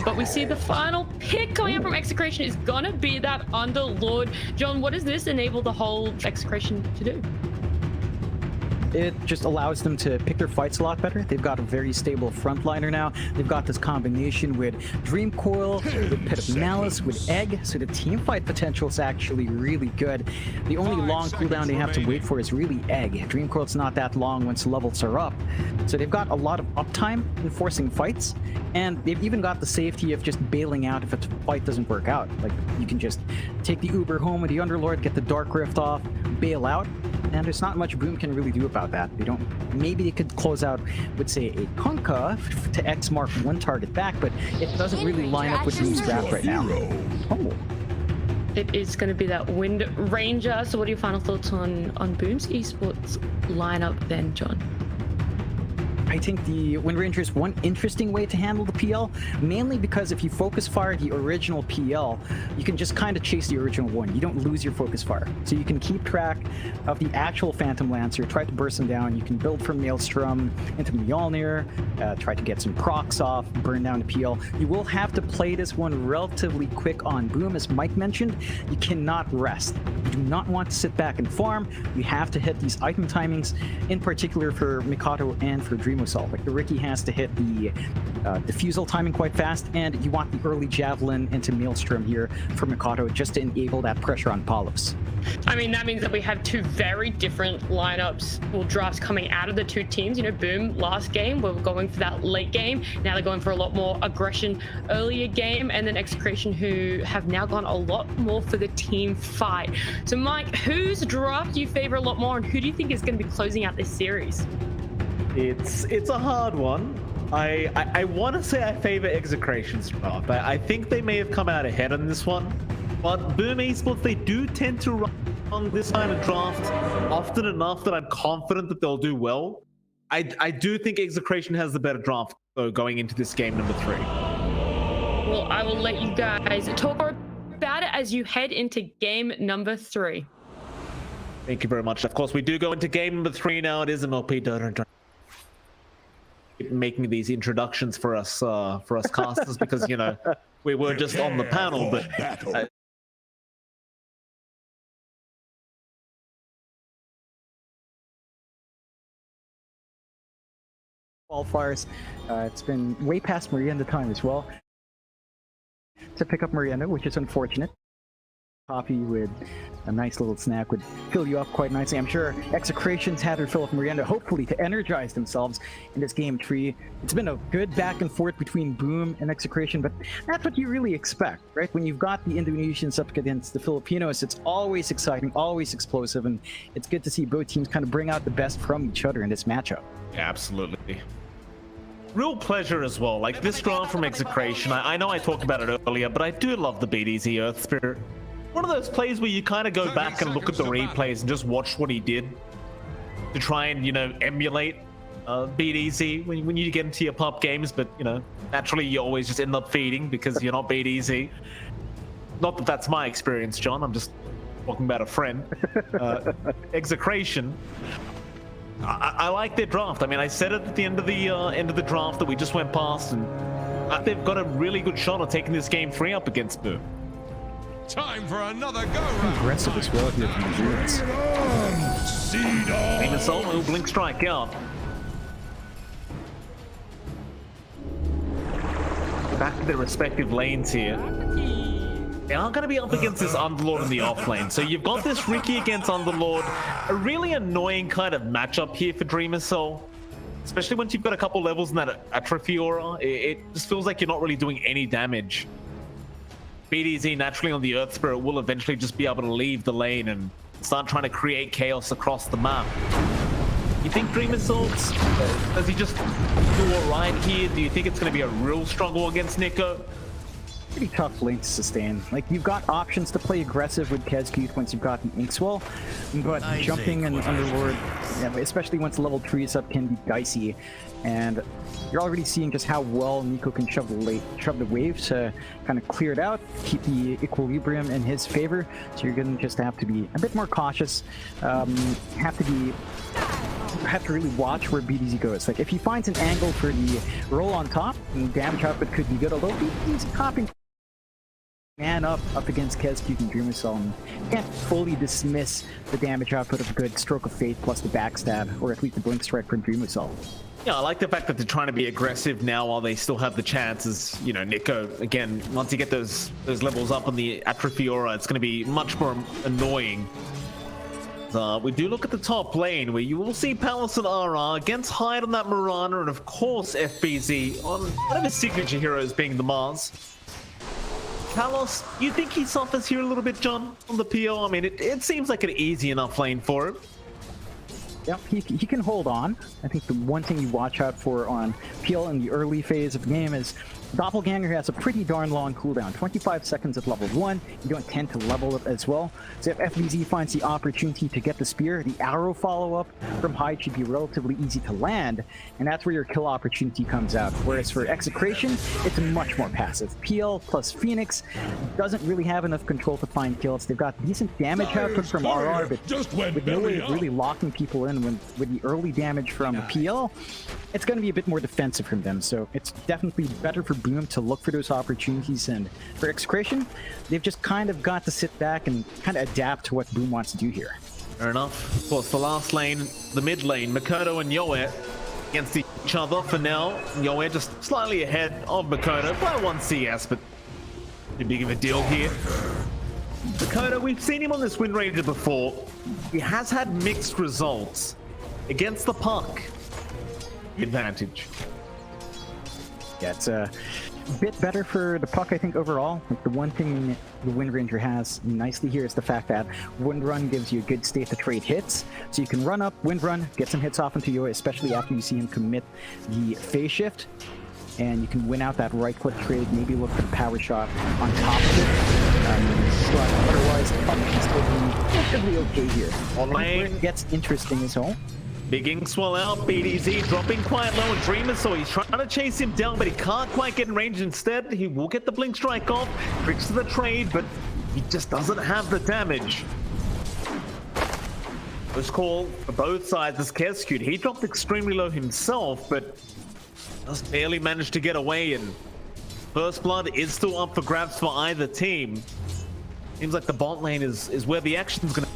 But we see the final pick coming up from Execration is gonna be that Underlord. John, what does this enable the whole Execration to do? It just allows them to pick their fights a lot better. They've got a very stable frontliner now. They've got this combination with Dream Coil, with Pit of Malice, with Egg, so the team fight potential is actually really good. The only long cooldown they have to wait for is really Egg. Dream Coil's not that long once levels are up. So they've got a lot of uptime in forcing fights, and they've even got the safety of just bailing out if a fight doesn't work out. Like, you can just take the Uber home with the Underlord, get the Dark Rift off, bail out, and there's not much Boom can really do about that. They don't. Maybe they could close out with, say, a Kunkka to X mark one target back, but it doesn't really line up with Boom's draft right now. Oh. It is going to be that Wind Ranger. So what are your final thoughts on Boom's Esports lineup then, John? I think the Wind Ranger is one interesting way to handle the PL, mainly because if you focus fire the original PL, you can just kind of chase the original one. You don't lose your focus fire. So you can keep track of the actual Phantom Lancer, try to burst them down. You can build from Maelstrom into Mjolnir, try to get some procs off, burn down the PL. You will have to play this one relatively quick on Boom, as Mike mentioned. You cannot rest. You do not want to sit back and farm. You have to hit these item timings, in particular for Mikado and for Dream Assault. Like the Riki has to hit the diffusal timing quite fast, and you want the early Javelin into Maelstrom here for Mikado just to enable that pressure on Palos. I mean, that means that we have two very different lineups, well, drafts coming out of the two teams. You know, Boom last game, we were going for that late game. Now they're going for a lot more aggression earlier game, and then Execration, who have now gone a lot more for the team fight. So Mike, whose draft do you favor a lot more, and who do you think is going to be closing out this series? It's a hard one. I want to say I favor Execration's draft. I think they may have come out ahead on this one. But Boom Esports, they do tend to run this kind of draft often enough that I'm confident that they'll do well. I do think Execration has the better draft, though, going into this game number 3. Well, I will let you guys talk about it as you head into game number 3. Thank you very much. Of course, we do go into game number 3 now. It is MLP Dota. Making these introductions for us casters because, you know, we were just on the panel, but Qualifiers. It's been way past Miranda time as well to pick up Miranda, which is unfortunate. Coffee with a nice little snack would fill you up quite nicely. I'm sure Execration's had their fill of Miranda, hopefully to energize themselves in this game 3. It's been a good back and forth between Boom and Execration, but that's what you really expect, right? When you've got the Indonesians up against the Filipinos, it's always exciting, always explosive, and it's good to see both teams kind of bring out the best from each other in this matchup. Yeah, absolutely. Real pleasure as well. Like this draft from Execration, I know I talked about it earlier, but I do love the BDZ Earth Spirit. One of those plays where you kind of go back and look at the replays and just watch what he did to try and, you know, emulate BDZ when you get into your pop games, but, you know, naturally you always just end up feeding because you're not BDZ. Not that that's my experience, John. I'm just talking about a friend. Execration. I like their draft. I mean, I said it at the end of the draft that we just went past, and they've got a really good shot at taking this game 3 up against Boo. Time for another go-round. Aggressive as well here from the units. Famous Soul will blink strike out. Back to their respective lanes here. They are going to be up against this Underlord in the off lane. So you've got this Riki against Underlord. A really annoying kind of matchup here for Dreamer Soul. Especially once you've got a couple levels in that Atrophy Aura. It just feels like you're not really doing any damage. BDZ naturally on the Earth Spirit will eventually just be able to leave the lane and start trying to create chaos across the map. You think Dreamer Soul, does he just do alright here? Do you think it's going to be a real struggle against Nico? Pretty tough lane to sustain. Like, you've got options to play aggressive with Kezcute once you've got an Inkswell, but jumping and Underlord, yeah, especially once level 3 is up, can be dicey. And you're already seeing just how well Nico can shove the wave to kind of clear it out, keep the equilibrium in his favor. So you're going to just have to be a bit more cautious. Have to really watch where BDZ goes. Like, if he finds an angle for the roll on top, and damage output could be good, although BDZ's topping man up against Kezcute and Dreamer Soul, and can't fully dismiss the damage output of a good Stroke of Fate plus the backstab, or at least the Blink Strike from Dreamer Soul. Yeah, I like the fact that they're trying to be aggressive now while they still have the chances. You know, Nico, again, once you get those levels up on the Atrophy Aura, it's going to be much more annoying. We do look at the top lane, where you will see Palace and RR against Hyde on that Mirana, and of course FBZ on one of his signature heroes being the Mars. Palos, you think he suffers here a little bit, John, on the PO? I mean, it seems like an easy enough lane for him. Yep, he can hold on. I think the one thing you watch out for on PL in the early phase of the game is Doppelganger has a pretty darn long cooldown, 25 seconds at level 1. You don't tend to level it as well. So if FBZ finds the opportunity to get the spear, the arrow follow-up from Hyde should be relatively easy to land, and that's where your kill opportunity comes out. Whereas for Execration, it's much more passive. PL plus Phoenix doesn't really have enough control to find kills. They've got decent damage output from RR, but with no way of really locking people in with the early damage from PL, it's going to be a bit more defensive from them. So it's definitely better for Boom to look for those opportunities, and for Execration, they've just kind of got to sit back and kind of adapt to what Boom wants to do here. Fair enough. Of course, the last lane, the mid lane, Makoto and Yoe against each other for now. Yoe just slightly ahead of Makoto by 1 CS, but too big of a deal here. Makoto, we've seen him on this Wind Ranger before. He has had mixed results against the puck. Advantage. Yeah, it's a bit better for the puck, I think, overall. Like, the one thing the Wind Ranger has nicely here is the fact that Wind Run gives you a good state to trade hits. So you can run up, Wind Run, get some hits off into Yoe, especially after you see him commit the phase shift. And you can win out that right-click trade, maybe look for the power shot on top of it. But otherwise, the puck is still relatively okay here. Where it gets interesting is all. Big Inkswell out, BDZ dropping quite low and Dreamer, so he's trying to chase him down, but he can't quite get in range. Instead, he will get the Blink Strike off, tricks to the trade, but he just doesn't have the damage. Close call for both sides as Kezcute. He dropped extremely low himself, but just barely managed to get away, and First Blood is still up for grabs for either team. Seems like the bot lane is where the action's gonna...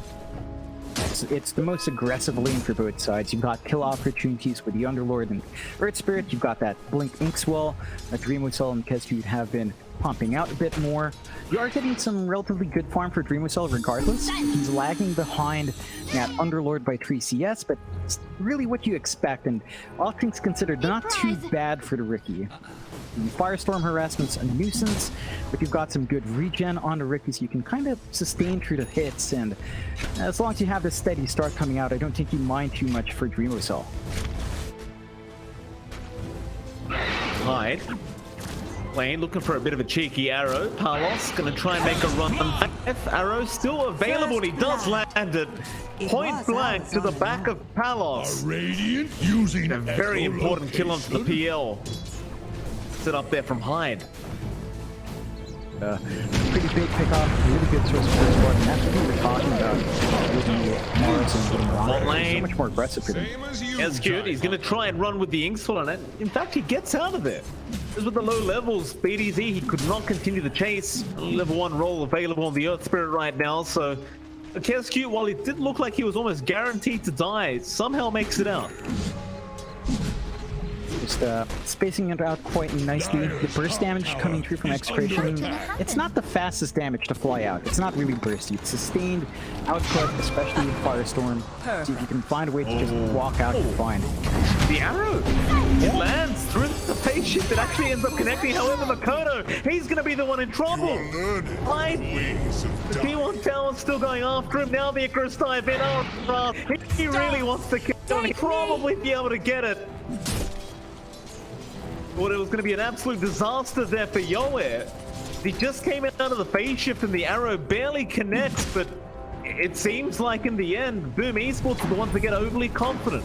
It's the most aggressive lane for both sides. You've got kill opportunities with the Underlord and Earth Spirit. You've got that Blink Inkswell that Dreamwhistle and Kezcute have been pumping out a bit more. You are getting some relatively good farm for Dreamwhistle regardless. He's lagging behind that Underlord by 3 CS, but it's really what you expect, and all things considered, not too bad for the Riki. The Firestorm harassment's a nuisance, but you've got some good regen on the Riki, so you can kind of sustain through the hits, and as long as you have this steady start coming out, I don't think you mind too much for Dreamwhistle. Hyde. Lane looking for a bit of a cheeky arrow. Palos gonna try and make a run. Arrow still available, and he does land it point blank to the back of Palos. A Radiant using a very important kill onto the PL. Sit up there from Hyde. pretty big pickoff, really good source of first blood, and that's what we were talking about with the Morris and getting wrong. So much more aggressive for them. Execute, he's going to try and run with the Inkswell on it. In fact, he gets out of there. Because with the low levels, BDZ, he could not continue the chase. Level 1 roll available on the Earth Spirit right now, so Execute, while it did look like he was almost guaranteed to die, somehow makes it out. Just spacing it out quite nicely. The burst damage coming through from Execration, it's not the fastest damage to fly out. It's not really bursty. It's sustained output, especially in Firestorm. So if you can find a way to just walk out, you're fine. The arrow! It lands through the face shift. It actually ends up connecting. However, Makoto, he's going to be the one in trouble. Right? The T1 tower's still going after him. Now the Icarus dive in. Oh, he really wants to kill him. He'll probably be able to get it. But it was going to be an absolute disaster there for Yoe. He just came out of the phase shift and the arrow barely connects, but it seems like in the end, Boom Esports are the ones that get overly confident.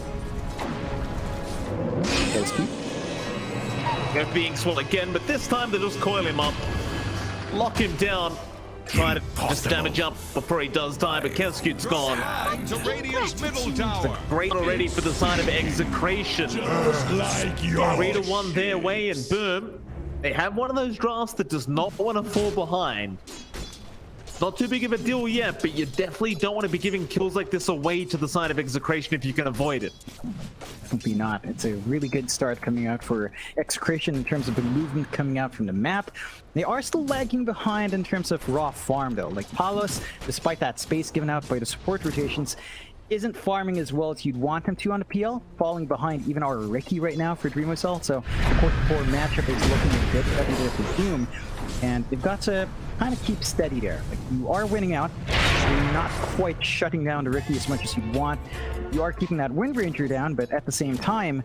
Go being swallowed again, but this time they just coil him up, lock him down, try to just damage up before he does die, but Kescute's gone. To Radiant's middle tower. Great already for the side of Execration. Just like yours. 3-1 their way, and Boom, they have one of those drafts that does not want to fall behind. Not too big of a deal yet, but you definitely don't want to be giving kills like this away to the side of Execration if you can avoid it. Definitely not. It's a really good start coming out for Execration in terms of the movement coming out from the map. They are still lagging behind in terms of raw farm though. Like Palos, despite that space given out by the support rotations, isn't farming as well as you'd want him to on the PL, falling behind even our Ricky right now for Dreamwhistle. So the 4-4 matchup is looking a bit better there for Doom, and they've got to kind of keep steady there. Like, you are winning out, you're not quite shutting down the Ricky as much as you'd want. You are keeping that Wind Ranger down, but at the same time,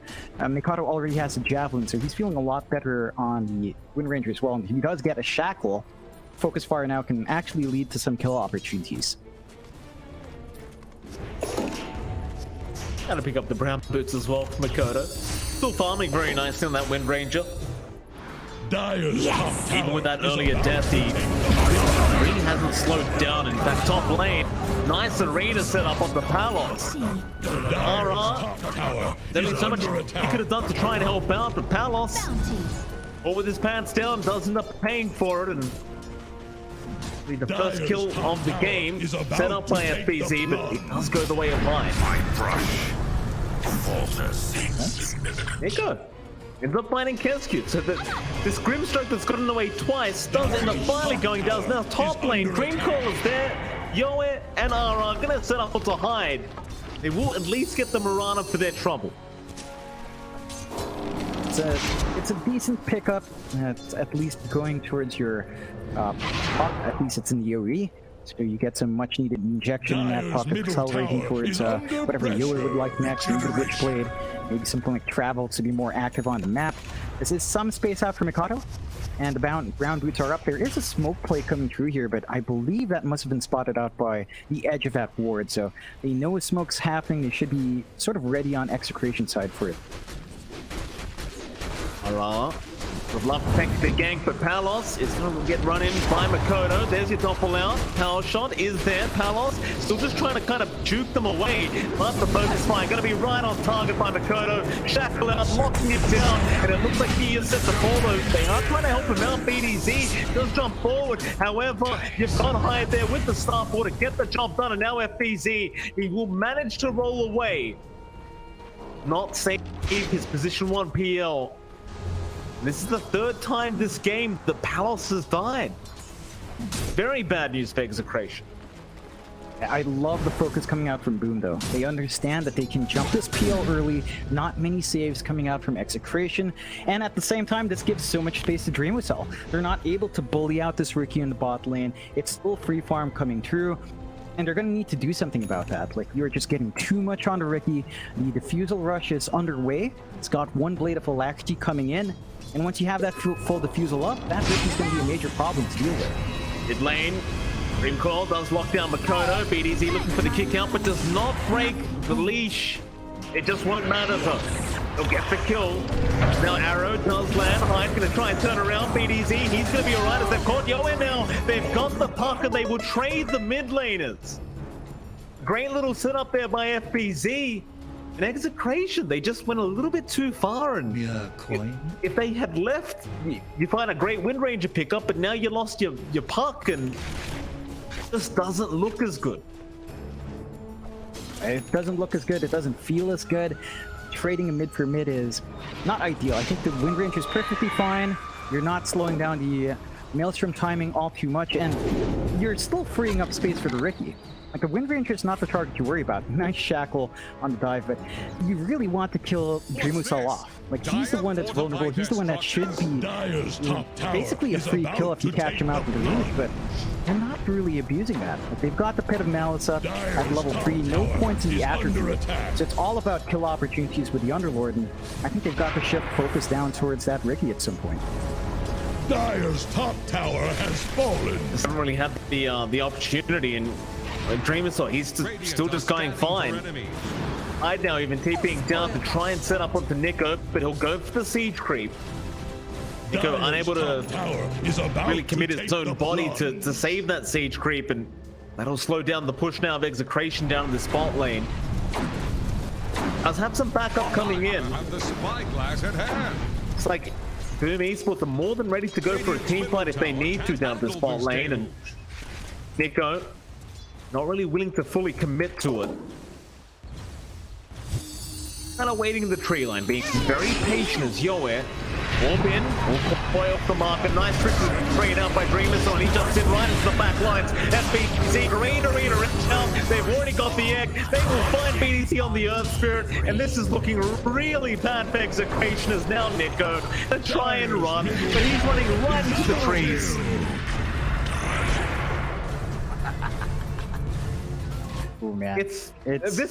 Mikado already has a Javelin, so he's feeling a lot better on the Wind Ranger as well. And if he does get a Shackle, Focus Fire now can actually lead to some kill opportunities. Gotta pick up the brown boots as well from Makoto. Still farming very nicely on that Wind Ranger. Even with that earlier death, he really hasn't slowed down. In fact, top lane, nice arena set up on the Palos. There's only so much he could have done to try and help out, but Palos, or with his pants down, does end up paying for it, and the first kill of the game set up by FBZ, but it does go the way of mine. There you go. Ends up finding Kescute, so that this Grimstroke that's gotten away twice does end up finally going down. Now top lane, Dreamcaller's there, Yoe and Ara are gonna set up to hide. They will at least get the Mirana for their trouble. It's a decent pickup. It's at least going towards your pop. At least it's in the AoE. So you get some much needed injection in that pop, accelerating towards whatever Yoe would like next, maybe Witchblade, maybe something like Travel to be more active on the map. This is some space out for Mikado, and the brown boots are up. There is a smoke play coming through here, but I believe that must have been spotted out by the edge of that ward, so they know a smoke's happening. They should be sort of ready on Execration side for it. Ara would love to take the gank, but Palos is going to get run in by Makoto. There's your doppel out. Power shot is there. Palos still just trying to kind of juke them away. But the focus fire going to be right on target by Makoto. Shackle out, locking it down, and it looks like he is set to follow. They are trying to help him out. BDZ does jump forward. However, you've got Hyde there with the Star Four to get the job done, and now FBZ, he will manage to roll away. Not save his position 1 PL. This is the third time this game that Palos has died. Very bad news for Execration. I love the focus coming out from Boom though. They understand that they can jump this PL early, not many saves coming out from Execration, and at the same time this gives so much space to Dreamwhistle. They're not able to bully out this Riki in the bot lane. It's still free farm coming through, and they're going to need to do something about that. Like, you're just getting too much onto Riki. The defusal rush is underway. It's got one Blade of Alacrity coming in, and once you have that full defusal up, that Riki's going to be a major problem to deal with. Mid lane, Dreamcall does lock down Makoto. BDZ looking for the kick out, but does not break the leash. It just won't matter though. He'll get the kill. Now Arrow does land. Hyde's going to try and turn around BDZ. He's going to be alright as they've caught Yoe now. They've got the puck and they will trade the mid laners. Great little setup there by FBZ. An execration, they just went a little bit too far, and if they had left, you find a great Wind Ranger pickup, but now you lost your puck, and it just doesn't look as good. It doesn't look as good, it doesn't feel as good. Trading a mid for mid is not ideal. I think the Wind Ranger is perfectly fine. You're not slowing down the Maelstrom timing all too much, and you're still freeing up space for the Riki. Like, the Wind Ranger is not the target you worry about. Nice shackle on the dive, but you really want to kill Dreamusal off. Like, he's the one that's vulnerable. He's the one that should be basically a free kill if you catch him out with the range, but they're not really abusing that. Like, they've got the Pit of Malice up at level 3, no points in the attribute. So it's all about kill opportunities with the Underlord, and I think they've got to shift focus down towards that Riki at some point. Dire's top tower has fallen. Doesn't really have the opportunity, and Dreamusal, he's still just going fine. I'd now even TPing down to try and set up onto Nico, but he'll go for the siege creep. Nico unable to really commit his own body to save that siege creep, and that'll slow down the push now of Execration down in the spot lane. Let's have some backup coming in. It's like Boom Esports are more than ready to go for a team fight if they need to down the spot lane, and Nico not really willing to fully commit to it. Kind of waiting in the tree line, being very patient as Yoe. Warp in, boy off the market. Nice trick sprayed out by Dreamusal, and he jumps in right into the back lines. FBC, Green Arena now. They've already got the egg. They will find BDC on the Earth Spirit, and this is looking really bad for Execration as now Nico to try and run, but he's running right into the trees. Ooh, man. This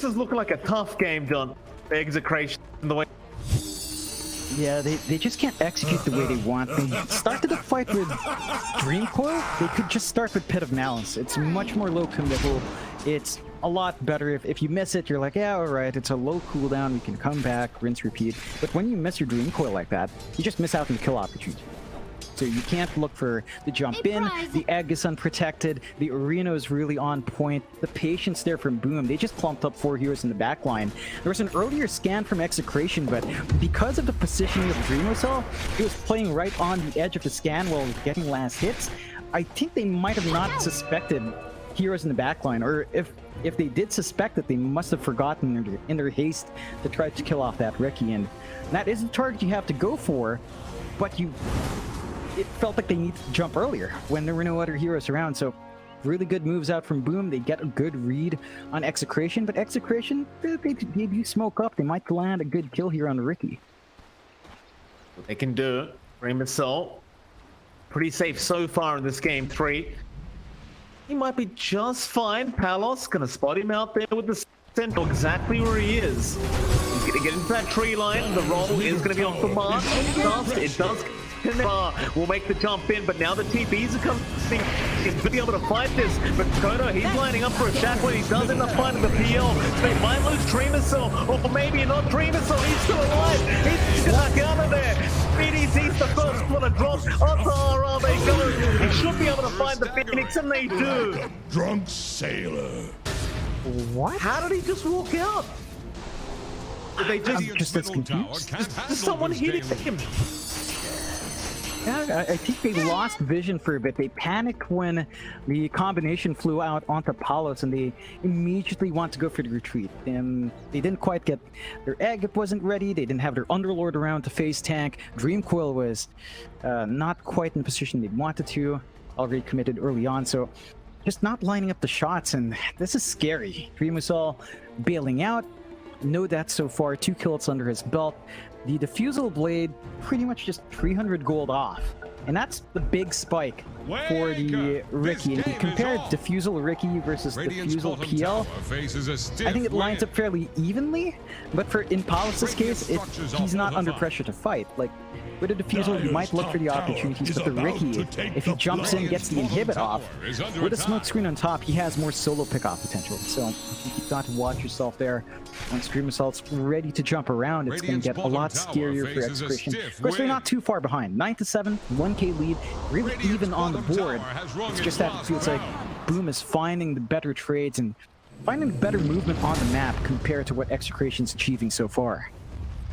is looking like a tough game, John. Execration the way. Yeah, they just can't execute the way they want. They started the fight with Dream Coil. They could just start with Pit of Malice. It's much more low committal. It's a lot better if you miss it, you're like, yeah, alright, it's a low cooldown, we can come back, rinse, repeat. But when you miss your Dream Coil like that, you just miss out on the kill opportunity. So you can't look for the jump in, the egg is unprotected, the arena is really on point, the patience there from Boom, they just clumped up 4 heroes in the back line. There was an earlier scan from Execration, but because of the positioning of Dreamusal, he was playing right on the edge of the scan while getting last hits. I think they might have not suspected heroes in the back line, or if they did suspect it, they must have forgotten in their haste to try to kill off that Riki, and that is the target you have to go for, but it felt like they needed to jump earlier when there were no other heroes around. So really good moves out from Boom. They get a good read on Execration, but Execration, they do smoke up. They might land a good kill here on the Riki. What they can do, Dreamusal, pretty safe so far in this game 3. He might be just fine. Palos gonna spot him out there with the central exactly where he is. He's gonna get into that tree line. The roll is gonna be off the mark. It does. Will make the jump in, but now the TPs are coming. He's going to be able to fight this, but Kodo, he's lining up for a shackle. He does end up finding the PL. They might lose Dreamusal, or maybe not Dreamusal. He's still alive. He's stuck out of there. BDC's the first one to drop. Otara, they go. He should be able to find the Phoenix, and they do. Drunk sailor. What? How did he just walk out? Did they just as confused. Someone hit him. Yeah, I think they lost vision for a bit. They panicked when the combination flew out onto Palos, and they immediately want to go for the retreat. And they didn't quite get their egg, it wasn't ready. They didn't have their Underlord around to face tank. Dream Coil was not quite in the position they wanted to, already committed early on. So just not lining up the shots, and this is scary. Dreamusal bailing out. No deaths so far, 2 kills under his belt. The Diffusal Blade, pretty much just 300 gold off. And that's the big spike for the Riki. And if you compare Diffusal Riki versus Diffusal PL, I think it lines up fairly evenly. But for in Palus's case, he's not under pressure to fight. Like, with a Diffusal, you might look for the opportunities, but the Riki, if he jumps in, gets the inhibit off, with a smoke screen on top, he has more solo pick-off potential. So you've got to watch yourself there. When Scream Assault's ready to jump around, it's going to get a lot scarier for Execration. Of course, they're not too far behind. 9-7, 1k lead, really even on the board. It's just that it feels like Boom is finding the better trades and finding better movement on the map compared to what Execration's achieving so far.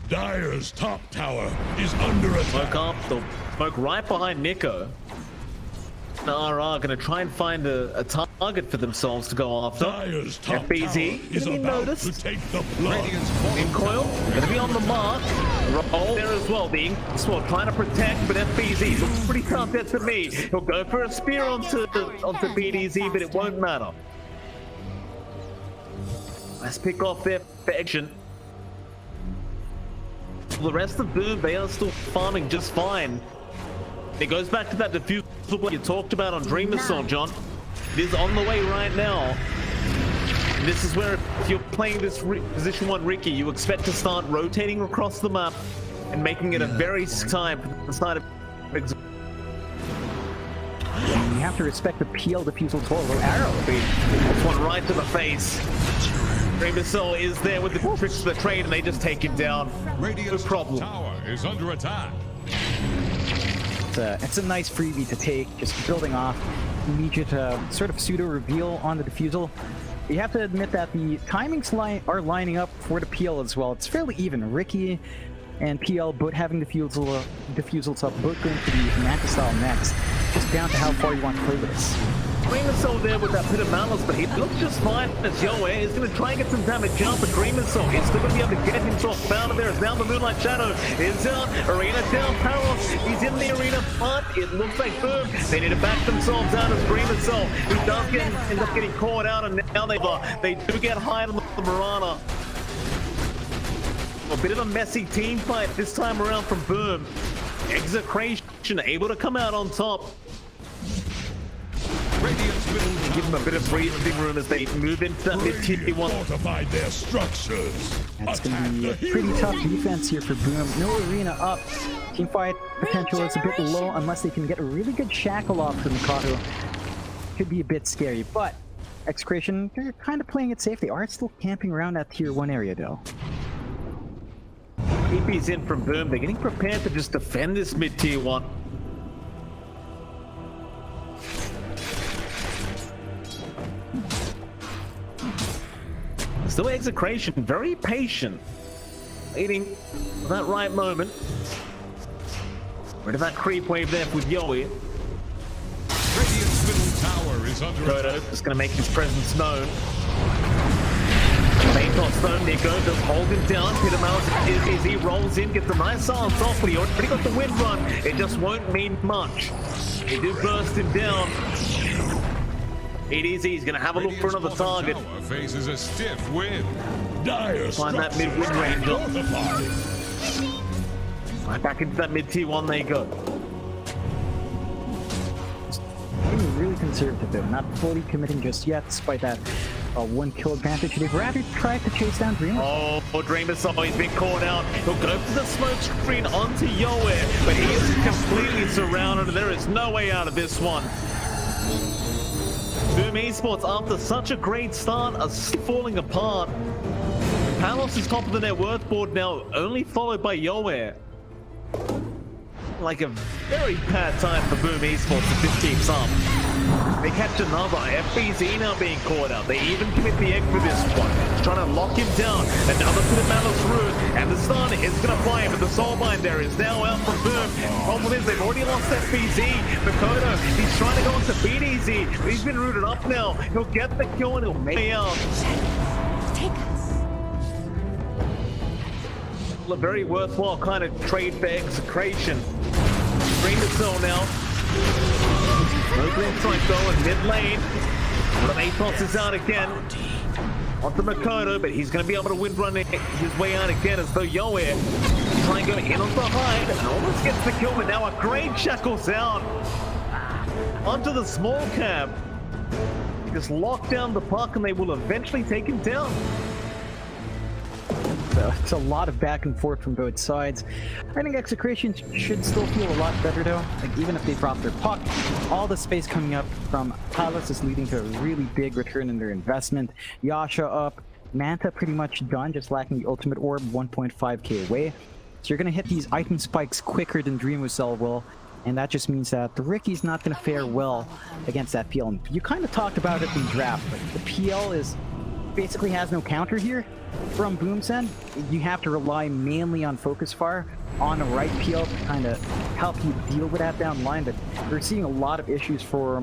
Dire's top tower is under attack. Smoke up, the smoke right behind Nico. RR gonna try and find a target for themselves to go after. Dire's top FBZ is gonna be about noticed. to take the blood. In coil, gonna be on the mark. Roll there as well. The Inksport trying to protect, but FBZ looks pretty tough there to me. He'll go for a spear onto BDZ, but it won't matter. Let's pick off their action. The rest of Boom, they are still farming just fine. It goes back to that diffusal you talked about on Dream Assault, John. It is on the way right now. And this is where, if you're playing this position 1 Riki, you expect to start rotating across the map and making it a very time for the start of. You have to respect the PL Diffusal Toro arrow. That's one right to the face. Dream Assault is there with the tricks of the trade, and they just take him down. No problem. Tower is under attack. It's a nice freebie to take, just building off immediate sort of pseudo reveal on the Diffusal. You have to admit that the timings are lining up for the PL as well. It's fairly even. Riki and PL both having Diffusals up, both going to the Manta style next. Just down to how far you want to play with this. Dream Assault there with that Pit of Malice, but he looks just fine as Yoe is going to try and get some damage out, but Dream Assault is still going to be able to get himself found there. As now the Moonlight Shadow is down, Arena down, Paros, he's in the arena, but it looks like Boom, they need to back themselves out as Dream Assault. He does end up getting caught out, and now they do get high on the Mirana. A bit of a messy team fight this time around from Boom. Execration able to come out on top. Give them a bit of breathing room as they move into that mid-tier 1. Fortified their structures. That's going to be a pretty tough defense here for Boom. No arena up. Teamfight potential is a bit low unless they can get a really good shackle off from Mikado. Could be a bit scary, but Execration, they're kind of playing it safe. They are still camping around that tier 1 area though. EP's in from Boom. They're getting prepared to just defend this mid-tier 1. Still Execration, very patient. Waiting for that right moment. Rid of that creep wave there with Yoe. Radiant's middle tower is under attack. Just going to make his presence known. Main top stone, Nico just hold him down. Pit of Malice as he rolls in, gets a nice silence off, but he already got the wind run. It just won't mean much. They do burst him down. EDZ is going to have a look for another target. Faces a stiff wind. Find that mid-wind range up. Right back into that mid-tier 1 they go. Being really conservative though, not fully committing just yet, despite that 1 kill advantage. They've rather tried to chase down Dreamer. Oh, Dreamer, he's been caught out. He'll go for the smoke screen onto Yoe, but he is completely surrounded. There is no way out of this one. Boom Esports, after such a great start, are falling apart. Palos is top of the net worth board now, only followed by Yoe. Like a very bad time for Boom Esports if this keeps up. They catch another. FBZ now being caught out. They even commit the egg for this one. Trying to lock him down. Another Pit of Malice route. And the stun is going to fly him, but the Soulbind there is now out from Boom. Problem is they've already lost FBZ. Makoto, he's trying to go into BDZ, but he's been rooted up now. He'll get the kill and he'll make it out. Take us. A very worthwhile kind of trade for Execration. Dream Assault now. Oakland trying to go in mid lane. But Atos is out again. Onto Makoto, but he's going to be able to wind run his way out again as though Yoe try and go in on behind and almost gets the kill, but now a great shackles out onto the small camp. Just lock down the puck and they will eventually take him down. So it's a lot of back and forth from both sides. I think Execration should still feel a lot better though. Like even if they drop their puck, all the space coming up from Palace is leading to a really big return in their investment. Yasha up, Manta pretty much done, just lacking the ultimate orb 1.5k away. So you're gonna hit these item spikes quicker than Dreamwhistle will. And that just means that the Ricky's not going to fare well against that PL. And you kind of talked about it in draft, but the PL is basically has no counter here from Boom's end. You have to rely mainly on Focus Fire on the right PL to kind of help you deal with that down the line. But we're seeing a lot of issues for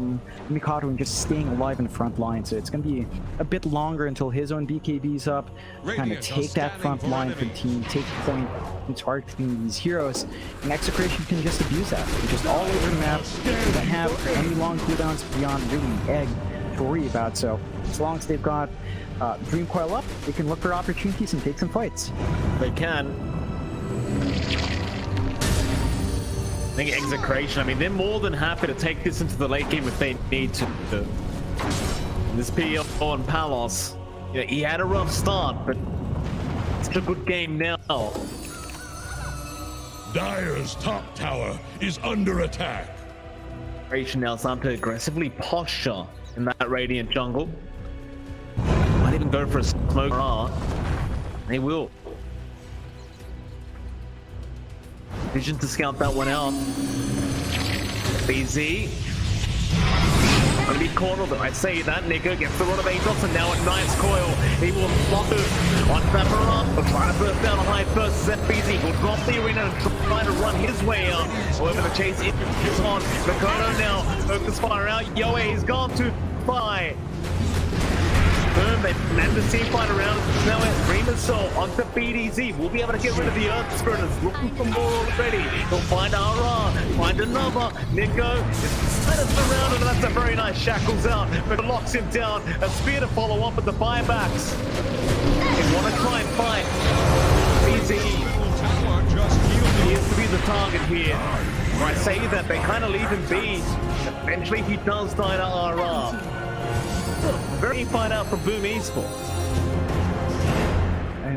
Mikado and just staying alive in the front line. So it's going to be a bit longer until his own BKB's up. Kind of take that front line for the team, take point in targeting these heroes. And Execration can just abuse that. They're just all over the map. They don't have any long cooldowns beyond really Egg to worry about. So as long as they've got Dream Coil up, they can look for opportunities and take some fights. They can. I think Execration, I mean, they're more than happy to take this into the late game if they need to. This PL on Palos, you know, he had a rough start, but it's a good game now. Dire's top tower is under attack. Execration now starting to aggressively posture in that Radiant jungle. Might even go for a smoke. They will. Vision to scout that one out. BZ. Gonna be cornered, I say that. Nigga gets the run of Atos and now a nice coil. He will flop it on Zapparat. But trying to burst down a high versus FBZ. Will drop the arena and try to run his way out. However, the chase is on. Makoto now. Focus Fire out. Yoe is gone to fly. Boom, they managed to see fight around. Now it's Remus Soul onto BDZ. We'll be able to get rid of the Earth Spiriters. Looking for more already. They'll find RR, find another. Nico is kind of surrounded, and that's a very nice shackles out, but it locks him down. A spear to follow up with the buybacks. They want to try and fight. BZ appears to be the target here. When I say that, they kind of leave him be. Eventually, he does die to RR. Very fine out from Boom Esports.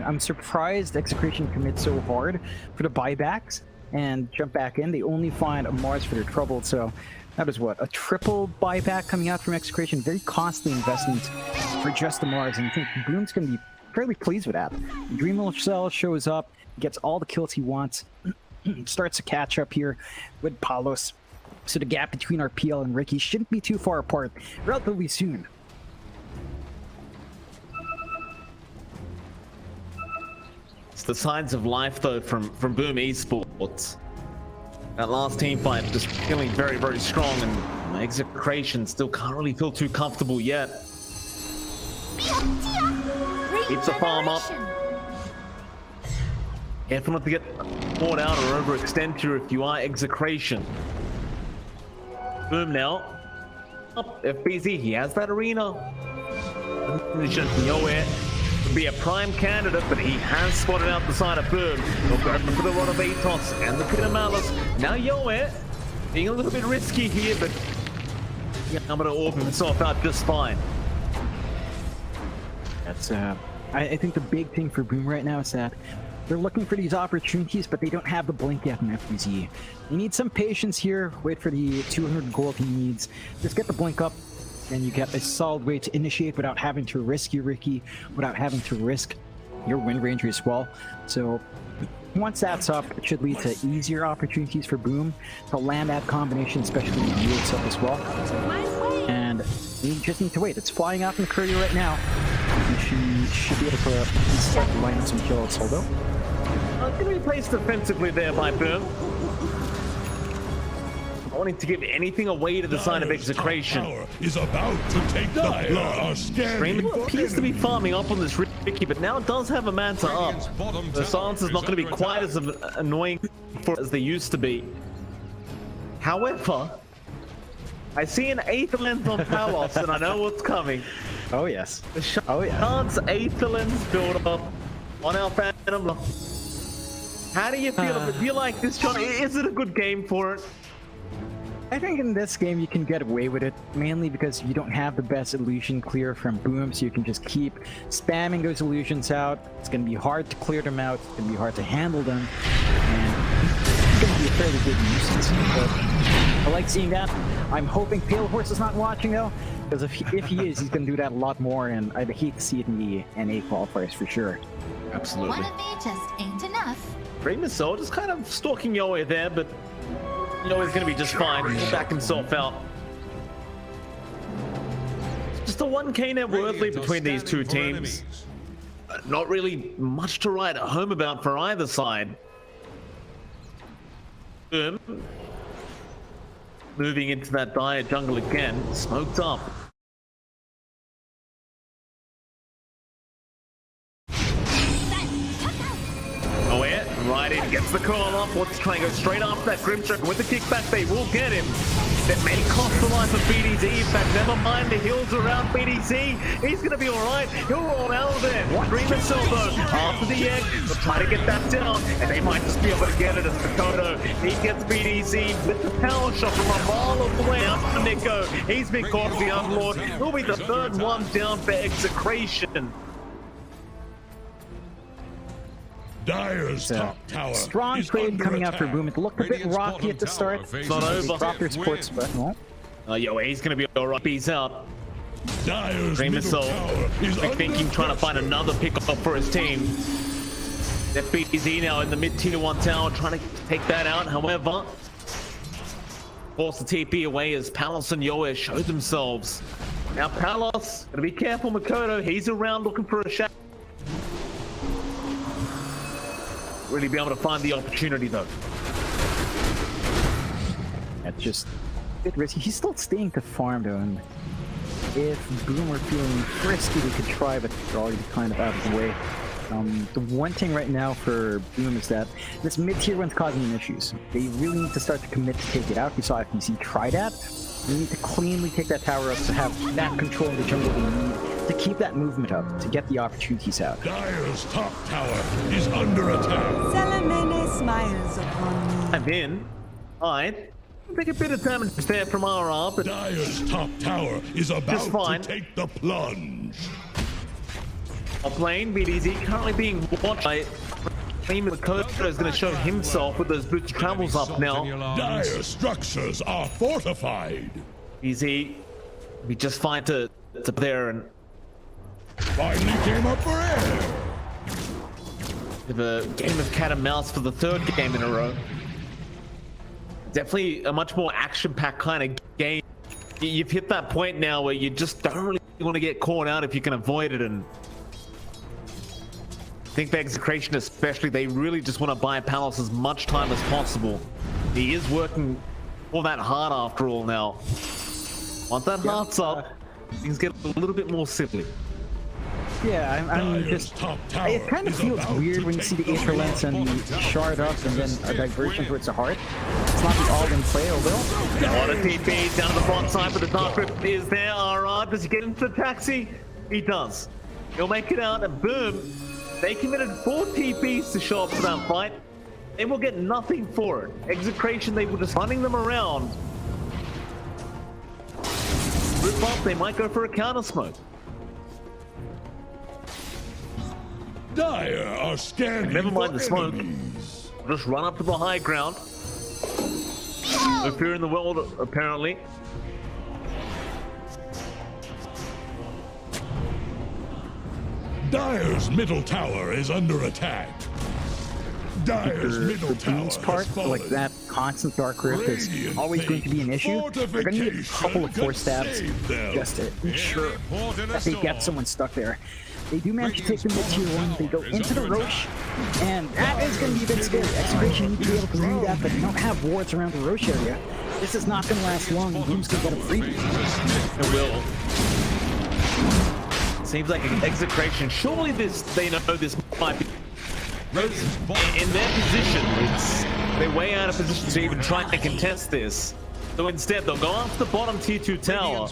I'm surprised Execration commits so hard for the buybacks and jump back in. They only find a Mars for their trouble, so that is what, a triple buyback coming out from Execration. Very costly investment for just the Mars, and I think Boom's going to be fairly pleased with that. Dreamwhistle shows up, gets all the kills he wants, starts to catch up here with Palos. So the gap between our PL and Ricky shouldn't be too far apart relatively soon. It's the signs of life, though, from Boom Esports. That last team fight just feeling very, very strong, and Execration still can't really feel too comfortable yet. Keeps the farm up. Careful not to get caught out or overextend here if you are Execration. Boom now. Up FBZ, he has that arena. Nowhere. Be a prime candidate, but he has spotted out the side of Boom. He'll go for the run of Atos and the Pit of Malice. Now Yoe, being a little bit risky here, but yeah, I'm gonna orb himself out just fine. That's I think the big thing for Boom right now is that they're looking for these opportunities, but they don't have the blink yet in FBZ. You need some patience here, wait for the 200 gold he needs. Just get the blink up, and you get a solid way to initiate without having to risk your Ricky, without having to risk your Wind Ranger as well. So once that's up, it should lead to easier opportunities for Boom to land that combination, especially with you itself as well. And you just need to wait. It's flying out from the courier right now. You should be able to start lining some kills. Hold up. Gonna be placed defensively there by Boom. Wanting to give anything away to the side of Execration. Is about to take the blood. Stream appears to be farming up on this Ricky, but now it does have a Manta up. The silence is not going to be quite as annoying as they used to be. However, I see an Aether Lens on Palos, and I know what's coming. Oh yes. The Aether Lens build up on our Phantom. How do you feel about it? Do you like this, John? Is it a good game for it? I think in this game you can get away with it, mainly because you don't have the best illusion clear from Boom, so you can just keep spamming those illusions out. It's going to be hard to clear them out, it's going to be hard to handle them, and it's going to be a fairly good nuisance. But I like seeing that. I'm hoping Pale Horse is not watching though, because if he is, he's going to do that a lot more, and I'd hate to see it in the NA qualifiers for sure. Absolutely. One of me just ain't enough. Great Missile just kind of stalking Yowie there, but Yoey's gonna be just fine. He'll back himself out. Just a 1k net worthly between these two teams. Not really much to write home about for either side. Boom. Moving into that dire jungle again. Smoked up. Oh yeah, right in, gets the call off. Wants to try and go straight after that Grimstroke. With the kickback, they will get him. That may cost the life of BDZ. In fact, never mind the hills around BDZ. He's going to be alright. He'll roll out of there. Dream Missile though, after the egg, they'll try to get that down. And they might just be able to get it as Makoto. He gets BDZ with the power shot from a mile away out for Nico. He's been caught as the Unlord. He'll be the third one down for Execration. Dire's top tower. Strong trade coming out for Boom. It looked a bit rocky at the start. It's not over. Dropped their sports, but no. Yo, he's gonna be alright. He's out. Dire's Dream middle Missile. tower is Big thinking, trying to find another pickup for his team. FBZ now in the mid tier 1 tower, trying to take that out. However, force the TP away as Palos and Yoe show themselves. Now Palos, gotta be careful. Makoto, he's around looking for a shot. Really be able to find the opportunity though. That's just a bit risky. He's still staying to farm though, and if Boom were feeling frisky, they could try, but they're already kind of out of the way. The one thing right now for Boom is that this mid-tier one's causing them issues. They really need to start to commit to take it out. We saw FBC try that. They need to cleanly take that tower up to have that control in the jungle they need to keep that movement up, to get the opportunities out. Dire's top tower is under attack. Salamene smiles upon me. I'm in. Alright. I think a bit of damage there from RR, but Dire's top tower is about fine. to take the plunge. Off lane, BDZ currently being watched by Makoto is going to show himself with those boots travels up now. Dire structures are fortified. BDZ be just fine to there and finally came up for air. The game of cat and mouse for the third game in a row. Definitely a much more action-packed kind of game. You've hit that point now where you just don't really want to get caught out if you can avoid it, and I think for Execration especially, they really just want to buy Palos as much time as possible. He is working for that heart after all now. Once that heart's up, things get a little bit more silly. Yeah, I'm just... It kind of feels weird when you see the Aether Lens and the Shard up and then a diversion towards the heart. It's not the all-in play, although... A lot of TP down to the front side, but the Dark Grip is there. RR, does he get into the taxi? He does. He'll make it out, and boom! They committed 4 TPs to show up for that fight. They will get nothing for it. Execration, they were just running them around. Rip up, they might go for a counter smoke. Dire are scanning. Never mind the smoke. Enemies. Just run up to the high ground. No fear in the world, apparently. Dire's middle tower is under attack. Dire's middle tower Boom's part, has fallen. like that constant Dark Grip is always going to be an issue. They're going to need a couple of force stabs just to ensure that they get someone stuck there. They do manage to take the mid-tier one, they go into the Roche, and that is going to be a bit scary. Execration need to be able to read that, but they don't have wards around the Roche area. This is not going to last long, Boom's going to get a freebie. It will. Seems like an Execration. Surely they know this might be in their position. They're way out of position to even try and contest this. So instead, they'll go after the bottom tier 2 tower.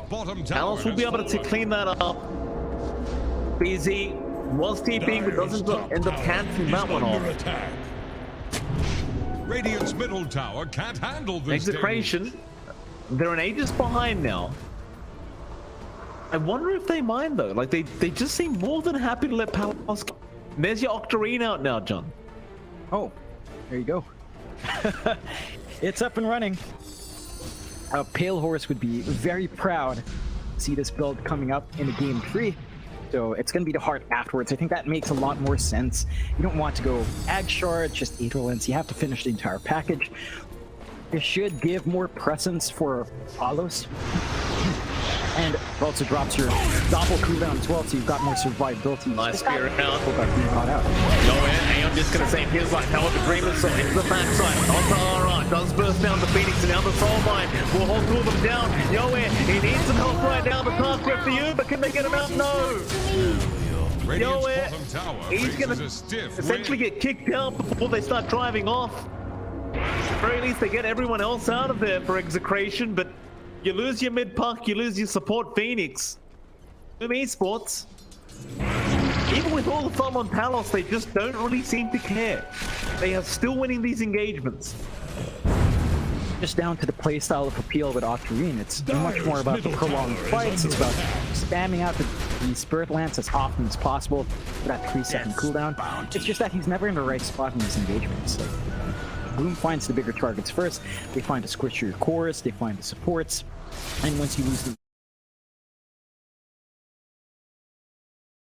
Alice will be able to clean that up. BZ was TPing, but doesn't end up canceling that one off. Radiant's middle tower can't handle this. Execration. They're an Aegis behind now. I wonder if they mind though. Like they just seem more than happy to let Palos. There's your Octarine out now, John. Oh, there you go. It's up and running. A Pale Horse would be very proud to see this build coming up in a game 3. So it's going to be the heart afterwards. I think that makes a lot more sense. You don't want to go Ag Shard, just Aetherlands. You have to finish the entire package. It should give more presence for Palos. And it also drops your Doppel cooldown as well, so you've got more survivability. Nice spear out. Out. Go in, I'm just gonna say, here's like how the Dreamer so into the backside. Alright, does burst down the Phoenix and now the Soul Mine will hold two of them down. Yoe, he needs some help right now. The task grip for you, but can they get him out? No. Yoe, he's gonna essentially get kicked out before they start driving off. At the very least, they get everyone else out of there for Execration, but you lose your mid puck, you lose your support Phoenix. Boom Esports, even with all the thumb on Palos, they just don't really seem to care. They are still winning these engagements. Just down to the playstyle of Appeal with Octarine. It's much more about the prolonged fights. It's about spamming out the Spirit Lance as often as possible for that 3-second cooldown. It's just that he's never in the right spot in these engagements. Like, Boom finds the bigger targets first. They find the squishier cores, they find the supports, and once you lose them,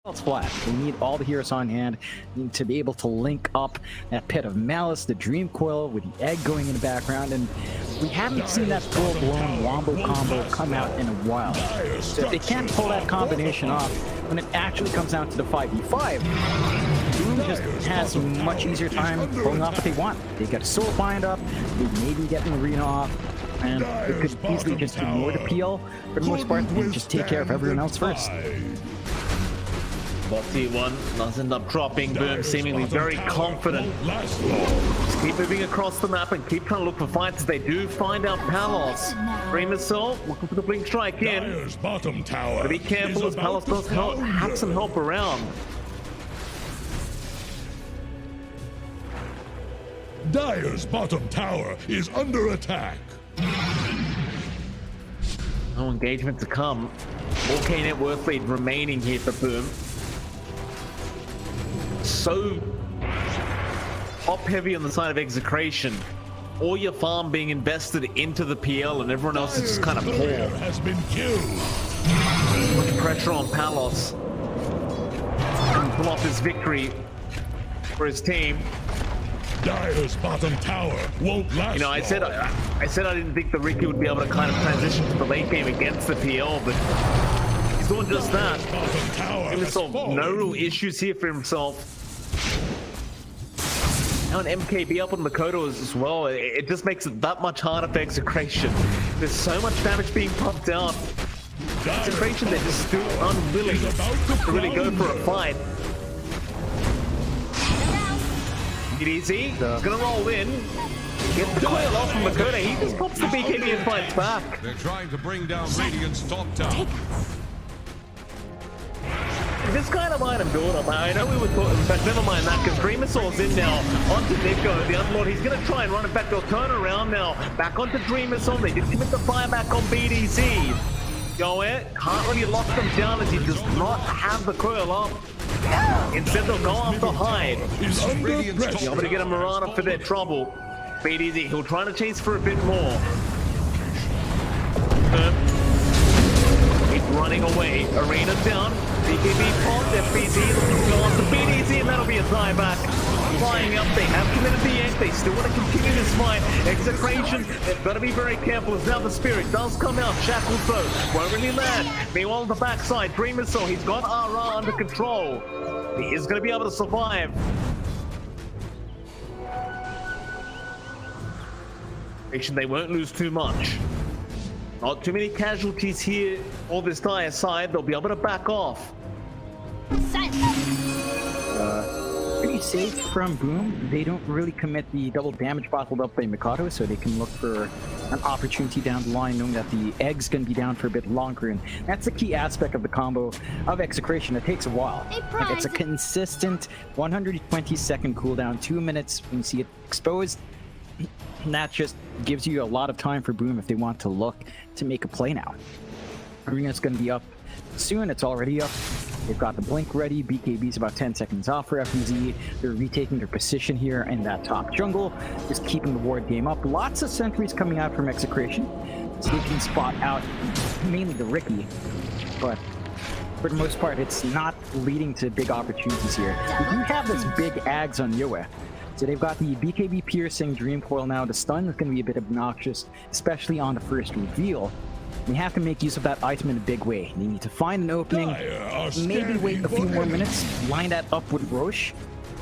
it's flat. They need all the heroes on hand. They need to be able to link up that Pit of Malice, the Dream Coil with the Egg going in the background, and we haven't seen that full-blown Wombo combo come out in a while. So if they can't pull that combination off, when it actually comes down to the 5v5, Boom just has a much easier time pulling off what they want. They get a Soul Bind up, they maybe get an Arena off, and they could easily just ignore the PL for the most part and just take care of everyone else first. Bot T1 does end up dropping. Boom seemingly very confident. Just keep moving across the map and keep trying to look for fights as they do find out Palos. Dreamer Soul looking for the blink strike in. Bottom tower. But be careful as Palos does have some help around. Dire's bottom tower is under attack. No engagement to come. 4K net worth lead remaining here for Boom. So top heavy on the side of Execration. All your farm being invested into the PL and everyone else is just kind of poor. Has been killed. Much pressure on Palos. Can pull off his victory for his team. Dire's bottom tower won't last. You know, I said I didn't think the Ricky would be able to kind of transition to the late game against the PL, but he's doing just that. He solved no real issues here for himself. Now an MKB up on Makoto as well. It just makes it that much harder for Execration. There's so much damage being pumped out. Execration, they're just still unwilling to really go for a fight. Get easy. He's gonna roll in. Get the coil off from Makoto. He just pops the BKB and fights back. They're trying to bring down Radiant's top tower. This kind of item build up. I know we were talking, in fact, never mind that, because Dreamer Soul's in now onto Nico, the Unlord. He's going to try and run it back. They'll turn around now. Back onto Dreamer Soul. They did commit the fire back on BDC. Yoe can't really lock them down as he does not have the coil up. Instead, they'll go after Hyde. You're able to get a Marana for their trouble. BDZ, he'll try to chase for a bit more. He's running away. Arena down. BKB pond. FBZ looking to go after BDZ, and that'll be a tie back. Flying up, they have committed the egg. They still want to continue this fight. Execration, they've got to be very careful as now the Spirit does come out. Shackled though, won't really land. Meanwhile, on the backside, Dreamer Soul, he's got RR under control. He is going to be able to survive. They won't lose too much. Not too many casualties here for this dire side. They'll be able to back off. Pretty safe from Boom. They don't really commit the double damage bottled up by Mikado, so they can look for an opportunity down the line, knowing that the egg's gonna be down for a bit longer, and that's the key aspect of the combo of Execration. It takes a while. Like, it's a consistent 120-second cooldown, 2 minutes when you see it exposed. that just gives you a lot of time for Boom if they want to look to make a play now. Arena's going to be up soon. It's already up. They've got the blink ready. BKB's about 10 seconds off for FNZ. They're retaking their position here in that top jungle, just keeping the ward game up. Lots of sentries coming out from Execration, so they can spot out mainly the Ricky, but for the most part, it's not leading to big opportunities here. We do have this big Ags on Yoe. So they've got the BKB piercing Dream Coil now. The stun is going to be a bit obnoxious, especially on the first reveal. We have to make use of that item in a big way. They need to find an opening, maybe wait a few more minutes, line that up with Roche,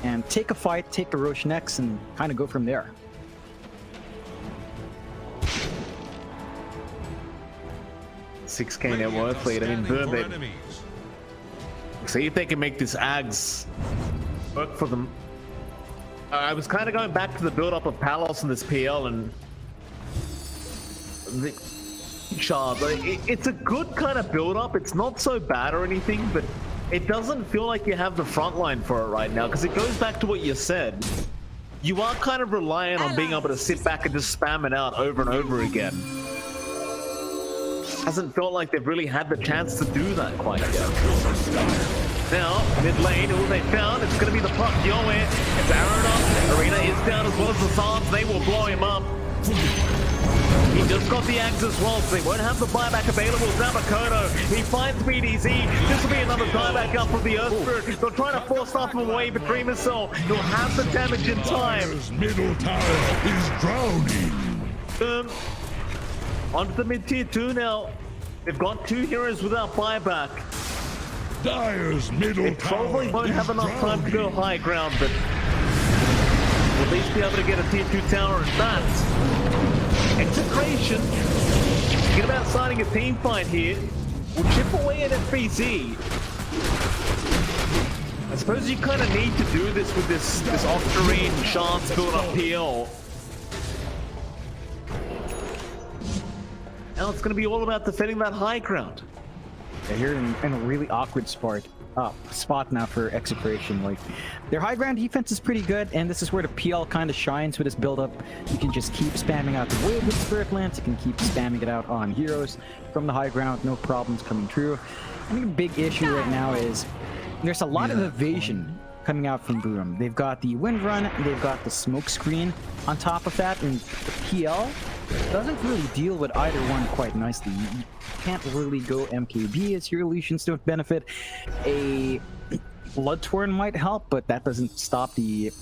and take a fight, take the Roche next, and kind of go from there. $6K net worth lead. I mean, Boom, they see if they can make this Ags work for them. I was kind of going back to the build-up of Palos in this PL, and it's a good kind of build-up. It's not so bad or anything, but it doesn't feel like you have the front line for it right now, because it goes back to what you said. You are kind of reliant on being able to sit back and just spam it out over and over again. Hasn't felt like they've really had the chance to do that quite yet. Now, mid lane, all they found, it's going to be the puck Yoe. It's Aaron up. Arena is down as well as the Psalms. They will blow him up. He just got the axe as well, so they won't have the buyback available. Zamakoto, he finds BDZ. This will be another dieback up from the Earth Spirit. They're trying to force off him away, but Dreamer Soul, he'll have the damage in time. Dire's middle tower is drowning. Onto the mid tier 2 now. They've got 2 heroes without buyback. Dire's middle they tower probably won't have enough time to go high ground, but will at least be able to get a tier 2 tower, and that's Execration. Get about starting a team fight here. We'll chip away at FBZ. I suppose you kind of need to do this with this Octarine chance build up PL. Now it's going to be all about defending that high ground. They're here in a really awkward spot now for Execration. Like, their high ground defense is pretty good, and this is where the PL kind of shines with this build-up. You can just keep spamming out the wave with Spirit Lance. You can keep spamming it out on heroes from the high ground. No problems coming through. I think a big issue right now is there's a lot of evasion coming out from Boom. They've got the wind run, they've got the smoke screen on top of that, and the PL doesn't really deal with either one quite nicely. You can't really go MKB as your illusions don't benefit. A Bloodtorn might help, but that doesn't stop the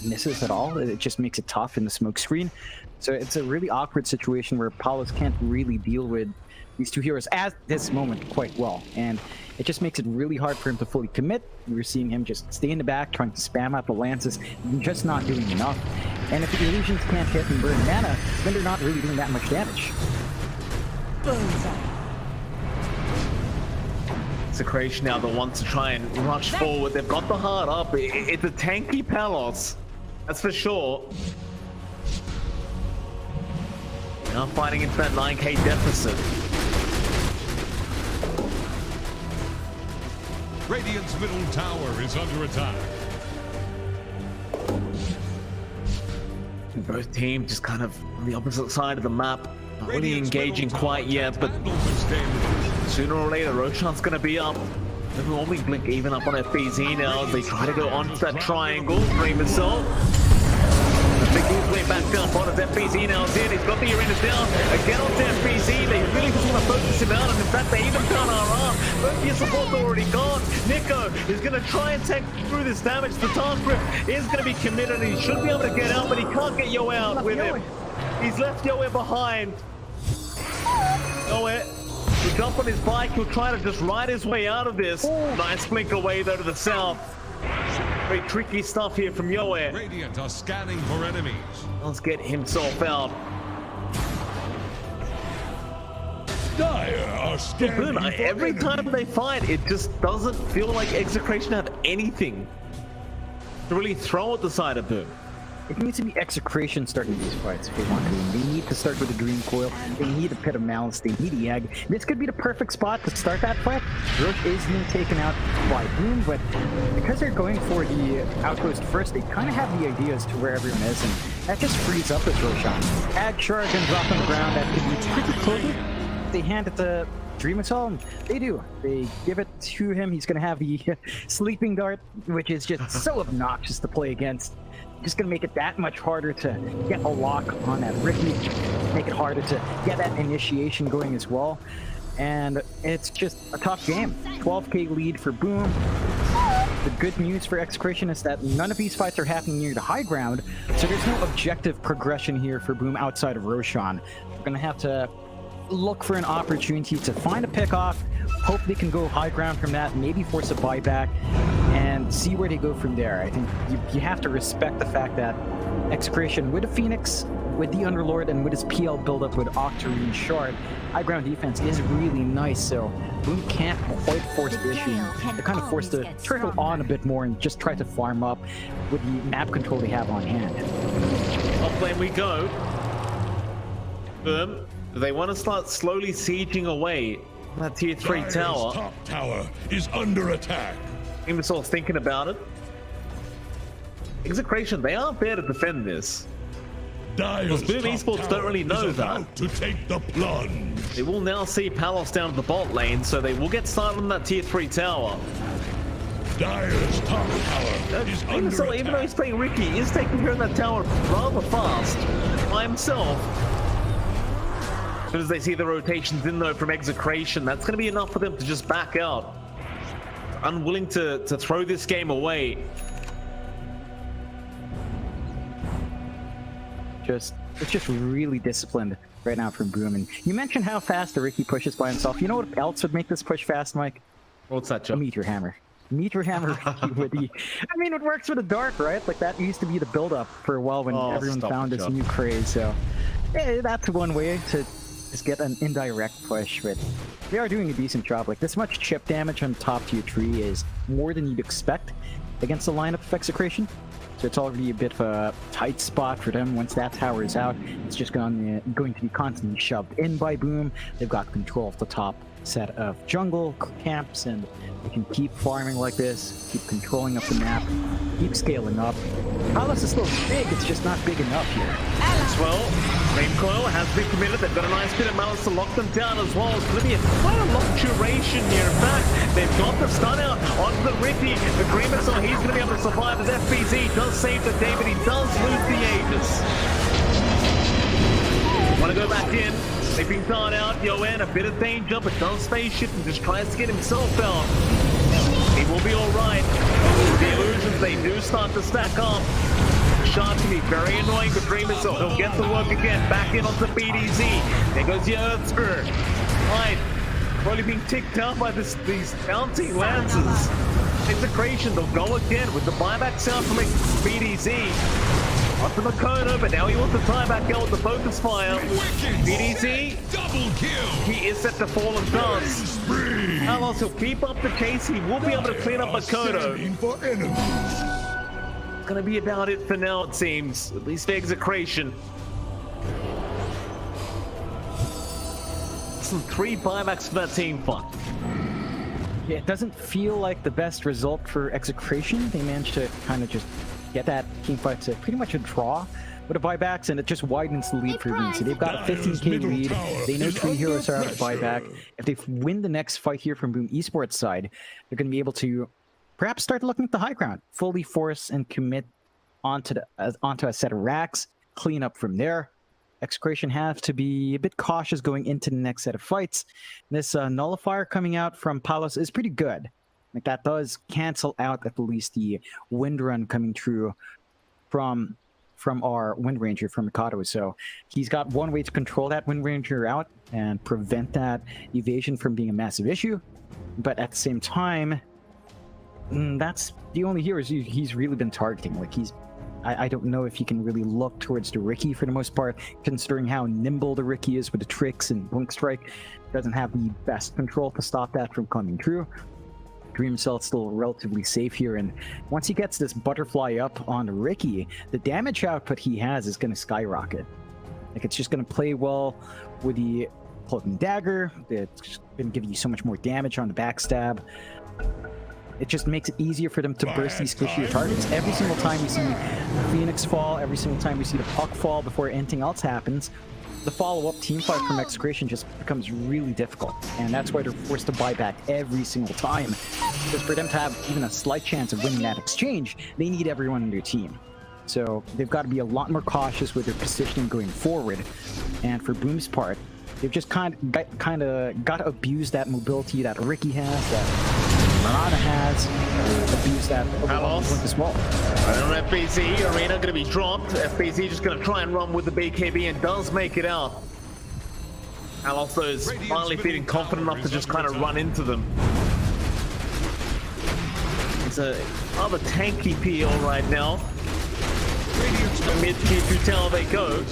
misses at all. It just makes it tough in the smoke screen. So it's a really awkward situation where Palos can't really deal with these 2 heroes at this moment quite well, and it just makes it really hard for him to fully commit. We're seeing him just stay in the back, trying to spam out the lances, just not doing enough. And if the illusions can't hit and burn mana, then they're not really doing that much damage. Execration now that wants to try and rush forward. They've got the heart up. It's a tanky Palos, that's for sure. Now fighting into that 9k deficit. Radiant's middle tower is under attack. Both teams just kind of on the opposite side of the map. Not really engaging quite yet, but sooner or later, Roshan's going to be up. Maybe only blink even up on FBZ now as they try to go onto that triangle. Dream itself. The big move way back down bottom. FBZ now is in. He's got the arenas down. Again onto FBZ. They really just want to focus him out. And in fact, they even found RR. Both of your support's already gone. Nico is going to try and tank through this damage. The Task Grip is going to be committed. And he should be able to get out, but he can't get Yoe out with him. He's left Yoe behind. Yoe, he'll jump on his bike. He'll try to just ride his way out of this. Nice blink away though to the south. Very tricky stuff here from Yoe. Radiant are scanning for enemies. Let's get himself out. Dire are scanning for every time they fight, it just doesn't feel like Execration have anything to really throw at the side of Boom. It needs to be Execration starting these fights if they want to win. They need to start with the Dream Coil. They need a Pit of Malice. They need the Egg. This could be the perfect spot to start that fight. Roche is being taken out by Boom, but because they're going for the Outpost first, they kind of have the idea as to where everyone is, and that just frees up this Roshan. Ag Shark and drop on the ground. That could be pretty close. They hand it to Dream Assault. They do. They give it to him. He's going to have the Sleeping Dart, which is just so obnoxious to play against. Just gonna make it that much harder to get a lock on that Ricky, make it harder to get that initiation going as well. And it's just a tough game. 12k lead for Boom. The good news for Execration is that none of these fights are happening near the high ground, so there's no objective progression here for Boom outside of Roshan. We're gonna have to look for an opportunity to find a pick-off, hope they can go high ground from that, maybe force a buyback, and see where they go from there. I think you have to respect the fact that Execration with the Phoenix, with the Underlord, and with his PL buildup with Octarine Shard, high ground defense is really nice, so Boom can't quite force the issue. They kind of force the turtle on a bit more and just try to farm up with the map control they have on hand. Top lane we go. Boom. They want to start slowly sieging away that tier 3 Dire's tower. top tower is under attack. Imbecile's thinking about it. Execration, they aren't there to defend this. Dire's Boom top Esports tower don't really know is that. about to take the plunge. They will now see Palos down at the bot lane, so they will get started on that tier 3 tower. Dire's top tower is under Imbecile, attack. even though he's playing Ricky, is taking care of that tower rather fast by himself. As soon as they see the rotations in though from Execration, that's going to be enough for them to just back out. Unwilling to throw this game away. It's just really disciplined right now from Boom. And you mentioned how fast the Ricky pushes by himself. You know what else would make this push fast, Mike? What's that, Joe? A Meteor Hammer. Meteor Hammer Ricky with the... I mean, it works with the Dark, right? Like, that used to be the build-up for a while when everyone found this new craze. So, yeah, that's one way to just get an indirect push, but they are doing a decent job. Like, this much chip damage on top tier 3 is more than you'd expect against the lineup of Execration. So it's already a bit of a tight spot for them. Once that tower is out, it's just going to be constantly shoved in by Boom. They've got control of the top set of jungle camps, and they can keep farming like this, keep controlling up the map, keep scaling up. Palos is still big, it's just not big enough here. As well, Flame Coil has been committed. They've got a nice bit of Malice to lock them down as well. It's going to be quite a long duration here. In fact, they've got the stun out onto the Ricky. The Agreement, so he's going to be able to survive as FBZ does save the day, but he does lose the Aegis. Want to go back in. Sleeping Dart out. Yoan, a bit of danger, but does stay shit and just tries to get himself out. He will be alright. The illusions, they do start to stack up. Shark can be very annoying to Dreamer, so he'll get to work again. Back in onto BDZ. There goes the Earth Spirit. Right. Probably being ticked out by these bouncing lances. Execration, they'll go again with the buyback sound from BDZ. Onto Makoto, but now he wants to tie back out with the focus fire. BDZ, double kill. He is set to fall and dance. Palos will keep up the chase. He will be able to clean up Makoto. It's gonna be about it for now, it seems. At least the Execration. Some 3 buybacks for that team fight. Yeah, it doesn't feel like the best result for Execration. They managed to kind of just get that team fight to pretty much a draw with the buybacks, and it just widens the lead for them. So they've got a 15k lead. They know 3 heroes are out of buyback. If they win the next fight here from Boom Esports side, they're going to be able to perhaps start looking at the high ground, fully force and commit onto a set of racks, clean up from there. Execration have to be a bit cautious going into the next set of fights. This nullifier coming out from Palos is pretty good. Like, that does cancel out at least the wind run coming through from our Wind Ranger, from Mikado. So he's got one way to control that Wind Ranger out and prevent that evasion from being a massive issue. But at the same time, that's the only heroes he's really been targeting. Like, I don't know if he can really look towards the Ricky for the most part, considering how nimble the Ricky is with the tricks and Blink Strike. Doesn't have the best control to stop that from coming through. Dream Cell's still relatively safe here, and once he gets this butterfly up on Ricky, the damage output he has is going to skyrocket. Like, it's just going to play well with the Cloaking Dagger. It's going to give you so much more damage on the backstab. It just makes it easier for them to burst these squishier targets. Every single time we see Phoenix fall, every single time we see the puck fall before anything else happens, the follow-up team fight from Execration just becomes really difficult. And that's why they're forced to buy back every single time. Because for them to have even a slight chance of winning that exchange, they need everyone in their team. So they've got to be a lot more cautious with their positioning going forward. And for Boom's part, they've just kind of got to abuse that mobility that Ricky has, that Marana has, abuse that as well. I don't know, FBZ, Arena going to be dropped. FBZ just going to try and run with the BKB and does make it out. Alos is finally feeling confident enough to just kind of run into them. It's a rather tanky PL right now. Mid tier 2 tower they go.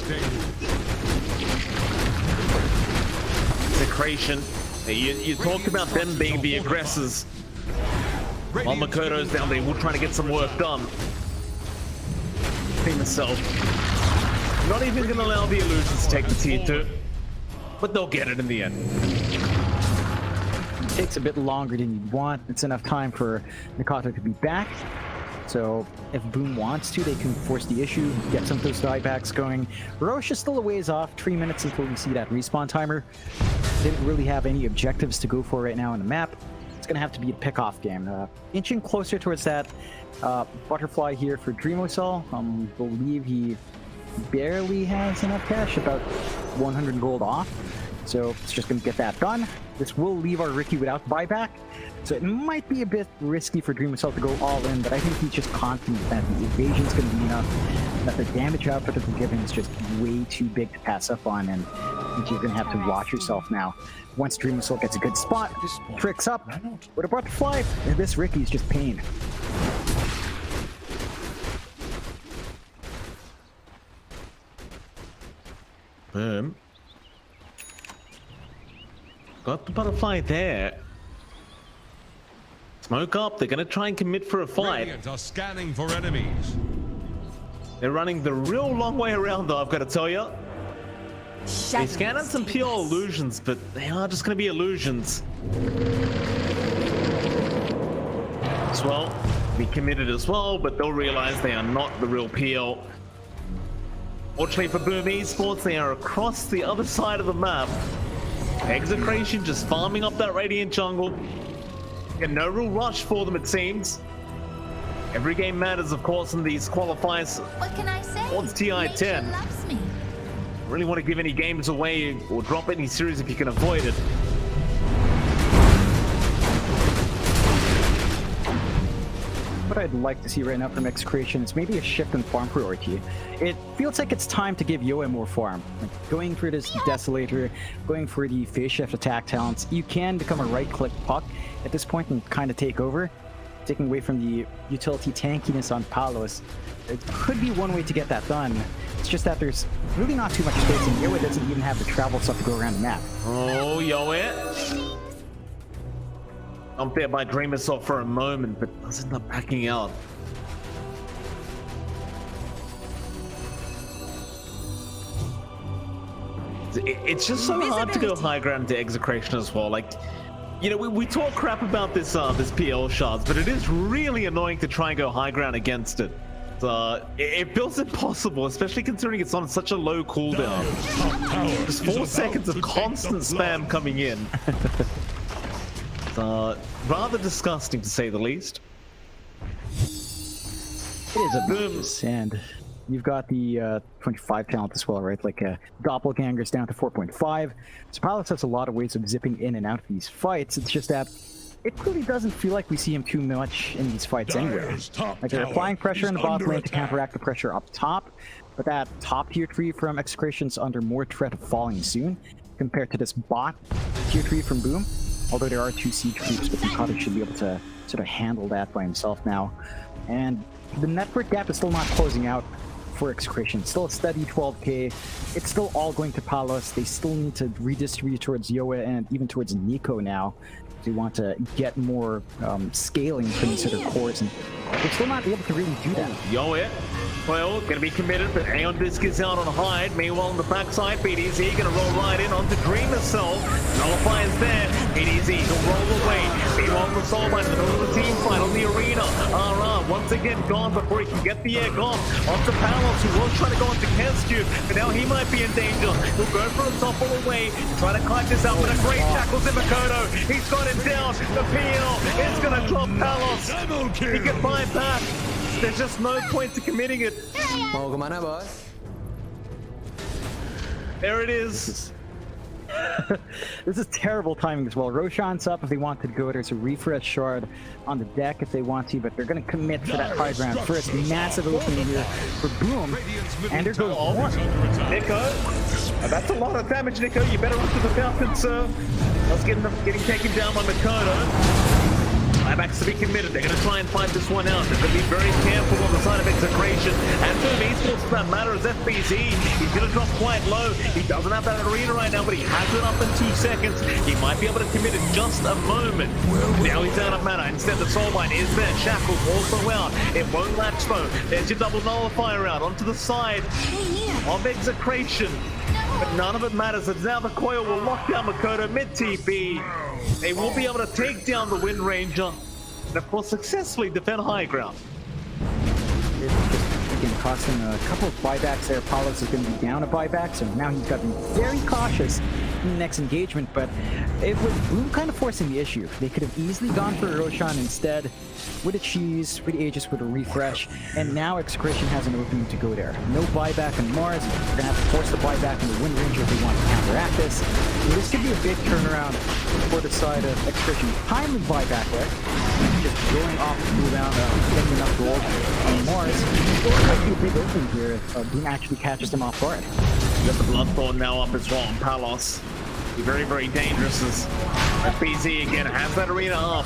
Execration. You talked about them being the aggressors. While Makoto's down there, we're trying to get some work done. Famous Self. Not even going to allow the illusions to take the tier 2. But they'll get it in the end. It takes a bit longer than you'd want. It's enough time for Makoto to be back. So if Boom wants to, they can force the issue, get some of those diebacks going. Roche is still a ways off, 3 minutes until we see that respawn timer. Didn't really have any objectives to go for right now on the map. It's going to have to be a pick-off game. Inching closer towards that butterfly here for Dreamocell. Believe he barely has enough cash, about 100 gold off. So it's just going to get that done. This will leave our Ricky without buyback. So it might be a bit risky for Dreamocell to go all in, but I think he's just confident that the evasion's going to be enough, that the damage output that we're given is just way too big to pass up on, and I think you're going to have to watch yourself now. Once Dreamocell gets a good spot, tricks up with a butterfly, and this Ricky's just pain. Boom. Got the butterfly there. Smoke up, they're gonna try and commit for a fight. Radiant are scanning for enemies. They're running the real long way around though, I've got to tell you. They scan on some pure illusions, but they are just gonna be illusions. As well, be committed as well, but they'll realize they are not the real PL. Fortunately for Boom Esports, they are across the other side of the map. Execration just farming up that Radiant jungle. And no real rush for them, it seems. Every game matters, of course, in these qualifiers. What can I say? Towards TI-10. Loves me. Really want to give any games away or drop any series if you can avoid it. What I'd like to see right now from Execration is maybe a shift in farm priority. It feels like it's time to give Yoa more farm. Like going for this Desolator, going for the phase shift attack talents. You can become a right-click puck at this point and kind of take over, taking away from the utility tankiness on Palos. It could be one way to get that done. It's just that there's really not too much space, and Yoa doesn't even have the travel stuff to go around the map. Oh, Yoa. Up there by Dreamocell for a moment, but does end up backing out. It's just so hard to go high ground to Execration as well. Like, you know, we talk crap about this this PL shards, but it is really annoying to try and go high ground against it. It feels impossible, especially considering it's on such a low cooldown. Just 4 seconds of constant spam coming in. Rather disgusting to say the least. It is a boom, and you've got the 25 talent as well, right? Like Doppelganger's down to 4.5. So Palos has a lot of ways of zipping in and out of these fights. It's just that it really doesn't feel like we see him too much in these fights anyway. Like they're applying pressure in the bottom lane to counteract the pressure up top, but that top tier 3 from Execration's under more threat of falling soon compared to this bot tier 3 from Boom. Although there are 2 siege creeps, but Mikado should be able to sort of handle that by himself now. And the network gap is still not closing out. for Execration. Still a steady 12k. It's still all going to Palos. They still need to redistribute towards Yoa and even towards Nico now. They want to get more scaling from these sort of cores, and they're still not able to really do that. Yoa, well, gonna be committed, but Aeon Disc is out on Hyde. Meanwhile, on the backside, BDZ gonna roll right in onto Dreamer Cell. Nullifier's there. BDZ will roll away. Meanwhile, on the soul mine, the middle of the team fight on the arena. RR once again gone before he can get the air gone. Onto Palos, who was trying to go onto Kenstu, but now he might be in danger. He'll go for the top all the way, try to kite this out with a great tackles in Makoto. He's got him down. The PL is gonna drop Palos. He can buy back. There's just no point to committing it. Mau kemana, bos? There it is. This is terrible timing as well. Roshan's up if they want to go. There's a refresh shard on the deck if they want to, but they're going to commit for that high ground first. Massive opening here for Boom. And there goes one. Nico, that's a lot of damage, Nico. You better run to the fountain, sir. Let's get getting taken down by Makoto. Climax to be committed. They're going to try and fight this one out. They're going to be very careful on the side of Execration. And for Esports, for that matter, is FBZ. He's going to drop quite low. He doesn't have that arena right now, but he has it up in 2 seconds. He might be able to commit in just a moment. Now he's out of mana. Instead, the Soulbind is there. Shackles also out. It won't latch though. There's your double nullifier out onto the side of Execration. But none of it matters. It's now the coil will lock down Makoto mid-TP. They will be able to take down the Wind Ranger and of course successfully defend high ground. Again, costing a couple of buybacks there. Palos is going to be down a buyback, so now he's got to be very cautious in the next engagement, but it was Boom kind of forcing the issue. They could have easily gone for Roshan instead with a cheese, with Aegis, with a refresh, and now Execration has an opening to go there. No buyback on Mars. They're going to have to force the buyback on the Wind Ranger if they want to counteract this. And this could be a big turnaround for the side of Execration. Timely buyback there. Just going off the cooldown, getting enough gold on Mars. It might be a big opening here if Boom actually catches them off guard. Got the Bloodthorn now up as well on Palos. Be very, very dangerous as FBZ again has that arena up.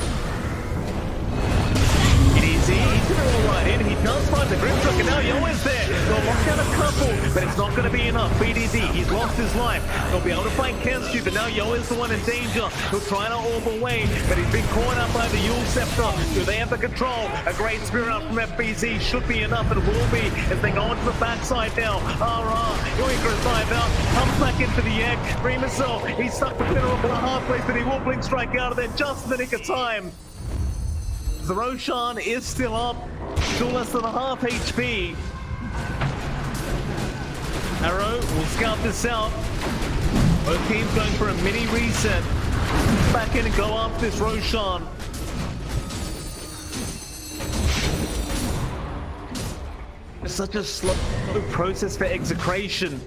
He's gonna roll right in. He does find the Grimshock, and now Yoa's there. They'll lock down a couple, but it's not going to be enough. BDZ, he's lost his life. They'll be able to find Kenstu, but now Yoa's the one in danger. He'll try to orb away, but he's been caught up by the Yule Scepter. Do they have the control? A great spirit up from FBZ should be enough, and will be as they go onto the backside now. Yoinkers dive out, comes back into the egg. Dreamercell, he's stuck with Mineral for the half place, but he will blink strike out of there just in the nick of time. The Roshan is still up, still less than a half HP. Arrow will scout this out. Both teams going for a mini reset. Back in and go after this Roshan. It's such a slow process for Execration.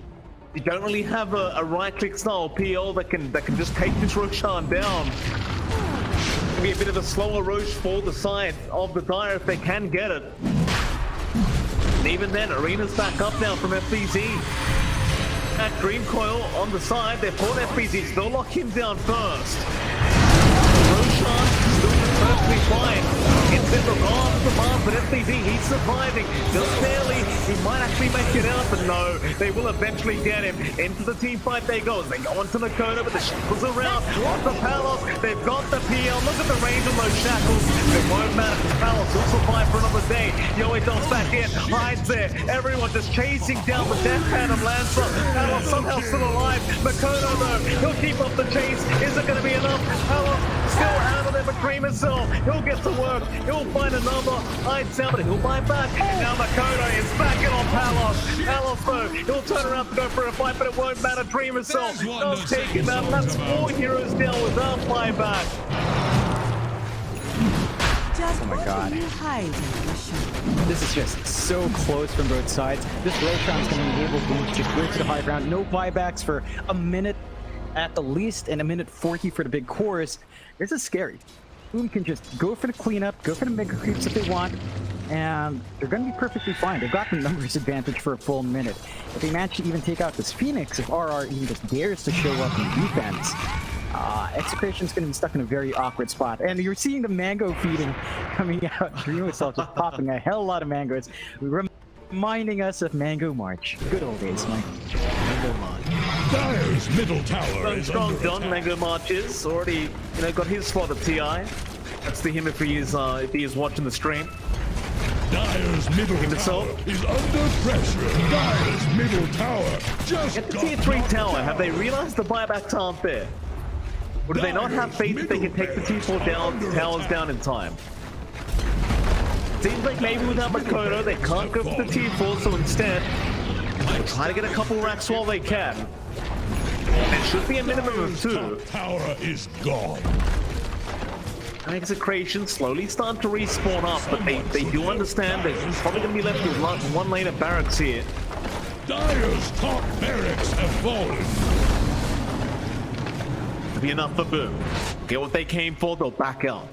You don't really have a right-click style PL that can just take this Roshan down. Be a bit of a slower Roche for the side of the Dire if they can get it. And even then, Arena's back up now from FBZ. That Dream Coil on the side, they've fought FBZ, they'll lock him down first. Roshan still perfectly fine. Instead of off the mark, but FBZ, he's surviving. Just barely, he might actually make it out, but no, they will eventually get him. Into the team fight they go. They go onto Makoto, but the shackles around. Off the Palos, they've got the PL. Look at the range on those shackles. It won't matter. Palos will survive for another day. Yoa dumps back in, hides there. Everyone just chasing down the Death Phantom Lancer. Palos somehow still alive. Makoto though, he'll keep up the chase. Is it going to be enough? Palos still out of there, but Dreamercell, he'll get to work. He'll find another. Hides out, but he'll buy back. Now Makoto is back in on Palos. Palos though, he'll turn around to go for a fight, but it won't matter. Dreamercell does take him out. That's 4 heroes down without buyback. Oh my god. This is just so close from both sides. This Roshan's going to enable Boom to just go to the high ground. No buybacks for a minute at the least, and a minute 40 for the big cores. This is scary. Boom can just go for the cleanup, go for the mega creeps if they want, and they're going to be perfectly fine. They've got the numbers advantage for a full minute. If they manage to even take out this Phoenix, if RR even just dares to show up in defense, Execration's going to be stuck in a very awkward spot. And you're seeing the mango feeding coming out. Dreamercell just popping a hell of a lot of mangoes. Reminding us of Mango March. Good old days, Mike. Mango March. Dire's middle tower is Strong under John attack. Mango March is already, got his slot at TI. That's to him if he is watching the stream. Dire's middle tower is under pressure. Dire's middle tower just Get the got tier 3 knocked tower. down. Have they realized the buybacks aren't there? Or do they not have faith that they can take the tier 4 towers down in time? Seems like maybe without Makoto they can't go for the tier 4, so instead they'll try to get a couple racks while they can. There should be a minimum of 2. Tower is gone. Execration slowly start to respawn up, but they do understand they're probably going to be left with one lane of barracks here. Dire's top barracks have fallen. It'll be enough for Boom. Get what they came for, they'll back out.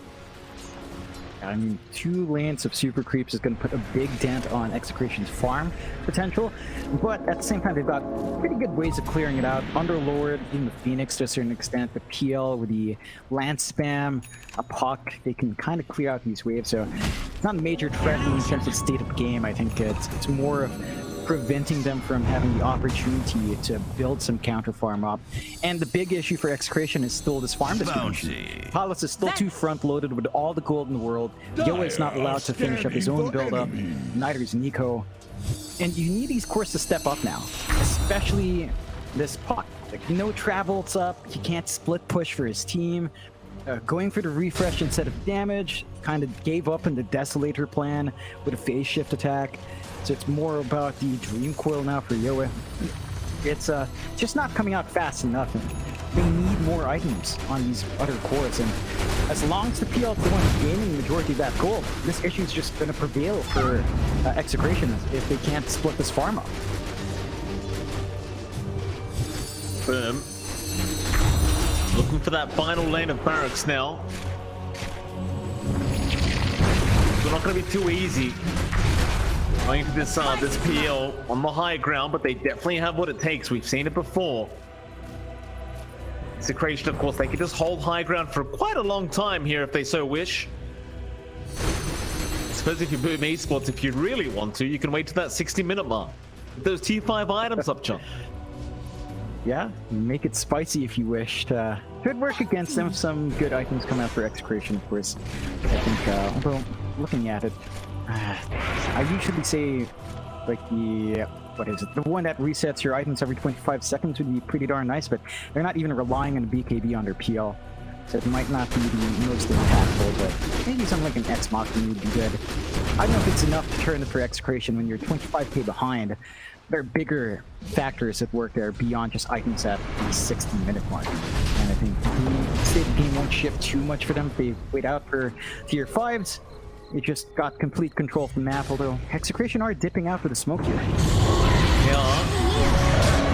I mean, 2 lanes of super creeps is going to put a big dent on Execration's farm potential, but at the same time, they've got pretty good ways of clearing it out. Underlord, even the Phoenix to a certain extent, the PL with the land spam, a puck, they can kind of clear out these waves, so it's not a major threat in terms of state of game. I think it's more of preventing them from having the opportunity to build some counter farm up. And the big issue for Execration is still this farm distribution. Palace is still too front loaded with all the gold in the world. Yoa is not allowed to finish up his own build up. Neither is Nico. And you need these cores to step up now, especially this puck. Like, no travel's up, he can't split push for his team. Going for the refresh instead of damage, kind of gave up in the Desolator plan with a phase shift attack. So it's more about the Dream Coil now for Yoa. It's just not coming out fast enough. And they need more items on these other cores. And as long as the PL is the one gaining the majority of that gold, this issue is just going to prevail for Execration if they can't split this farm up. Boom. Looking for that final lane of barracks now. It's not going to be too easy. Going to this PL on the high ground, but they definitely have what it takes. We've seen it before. Execration, of course, they can just hold high ground for quite a long time here if they so wish. I suppose if you boom Esports, if you really want to, you can wait to that 60-minute mark. Get those tier 5 items up, John. Yeah, make it spicy if you wish. Could work against them. Some good items come out for Execration, of course. I think, although looking at it, I usually say, like, the one that resets your items every 25 seconds would be pretty darn nice, but they're not even relying on the BKB on their PL, so it might not be the most impactful, but maybe something like an X-Mach would be good. I don't know if it's enough to turn it for Execration when you're 25k behind. There are bigger factors at work there beyond just items at the 60-minute mark, and I think the state of game won't shift too much for them if they wait out for tier 5s. It just got complete control of the map, although Execration are dipping out for the smoke here. Yeah.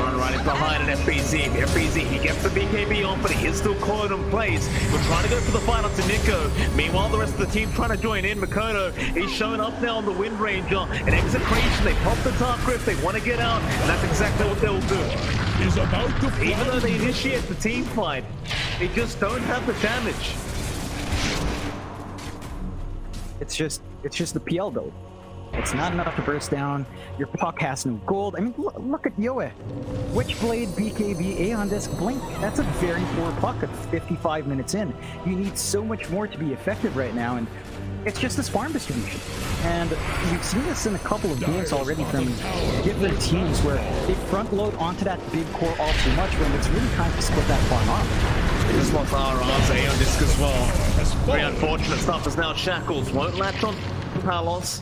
Run right in behind an FBZ. FBZ, he gets the BKB on, but he is still caught in place. We're trying to go for the fight onto Nico. Meanwhile, the rest of the team trying to join in. Makoto, he's showing up now on the Wind Ranger. And Execration, they pop the Dark Grip, they want to get out, and that's exactly what they'll do. Is about to Even though they initiate the team fight, they just don't have the damage. It's just the PL build. It's not enough to burst down. Your puck has no gold. I mean, look at Yoa. Witchblade, BKB, Aeon Disc, Blink. That's a very poor puck at 55 minutes in. You need so much more to be effective right now, and it's just this farm distribution. And we've seen this in a couple of games already from different teams where they front load onto that big core all too much when it's really time to split that farm off. They just lost RRs, Aeon Disc as well. Very unfortunate stuff as now Shackles won't latch on Palos.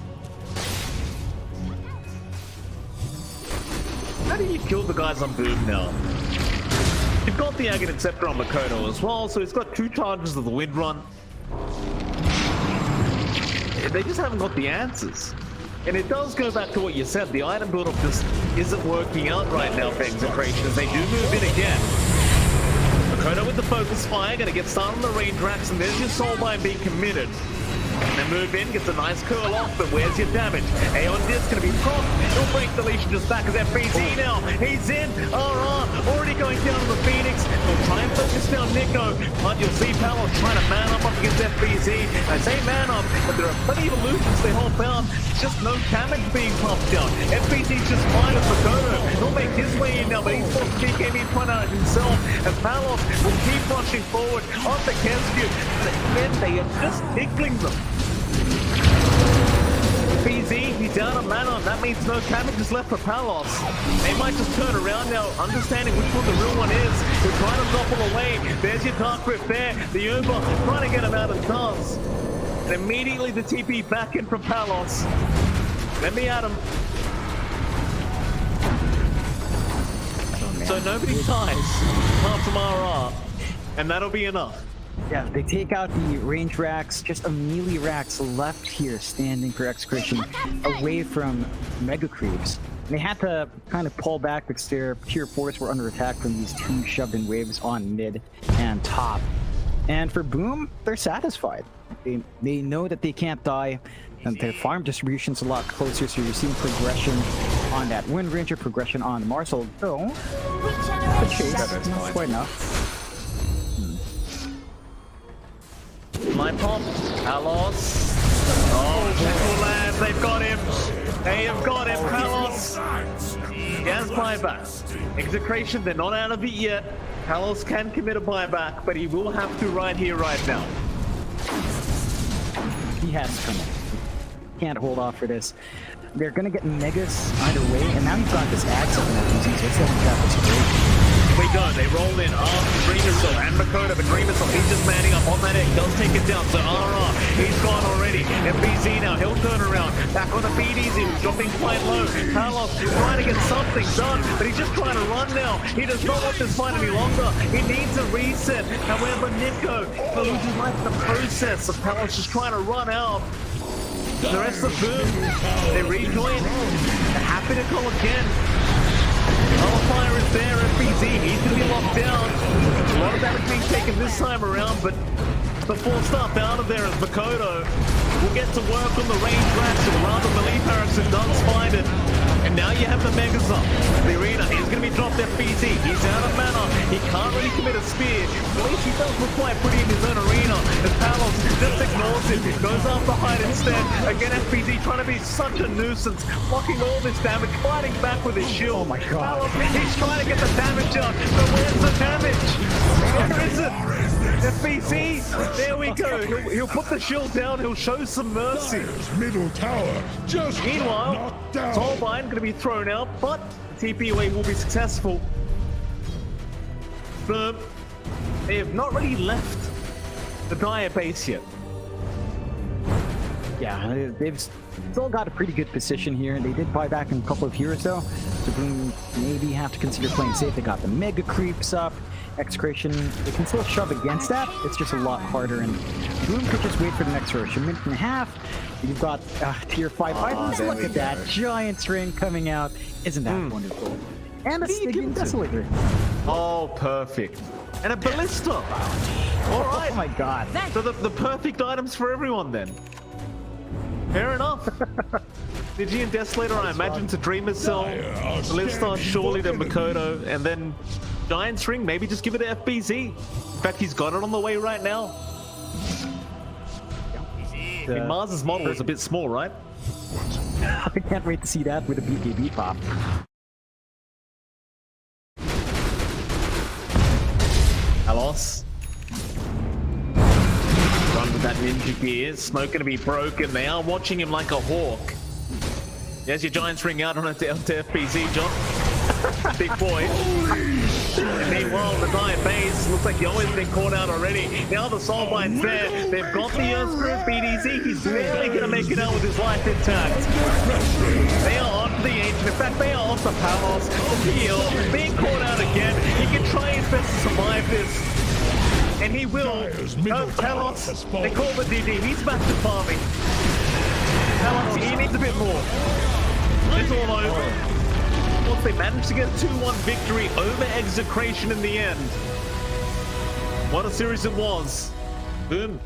How do you kill the guys on Boom now? You've got the Aghanim Scepter on Makoto as well, so he's got 2 charges of the Wind Run. They just haven't got the answers. And it does go back to what you said, the item build-up just isn't working out right now for Execration as they do move in again. Makoto with the focus fire, gonna get started on the range racks, and there's your Soulbind being committed. They move in, gets a nice curl off, but where's your damage? Aeon Disc gonna be proc. He'll break the leash just back as FBZ now. He's in. RR already going down on the Phoenix. He'll try and focus down Nico, but you'll see Palos trying to man up against FBZ. I say man up, but there are plenty of illusions they hold down. It's just no damage being pumped down. FBZ's just fine as Makoto. He'll make his way in now, but he's forced to keep him point out himself. And Palos will keep rushing forward onto Kensku. And they are just tickling them. FBZ, he's down on mana. That means no damage is left for Palos. They might just turn around now, understanding which one the real one is. They're trying to doppel away. There's your Dark Rift there. The Uber trying to get him out of dance. And immediately the TP back in from Palos. Let me at him. So nobody dies apart from RR. And that'll be enough. Yeah, they take out the range racks, just a melee racks left here standing for Execration away from Mega Creeps. They had to kind of pull back because their tier 4s were under attack from these two shoved in waves on mid and top. And for Boom, they're satisfied. They know that they can't die, and their farm distribution's a lot closer, so you're seeing progression on that Wind Ranger, progression on Marcel. Though, the chase, not quite enough. My pop, Palos. Oh, gentle lads, they've got him. They have got him, Palos. He has buyback. Execration, they're not out of it yet. Palos can commit a buyback, but he will have to right here, right now. He has to come in. Can't hold off for this. They're gonna get Megas either way, and now he's got this axe on that easy, so it's gonna trap this great. We go, they roll in after Dreamersel and Makoto, but Dreamersel, he's just manning up on that egg, does take it down, so RR, he's gone already. FBZ now, he'll turn around, back on the BDZ, who's dropping quite low. Palos trying to get something done, but he's just trying to run now. He does not want this fight any longer. He needs a reset. However, Nico loses life in the process of Palos just trying to run out. The rest of Boom, they rejoin. They're happy to call again. Qualifier is there, FBZ, he's going to be locked down. A lot of damage being taken this time around, but the full stuff out of there is Makoto. We'll get to work on the range racks, or rather melee Paraxin does find it. And now you have the Megas up. The arena is going to be dropped FBZ. He's out of mana. He can't really commit a spear. At least he does look quite pretty in his own arena. As Palos just ignores him. Goes after Hyde instead. Again, FBZ trying to be such a nuisance. Blocking all this damage. Fighting back with his shield. Oh my god. Palos, he's trying to get the damage out. But where's the damage? Where is it? FBZ, there we go. He'll put the shield down. He'll show some mercy. Middle tower just Meanwhile, knocked down. Tollbine going to be thrown out, but the TP away will be successful. They have not really left the Dire base yet. Yeah, they've still got a pretty good position here. They did buy back in a couple of heroes though, so Boom maybe have to consider playing safe. They got the Mega Creeps up. Execration, they can still shove against that. It's just a lot harder, and Boom could just wait for the next rush. A minute and a half. You've got tier 5 items. Look at that giant string coming out. Isn't that wonderful? And a Stygian Desolator. Oh, perfect. And a Ballista. All right. Oh my god. So the perfect items for everyone then. Fair enough. Stygian Desolator, I imagine, to Dreamer's Cell. Ballista, surely to Makoto, and then Giant String, maybe just give it to FBZ. In fact, he's got it on the way right now. I mean, Mars's model is a bit small, right? I can't wait to see that with a BKB pop. Alos. Run with that ninja gear. Smoke gonna be broken. They are watching him like a hawk. There's your Giant String out on it down to FBZ, John. Big boy. And meanwhile, the Dire base looks like Yo has been caught out already. Now the Soulbine's there. They've got the Earth Spirit BDZ. He's barely going to make it out with his life intact. They are on the Ancient. In fact, they are off the Palos. The PL being caught out again. He can try his best to survive this. And he will. Palos, they call the DD. He's back to farming. Palos, he needs a bit more. It's all over. Once they managed to get a 2-1 victory over Execration in the end. What a series it was. Boom.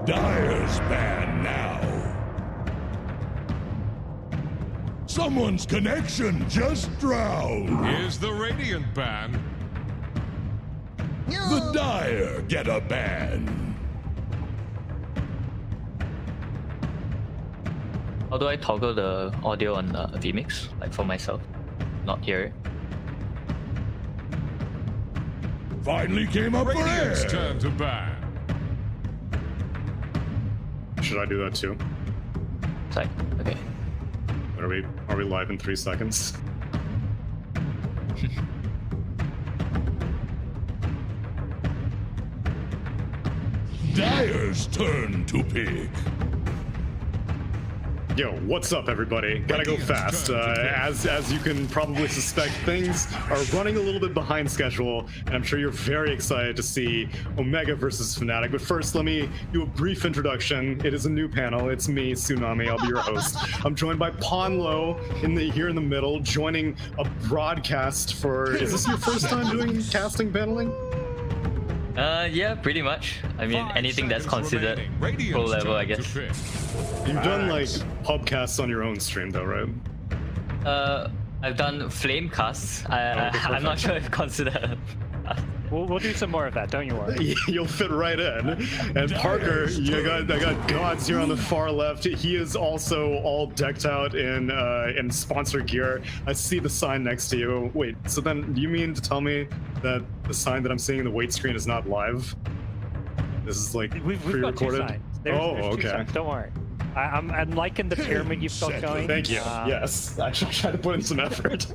Dire's ban now. Someone's connection just drowned. Here's the Radiant ban. The Dire get a ban. How do I toggle the audio on vMix, like for myself? Not hear it. Finally came up for Radiant's air. turn to ban. Should I do that too? It's like, okay. Are we live in 3 seconds? Dire's turn to pick. Yo, what's up, everybody? Gotta go fast. As you can probably suspect, things are running a little bit behind schedule, and I'm sure you're very excited to see Omega versus Fnatic. But first, let me do a brief introduction. It is a new panel. It's me, Tsunami. I'll be your host. I'm joined by Ponlo here in the middle, joining a broadcast for. Is this your first time doing casting paneling? Yeah, pretty much. I mean, anything that's considered pro level, I guess. You've done like pubcasts on your own stream, though, right? I've done flame casts. I'm not sure if considered. We'll do some more of that, don't you worry. You'll fit right in. And Parker, I got Gods here on the far left. He is also all decked out in sponsor gear. I see the sign next to you. Wait, so then do you mean to tell me that the sign that I'm seeing in the wait screen is not live? This is like We've got 2 pre-recorded? signs. There's 2 okay. signs, don't worry. I'm liking the pyramid you've got going. Thank you. Yes, I should try to put in some effort.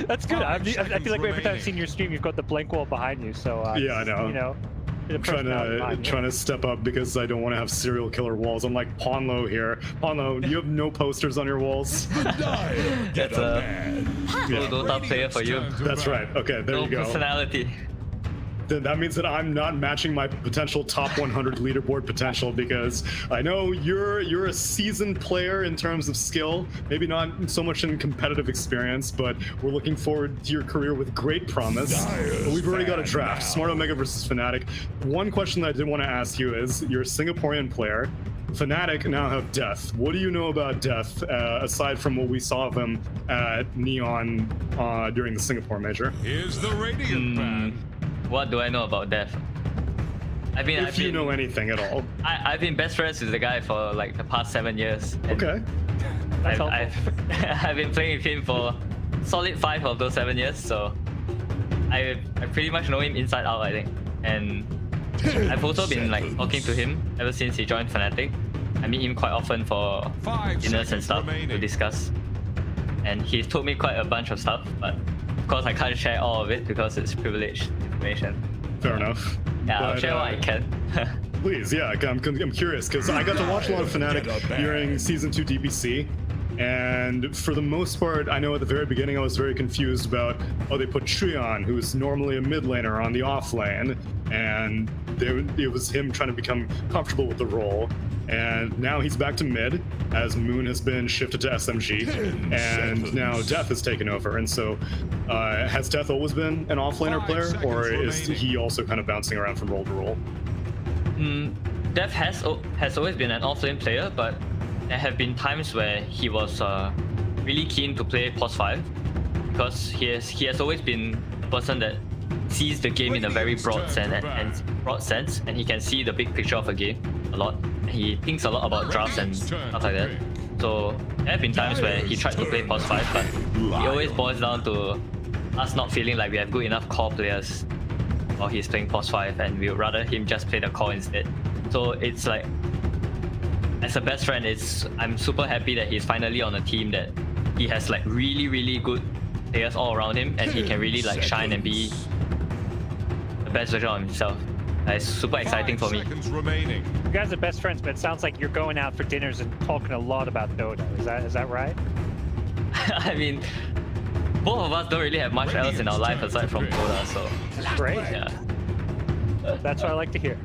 That's good. I feel like every time I've seen your stream, you've got the blank wall behind you. So yeah, I know. You know, I'm trying to step up because I don't want to have serial killer walls. I'm like Ponlo here. Ponlo, you have no posters on your walls. That's a Dota player for you. That's right. Okay, there you go. No personality. Then that means that I'm not matching my potential top 100 leaderboard potential, because I know you're a seasoned player in terms of skill, maybe not so much in competitive experience, but we're looking forward to your career with great promise. But we've already got a draft, Smart Omega versus Fnatic. One question that I did want to ask you is, you're a Singaporean player. Fnatic now have Death. What do you know about Death, aside from what we saw of him at Neon during the Singapore major? Here's the Radiant ban. What do I know about Death? If you know anything at all. I've been best friends with the guy for like the past 7 years. Okay. I've been playing with him for solid 5 of those 7 years, so I pretty much know him inside out, I think. And I've also been like talking to him ever since he joined Fnatic. I meet him quite often for dinners and stuff to discuss. And he's told me quite a bunch of stuff, but of course I can't share all of it because it's privileged information. Fair enough. Yeah, I'll share what I can. Please, yeah, I'm curious, because I got to watch a lot of Fnatic during Season 2 DPC, and for the most part, I know at the very beginning I was very confused about, they put Chuyan, who's normally a mid laner, on the off lane, and it was him trying to become comfortable with the role. And now he's back to mid, as Moon has been shifted to SMG, and now Death has taken over. And so, has Death always been an offlaner player, or is he also kind of bouncing around from role to role? Death has always been an offlane player, but there have been times where he was really keen to play pos 5, because he has always been a person that sees the game in a very broad sense, and he can see the big picture of a game a lot. He thinks a lot about drafts and stuff like that. So there have been times where he tried to play pos 5, but it always boils down to us not feeling like we have good enough core players while he's playing pos 5, and we would rather him just play the core instead. So it's like, as a best friend, I'm super happy that he's finally on a team that he has like really good players all around him, and he can really like shine and be the best version of himself. It's super exciting for me. You guys are best friends, but it sounds like you're going out for dinners and talking a lot about Dota. Is that right? I mean, both of us don't really have much else in our life aside from Dota, so great. Yeah. That's what I like to hear.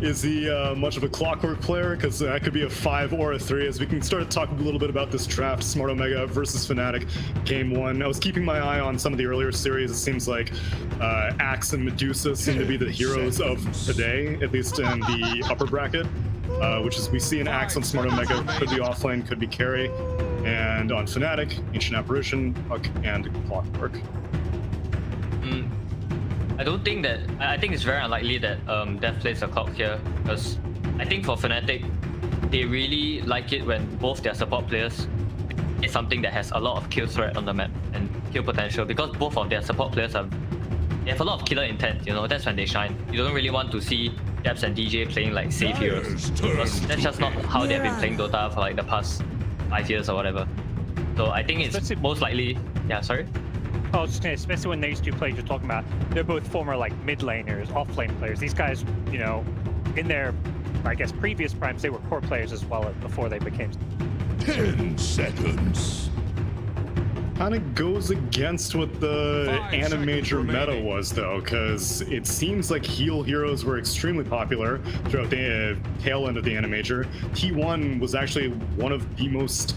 Is he much of a clockwork player? Because that could be a 5 or a 3. As we can start to talk a little bit about this draft, Smart Omega versus Fnatic, Game 1. I was keeping my eye on some of the earlier series. It seems like Axe and Medusa seem to be the heroes of today, at least in the upper bracket. Which is, we see an Axe on Smart Omega, could be offlane, could be carry. And on Fnatic, Ancient Apparition, Puck, and Clockwork. I don't think that. I think it's very unlikely that Death plays a clock here, because I think for Fnatic, they really like it when both their support players is something that has a lot of kill threat on the map and kill potential, because both of their support players they have a lot of killer intent. You know, that's when they shine. You don't really want to see Debs and DJ playing like safe heroes, because that's just not how they've been playing Dota for like the past 5 years or whatever. So I think it's most likely. Yeah, sorry. I was just gonna, especially when these two players you're talking about, they're both former like mid laners, off lane players. These guys, you know, in their, I guess, previous primes, they were core players as well before they became. 10 seconds. Kind of goes against what the Animajor meta was, though, because it seems like heal heroes were extremely popular throughout the tail end of the Animajor. T1 was actually one of the most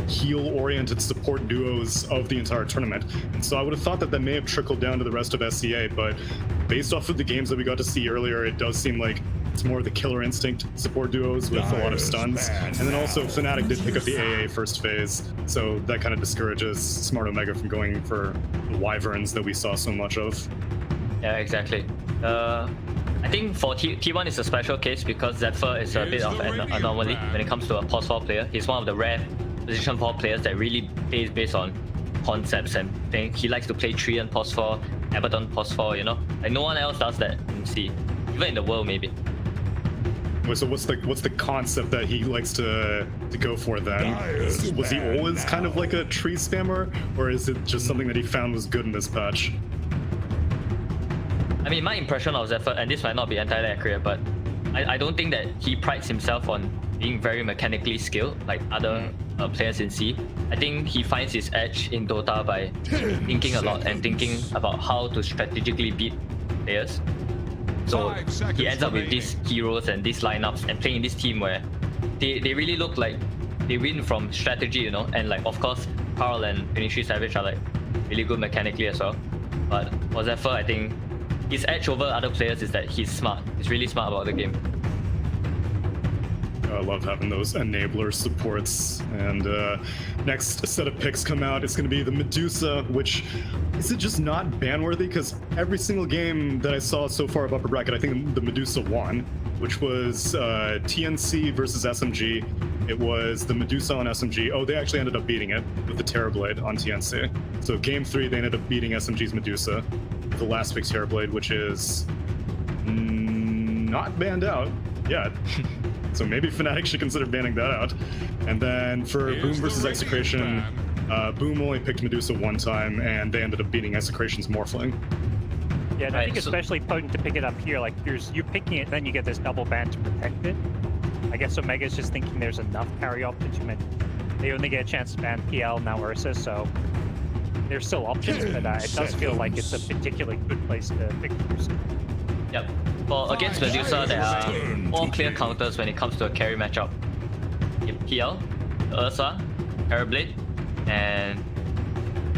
heal-oriented support duos of the entire tournament, and so I would have thought that may have trickled down to the rest of SCA, but based off of the games that we got to see earlier, it does seem like it's more of the killer instinct support duos with a lot of stuns. And then also Fnatic did pick up the AA first phase, so that kind of discourages Smart Omega from going for the Wyverns that we saw so much of. Yeah, exactly. I think for T1 is a special case because Zephyr is a bit of an anomaly when it comes to a pos 4 player. He's one of the rare position 4 players that really plays based on concepts and he likes to play Treant pos 4, Abaddon pos 4, you know? Like no one else does that in C, even in the world maybe. So what's the concept that he likes to go for then? Was he always kind of like a tree spammer, or is it just something that he found was good in this patch? I mean, my impression of Zephyr, and this might not be entirely accurate, but I don't think that he prides himself on being very mechanically skilled like other players in C. I think he finds his edge in Dota by thinking a lot and thinking about how to strategically beat players. So he ends up with these heroes and these lineups and playing in this team where they really look like they win from strategy, you know, and like of course Carl and Finishry Savage are like really good mechanically as well. But for Zephyr, I think his edge over other players is that he's smart. He's really smart about the game. I love having those enabler supports. And next set of picks come out. It's going to be the Medusa, which is it just not ban worthy? Because every single game that I saw so far of upper bracket, I think the Medusa won, which was TNC versus SMG. It was the Medusa on SMG. Oh, they actually ended up beating it with the Terrorblade on TNC. So game 3, they ended up beating SMG's Medusa. The last pick Terrorblade, which is not banned out yet. So maybe Fnatic should consider banning that out. And then for Boom versus Execration, Boom only picked Medusa one time, and they ended up beating Execration's Morphling. Yeah, and I think especially potent to pick it up here. Like, you're picking it, then you get this double ban to protect it. I guess Omega's just thinking there's enough carry options. They only get a chance to ban PL, now Ursa, so there's still options, but it does feel like it's a particularly good place to pick Medusa. Yep. Well, against Medusa, there are all clear counters when it comes to a carry matchup. You have PL, Ursa, Terrorblade, and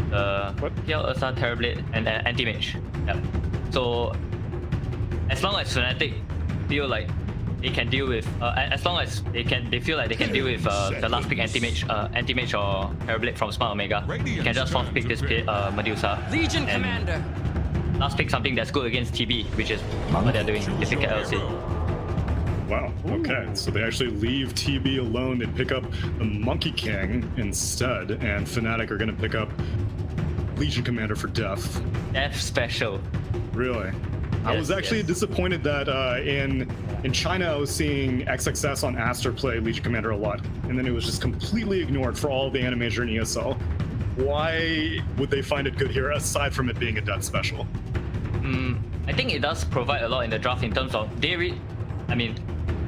PL, Ursa, Terrorblade, and Anti-Mage. Yep. So, as long as Fnatic feel like they can deal with, as long as they feel like they can deal with the last pick Anti-Mage or Terrorblade from Smart Omega, you can just fourth pick this Medusa. Legion Commander. Last pick something that's good against TB, which is what they're doing. They pick LC. Wow, okay, so they actually leave TB alone. They pick up the Monkey King instead, and Fnatic are going to pick up Legion Commander for Death. Death special. Really? Yes, I was actually disappointed that in China I was seeing XXS on Aster play Legion Commander a lot, and then it was just completely ignored for all of the Animajor and ESL. Why would they find it good here, aside from it being a death special? I think it does provide a lot in the draft in terms of I mean,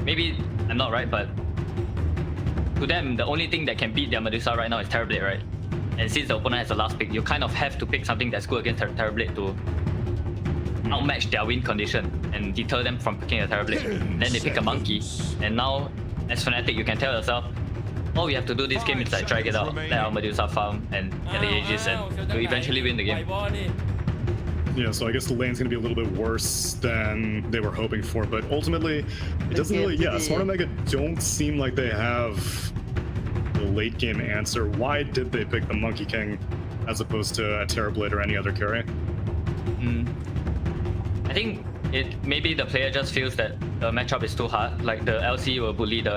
maybe I'm not right, but to them, the only thing that can beat their Medusa right now is Terrorblade, right? And since the opponent has the last pick, you kind of have to pick something that's good against Terrorblade to outmatch their win condition and deter them from picking a Terrorblade. Then they pick a Monkey, and now as Fnatic you can tell yourself, all we have to do this game is like drag it out, let our Medusa farm and get the Aegis, and we'll eventually win the game. Yeah, so I guess the lane's gonna be a little bit worse than they were hoping for, but ultimately it doesn't really. Yeah, Smart Omega don't seem like they have the late game answer. Why did they pick the Monkey King as opposed to a Terrorblade or any other carry? I think maybe the player just feels that the matchup is too hard. Like the LC will bully the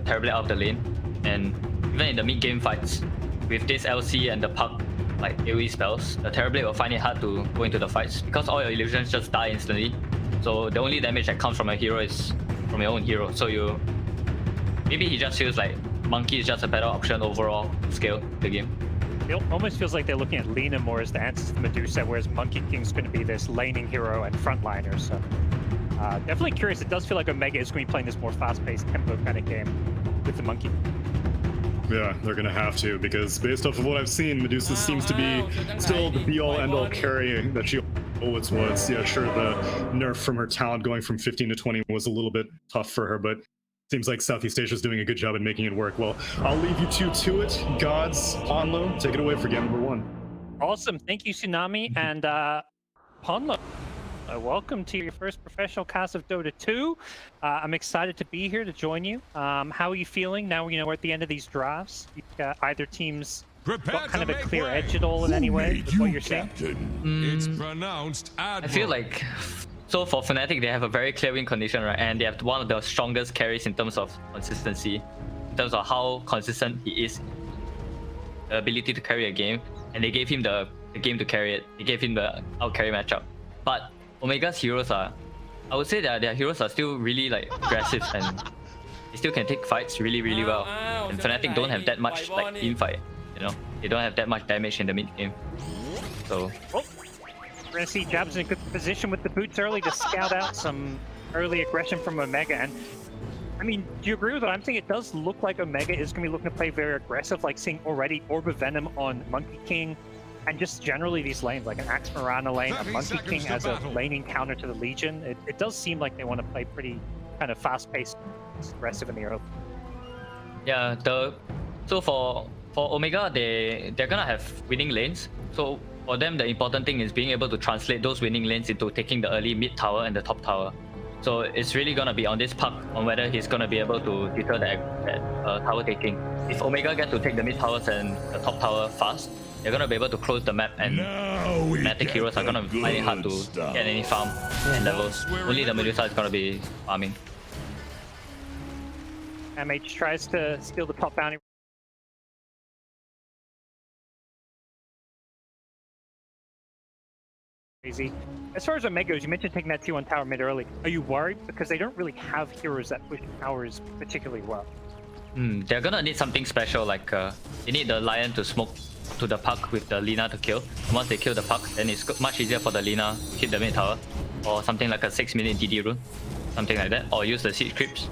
Terrorblade out of the lane, and even in the mid game fights with this LC and the Puck like AoE spells, the Terrorblade will find it hard to go into the fights because all your illusions just die instantly. So the only damage that comes from a hero is from your own hero. So maybe he just feels like Monkey is just a better option overall to scale the game. It almost feels like they're looking at Lina more as the answer to the Medusa, whereas Monkey King's going to be this laning hero and frontliner. So definitely curious. It does feel like Omega is going to be playing this more fast-paced tempo kind of game with the Monkey. Yeah, they're gonna have to, because based off of what I've seen, Medusa seems to be still the be-all end-all carry that she always was. Yeah, sure, the nerf from her talent going from 15 to 20 was a little bit tough for her, but seems like Southeast Asia's doing a good job in making it work. Well, I'll leave you two to it. Gods, Ponlo, take it away for game number 1. Awesome, thank you, Tsunami, and Ponlo. Welcome to your first professional cast of Dota 2. I'm excited to be here to join you. How are you feeling now? You know, we're at the end of these drafts. Either team's got kind of a clear edge at all in any way with what you're saying? It's pronounced Admiral. I feel like, so for Fnatic, they have a very clear win condition, right? And they have one of the strongest carries in terms of consistency, in terms of how consistent he is, the ability to carry a game, and they gave him the game to carry it. They gave him the out carry matchup. But Omega's heroes I would say that their heroes are still really like aggressive, and they still can take fights really well. And Fnatic don't have that much like team fight, you know? They don't have that much damage in the mid game. So we're gonna see Jabs in a good position with the boots early to scout out some early aggression from Omega. And I mean, do you agree with what I'm saying? It does look like Omega is gonna be looking to play very aggressive, like seeing already Orb of Venom on Monkey King. And just generally these lanes, like an Axe Marana lane, a Monkey King as a laning counter to the Legion. It does seem like they want to play pretty kind of fast-paced, aggressive in the early. yeah, so for Omega, they're gonna have winning lanes. So for them, the important thing is being able to translate those winning lanes into taking the early mid tower and the top tower. So it's really gonna be on this Puck on whether he's gonna be able to deter that tower taking. If Omega get to take the mid towers and the top tower fast, they're gonna be able to close the map, and Fnatic heroes are gonna find it hard to get any farm and levels. Only the Medusa is gonna be farming. MH tries to steal the top bounty. Crazy. As far as Omega goes, you mentioned taking that T1 tower mid early. Are you worried? Because they don't really have heroes that push towers particularly well. They're gonna need something special, like they need the Lion to smoke to the Puck with the Lina to kill. And once they kill the Puck, then it's much easier for the Lina to hit the mid tower, or something like a 6-minute DD rune, something like that, or use the siege creeps.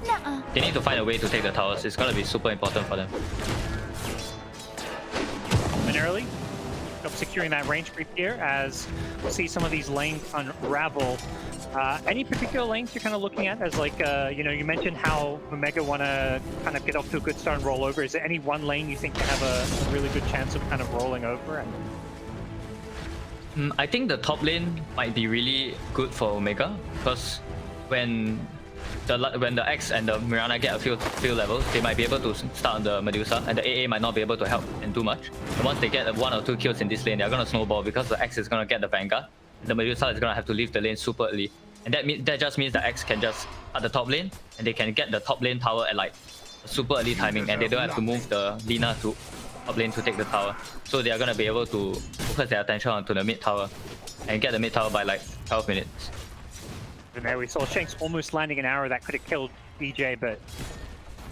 They need to find a way to take the towers. It's gonna be super important for them. And early, securing that range creep here, as we'll see some of these lanes unravel. Any particular lanes you're kind of looking at as like, you know, you mentioned how Omega want to kind of get off to a good start and roll over. Is there any one lane you think can have a really good chance of kind of rolling over? I think the top lane might be really good for Omega, because when the X and the Mirana get a few levels, they might be able to start on the Medusa, and the AA might not be able to help and do much. And once they get 1 or 2 kills in this lane, they're gonna snowball, because the X is gonna get the Vanguard, and the Medusa is gonna have to leave the lane super early. And that just means the X can just cut the top lane, and they can get the top lane tower at like a super early timing, and they don't have to move the Lina to top lane to take the tower. So they are gonna be able to focus their attention onto the mid tower and get the mid tower by like 12 minutes. And there we saw Shanks almost landing an arrow that could have killed DJ, but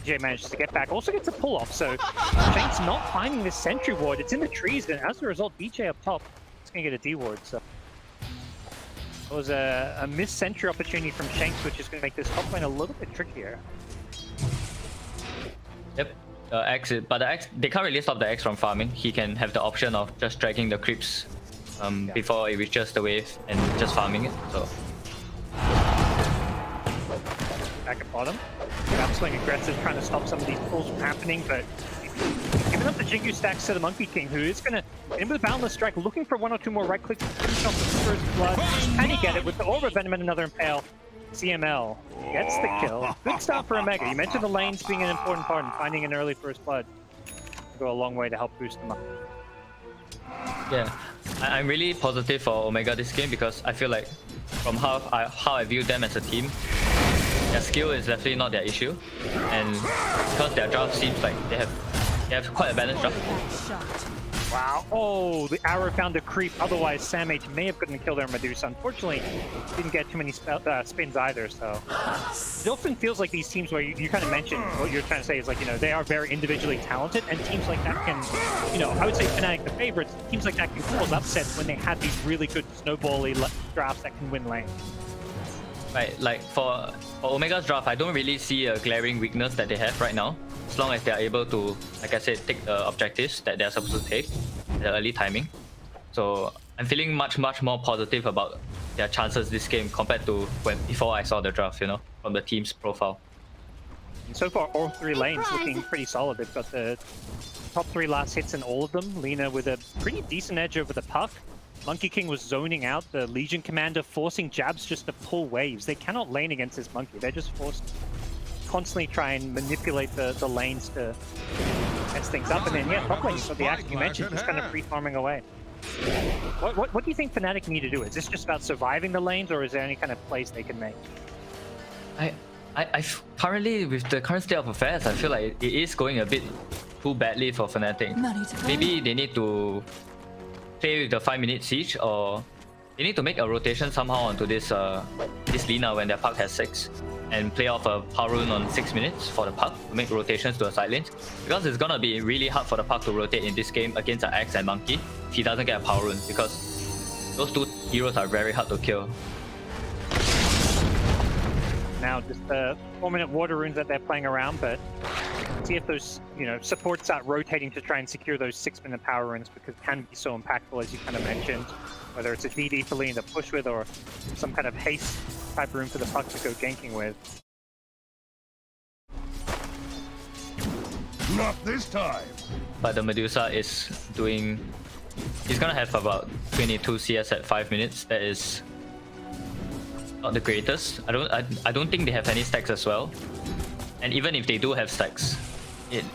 DJ manages to get back. Also gets a pull off, so Shanks not finding this sentry ward. It's in the trees, and as a result, DJ up top is going to get a D ward. So it was a missed sentry opportunity from Shanks, which is going to make this top lane a little bit trickier. Yep, the X, but the X, they can't really stop the X from farming. He can have the option of just dragging the creeps before it reaches the wave and just farming it. So back at bottom. I'm swing aggressive, trying to stop some of these pulls from happening, but giving up the Jingu stacks to the Monkey King, who is going to in with Boundless Strike, looking for 1 or 2 more right clicks to finish off the first blood. Can he get it with the Aura Venom and another Impale? CML gets the kill. Good start for Omega. You mentioned the lanes being an important part and finding an early first blood. Go a long way to help boost them up. yeah, I'm really positive for Omega this game because I feel like from how I view them as a team, their skill is definitely not their issue, and because their draft seems like they have quite a balanced draft. Wow. Oh, the arrow found a creep. Otherwise, Sam H may have gotten to kill their Medusa. Unfortunately, didn't get too many spins either, so... It often feels like these teams where you kind of mentioned what you're trying to say is like, you know, they are very individually talented, and teams like that can, you know, I would say Fnatic the favorites, teams like that can cause upsets when they have these really good snowball-y drafts that can win lane. Right, like for Omega's draft, I don't really see a glaring weakness that they have right now. As long as they are able to, like I said, take the objectives that they are supposed to take, the early timing. So I'm feeling much more positive about their chances this game compared to before I saw the draft, you know, from the team's profile. And so far, all 3 lanes looking pretty solid. They've got the top 3 last hits in all of them. Lina with a pretty decent edge over the puck. Monkey King was zoning out the Legion Commander, forcing Jabs just to pull waves. They cannot lane against this Monkey. They're just forced to constantly try and manipulate the lanes to mess things up. And then, yeah, top lane, so the axe you mentioned, just kind of free farming away. What do you think Fnatic need to do? Is this just about surviving the lanes, or is there any kind of plays they can make? I currently, with the current state of affairs, I feel like it is going a bit too badly for Fnatic. Maybe they need to play with the 5-minute siege, or they need to make a rotation somehow onto this Lina when their puck has 6, and play off a power rune on 6 minutes for the puck to make rotations to the side lanes, because it's gonna be really hard for the puck to rotate in this game against an Axe and Monkey if he doesn't get a power rune, because those 2 heroes are very hard to kill. Now just the 4-minute water runes that they're playing around, but see if those, you know, supports start rotating to try and secure those 6-minute power runes, because it can be so impactful, as you kind of mentioned. Whether it's a DD for Lina to push with, or some kind of haste type room for the puck to go ganking with. Not this time. But the Medusa is doing... He's gonna have about 22 CS at 5 minutes. That is not the greatest. I don't think they have any stacks as well. And even if they do have stacks,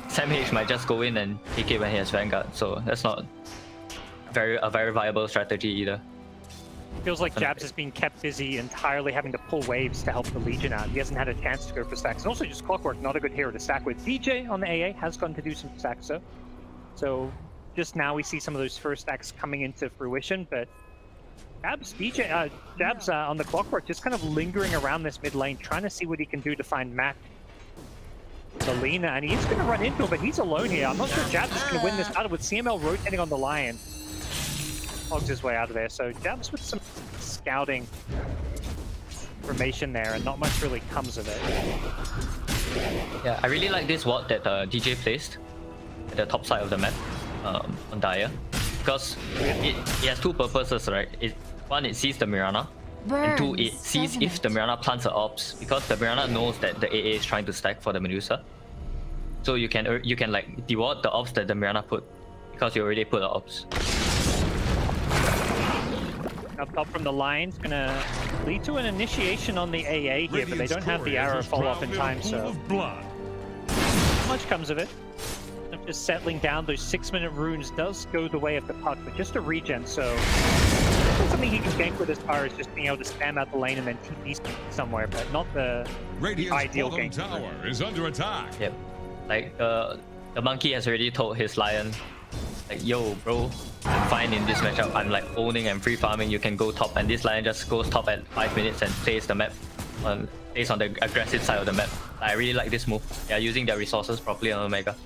Sam H might just go in and take it when he has Vanguard. So that's not a very viable strategy either. Feels like Jabs is being kept busy entirely having to pull waves to help the Legion out. He hasn't had a chance to go for stacks. And also just Clockwork, not a good hero to stack with. DJ on the AA has gone to do some stacks though. So just now we see some of those first stacks coming into fruition, but Jabs on the Clockwork just kind of lingering around this mid lane, trying to see what he can do to find Matt Lina, and he's going to run into him, but he's alone here. I'm not sure Jabs is going to win this battle with CML rotating on the Lion. Hogs his way out of there, so Jabs with some scouting information there, and not much really comes of it. Yeah, I really like this ward that DJ placed at the top side of the map on Dire, because it has 2 purposes, right? One, it sees the Mirana, and 2, it sees if the Mirana plants her ops, because the Mirana knows that the AA is trying to stack for the Medusa. So you can like deward the ops that the Mirana put, because you already put the ops. Up top from the Lions, gonna lead to an initiation on the AA here, but they don't have the arrow follow up in time, so not much comes of it. Just settling down those 6-minute runes does go the way of the puck, but just a regen, so something he can gank with as far as just being able to spam out the lane and then TP somewhere, but not the ideal gank. Tower is under attack. Yep, like the Monkey has already told his Lion, like, yo bro, I'm fine in this matchup, I'm like owning and free farming, you can go top, and this Lion just goes top at 5 minutes and plays the map plays on the aggressive side of the map. I really like this move. They are using their resources properly on Omega.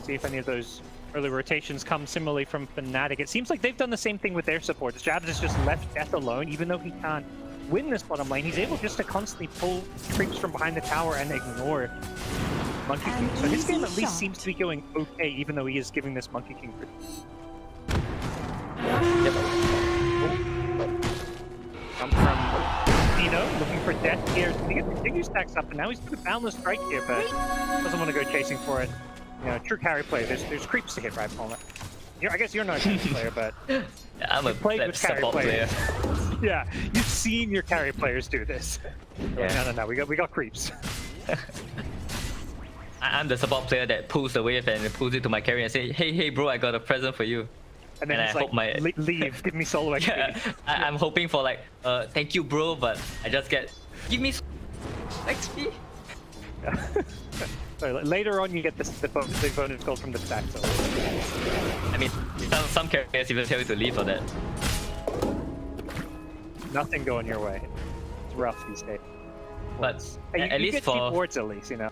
See if any of those early rotations come similarly from Fnatic. It seems like they've done the same thing with their supports. Jabs has just left Death alone, even though he can't win this bottom lane. He's able just to constantly pull creeps from behind the tower and ignore Monkey King. So his game at least seems to be going okay, even though he is giving this Monkey King. death here. He gets the Diggy stacks up, and now he's got a boundless strike here, but doesn't want to go chasing for it. You know, true carry play. There's creeps to hit, right, Paul? I guess you're not a carry player, but yeah, I'm a played with carry support player. Yeah, you've seen your carry players do this. Yeah. No, we got creeps. I'm the support player that pulls the wave and pulls it to my carry and say, hey bro, I got a present for you. And then I it's hope like, leave, give me solo XP. Yeah, I'm hoping for like, thank you bro, but I just get, give me XP. Yeah. So later on you get the bonus gold from the stack. So. I mean, some characters even tell you to leave for that. Nothing going your way. It's rough these days. But hey, at least for wards at least, you know.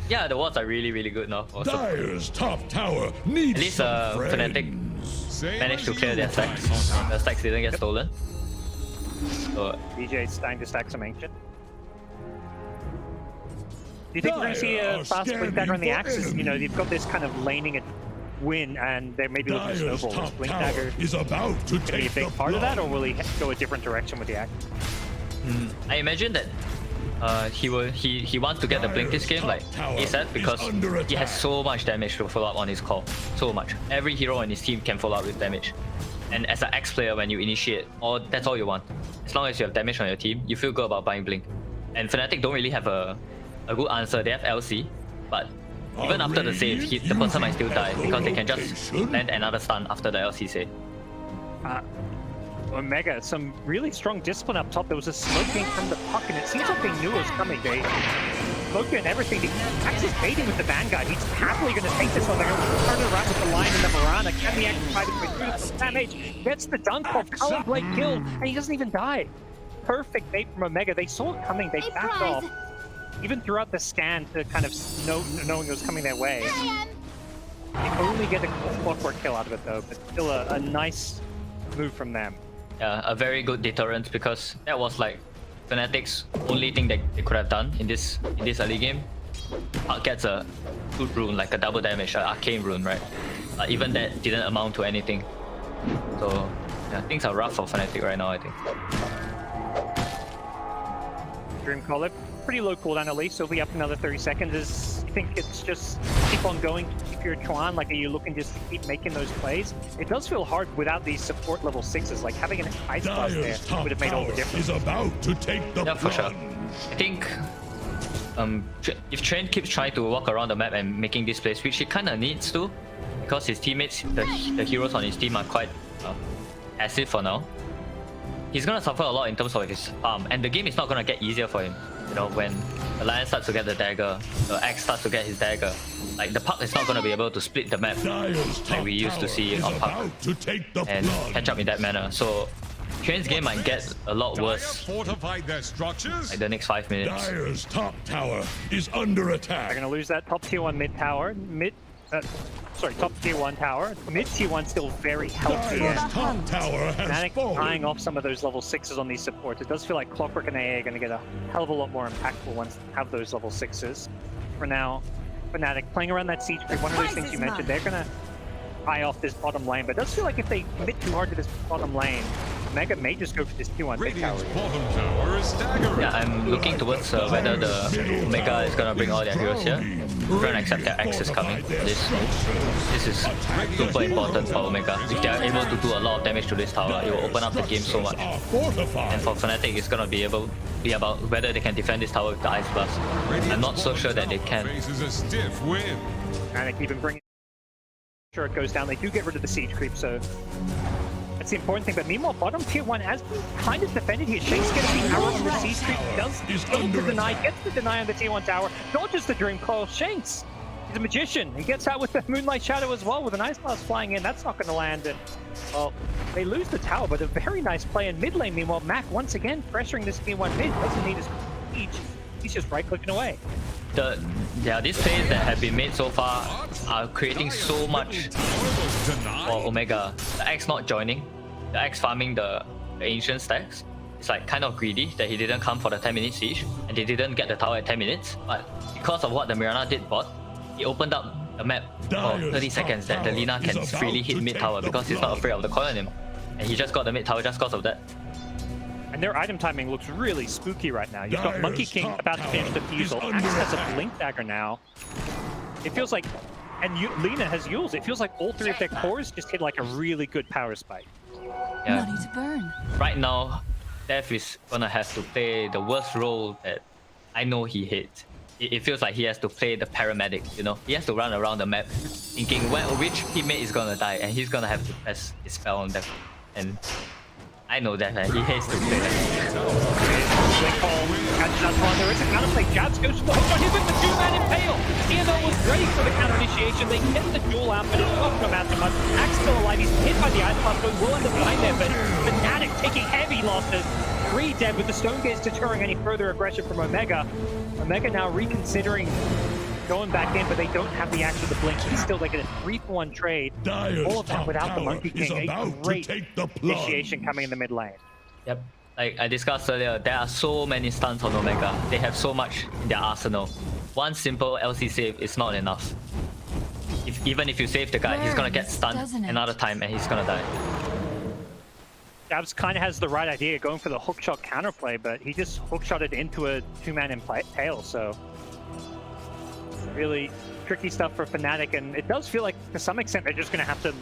Yeah, the wards are really good now. Also. Dyer's top tower needs at least Fnatic managed to clear their stacks. The stacks didn't get stolen. So DJ's starting to stack some ancient. Do you think we're going to see a fast blink dagger on the axis? You know, you've got this kind of laning win, and they're maybe looking to snowball. Is blink dagger is about to take be a big part of that, or will he go a different direction with the axe? I imagine that he wants to get the blink this game like ASAP because he has so much damage to follow up on his call. So much. Every hero on his team can follow up with damage. And as an X player, when you initiate, that's all you want. As long as you have damage on your team, you feel good about buying blink. And Fnatic don't really have a good answer. They have LC, but even after the save, the person might still die because they can just land another stun after the LC save. Omega, some really strong discipline up top. There was a smoking from the puck, and it seems like they knew it was coming. They smoking and everything. The Axe is baiting with the Vanguard. He's happily going to take this one. They're going to turn it around with the line in the Mirana. Can the Axe fight his way through the damage? Gets the dunk off. Color Blade killed, and he doesn't even die. Perfect bait from Omega. They saw it coming. They backed off. Even throughout the scan to kind of knowing it was coming their way. They only get a clockwork kill out of it though, but still a nice move from them. Yeah, a very good deterrent because that was like Fnatic's only thing that they could have done in this early game. Gets a good rune, like a double damage, an arcane rune, right? Even that didn't amount to anything. So yeah, things are rough for Fnatic right now, I think. Dream Collar, pretty low cooldown at least, so it'll be up another 30 seconds. You think it's just keep on going, keep your Chuan, like are you looking just to keep making those plays? It does feel hard without these support level 6s, like having an ice blast there would have made all the difference. Is about to take the for sure. I think if Trent keeps trying to walk around the map and making this plays, which he kind of needs to, because his teammates, the heroes on his team are quite passive for now, he's gonna suffer a lot in terms of his farm, and the game is not gonna get easier for him. You know, when the Lion starts to get the dagger, the Axe starts to get his dagger, like the puck is not gonna be able to split the map like we used to see on puck and catch up in that manner. So Train's game might get a lot worse like the next 5 minutes. Dyer's top tower is under attack. They're gonna lose that top tier 1 mid tower. Top tier 1 tower. Mid tier 1 still very healthy. Top tower has Fnatic eyeing off some of those level 6s on these supports. It does feel like Clockwork and AA are going to get a hell of a lot more impactful once they have those level 6s. For now, Fnatic playing around that siege creep, one of those things you mentioned, they're going to eye off this bottom lane, but it does feel like if they commit too hard to this bottom lane, Mega may just go for this T1 big tower. Yeah, I'm looking towards whether the Omega is gonna bring all their heroes here. We're gonna accept their Axe is coming. This is super important for Omega. If they are able to do a lot of damage to this tower, it will open up the game so much. And for Fnatic, it's gonna be about whether they can defend this tower with the Ice Blast. I'm not so sure that they can. Fnatic even bringing sure it goes down. They do get rid of the siege creep, so that's the important thing. But meanwhile, bottom tier 1 has been kind of defended here. Shanks gets the arrow on the siege creep. Does get the deny, gets the deny on the tier 1 tower. Dodges the dream call. Shanks, he's a magician. He gets out with the Moonlight Shadow as well with an Ice Blast flying in. That's not going to land. And well, they lose the tower, but a very nice play in mid lane. Meanwhile, Mac once again pressuring this tier 1 mid. Doesn't need his siege. He's just right clicking away. These plays that have been made so far are creating so much for Omega. The Axe not joining, the Axe farming the ancient stacks. It's like kind of greedy that he didn't come for the 10-minute siege and they didn't get the tower at 10 minutes. But because of what the Mirana did bot, he opened up the map for 30 seconds that the Lina can freely hit mid tower because he's not afraid of the coil anymore. And he just got the mid tower just because of that. And their item timing looks really spooky right now. You've got Monkey King about to finish the Fusel. Axe has a Blink Dagger now. It feels like, and Lina has Yules. It feels like all three of their cores just hit like a really good power spike. Yeah. Money to burn. Right now, Dev is gonna have to play the worst role that I know he hates. It feels like he has to play the paramedic, you know? He has to run around the map thinking which teammate is gonna die, and he's gonna have to press his spell on them. And I know that, and he hates to play that. There is a counterplay. Jabs goes for the hook on him with the two-man impale. EML was ready for the counter initiation. They get the duel out, but it's not going to amount to much. Axe still alive. He's hit by the ice blast, but will end up behind there. But Fnatic taking heavy losses. 3 dead with the Stone Gaze deterring any further aggression from Omega. Omega now reconsidering going back in, but they don't have the axe with the blink. He's still taking a 3-for-1 trade. All of that without the Monkey King. A great initiation coming in the mid lane. Yep. Like I discussed earlier, there are so many stuns on Omega. They have so much in their arsenal. One simple LC save is not enough. Even if you save the guy, he's gonna get stunned another time and he's gonna die. Jabs kind of has the right idea going for the hookshot counterplay, but he just hookshotted into a 2-man impale, so really tricky stuff for Fnatic, and it does feel like to some extent they're just going to have to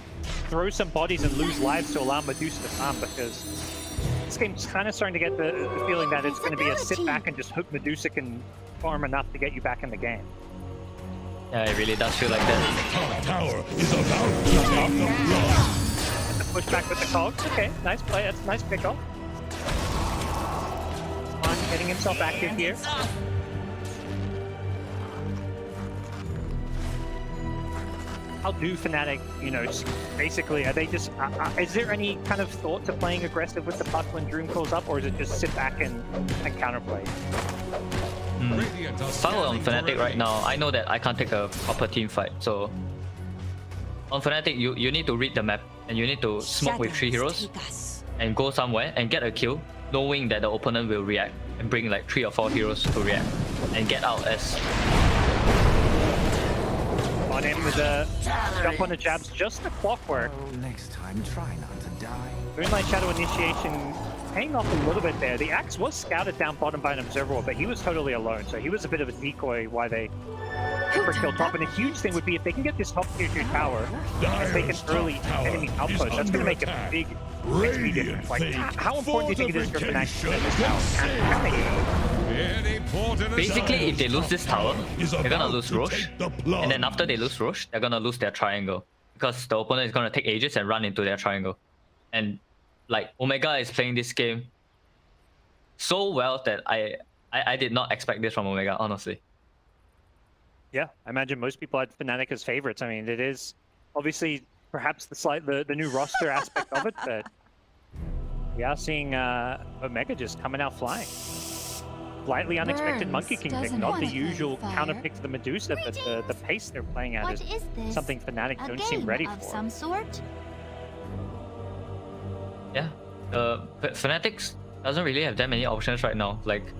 throw some bodies and lose lives to allow Medusa to farm, because this game's kind of starting to get the feeling that it's going to be a sit back and just hope Medusa can farm enough to get you back in the game. Yeah, it really does feel like that. Tower is about to take the blood. Push back with the cogs. Okay, nice play. That's a nice pickoff. Getting himself active here. How do Fnatic, you know, basically, are they just, is there any kind of thought to playing aggressive with the puck when Droom calls up, or is it just sit back and counterplay? Follow on Fnatic right now. I know that I can't take a proper team fight, so on Fnatic, you need to read the map, and you need to smoke with 3 heroes and go somewhere and get a kill, knowing that the opponent will react, and bring like 3 or 4 heroes to react and get out as. On him with a jump on the jabs, just the clockwork. Next time, try not to die. Moonlight Shadow initiation paying off a little bit there. The axe was scouted down bottom by an observer, but he was totally alone, so he was a bit of a decoy why they super kill top. And a huge thing would be if they can get this top tier 2 tower and take an early enemy outpost. That's going to make a big XP difference. Like, how important do you think it is for Fnatic to get this tower? Basically, if they lose this tower, they're gonna lose Roche, and then after they lose Roche, they're gonna lose their triangle, because the opponent is gonna take ages and run into their triangle. And like, Omega is playing this game so well that I did not expect this from Omega, honestly. Yeah, I imagine most people had Fnatic as favorites. I mean, it is obviously perhaps the new roster aspect of it, but we are seeing Omega just coming out flying. Slightly unexpected Monkey King pick, not the usual counter pick to the Medusa, but the pace they're playing at is something Fnatic don't seem ready for. Some sort? Yeah, Fnatic doesn't really have that many options right now. Like,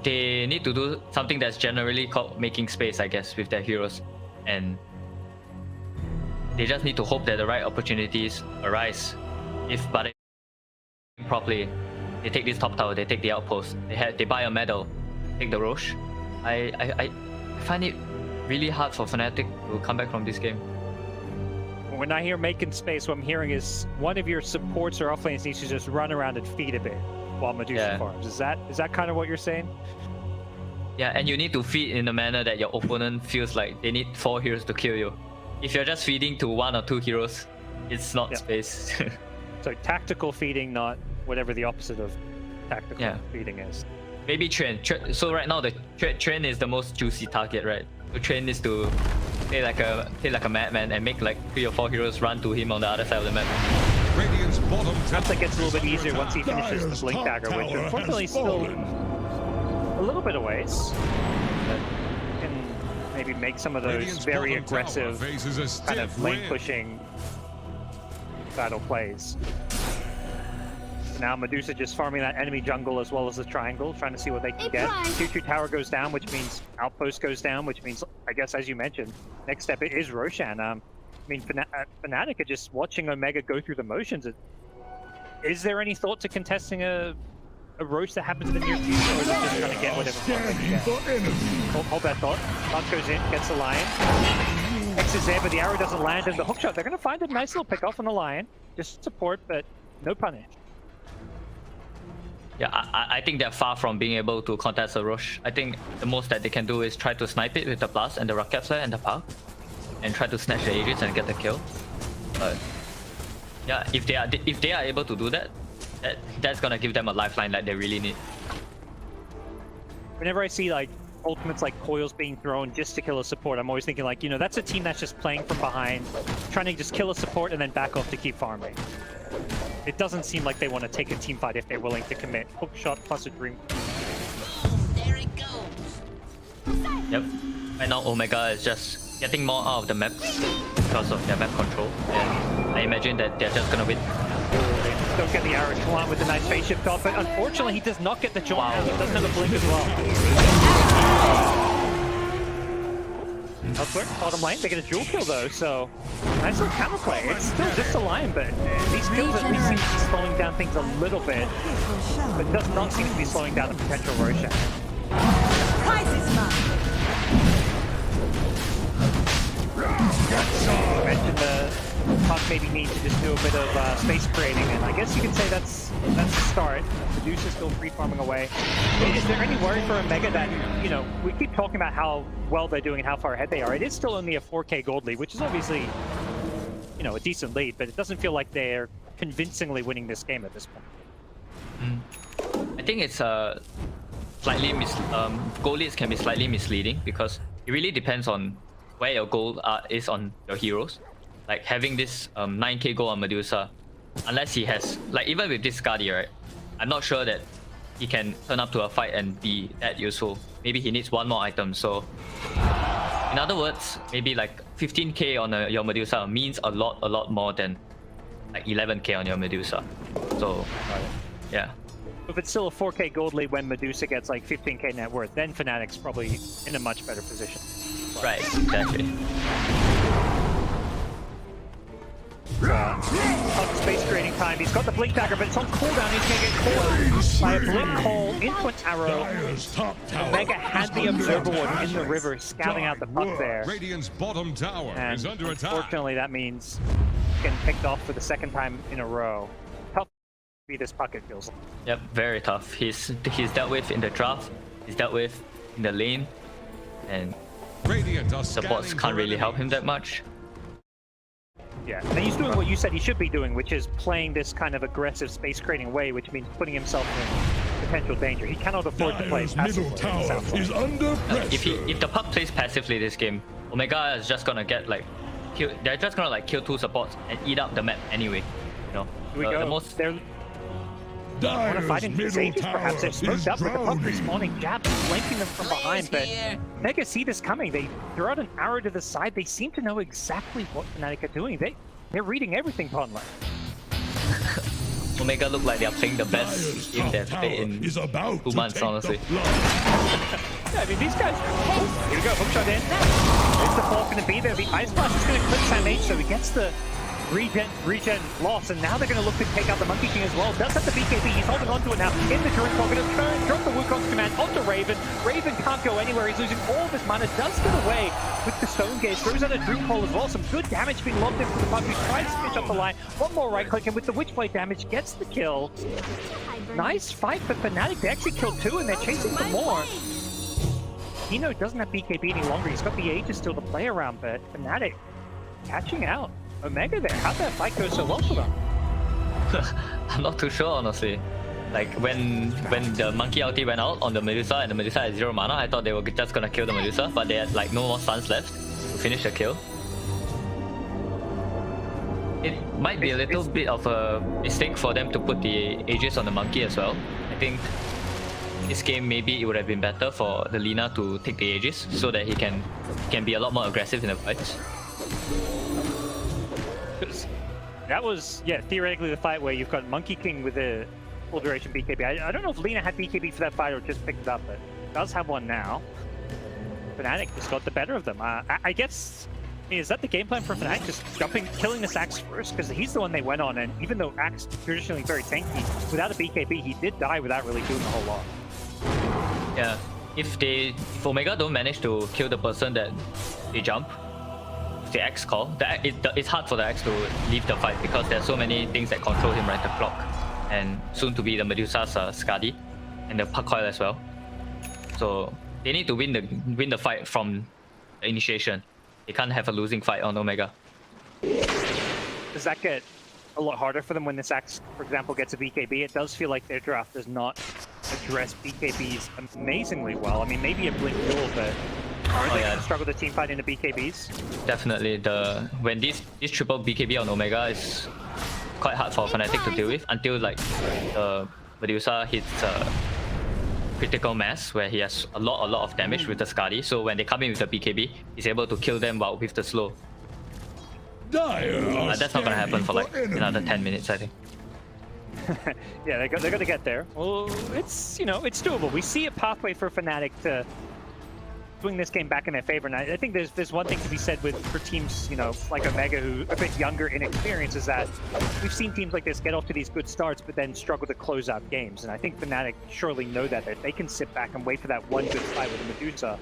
they need to do something that's generally called making space, I guess, with their heroes, and they just need to hope that the right opportunities arise. If but properly, they take this top tower, they take the outpost, they buy a medal, take the Roche. I find it really hard for Fnatic to come back from this game. When I hear making space, what I'm hearing is one of your supports or offlanes needs to just run around and feed a bit while Medusa farms. Is that kind of what you're saying? Yeah, and you need to feed in a manner that your opponent feels like they need 4 heroes to kill you. If you're just feeding to 1 or 2 heroes, it's not space. So tactical feeding, not whatever the opposite of tactical feeding is. Maybe Train. So right now the Train is the most juicy target, right? So Train needs to play like a madman and make like 3 or 4 heroes run to him on the other side of the map. Radiant's bottom perhaps that gets a little bit easier once he finishes the Blink Dagger, which unfortunately is still a little bit of ways. But can maybe make some of those very aggressive kind of lane pushing battle plays. Now Medusa just farming that enemy jungle as well as the triangle, trying to see what they can get. 2-2 tower goes down, which means outpost goes down, which means, I guess, as you mentioned, next step is Roshan. I mean, Fnatic are just watching Omega go through the motions. Is there any thought to contesting a roach that happens in the near future, or is it just trying to get whatever spot they can get? Hold that thought. Mark goes in, gets the Lion. X is there, but the arrow doesn't land, and the hookshot, they're going to find a nice little pick off on the Lion. Just support, but no punish. Yeah, I think they're far from being able to contest a rush. I think the most that they can do is try to snipe it with the blast and the rocket flare and the power, and try to snatch the Aegis and get the kill. But yeah, if they are able to do that, that's gonna give them a lifeline that they really need. Whenever I see like ultimates like coils being thrown just to kill a support, I'm always thinking like, you know, that's a team that's just playing from behind, trying to just kill a support and then back off to keep farming. It doesn't seem like they want to take a team fight if they're willing to commit. Hook shot plus a dream. There it goes. Yep. Right now Omega is just getting more out of the map because of their map control, and I imagine that they're just gonna win. Don't get the arrow Kalan with a nice spaceship dot, but unfortunately he does not get the jump. He doesn't have a blink as well. Elsewhere, bottom lane, they get a dual kill though, so nice little counterplay. It's still just a Lion, but these kills at least seem to be slowing down things a little bit, but does not seem to be slowing down the potential Roshan. Prize is mine. You mentioned the Puck maybe need to just do a bit of space creating, and I guess you can say that's the start. Medusa's still free farming away. Is there any worry for Omega that, you know, we keep talking about how well they're doing and how far ahead they are. It is still only a 4K gold lead, which is obviously, you know, a decent lead, but it doesn't feel like they're convincingly winning this game at this point. I think it's slightly gold leads can be slightly misleading because it really depends on where your goal is on your heroes. Like having this 9k gold on Medusa, unless he has, like even with this Guardian, right? I'm not sure that he can turn up to a fight and be that useful. Maybe he needs one more item. So in other words, maybe like 15k on your Medusa means a lot more than like 11k on your Medusa. So yeah. If it's still a 4k gold lead when Medusa gets like 15k net worth, then Fnatic's probably in a much better position. Right, exactly. Space creating time. He's got the blink dagger, but it's on cooldown. He's going to get caught by a blink call into an arrow. Omega had the observer ward in the river, scouting out the puck there. Radiant's bottom tower is under attack. Unfortunately, that means getting picked off for the second time in a row. Tough to be this puck, it feels like. Yep, very tough. He's dealt with in the draft. He's dealt with in the lane, and supports can't really help him that much. Yeah, and he's doing what you said he should be doing, which is playing this kind of aggressive space creating way, which means putting himself in potential danger. He cannot afford to play passively. If the puck plays passively this game, Omega is just gonna get like they're just gonna like kill two supports and eat up the map anyway. You know, Here we go. They're want to fight into the Aegis, perhaps. They're smoked up with the puck respawning, jabs flanking them from behind, but Omega see this coming. They throw out an arrow to the side. They seem to know exactly what Fnatic are doing. They're reading everything, Ponla. Omega look like they're playing the best game they've played in 2 months, honestly. Yeah, I mean, these guys... Oh, here we go, hookshot in. Is the fall going to be there? The Ice Blast is going to clip Sam H, so he gets the regen loss, and now they're going to look to take out the Monkey King as well. Does have the BKB, he's holding on to it now. In the current pocket, drop the Wukong's command onto Raven. Raven can't go anywhere, he's losing all of his mana, does get away with the Stone Gaze, throws out a Dream Call as well. Some good damage being lobbed into the puck, he tries to finish up the line. One more right click, and with the Witchblade damage, gets the kill. Nice fight for Fnatic, they actually killed 2, and they're chasing for more. Hino doesn't have BKB any longer, he's got the Aegis still to play around, but Fnatic catching out. Omega there, how'd that fight go so well for them? I'm not too sure, honestly. Like when the monkey ulti went out on the Medusa and the Medusa had 0 mana, I thought they were just gonna kill the Medusa, but they had like no more stuns left to finish the kill. It might be a little bit of a mistake for them to put the Aegis on the monkey as well. I think this game maybe it would have been better for the Lina to take the Aegis so that he can be a lot more aggressive in the fights. That was, yeah, theoretically the fight where you've got Monkey King with a full duration BKB. I don't know if Lina had BKB for that fight or just picked it up, but does have one now. Fnatic just got the better of them. I guess Is that the game plan for Fnatic? Just killing this Axe first? Because he's the one they went on, and even though Axe is traditionally very tanky, without a BKB, he did die without really doing a whole lot. Yeah, if Omega don't manage to kill the person that they jump, the Axe call, it's hard for the Axe to leave the fight because there's so many things that control him, right? The clock, and soon to be the Medusa's Skadi, and the Puck Coil as well. So they need to win the fight from the initiation. They can't have a losing fight on Omega. Does that get a lot harder for them when this Axe, for example, gets a BKB? It does feel like their draft does not address BKBs amazingly well. I mean, maybe a Blink Duel, but are they going to struggle to team fight into BKBs? Definitely. When this triple BKB on Omega is quite hard for Fnatic to deal with until like the Medusa hits critical mass where he has a lot of damage with the Skadi. So when they come in with the BKB, he's able to kill them while with the slow. That's not gonna happen for like another 10 minutes, I think. Yeah, they're gonna get there. Well, it's it's doable. We see a pathway for Fnatic to swing this game back in their favor. And I think there's one thing to be said for teams, like Omega, who are a bit younger in experience, is that we've seen teams like this get off to these good starts, but then struggle to close out games. And I think Fnatic surely know that if they can sit back and wait for that one good fight with the Medusa,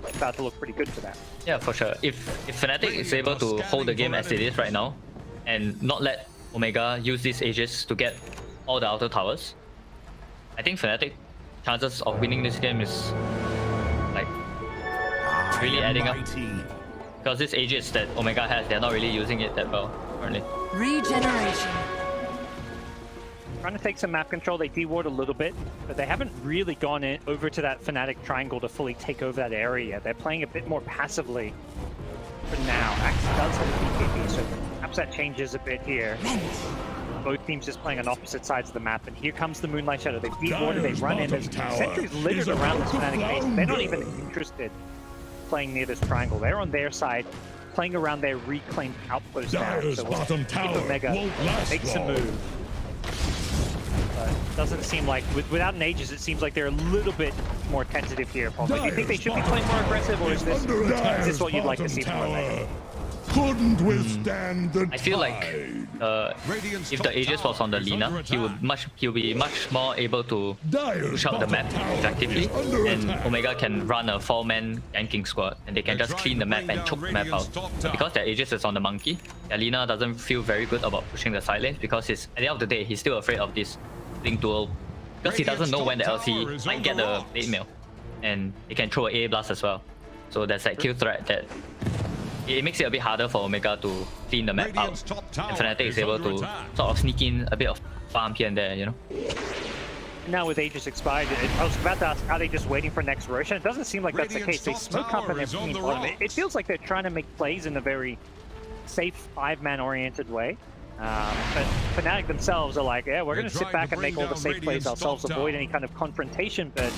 it's about to look pretty good for them. Yeah, for sure. If Fnatic is able to hold the game as it is right now, and not let Omega use these Aegis to get all the outer towers, I think Fnatic chances of winning this game is like really adding up, because this Aegis that Omega has, they're not really using it that well currently. Regeneration. Trying to take some map control, they deward a little bit, but they haven't really gone over to that Fnatic triangle to fully take over that area. They're playing a bit more passively for now. Axe does have a BKB, so perhaps that changes a bit here. Both teams just playing on opposite sides of the map, and here comes the Moonlight Shadow. They dewarded, they run in, there's sentries littered around this Fnatic base. They're not even interested in playing near this triangle. They're on their side, playing around their reclaimed outpost now. So we'll see if Omega makes a move. But it doesn't seem like, without an Aegis, it seems like they're a little bit more tentative here. Do you think they should be playing more aggressive, or is this what you'd like to see from Omega? Couldn't withstand the I feel like if the Aegis was on the Lina, he'll be much more able to push out the map effectively, and Omega can run a 4-man ganking squad, and they can just clean the map and choke the map out. But because their Aegis is on the monkey, their Lina doesn't feel very good about pushing the side lanes, because at the end of the day, he's still afraid of this Blink Duel, because he doesn't know when the LC might get the blade mail, and he can throw an A blast as well. So there's that kill threat that it makes it a bit harder for Omega to clean the map out, and Fnatic is able to sort of sneak in a bit of farm here and there, Now with Aegis expired, I was about to ask, are they just waiting for next Roshan? It doesn't seem like that's the case. They smoke up and they're picking bottom. It feels like they're trying to make plays in a very safe 5-man oriented way. But Fnatic themselves are like, yeah, we're going to sit back and make all the safe plays ourselves, avoid any kind of confrontation, but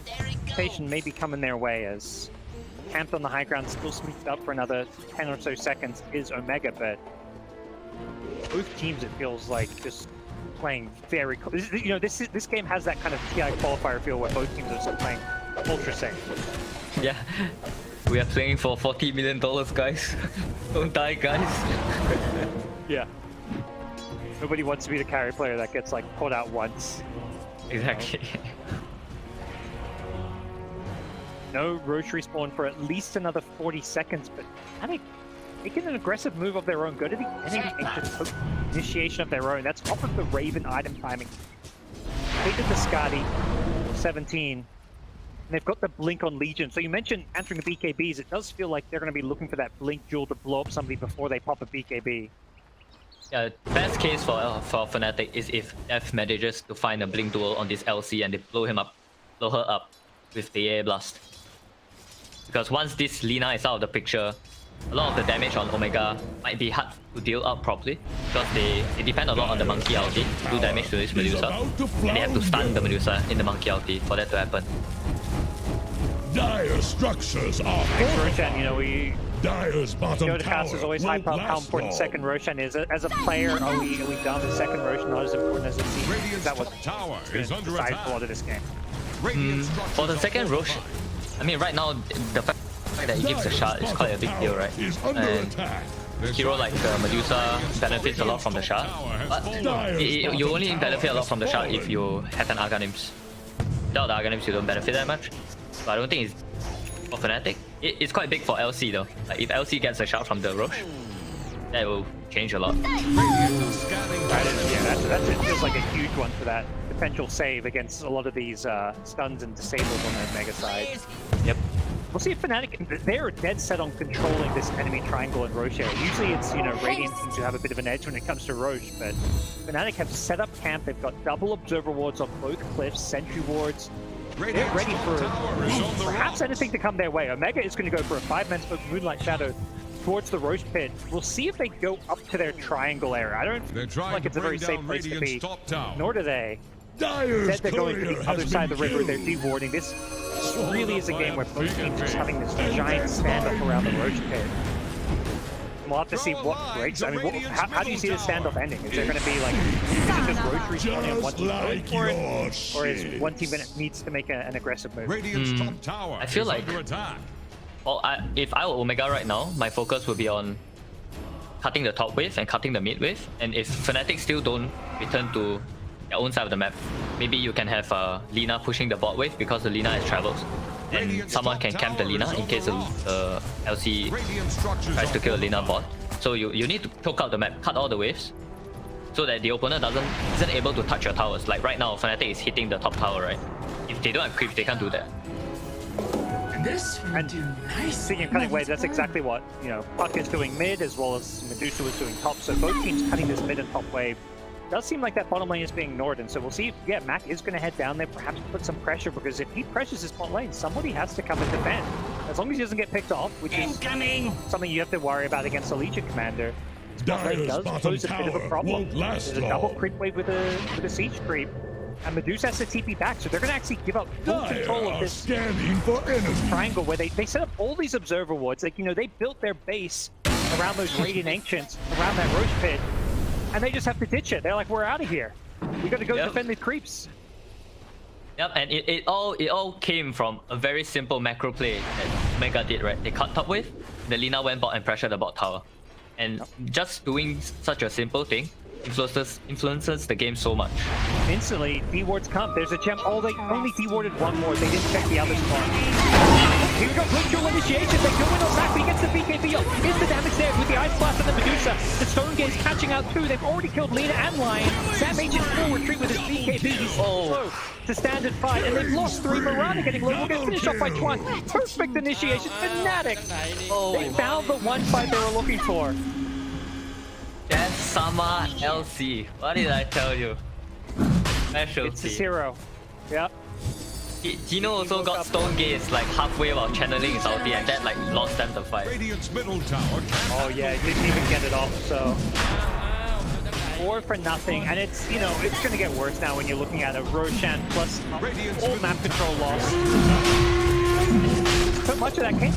confrontation may be coming their way as camped on the high ground, still smoothed up for another 10 or so seconds is Omega, but both teams, it feels like, just playing very close. This game has that kind of TI qualifier feel where both teams are just playing ultra safe. Yeah, we are playing for $40 million, guys. Don't die, guys. Yeah. Nobody wants to be the carry player that gets like caught out once. Exactly. No Roche respawn for at least another 40 seconds, but I think making an aggressive move of their own, go to the enemy initiation of their own. That's off of the Raven item timing. They did the Skadi 17, and they've got the Blink on Legion. So you mentioned answering the BKBs. It does feel like they're going to be looking for that Blink Jewel to blow up somebody before they pop a BKB. Yeah, best case for Fnatic is if F manages to find a Blink Duel on this LC and they blow her up with the air blast. Because once this Lina is out of the picture, a lot of the damage on Omega might be hard to deal out properly, because they depend a lot on the monkey ulti to do damage to this Medusa, and they have to stun the Medusa in the monkey ulti for that to happen. Dire structures are Roshan, Dire's bottom Dota cast is always hype up how important second Roshan is. As a player, are we dumb? Is second Roshan not as important as it seems? Is that what is going to decide for a lot of this game? For the second Roche, I mean, right now, the fact fact that he gives a shard is quite a big deal, right? And a hero like Medusa benefits a lot from the shard, but you only benefit a lot from the shard if you have an Arganims. Without the Arganims, you don't benefit that much. So I don't think it's for Fnatic. It's quite big for LC though. Like if LC gets a shard from the Roche, that will change a lot. That feels like a huge one for that potential save against a lot of these stuns and disables on the Mega side. Yep. We'll see if Fnatic, they're dead set on controlling this enemy triangle in Roche area. Usually it's, Radiant seems to have a bit of an edge when it comes to Roche, but Fnatic have set up camp. They've got double observer wards on both cliffs, sentry wards. They're ready for perhaps anything to come their way. Omega is going to go for a 5-man smoke Moonlight Shadow towards the Roche pit. We'll see if they go up to their triangle area. I don't feel like it's a very safe place to be, nor do they. Instead, they're going to the other side of the river. They're dewarding. This really is a game where both teams are just having this giant standoff around the Roche pit. We'll have to see what breaks. I mean, how do you see the standoff ending? Is there going to be like, is it just Roche respawning and one team going for it? Or is one team that needs to make an aggressive move? I feel like, well, if I were Omega right now, my focus would be on cutting the top wave and cutting the mid wave. And if Fnatic still don't return to their own side of the map, maybe you can have Lina pushing the bot wave because the Lina has travels. And someone can camp the Lina in case the LC tries to kill the Lina bot. So you need to choke out the map, cut all the waves, so that the opponent isn't able to touch your towers. Like right now, Fnatic is hitting the top tower, right? If they don't have creep, they can't do that. And speaking of cutting waves, that's exactly what Puck is doing mid as well as Medusa was doing top. So both teams cutting this mid and top wave. Does seem like that bottom lane is being ignored, and so we'll see if Mac is going to head down there, perhaps put some pressure, because if he pressures his bot lane, somebody has to come and defend. As long as he doesn't get picked off, which is something you have to worry about against a Legion commander. His bot lane does pose a bit of a problem. There's a double creep wave with a siege creep. And Medusa has to TP back, so they're going to actually give up full control of this triangle where they set up all these observer wards. Like, they built their base around those Radiant Ancients, around that Roche pit, and they just have to ditch it. They're like, we're out of here. We got to go defend the creeps. Yep, and it all came from a very simple macro play that Omega did, right? They cut top wave, the Lina went bot and pressured the bot tower. And just doing such a simple thing influences the game so much. Instantly, D-wards come. There's a gem. Oh, they only D-warded one more. They didn't check the other spot. Here we go. Quick dual initiation. They go in on back, but he gets the BKB up. Is the damage there with the Ice Blast and the Medusa? The Stone Gaze catching out too. They've already killed Lina and Lion. Sam H is full retreat with his BKB. He's slow to standard fight, and they've lost 3. Mirana getting low. We'll get finished off by Twan. Perfect initiation. Fnatic. They found the one fight they were looking for. That's Sama LC. What did I tell you? Specialty. It's a 0. Yep. Gino also got Stone Gaze like halfway while channeling his ulti, and that like lost them the fight. Oh yeah, he didn't even get it off, so 4 for nothing, and it's it's gonna get worse now when you're looking at a Roshan plus all map control loss. So much of that case,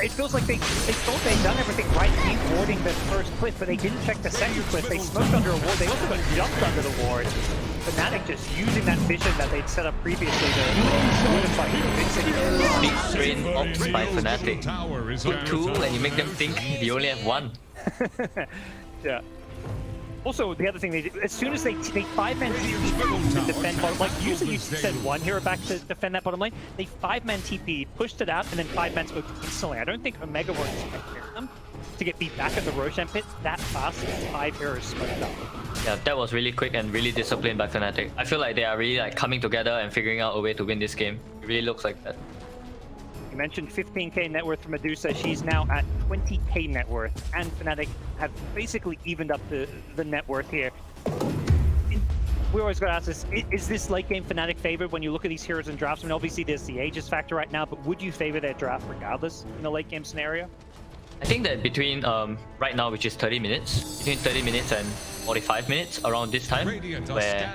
it feels like they thought they'd done everything right, warding the first cliff, but they didn't check the second cliff. They smoked under a ward. They also got jumped under the ward. Fnatic just using that vision that they'd set up previously to unify Mid-City. Big strain ops by Fnatic. Good tool, and you make them think you only have one. Yeah. Also, the other thing they did, as soon as they 5-man TP to defend bottom lane, usually you send 1 hero back to defend that bottom lane, they 5-man TP, pushed it out, and then 5-man spoke instantly. I don't think Omega were expecting them to get beat back in the Roshan pit that fast with 5 heroes smoked up. Yeah, that was really quick and really disciplined by Fnatic. I feel like they are really like coming together and figuring out a way to win this game. It really looks like that. You mentioned 15k net worth for Medusa. She's now at 20k net worth, and Fnatic have basically evened up the net worth here. We always got to ask this, is this late game Fnatic favored when you look at these heroes and drafts? I mean, obviously there's the Aegis factor right now, but would you favor their draft regardless in a late game scenario? I think that between right now, which is 30 minutes, between 30 minutes and 45 minutes around this time, where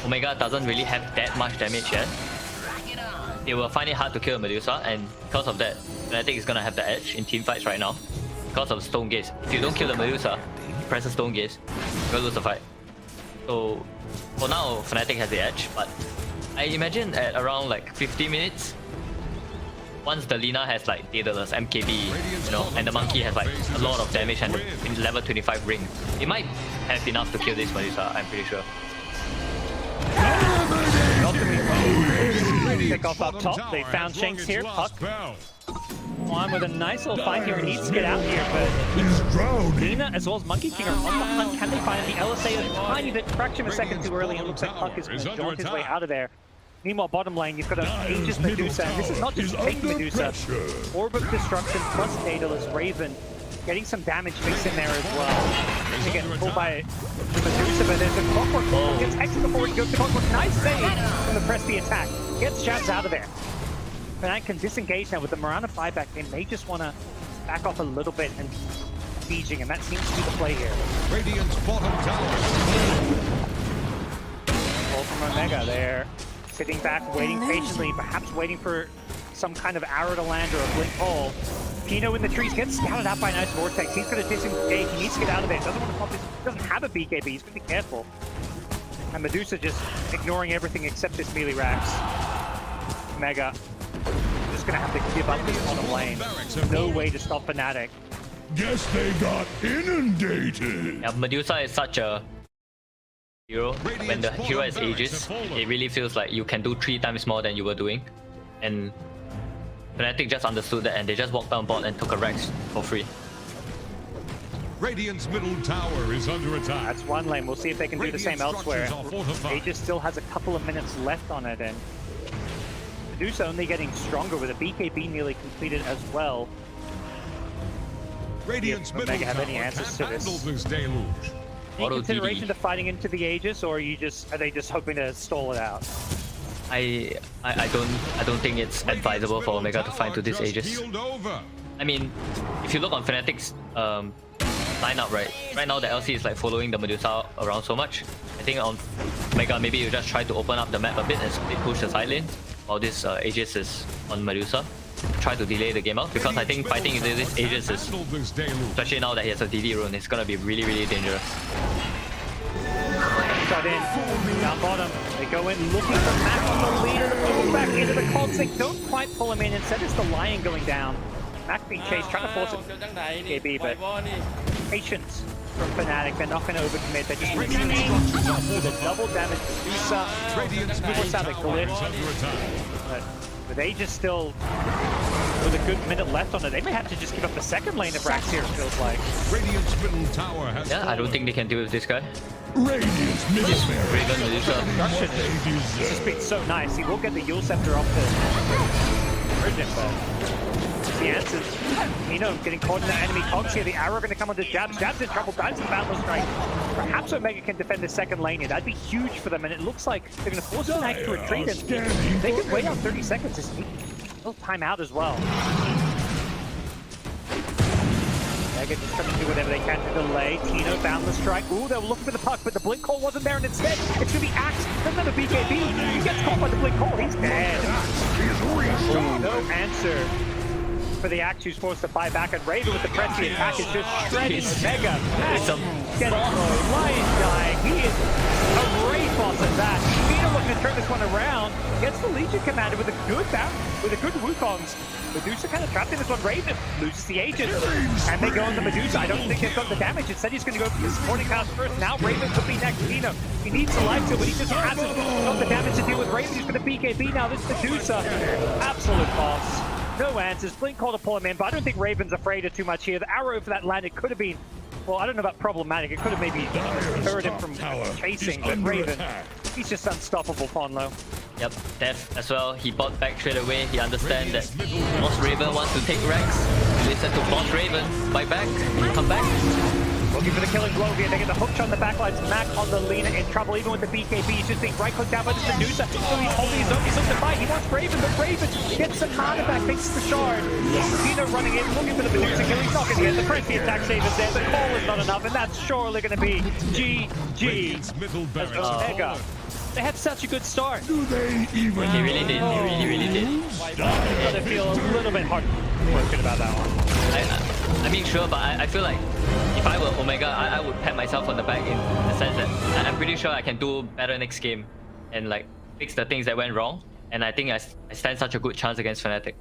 Omega doesn't really have that much damage yet, they will find it hard to kill Medusa, and because of that, Fnatic is gonna have the edge in team fights right now because of Stone Gaze. If you don't kill the Medusa, you press the Stone Gaze, you're gonna lose the fight. So for now, Fnatic has the edge, but I imagine at around like 50 minutes, once the Lina has like Daedalus, MKB, you know, and the Monkey has like a lot of damage and the level 25 ring, it might have enough to kill this Medusa, I'm pretty sure. Pick off up top. They found Shanks here. Puck on with a nice little fight here. He needs to get out here, but Nina as well as Monkey King are on the hunt. Can they find the LSA a tiny bit? Fraction of a second too early, and it looks like Puck is going to jaunt his way out of there. Meanwhile, bottom lane, you've got an Aegis Medusa, and this is not just fake Medusa. Orb of Destruction plus Daedalus Raven. Getting some damage mixed in there as well. They get pulled by the Medusa, but there's a Clockwork. Gets extra before he goes to Clockwork. Nice save from the Presti attack. Gets Jabs out of there. Fnatic can disengage now with the Mirana buyback. They may just want to back off a little bit and sieging, and that seems to be the play here. Radiant's bottom tower. Ball from Omega there. Sitting back, waiting patiently, perhaps waiting for some kind of arrow to land or a blink hole. Pino in the trees gets scouted out by a nice Vortex. He's going to disengage. He needs to get out of there. Doesn't want to pop his, doesn't have a BKB. He's going to be careful. And Medusa just ignoring everything except his melee racks. Mega just going to have to give up this bottom lane. No way to stop Fnatic. Guess they got inundated. Yeah, Medusa is such a hero. When the hero has Aegis, it really feels like you can do 3 times more than you were doing. And Fnatic just understood that and they just walked down bot and took a Rex for free. Radiant's middle tower is under attack. That's one lane. We'll see if they can do the same elsewhere. Aegis still has a couple of minutes left on it, and Medusa only getting stronger with a BKB nearly completed as well. Radiant's middle have any answers to this? Deluge. Any consideration to fighting into the Aegis, or are they just hoping to stall it out? I don't think it's advisable for Omega to fight to this Aegis. I mean, if you look on Fnatic's lineup, right now the LC is like following the Medusa around so much. I think on Omega maybe you just try to open up the map a bit and they push the side lane while this Aegis is on Medusa. Try to delay the game out, because I think fighting this Aegis is, especially now that he has a DD rune, it's gonna be really, really dangerous. Got in, down bottom. They go in looking for Mac on the leader to pull back into the cults. They don't quite pull him in. Instead, it's the Lion going down. Mac being chased, trying to force it KB, but patience from Fnatic. They're not going to overcommit. They're just resisting with a double damage Medusa. Force out the glyph. But with Aegis still with a good minute left on it, they may have to just give up the second lane of Rax here, it feels like. Radiant's middle tower has I don't think they can deal with this guy. Radiant's middle Raven Medusa. This has been so nice. He will get the Yule Scepter off the Virgin, but the answers. Pino getting caught in the enemy cogs here. The arrow going to come onto Jabs. Jabs in trouble. Dives in Battle Strike. Perhaps Omega can defend the second lane here. That'd be huge for them, and it looks like they're going to force Fnatic to retreat, and they can wait out 30 seconds. It's a little timeout as well. Mega just trying to do whatever they can to delay. Tino found the strike. Ooh, they were looking for the puck, but the blink call wasn't there, and instead, it's going to be Axe. Doesn't have a BKB. He gets caught by the blink call. He's dead. No answer for the Axe, who's forced to buy back, and Raven with the Presti attack is just shredding Mega. Getting Lion dying. He is a great boss at that. Tino looking to turn this one around. Gets the Legion commander with a good Wukongs. Medusa kind of trapped in this one. Raven loses the agent. And they go into Medusa. I don't think they've got the damage. Instead, he's going to go for the supporting cast first. Now Raven could be next. Tino, he needs the life steal, but he just hasn't got the damage to deal with Raven. He's going to BKB now. This Medusa, absolute boss. No answers. Blink call to pull him in, but I don't think Raven's afraid of too much here. The arrow for that land, it could have been, well, I don't know about problematic. It could have maybe deterred him from chasing, but Raven, he's just unstoppable, Ponlo. Yep, Death as well. He bought back straight away. He understands that Boss Raven wants to take Rex. Listen to Boss Raven. Buy back. Come back. Looking for the killing blow here. They get the hook shot on the backlines. Mac on the Lina in trouble, even with the BKB. He's just being right-clicked down by the Medusa. So he's holding his own. He's looking to fight. He wants Raven, but Raven gets the mana back. Thanks to the shard. Tino running in, looking for the Medusa kill. He's not going to get the Presti attack save is there. The call is not enough, and that's surely going to be GG. As Omega. They had such a good start. Do they even? He really did. He really did. But I feel a little bit heartbroken about that one. I mean, sure, but I feel like if I were Omega, I would pat myself on the back in the sense that I'm pretty sure I can do better next game and like fix the things that went wrong. And I think I stand such a good chance against Fnatic.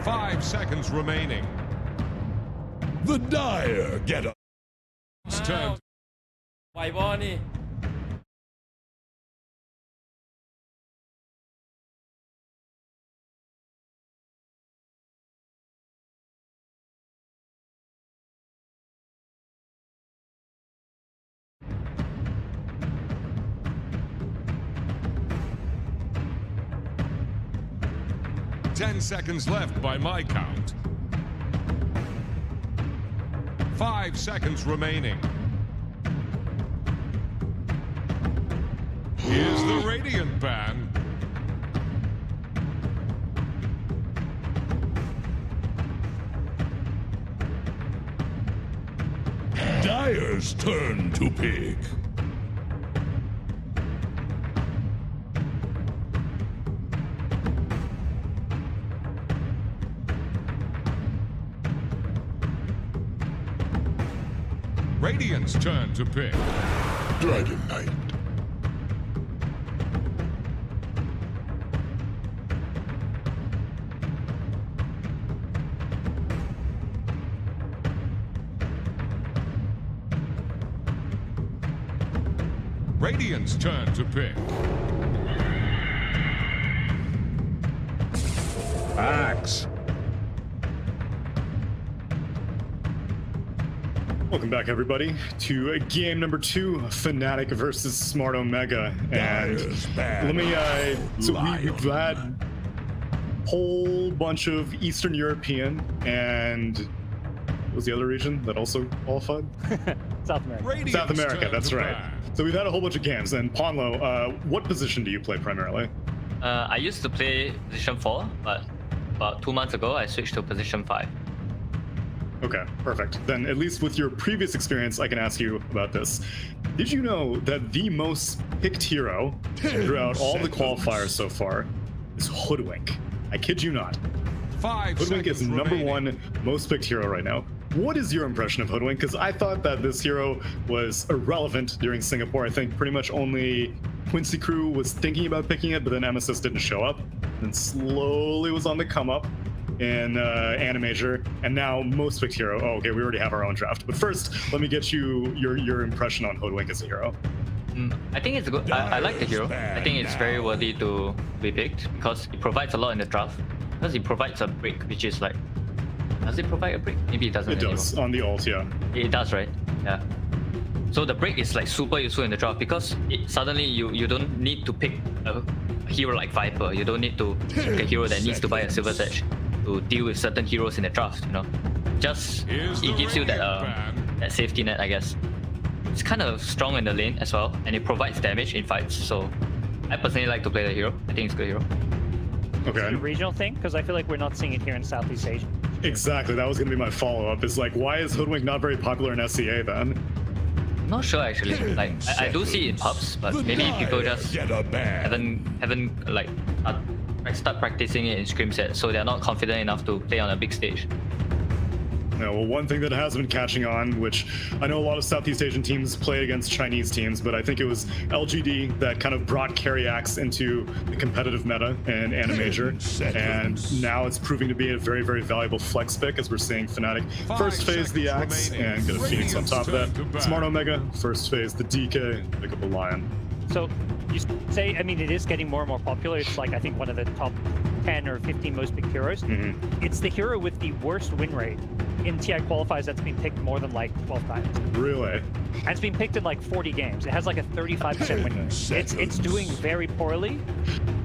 5 seconds remaining. The Dire get up. It's turn. ไหวบอนี่ 10 seconds left by my count. 5 seconds remaining. Here's the Radiant ban. Dire's turn to pick. Radiant's turn to pick. Dragon Knight. Radiant's turn to pick. Axe. Welcome back, everybody, to game number 2, Fnatic versus Smart Omega. And let me, so we've had a whole bunch of Eastern European and what was the other region that also qualified? South America. Radiant's South America, turn that's to right. ban. So we've had a whole bunch of games. And Ponlo, what position do you play primarily? I used to play position 4, but about 2 months ago I switched to position 5. Okay, perfect. Then at least with your previous experience, I can ask you about this. Did you know that the most picked hero throughout all the qualifiers so far is Hoodwink? I kid you not. 5 Hoodwink is seconds number remaining. 1 most picked hero right now. What is your impression of Hoodwink? Because I thought that this hero was irrelevant during Singapore. I think pretty much only Quincy Crew was thinking about picking it, but then Emesis didn't show up. And slowly was on the come up in Animajor, and now most picked hero. Oh, okay, we already have our own draft. But first, let me get you your impression on Hoodwink as a hero. I think it's good. I like the hero. I think it's very worthy to be picked because it provides a lot in the draft. Because it provides a break, which is like, does it provide a break? Maybe it doesn't. It does anymore. on the ult, yeah. It does, right? Yeah. So the break is like super useful in the draft because suddenly you don't need to pick a hero like Viper. You don't need to pick a hero that needs to buy a Silver's Edge to deal with certain heroes in the draft, you know. Just it gives you that that safety net, I guess. It's kind of strong in the lane as well, and it provides damage in fights. So I personally like to play the hero. I think it's a good hero. Okay. Is it a regional thing? Because I feel like we're not seeing it here in Southeast Asia. Exactly. That was going to be my follow-up. Is like, why is Hoodwink not very popular in SCA then? I'm not sure actually. Like I do see it in pubs, but maybe people just haven't like start practicing it in scrim sets, so they're not confident enough to play on a big stage. Yeah, well, one thing that has been catching on, which I know a lot of Southeast Asian teams play against Chinese teams, but I think it was LGD that kind of brought Carry Axe into the competitive meta in Animajor, and now it's proving to be a very, very valuable flex pick as we're seeing Fnatic first phase the Axe and get a Phoenix on top of that. Smart Omega, first phase the DK, pick up a Lion. So you say, I mean, it is getting more and more popular. It's like, I think, one of the top 10 or 15 most picked heroes. It's the hero with the worst win rate in TI qualifiers that's been picked more than like 12 times. Really? And it's been picked in like 40 games. It has like a 35% win rate. It's doing very poorly.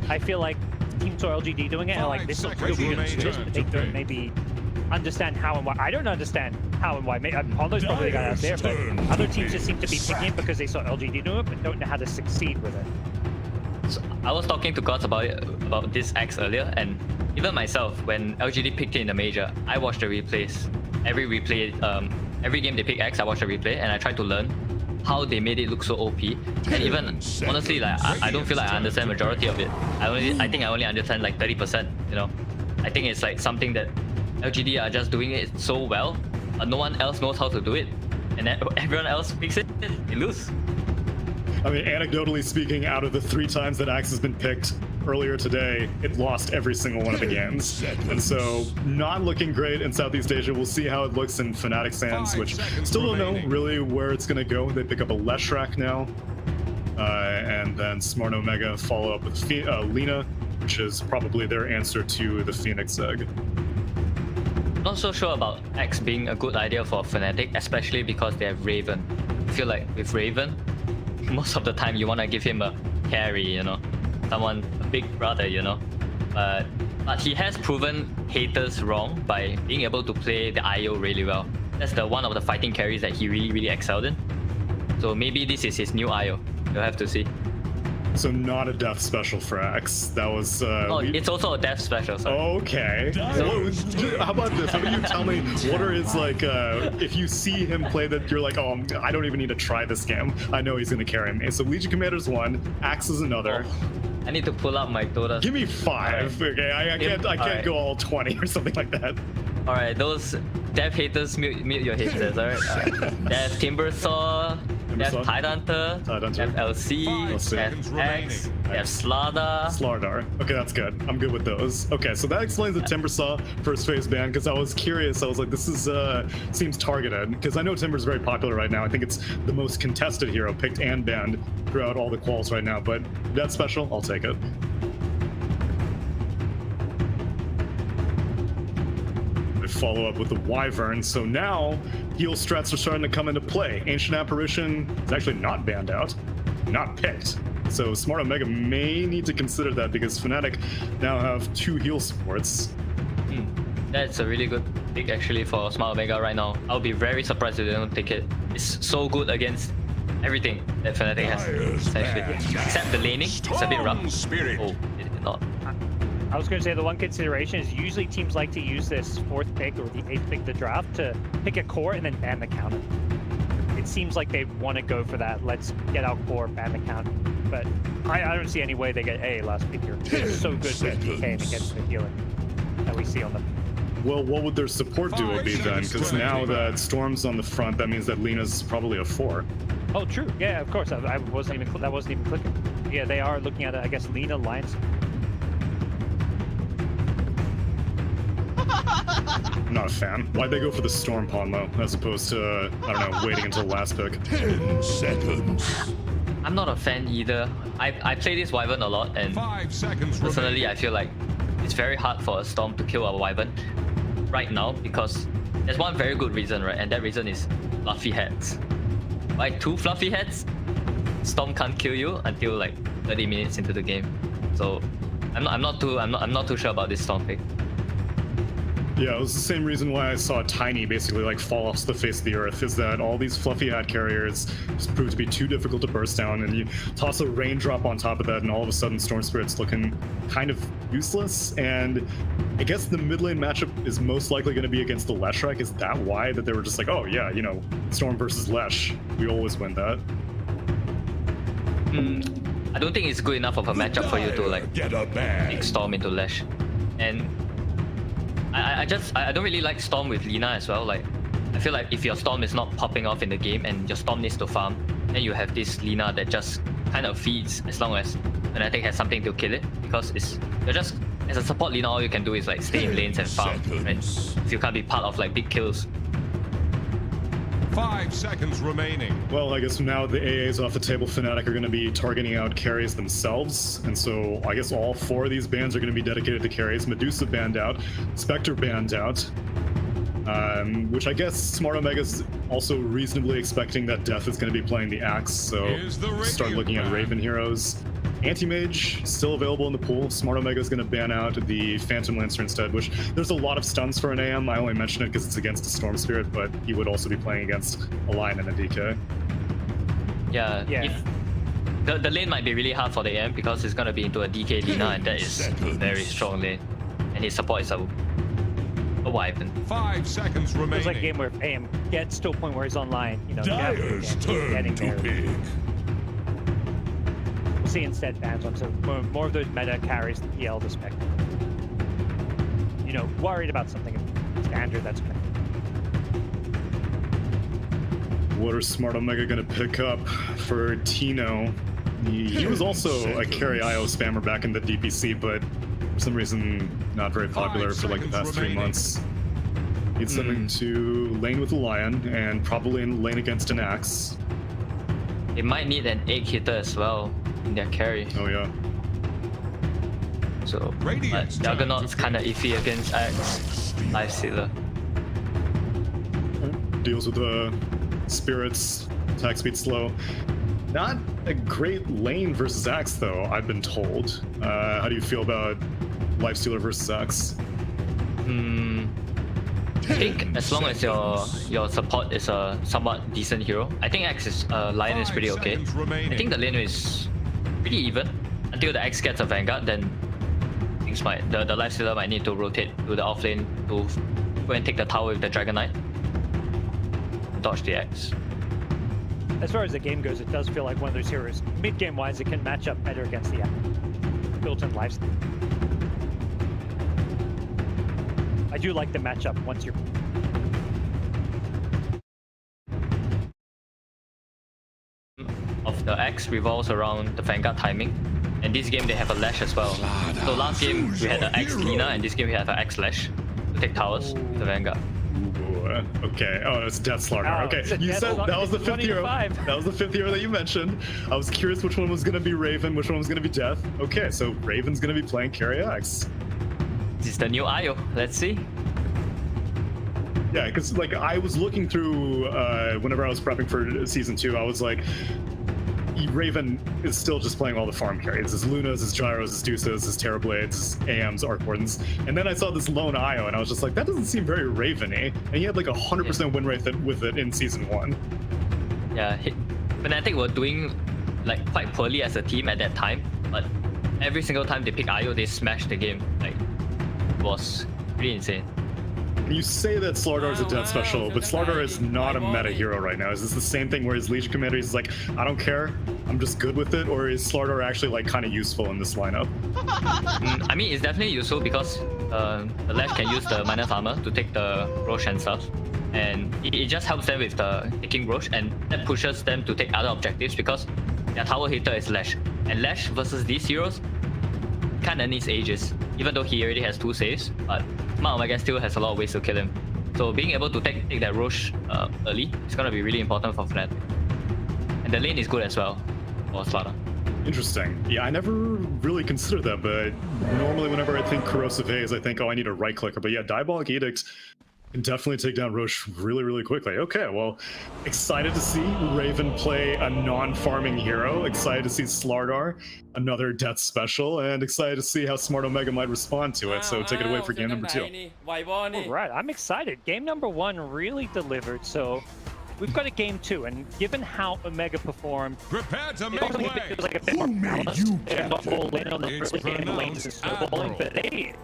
I feel like teams saw LGD doing it and like, this looks really good, but they don't maybe understand how and why. I don't understand how and why. Paulo's probably the guy out there, but other teams just seem to be picking it because they saw LGD do it, but don't know how to succeed with it. So I was talking to Gods about this Axe earlier, and even myself, when LGD picked it in the major, I watched the replays. Every replay, every game they pick Axe, I watched the replay, and I tried to learn how they made it look so OP. And even honestly, like I don't feel like I understand majority of it. I think I only understand like 30%. You know, I think it's like something that LGD are just doing it so well, but no one else knows how to do it, and then everyone else picks it, they lose. I mean, anecdotally speaking, out of the 3 times that Axe has been picked, earlier today, it lost every single one of the games. And so, not looking great in Southeast Asia. We'll see how it looks in Fnatic's hands, which still don't know really where it's going to go. They pick up a Leshrac now. And then Smart Omega follow up with Lina, which is probably their answer to the Phoenix Egg. Not so sure about X being a good idea for Fnatic, especially because they have Raven. I feel like with Raven, most of the time you want to give him a carry, you know, someone, a big brother, you know. But he has proven haters wrong by being able to play the IO really well. That's one of the fighting carries that he really excelled in. So maybe this is his new IO. You'll have to see. So not a death special for X. That was. It's also a death special. Sorry. Okay. How about this? How about you tell me what are his like? If you see him play that, you're like, oh, I don't even need to try this game. I know he's gonna carry me. So Legion Commander's one, Axe is another. Oh, I need to pull up my Dota. Give me 5. Okay, I can't go all 20 or something like that. All right, those death haters, mute your haters. All right. Death Timbersaw. Death Tidehunter, Death LC, Death X, Death Slardar. Okay, that's good. I'm good with those. Okay, so that explains the Timbersaw first phase ban, because I was curious. I was like, this is seems targeted, because I know Timber's very popular right now. I think it's the most contested hero, picked and banned throughout all the quals right now, but that special, I'll take it. Follow up with the Wyvern, so now heal strats are starting to come into play. Ancient Apparition is actually not banned out, not picked. So Smart Omega may need to consider that, because Fnatic now have 2 heal supports. That's a really good pick actually for Smart Omega right now. I'll be very surprised if they don't take it. It's so good against everything that Fnatic has, essentially. Except the laning, it's a bit rough. Oh, it did not. I was going to say the one consideration is usually teams like to use this 4th pick or the 8th pick of the draft to pick a core and then ban the counter. It seems like they want to go for that. Let's get out core, ban the counter. But I don't see any way they get A last pick here. They're so good with PK and against the healing that we see on them. Well, what would their support duo be then? Because now that Storm's on the front, that means that Lina's probably a 4. Oh, true. Yeah, of course. I wasn't even that wasn't even clicking. Yeah, they are looking at I guess Lina Lions. Not a fan. Why'd they go for the Storm pawn though, as opposed to, I don't know, waiting until the last pick? 10 seconds. I'm not a fan either. I play this Wyvern a lot, and 5 seconds personally I feel like it's very hard for a Storm to kill a Wyvern right now, because there's one very good reason, right? And that reason is fluffy heads. By 2 fluffy heads, Storm can't kill you until like 30 minutes into the game. So I'm not too sure about this Storm pick. Yeah, it was the same reason why I saw Tiny basically like fall off the face of the earth, is that all these fluffy hat carriers just proved to be too difficult to burst down, and you toss a raindrop on top of that and all of a sudden Storm Spirit's looking kind of useless. And I guess the mid lane matchup is most likely going to be against the Leshrac. Is that why that they were just like, oh yeah, you know, Storm versus Lesh, we always win that? I don't think it's good enough of a matchup for you to like make Storm into Lesh. And I don't really like Storm with Lina as well. Like, I feel like if your Storm is not popping off in the game and your Storm needs to farm, then you have this Lina that just kind of feeds as long as Fnatic has something to kill it, because you're just, as a support Lina, all you can do is like stay in lanes and farm, right? If you can't be part of like big kills. 5 seconds remaining. Well, I guess now the AA's off the table, Fnatic are going to be targeting out carries themselves, and so I guess all 4 of these bans are going to be dedicated to carries. Medusa banned out, Spectre banned out, which I guess Smart Omega's also reasonably expecting that Death is going to be playing the Axe, so start looking at Raven heroes. Anti-Mage still available in the pool. Smart Omega is going to ban out the Phantom Lancer instead, which there's a lot of stuns for an AM. I only mention it because it's against a Storm Spirit, but he would also be playing against a Lion and a DK. Yeah. The lane might be really hard for the AM because it's going to be into a DK Lina, and that is a very strong lane. And his support is a Wyvern. 5 seconds remaining. It's like a game where if AM gets to a point where he's online, you know, Dyer's turn to pick. See instead bans on some more of those meta carries the PL to spec. You know, worried about something standard that's gonna. What are Smart Omega gonna pick up for Tino? He was also a carry IO spammer back in the DPC, but for some reason not very popular for like the past 3 months. Needs something to lane with a lion and probably in lane against an axe. They might need an egg hitter as well in their carry. Oh yeah. So, but Juggernaut's kind of iffy against Axe, Lifestealer. Deals with the spirits, attack speed slow. Not a great lane versus Axe though, I've been told. How do you feel about Lifestealer versus Axe? I think as long as your support is a somewhat decent hero, I think Axe Lion is pretty okay. I think the lane is pretty even until the Axe gets a Vanguard, then things might the Lifestealer might need to rotate to the off lane to go and take the tower with the Dragon Knight, dodge the Axe. As far as the game goes, it does feel like one of those heroes. Mid-game wise, it can match up better against the built-in lifesteal. I do like the matchup once you're... Of the Axe revolves around the Vanguard timing. And this game they have a Lash as well. So last game we had an Axe Lina, and this game we have an Axe Lash to take towers with the Vanguard. Okay. Oh, it's Death Slaughter. Okay, you said that was the 5th hero. That was the 5th hero that you mentioned. I was curious which one was gonna be Raven, which one was gonna be Death. Okay, so Raven's gonna be playing carry Axe. This is the new IO. Let's see. Yeah, because like I was looking through whenever I was prepping for season 2, I was like, Raven is still just playing all the farm carries. His Lunas, his Gyros, his Deuces, his Terrorblades, his AMs, Arc Wardens. And then I saw this lone IO and I was just like, that doesn't seem very Raven-y. And he had like 100% win rate with it in season 1. Yeah, Fnatic were doing like quite poorly as a team at that time, but every single time they pick IO, they smashed the game. Like, it was pretty insane. You say that Slardar is a death special, but Slardar is not a meta hero right now. Is this the same thing where his Legion Commander is like, I don't care, I'm just good with it, or is Slardar actually like kind of useful in this lineup? I mean, it's definitely useful because the Lash can use the minus armor to take the Roche and stuff, and it just helps them with the taking Roche, and that pushes them to take other objectives because their tower hitter is Lash, and Lash versus these heroes kinda needs Aegis, even though he already has 2 saves, but Mount Omega still has a lot of ways to kill him. So being able to take that Roche early is gonna be really important for Fnatic. And the lane is good as well for Slaughter. Interesting. Yeah, I never really considered that, but normally whenever I think Corrosive Haze, I think, oh, I need a right clicker. But yeah, Diabolic Edict can definitely take down Roche really, really quickly. Okay, well, excited to see Raven play a non-farming hero. Excited to see Slardar, another death special, and excited to see how Smart Omega might respond to it. So take it away for game number 2. Alright, I'm excited. Game number 1 really delivered, so we've got a game 2, and given how Omega performed, prepare to make way. It was like a bit more balanced. Not all in on the early game lanes and snowballing, but they...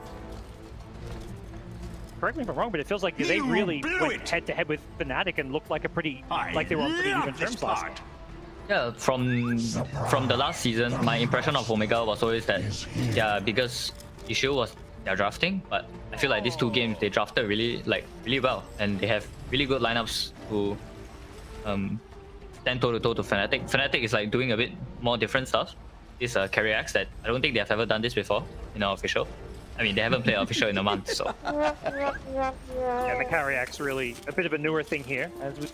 Correct me if I'm wrong, but it feels like they really went head-to-head with Fnatic and looked like a pretty, like they were on pretty even terms last game. Yeah, from the last season, my impression of Omega was always that their biggest issue was their drafting, but I feel like these 2 games they drafted really well, and they have really good lineups to stand toe-to-toe to Fnatic. Fnatic is like doing a bit more different stuff. This carry axe that I don't think they have ever done this before in our official. I mean, they haven't played official in a month, so. Yeah, the carry axe really a bit of a newer thing here, as we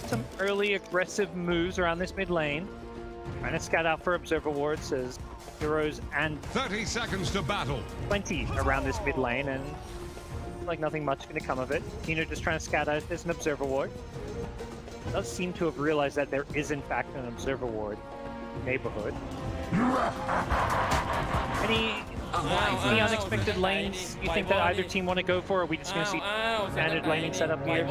some early aggressive moves around this mid lane. Trying to scout out for observer wards as heroes and 30 seconds to battle. Plenty around this mid lane, and like nothing much going to come of it. Tino just trying to scout out if there's an observer ward. Does seem to have realized that there is in fact an observer ward neighborhood. Any unexpected lanes you think that either team want to go for, or are we just going to see standard laning setup here?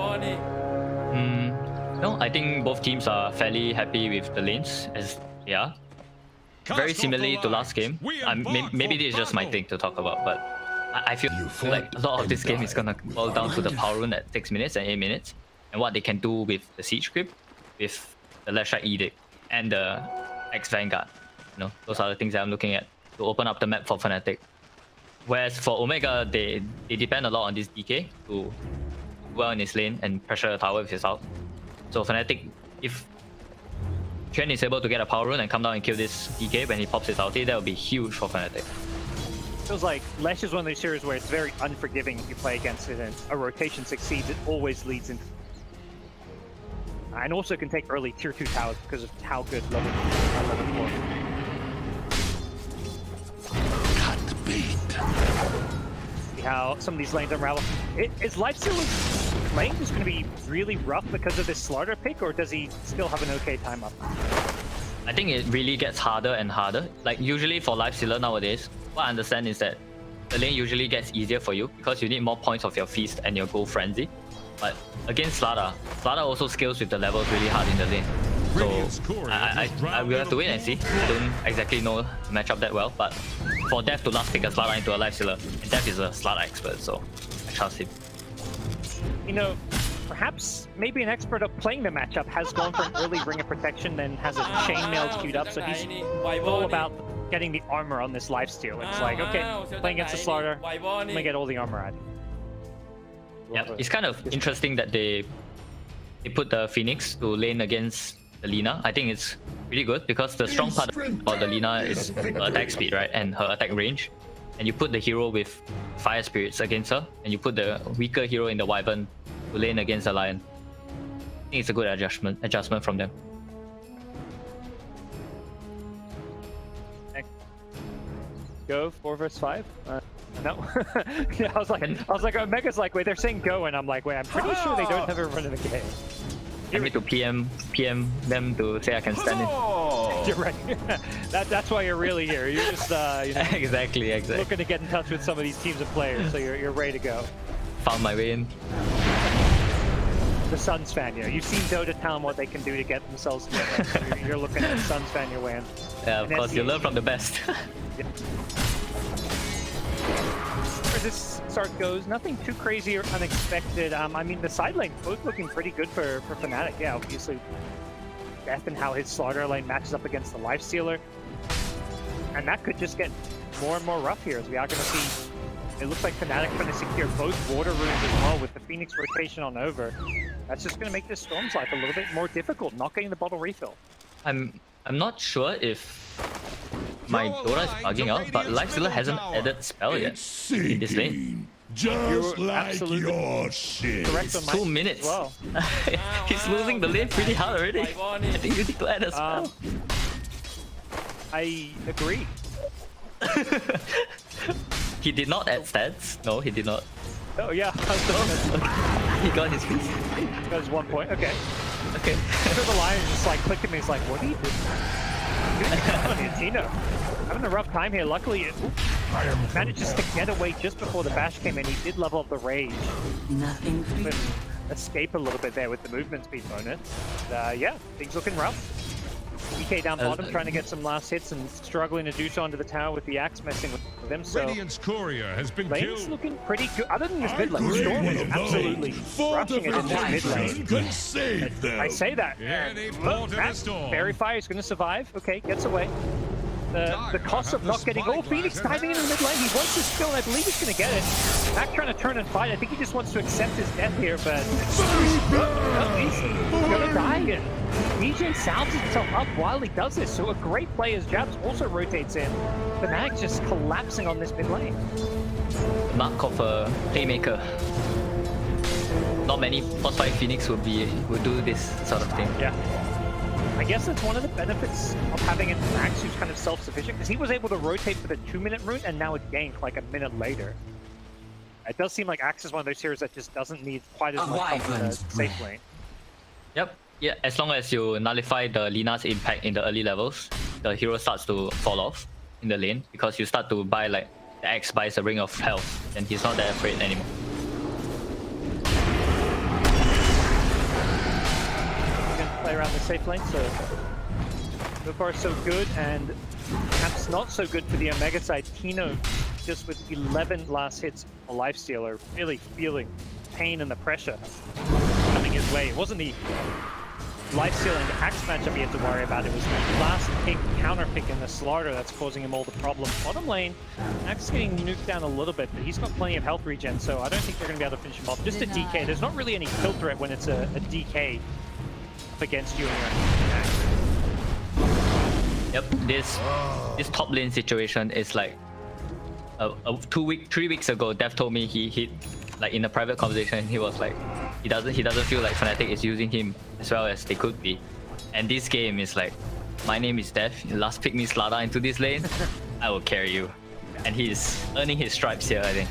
No, I think both teams are fairly happy with the lanes as they are. Very similarly to last game. Maybe this is just my thing to talk about, but I feel like a lot of this game is gonna boil down to the power rune at 6 minutes and 8 minutes, and what they can do with the siege creep, with the Lashite Edict and the X Vanguard. You know, those are the things that I'm looking at to open up the map for Fnatic. Whereas for Omega, they depend a lot on this DK to do well in his lane and pressure the tower with his ult. So Fnatic, if Chen is able to get a power rune and come down and kill this DK when he pops his ulti, that would be huge for Fnatic. Feels like Lesh is one of those heroes where it's very unforgiving if you play against it and a rotation succeeds, it always leads into... And also can take early tier 2 towers because of how good level 4. Cut bait. See how some of these lanes unravel. Is Lifesteal's lane just going to be really rough because of this Slardar pick, or does he still have an okay time up? I think it really gets harder and harder. Like usually for Lifestealer nowadays, what I understand is that the lane usually gets easier for you because you need more points of your feast and your gold frenzy. But against Slardar also scales with the levels really hard in the lane. So I will have to wait and see. I don't exactly know the matchup that well, but for Death to last pick a Slardar into a Lifestealer, and Death is a Slardar expert, so I trust him. You know, perhaps maybe an expert of playing the matchup has gone for an early ring of protection, then has a chainmail queued up, so he's all about getting the armor on this lifesteal. It's like, okay, playing against a Slardar, I'm gonna get all the armor out. Yeah, it's kind of interesting that they put the Phoenix to lane against the Lina. I think it's pretty good because the strong part about the Lina is her attack speed, right, and her attack range. And you put the hero with fire spirits against her, and you put the weaker hero in the Wyvern to lane against the Lion. I think it's a good adjustment from them. Go 4 vs 5. No. Yeah, I was like, Omega's like, wait, they're saying go, and I'm like, wait, I'm pretty sure they don't have a run in the game. I need to PM them to say I can stand it. You're right. That's why you're really here. You're just you know, exactly. looking to get in touch with some of these teams of players, so you're ready to go. Found my way in. The Suns fan, yeah. You've seen Dota tell them what they can do to get themselves together. So you're looking at the Suns fan your way in. Yeah, of course, you learn from the best. Yeah. Where this start goes, nothing too crazy or unexpected. I mean, the side lane both looking pretty good for Fnatic. Yeah, obviously, Death and how his Slardar lane matches up against the Lifestealer. And that could just get more and more rough here, as we are going to see. It looks like Fnatic trying to secure both water runes as well with the Phoenix rotation on over. That's just going to make this Storm's life a little bit more difficult, not getting the bottle refill. I'm not sure if my Dota is bugging out, but Lifestealer hasn't added spell yet in this lane. Just like your shit. Correct on 2 minutes. Well. He's losing the lane pretty hard already. I think you need to add a spell. I agree. He did not add stats. No, he did not. Oh yeah. He got his piece. Got his 1 point. Okay. Okay. The Lion just like clicked at me. He's like, what are you doing? Tino, having a rough time here. Luckily, manages to get away just before the bash came in. He did level up the rage. Nothing for you. Escape a little bit there with the movement speed bonus. Yeah, things looking rough. DK down bottom, trying to get some last hits and struggling to do so onto the tower with the axe messing with them. So Radiant's courier has been lane's killed. looking pretty good. Other than this mid lane, Storm is absolutely crushing it in this mid lane. I say that. Fairy Fire is going to survive. Okay, gets away. The cost of not getting... Oh, Phoenix diving into the mid lane. He wants this kill, and I believe he's going to get it. Mac trying to turn and fight. I think he just wants to accept his death here, but... he's going to die here. DJ salves himself up while he does this, so a great play as Jabs also rotates in. Fnatic just collapsing on this mid lane. Mark of a playmaker. Not many plus 5 Phoenix would do this sort of thing. Yeah. I guess that's one of the benefits of having an Axe who's kind of self-sufficient, because he was able to rotate for the 2-minute rune and now it ganked like a minute later. It does seem like Axe is one of those heroes that just doesn't need quite as much help in the safe lane. Yep. Yeah, as long as you nullify the Lina's impact in the early levels, the hero starts to fall off in the lane because you start to buy like the Axe buys a ring of health and he's not that afraid anymore. Play around the safe lane, so far so good, and perhaps not so good for the Omega side. Tino just with 11 last hits a Lifestealer, really feeling pain and the pressure coming his way. It wasn't the Lifestealing Axe matchup he had to worry about, it was the last pick, counter pick in the Slardar that's causing him all the problems. Bottom lane, Axe is getting nuked down a little bit, but he's got plenty of health regen, so I don't think they're going to be able to finish him off. Just a DK, there's not really any kill threat when it's a DK against you and your Yep, this top lane situation is like 3 weeks ago. Dev told me he like in a private conversation he was like he doesn't feel like Fnatic is using him as well as they could be, and this game is like, my name is Dev. You last pick me Slada into this lane, I will carry you, and he's earning his stripes here. I think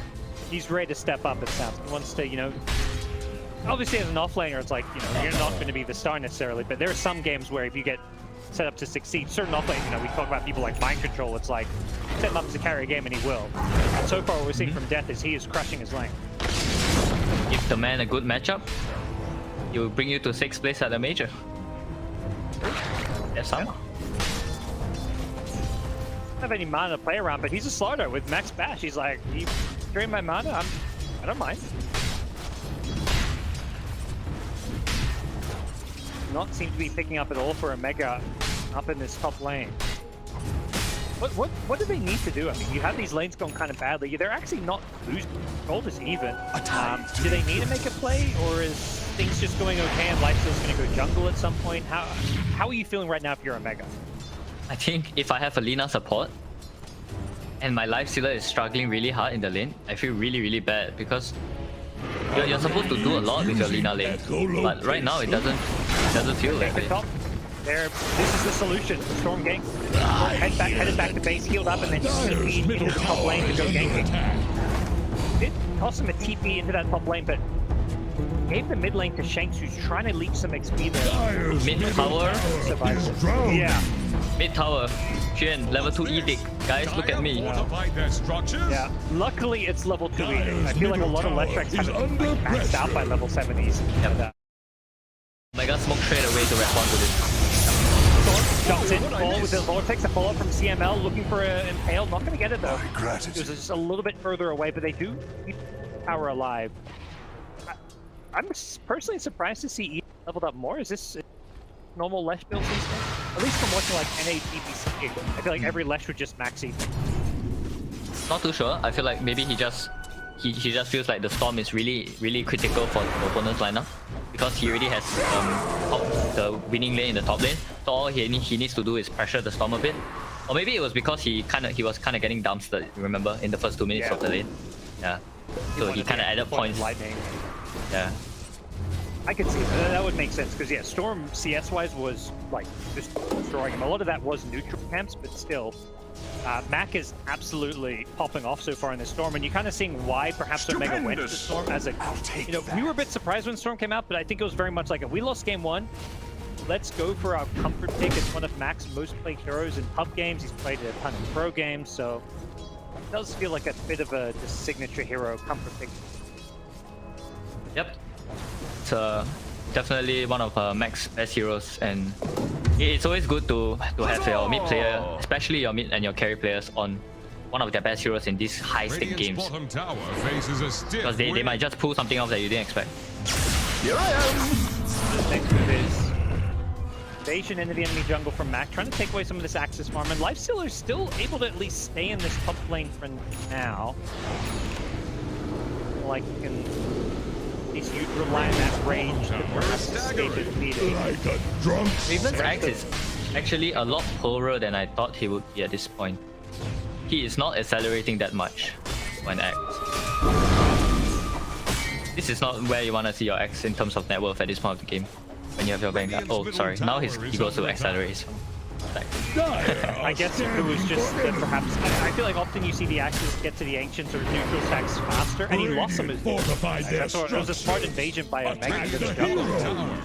he's ready to step up. It sounds. He wants to, you know. Obviously, as an offlaner, it's like, you know, you're not going to be the star necessarily, but there are some games where if you get set up to succeed, certain offlanes, you know, we talk about people like Mind Control, it's like, set him up to carry a game and he will. And so far what we're seeing from Death is he is crushing his lane. give the man a good matchup, he will bring you to 6th place at the major. That's some. Don't have any mana to play around, but he's a starter with max bash. He's like, you drain my mana, I don't mind. Not seem to be picking up at all for Omega up in this top lane. What do they need to do? I mean, you have these lanes going kind of badly. They're actually not losing. Gold is even. Do they need to make a play, or is things just going okay and Lifesteal's going to go jungle at some point? How are you feeling right now if you're Omega? I think if I have a Lina support and my Lifestealer is struggling really hard in the lane, I feel really bad, because you're supposed to do a lot with your Lina lane, but right now it doesn't feel like it. This is the solution. Storm gank. Headed back to base, healed up, and then TP into the top lane to go ganking. It cost him a TP into that top lane, but gave the mid lane to Shanks, who's trying to leech some XP there. Mid tower. Yeah. Mid tower. Xuan, level 2 edict. Guys, look at me. Yeah. Luckily, it's level 2 edict. I feel like a lot of Leshracs haven't maxed out by level 70s. Yep. Omega smoke straight away to respond to this. Jumps in, all with the Vortex, a follow-up from CML, looking for an Impale. Not going to get it though. It was just a little bit further away, but they do keep power alive. I'm personally surprised to see E leveled up more. Is this normal Lesh build since then? At least from watching like NA DPC, I feel like every Lesh would just max E. Not too sure. I feel like maybe he just feels like the Storm is really critical for the opponent's lineup, because he already has the winning lane in the top lane. So all he needs to do is pressure the Storm a bit. Or maybe it was because he was kind of getting dumpstered, remember, in the first 2 minutes of the lane. Yeah. So he kind of added points. Lightning. Yeah. I could see that. That would make sense, because yeah, Storm CS-wise was like just destroying him. A lot of that was neutral camps, but still. Mac is absolutely popping off so far in this Storm, and you're kind of seeing why perhaps Omega went to Storm as a, you know, we were a bit surprised when Storm came out, but I think it was very much like, if we lost game 1, let's go for our comfort pick. It's one of Mac's most played heroes in pub games. He's played a ton in pro games, so it does feel like a bit of a signature hero comfort pick. Yep. It's definitely one of Mac's best heroes, and it's always good to have your mid player, especially your mid and your carry players, on one of their best heroes in these high-stake games. Because they might just pull something off that you didn't expect. Here I am! Next move is invasion into the enemy jungle from Mac, trying to take away some of this Axis farm, and Lifestealer is still able to at least stay in this top lane for now. Like, you can at least you rely on that range to perhaps escape defeated. Raven's Axe is actually a lot poorer than I thought he would be at this point. He is not accelerating that much when Axe. This is not where you want to see your Axe in terms of net worth at this point of the game. When you have your Vanguard. Oh, sorry. Now he goes to accelerate. I guess if it was just that perhaps, I feel like often you see the Axes get to the Ancients or neutral stacks faster, and he lost them as fortified. That's what, it was a smart invasion by Omega to the jungle.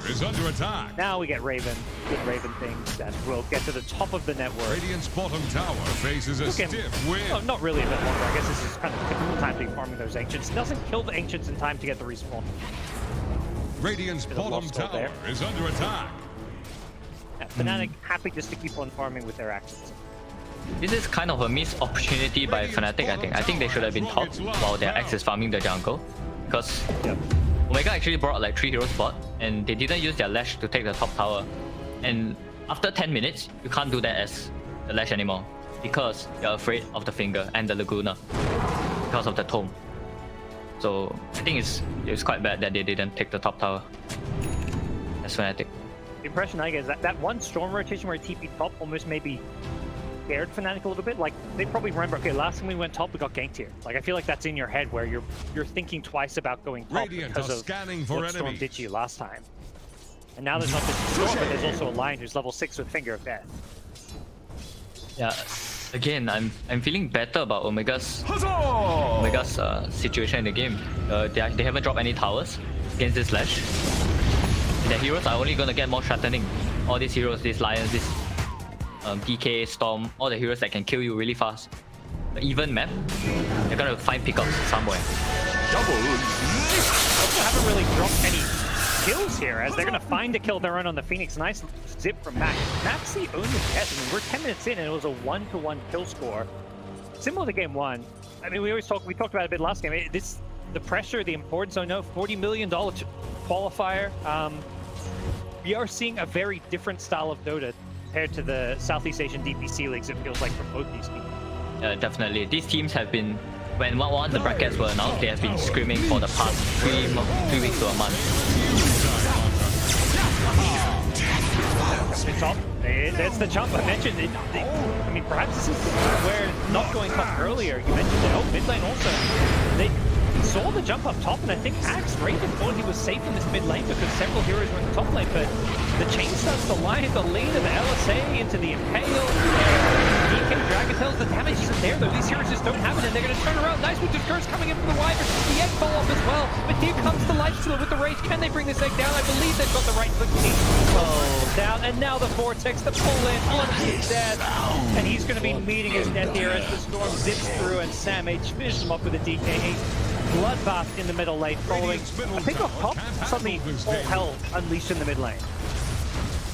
Is under attack. Now we get Raven, good Raven things that will get to the top of the network. Radiant's bottom tower faces a stiff win. Oh, not really a bit longer. I guess this is kind of typical time to be farming those Ancients. Doesn't kill the Ancients in time to get the respawn. Radiant's bottom tower is under attack. Yeah, Fnatic happy just to keep on farming with their Axes. This is kind of a missed opportunity by Fnatic, I think. I think they should have been top while their Axe is farming the jungle. Because Omega actually brought like 3 heroes bot, and they didn't use their Lash to take the top tower. And after 10 minutes, you can't do that as the Lash anymore, because you're afraid of the Finger and the Laguna, because of the Tome. So I think it's quite bad that they didn't take the top tower as Fnatic. impression I get is that one Storm rotation where TP top almost maybe scared Fnatic a little bit. Like, they probably remember, okay, last time we went top, we got ganked here. Like, I feel like that's in your head where you're thinking twice about going top because of what Storm did to you last time. And now there's not just Storm, but there's also a Lion who's level 6 with Finger of Death. Yeah, again, I'm feeling better about Omega's situation in the game. They haven't dropped any towers against this Lash. Their heroes are only gonna get more threatening. All these heroes, these Lions, this DK, Storm, all the heroes that can kill you really fast. The even map, they're gonna find pickups somewhere. Also haven't really dropped any kills here, as they're gonna find a kill their own on the Phoenix. Nice zip from Max. Max the only death. I mean, we're 10 minutes in and it was a 1-to-1 kill score. Similar to game 1. I mean, we talked about it a bit last game. The pressure, the importance, I know, $40 million qualifier. We are seeing a very different style of Dota compared to the Southeast Asian DPC leagues, it feels like, for both these teams. Definitely. These teams have been, when once the brackets were announced, they have been screaming for the past 3 weeks to a month. Top. There's the jump. I mentioned it. I mean, perhaps this is where not going top earlier. You mentioned it. Oh, mid lane also. They saw the jump up top, and I think Axe Raven thought he was safe in this mid lane because several heroes were in the top lane, but the chain starts to line the lead of the LSA into the Impale. DK Dragontails, the damage isn't there though. These heroes just don't have it, and they're going to turn around. Nice Winter's Curse coming in from the Wyvern. The egg fall off as well, but here comes the Lifestealer with the Rage. Can they bring this egg down? I believe they've got the right click. Oh, down, and now the Vortex, the pull in, on his death, and he's going to be meeting his death here as the Storm zips through, and Sam H finishes him up with a DK. Bloodbath in the middle lane following a pick off top, suddenly all hell unleashed in the mid lane.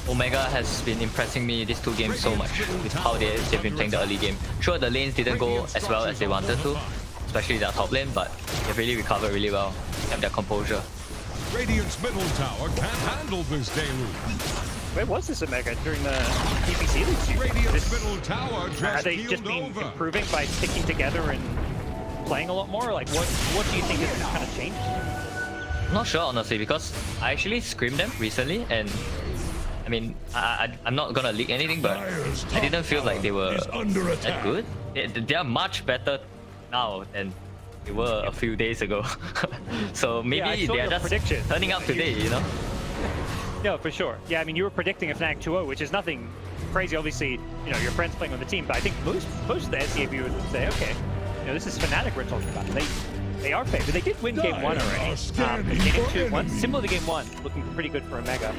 Omega has been impressing me these 2 games so much with how they've been playing the early game. Sure, the lanes didn't go as well as they wanted to, especially their top lane, but they've really recovered really well, kept their composure. Radiant's middle tower can't handle this deluge. Where was this Omega during the DPC league? Radiant's middle tower Are they just been improving by sticking together and playing a lot more? Like, what do you think has kind of changed? I'm not sure, honestly, because I actually screamed them recently, and I mean, I'm not gonna leak anything, but I didn't feel like they were that good. They are much better now than they were a few days ago. So maybe they are just turning up today, you know? No, for sure. Yeah, I mean, you were predicting a Fnatic 2-0, which is nothing crazy. Obviously, you know, your friends playing on the team, but I think most of the SEA viewers would say, okay, you know, this is Fnatic we're talking about. They are favored. They did win game 1 already. Game 2 1, similar to game 1, looking pretty good for Omega.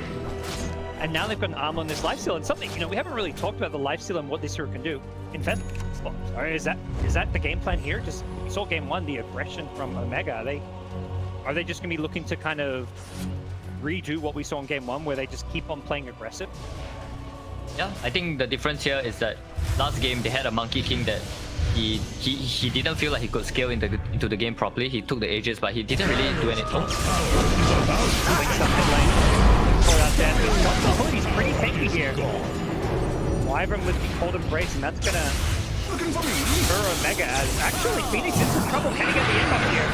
And now they've got an arm on this lifesteal, and something, you know, we haven't really talked about the lifesteal and what this hero can do in Fed spots. Is that the game plan here? Just, we saw game 1, the aggression from Omega. Are they just gonna be looking to kind of redo what we saw in game 1, where they just keep on playing aggressive? Yeah, I think the difference here is that last game they had a Monkey King that he didn't feel like he could scale into the game properly. He took the ages, but he didn't really do anything. He's pretty tanky here. Wyvern with the cold embrace, and that's gonna spur Omega as actually Phoenix in some trouble. Can he get the egg up here?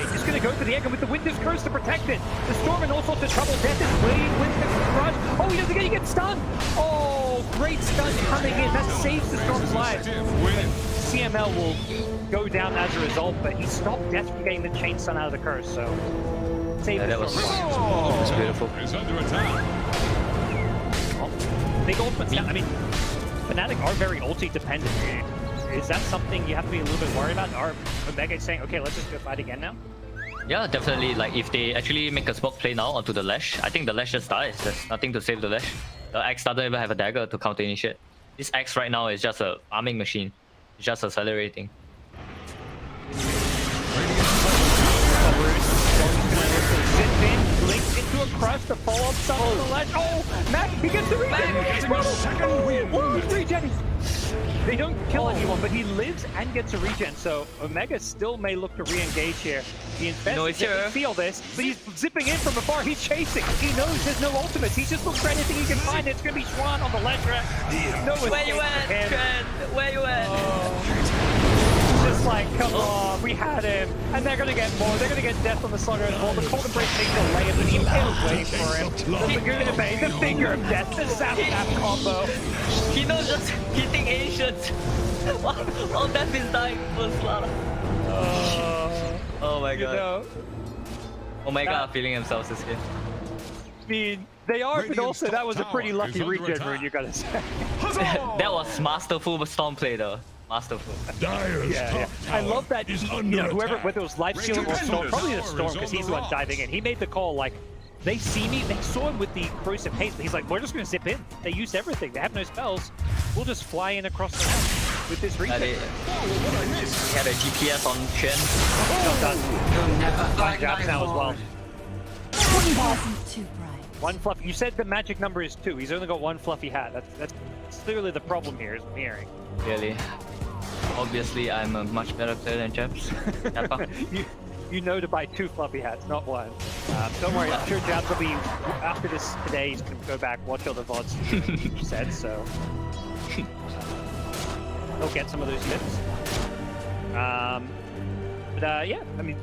BJ just gonna go for the egg, and with the Winter's Curse to protect it. The Storm in all sorts of trouble. Death is waiting with the crush. Oh, he doesn't get, he gets stunned. Oh, great stun coming in. That saves the Storm's life. CML will go down as a result, but he stopped Death from getting the chain stun out of the curse, so save the Storm. That was beautiful. Is under attack. Big ultimate. I mean, Fnatic are very ulti dependent. Is that something you have to be a little bit worried about? Are Omega saying, okay, let's just go fight again now? Yeah, definitely. Like, if they actually make a smoke play now onto the Lash, I think the Lash just dies. There's nothing to save the Lash. The Axe doesn't even have a dagger to counter initiate. This Axe right now is just a farming machine. It's just accelerating. Linked into a crush to follow up some of the ledge. Oh, Mac, he gets the regen! They don't kill anyone, but he lives and gets a regen, so Omega still may look to re-engage here. The Infest can feel this, but he's zipping in from afar. He's chasing. He knows there's no ultimates. He's just looking for anything he can find. It's going to be Schwan on the ledge. No, where you at, Trent? Where you at? is just like, come on, we had him, and they're gonna get more. They're gonna get death on the Slugger as well. The Cold Embrace takes the layup, but the Impale's waiting for him. The Lagoon of Bay, the Finger of Death, the Zap combo. He knows just hitting Ancients while Death is dying for Slaughter. Oh my god. Know, Omega are feeling themselves this game. I mean, they are, but also that was a pretty lucky regen rune, you gotta say. That was masterful storm play though. Masterful. Yeah. I love that, whoever, whether it was Life Stealing or Storm, probably the Storm, because he's the one diving in. He made the call, like, they see me, they saw him with the Corrosive Haste, but he's like, we're just gonna zip in. They used everything, they have no spells. We'll just fly in across the map with this regen. He had a GPS on Chen. Fine jabs now as well. Too bright. One fluffy. You said the magic number is 2. He's only got one fluffy hat. That's clearly the problem here, is hearing. Really. Obviously, I'm a much better player than Jabs. you know to buy 2 fluffy hats, not 1. Don't worry, I'm sure Jabs will be, after this today, he's going to go back, watch all the VODs you said, so... he'll get some of those tips. Yeah, I mean,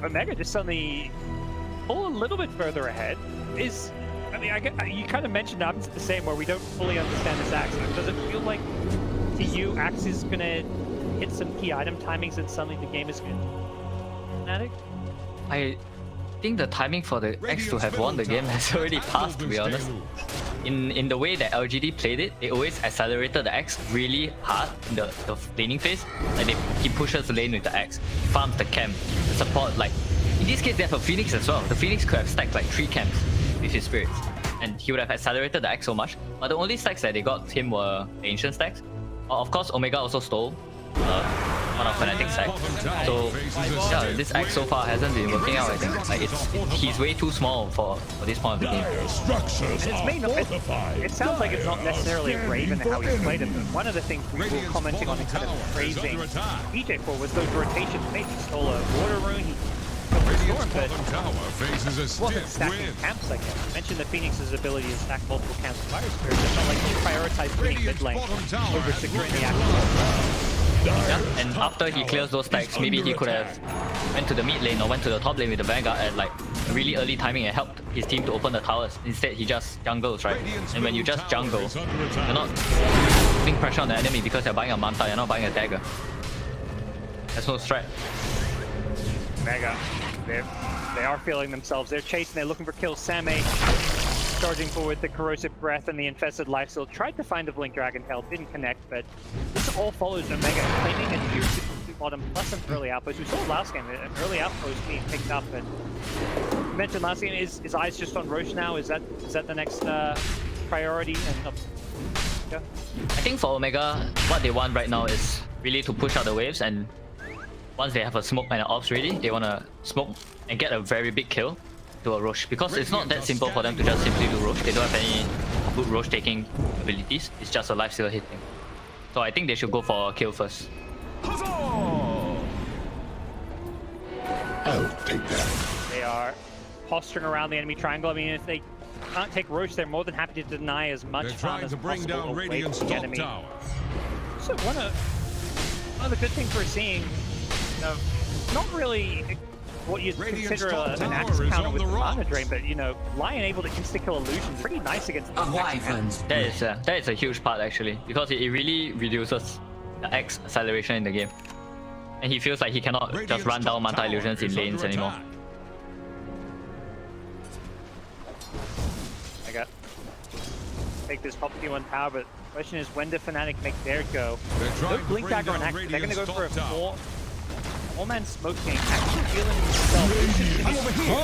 Omega just suddenly pull a little bit further ahead. You kind of mentioned Abs the same, where we don't fully understand this axe. Does it feel like to you axe is gonna hit some key item timings and suddenly the game is good? Fnatic? I think the timing for the X to have won the game has already passed, to be honest. In the way that LGD played it, they always accelerated the X really hard in the laning phase. Like he pushes the lane with the X, farms the camp, the support. Like in this case, they have a Phoenix as well. The Phoenix could have stacked like 3 camps with his spirits, and he would have accelerated the X so much. But the only stacks that they got him were the ancient stacks. Of course, Omega also stole one of Fnatic's stacks. So yeah, this X so far hasn't been working out. I think like he's way too small for this point of the game. It sounds like it's not necessarily Raven how he played it, but one of the things we were commenting on and kind of praising DJ for was those rotations. Maybe he stole a water rune, he Storm, but wasn't stacking camps, I guess. I mentioned the Phoenix's ability to stack multiple camps of Fire Spirits. It felt like he prioritized winning mid lane over securing the action. Yeah, and after he clears those stacks, maybe he could have went to the mid lane or went to the top lane with the Vanguard at like a really early timing and helped his team to open the towers. Instead, he just jungles, right? And when you just jungle, you're not putting pressure on the enemy because you're buying a Manta, you're not buying a dagger. There's no strat. Mega. They are feeling themselves. They're chasing, they're looking for kills. Sammy charging forward, the Corrosive Breath and the Infested Lifesteal. Tried to find the Blink Dragon Tail, didn't connect, but this all follows Omega claiming a tier 2 bottom plus an early outpost. We saw last game, an early outpost being picked up, and you mentioned last game, is eyes just on Roche now? Is that the next priority? And yeah. I think for Omega, what they want right now is really to push out the waves, and once they have a smoke and an ops ready, they want to smoke and get a very big kill to a Roche. Because it's not that simple for them to just simply do Roche. They don't have any good Roche taking abilities. It's just a lifesteal hitting. So I think they should go for a kill first. I'll take that. They are posturing around the enemy triangle. I mean, if they can't take Roche, they're more than happy to deny as much farm as possible away from the enemy. So one of the good things we're seeing, not really what you'd consider an axe counter with the mana drain, but Lion able to insta-kill illusions pretty nice against the that is a huge part actually, because it really reduces the X acceleration in the game, and he feels like he cannot just run down Manta illusions in lanes anymore. I got take this top T1 tower, but the question is, when do Fnatic make their go? No Blink Dagger on Axe, they're going to go for a four-man smoke game. Actually feeling himself.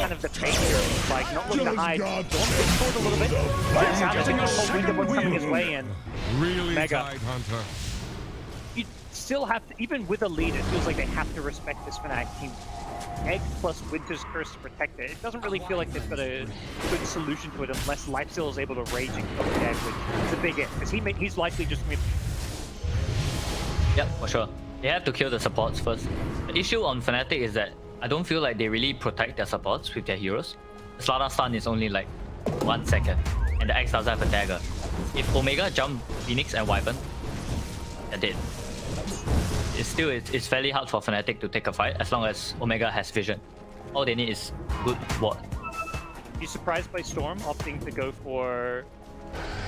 Kind of the danger, like not looking to hide. Storm gets pulled a little bit. Jets out as a whole wind of what's coming his way in. Really Mega. tight, Hunter. You still have to, even with a lead, it feels like they have to respect this Fnatic team. Egg plus Winter's Curse to protect it. It doesn't really feel like they've got a good solution to it unless Lifesteal is able to rage and kill the Egg, which is a big if, because he's likely just going to... Yep, for sure. They have to kill the supports first. The issue on Fnatic is that I don't feel like they really protect their supports with their heroes. The Slaughter stun is only like 1 second, and the X doesn't have a dagger. If Omega jump Phoenix and Wyvern, they're dead. it's fairly hard for Fnatic to take a fight as long as Omega has vision. All they need is good ward. You surprised by Storm opting to go for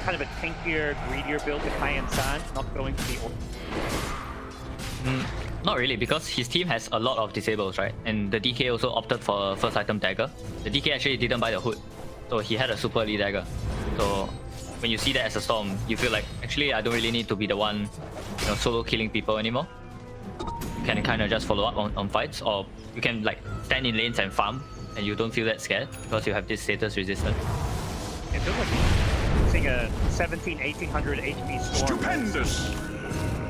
kind of a tankier, greedier build with high-end sand, not going for the Not really, because his team has a lot of disables, right? And the DK also opted for a first item dagger. The DK actually didn't buy the hood, so he had a super early dagger. So when you see that as a Storm, you feel like, actually I don't really need to be the one, you know, solo killing people anymore. You can kind of just follow up on fights, or you can like stand in lanes and farm, and you don't feel that scared because you have this status resistance. It feels like seeing a 1800 HP Storm. Stupendous!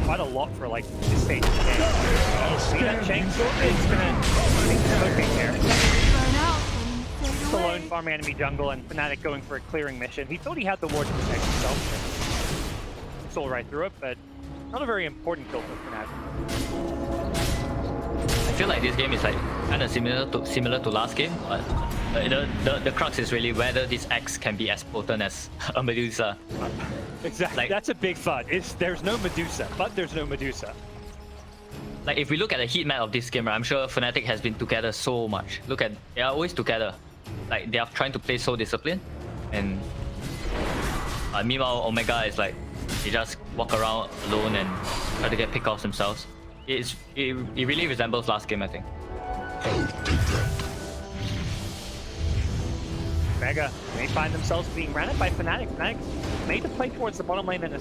Quite a lot for like this stage of the game. See that chain sword? It's gonna smoking here. Alone farming enemy jungle and Fnatic going for a clearing mission. He thought he had the ward to protect himself. Saw right through it, but not a very important kill for Fnatic. I feel like this game is like kind of similar to last game, but the crux is really whether this X can be as potent as a Medusa. Exactly. Like, that's a big thought. There's no Medusa, but there's no Medusa. Like if we look at the heat map of this game, right, I'm sure Fnatic has been together so much. Look at, they are always together. Like they are trying to play so disciplined, and meanwhile Omega is like they just walk around alone and try to get pick-offs themselves. It really resembles last game, I think. Omega may find themselves being ran at by Fnatic. Fnatic made the play towards the bottom lane and a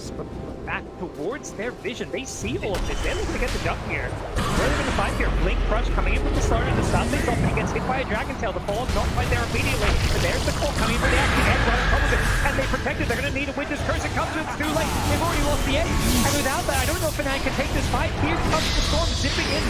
back towards their vision. They see all of this. They're looking to get the jump here. Where are they going to find here? Blink Crush coming in with the start and the Southeast off, and he gets hit by a Dragon Tail. The fall not quite there immediately. But there's the call coming in for the action. Edge right on top of it. And they protect it. They're going to need a Winter's Curse. It comes in. It's too late. They've already lost the edge. And without that, I don't know if Fnatic can take this fight. Here comes the Storm zipping in.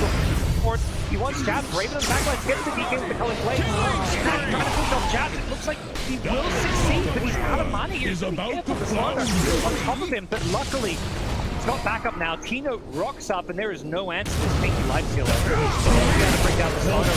He wants jabs. Raven on the backline gets the DK with the color play. Trying to push off jabs. It looks like he will succeed, but he's out of money. He's about to slaughter on top of him, but luckily he's got backup now. Keynote rocks up, and there is no answer to this pinky life stealer. He's going to bring down the slaughter.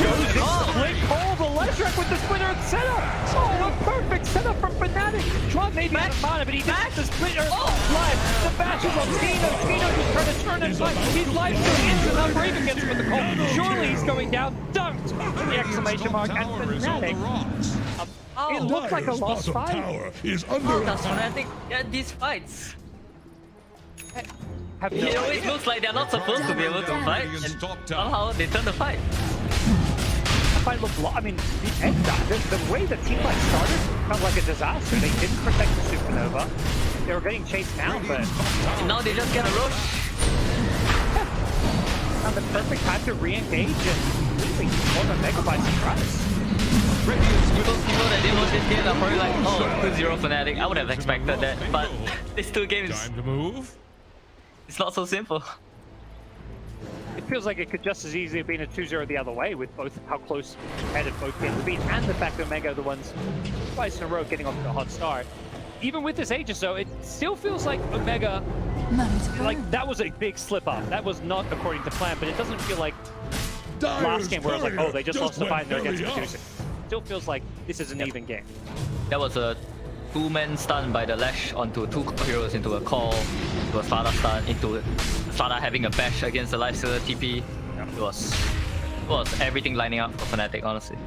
Split call the Leshrac with the splitter at center. Oh, a perfect setup from Fnatic. Trot maybe out of mana, but he did the splitter live. The bash is on Tino. Tino just trying to turn and fight. His life still is enough. Raven gets him with the call. Surely he's going down. Dunked! The exclamation mark. And Fnatic. It looked like a lost fight. Tower is How under does attack. Fnatic get these fights? Have It always looks like they're not supposed to be able to fight, and somehow they turn the fight. The fight looked I mean, the way the team fight started felt like a disaster. They didn't protect the Supernova. They were getting chased down, but now they just get a rush. Found the perfect time to re-engage and really caught Omega by surprise. People that didn't watch this game are probably like, oh, 2-0 Fnatic. I would have expected that, but these two games, Time to move. it's not so simple. It feels like it could just as easily have been a 2-0 the other way with both how close headed both games have been, and the fact that Omega are the ones twice in a row getting off to a hot start. Even with this Aegis though, it still feels like Omega, like that was a big slip up. That was not according to plan, but it doesn't feel like last game where it was like, oh, they just lost the fight and they're against Medusa. Still feels like this is an even game. That was a two-man stun by the Lash onto two heroes into a call, into a Slada stun, into Slada having a bash against the Lifestealer TP. It was everything lining up for Fnatic, honestly.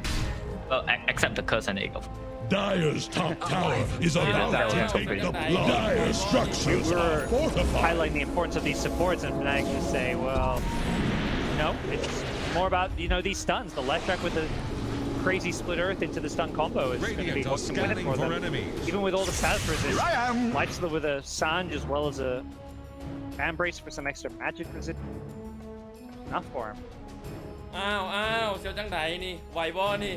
Well, except the curse and egg, of course. Dire's top tower is about to take the blow. Dire's structures are fortified. Highlighting the importance of these supports, and Fnatic just say, well, no, it's more about, you know, these stuns. The Leshrac with the crazy split earth into the stun combo is going to be what can win it for them. Even with all the status resist, Lifestealer with a Sanj as well as a Fan Brace for some extra magic resist. Enough for him. อ้าวเสียวจังไดนี่ไหวบ่นี่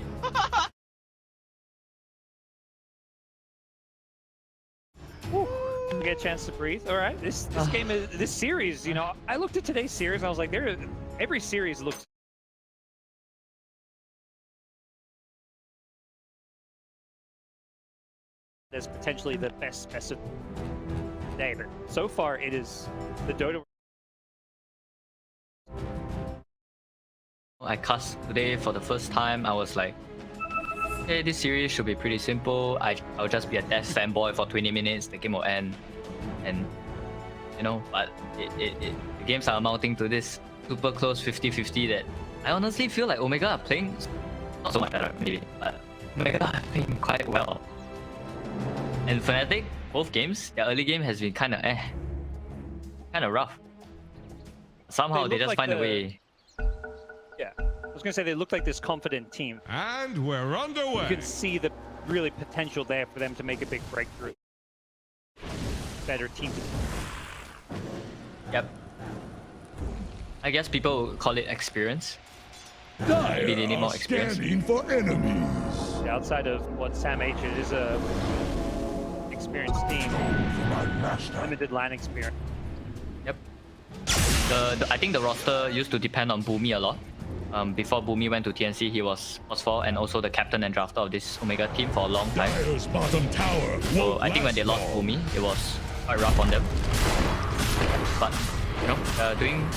Get a chance to breathe. All right, this game is this series. You know, I looked at today's series and I was like, every series looks as potentially the best of day, but so far it is the Dota. I cast today for the first time. I was like, hey, this series should be pretty simple. I'll just be a Death fanboy for 20 minutes, the game will end. And you know, but the games are amounting to this super close 50-50 that I honestly feel like Omega are playing not so much better maybe, but Omega are playing quite well. And Fnatic, both games, their early game has been kind of rough. Somehow they just like find a way. Yeah, I was gonna say they look like this confident team. And we're underway. You can see the really potential there for them to make a big breakthrough. Better team. Yep. I guess people call it experience. Dire Maybe they need more are experience. scanning for enemies. Outside of what Sam H, it is a experienced team. Limited line experience. Yep. I think the roster used to depend on Boomy a lot. Before Boomy went to TNC, he was Phosphor and also the captain and drafter of this Omega team for a long time. Dire's bottom tower So I think when they lost Boomy, it was quite rough on them. But, you know, doing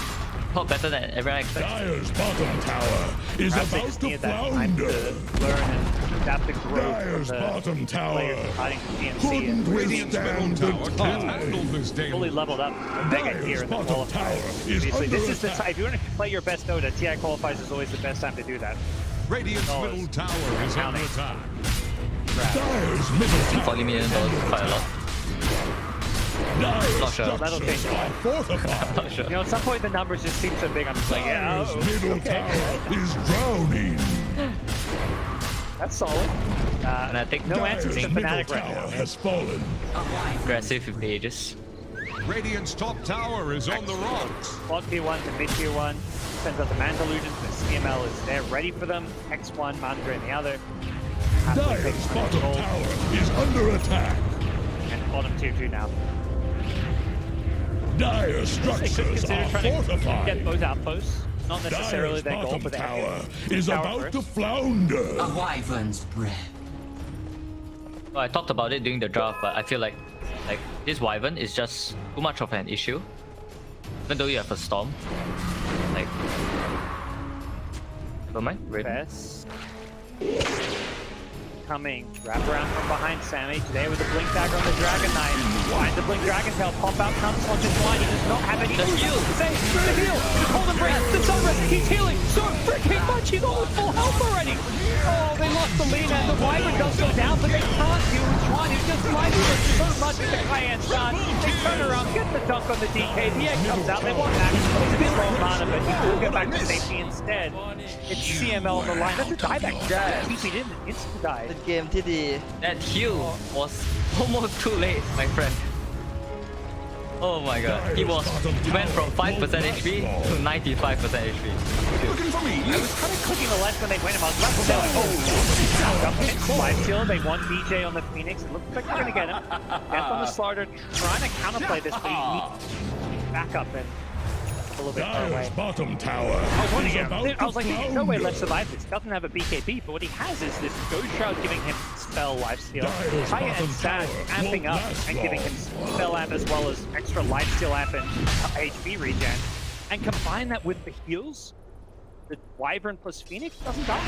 a lot better than everyone expected. Dire's bottom tower is Perhaps they about just to need that time to flounder. learn and adapt and grow Dire's from the bottom tower players hiding from TNC couldn't and withstand the Can't handle tide. this daily. fully leveled up Mega here in the bottom qualifiers. tower is Obviously, this under is the attack. time. If you want to play your best Dota, TI qualifiers is always the best time to do that. Radiant's Oh, middle it's tower is under counting. attack. Dire's middle tower $40 million quite a lot. Dire's Not sure. That'll change structures a lot. are fortified. Not sure. You know, at some point the numbers just seem so big. I'm just like, yeah, Dire's oh, middle okay. tower is drowning. That's solid. Fnatic No answers to Dire's middle Fnatic right tower now. has fallen. aggressive with the Aegis. Radiant's top tower is on the rocks. Block tier 1 to mid tier 1. Sends out the Manta Illusions. The CML is there ready for them. X1, Mandra in the other. Dire's bottom tower is under attack. And bottom tier 2 now. Dire's They could structures consider are trying to fortified. get those outposts. Not necessarily Dire's their goal, bottom but they have tower to is tower about first. to flounder. A wyvern's breath. Well, I talked about it during the draft, but I feel like this Wyvern is just too much of an issue. Even though you have a Storm. Like, never mind. Raven. Best. Coming. Wrap around from behind Sammy. Today with the Blink Dagger on the Dragon Knight. Finds the Blink Dragon Tail. Pop out comes on just line. He does not have any The heal. Save the heal. The Golden Break. The Sunrise. He's healing so freaking much. He's almost full health already. Oh, they lost the lead and the Wyvern does go down, but they can't deal with Juan. He's just sliding with so much at the Cayenne start. They turn around, get the dunk on the DK. The egg comes out. They want that. It's a bit low mana, but he will get back to safety instead. It's CML on the line. That's a dieback. TP'd in, instant die. เป็นเกมที่ดี That heal was almost too late, my friend. Oh my god. He went from 5% HP to 95% HP. Looking for me. I was kind of clicking the left when they went him. I was left and they're like, oh, live steal. They won BJ on the Phoenix. It looks like they're going to get him. Death on the Slaughter, trying to counterplay this, but he needs back up and a little bit far away. Dire's bottom tower is about I was to like, there's no way flounder. let's survive this. Doesn't have a BKB, but what he has is this Ghost Shroud giving him spell lifesteal. Dire's Kaya and bottom Sad tower amping won't up last and giving him long. spell amp as well as extra lifesteal amp and HP regen. And combine that with the heals, the Wyvern plus Phoenix doesn't die.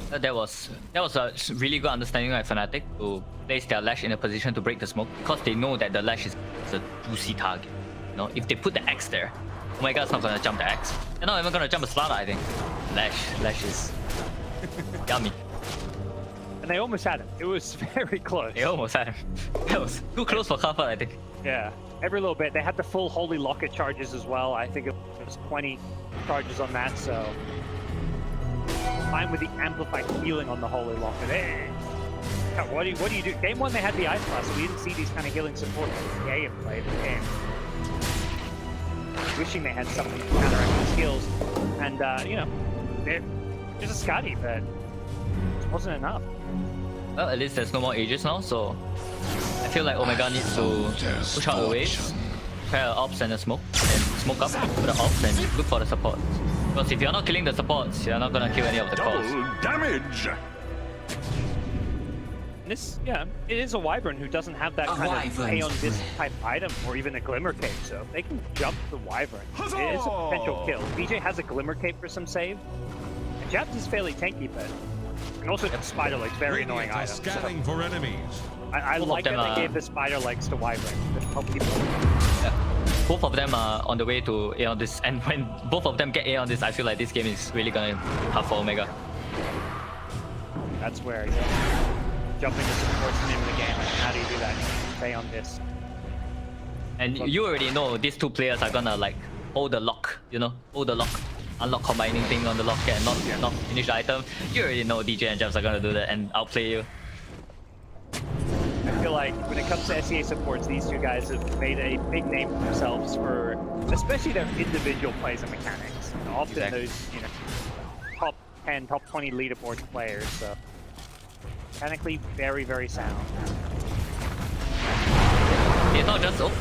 That was a really good understanding by Fnatic to place their Lash in a position to break the smoke because they know that the Lash is a juicy target. You know, if they put the X there, Omega's not gonna jump the X. They're not even gonna jump a Slaughter, I think. Lash is yummy. And they almost had him. It was very close. They almost had him. That was too close for comfort, I think. Yeah, every little bit. They had the full Holy Locket charges as well. I think it was 20 charges on that, so fine with the amplified healing on the Holy Locket. Hey. Yeah, what do you do? Game 1 they had the Ice Blast, so we didn't see these kind of healing support in play the game. Wishing they had something to counteract the skills. And, you know, there's a Scotty, but it wasn't enough. Well, at least there's no more Aegis now, so I feel like Omega needs to push out the waves, prepare an ops and a smoke, and smoke up for the ops and look for the support. Because if you're not killing the supports, you're not gonna kill any of the cores. Damage. This, yeah, it is a Wyvern who doesn't have that kind of pay on this type item or even a Glimmer Cape, so if they can jump the Wyvern, it is a potential kill. BJ has a Glimmer Cape for some save. And Japs is fairly tanky, but and also Spider Leg's very annoying Radiant are item. scanning for enemies. I like that they gave the spider legs to Wyvern. Both of them are on the way to A on this, and when both of them get A on this, I feel like this game is really gonna tough for Omega. That's where jumping to support's the name of the game. How do you do that? Stay on this. And you already know these two players are gonna like hold the lock, you know, hold the lock, unlock combining thing on the lock and not finish the item. You already know DJ and Gems are gonna do that and outplay you. I feel like when it comes to SEA supports, these two guys have made a big name for themselves for, especially their individual plays and mechanics. You know, often those, you know, top 10, top 20 leaderboard players. So mechanically, very, very sound. It's not just going.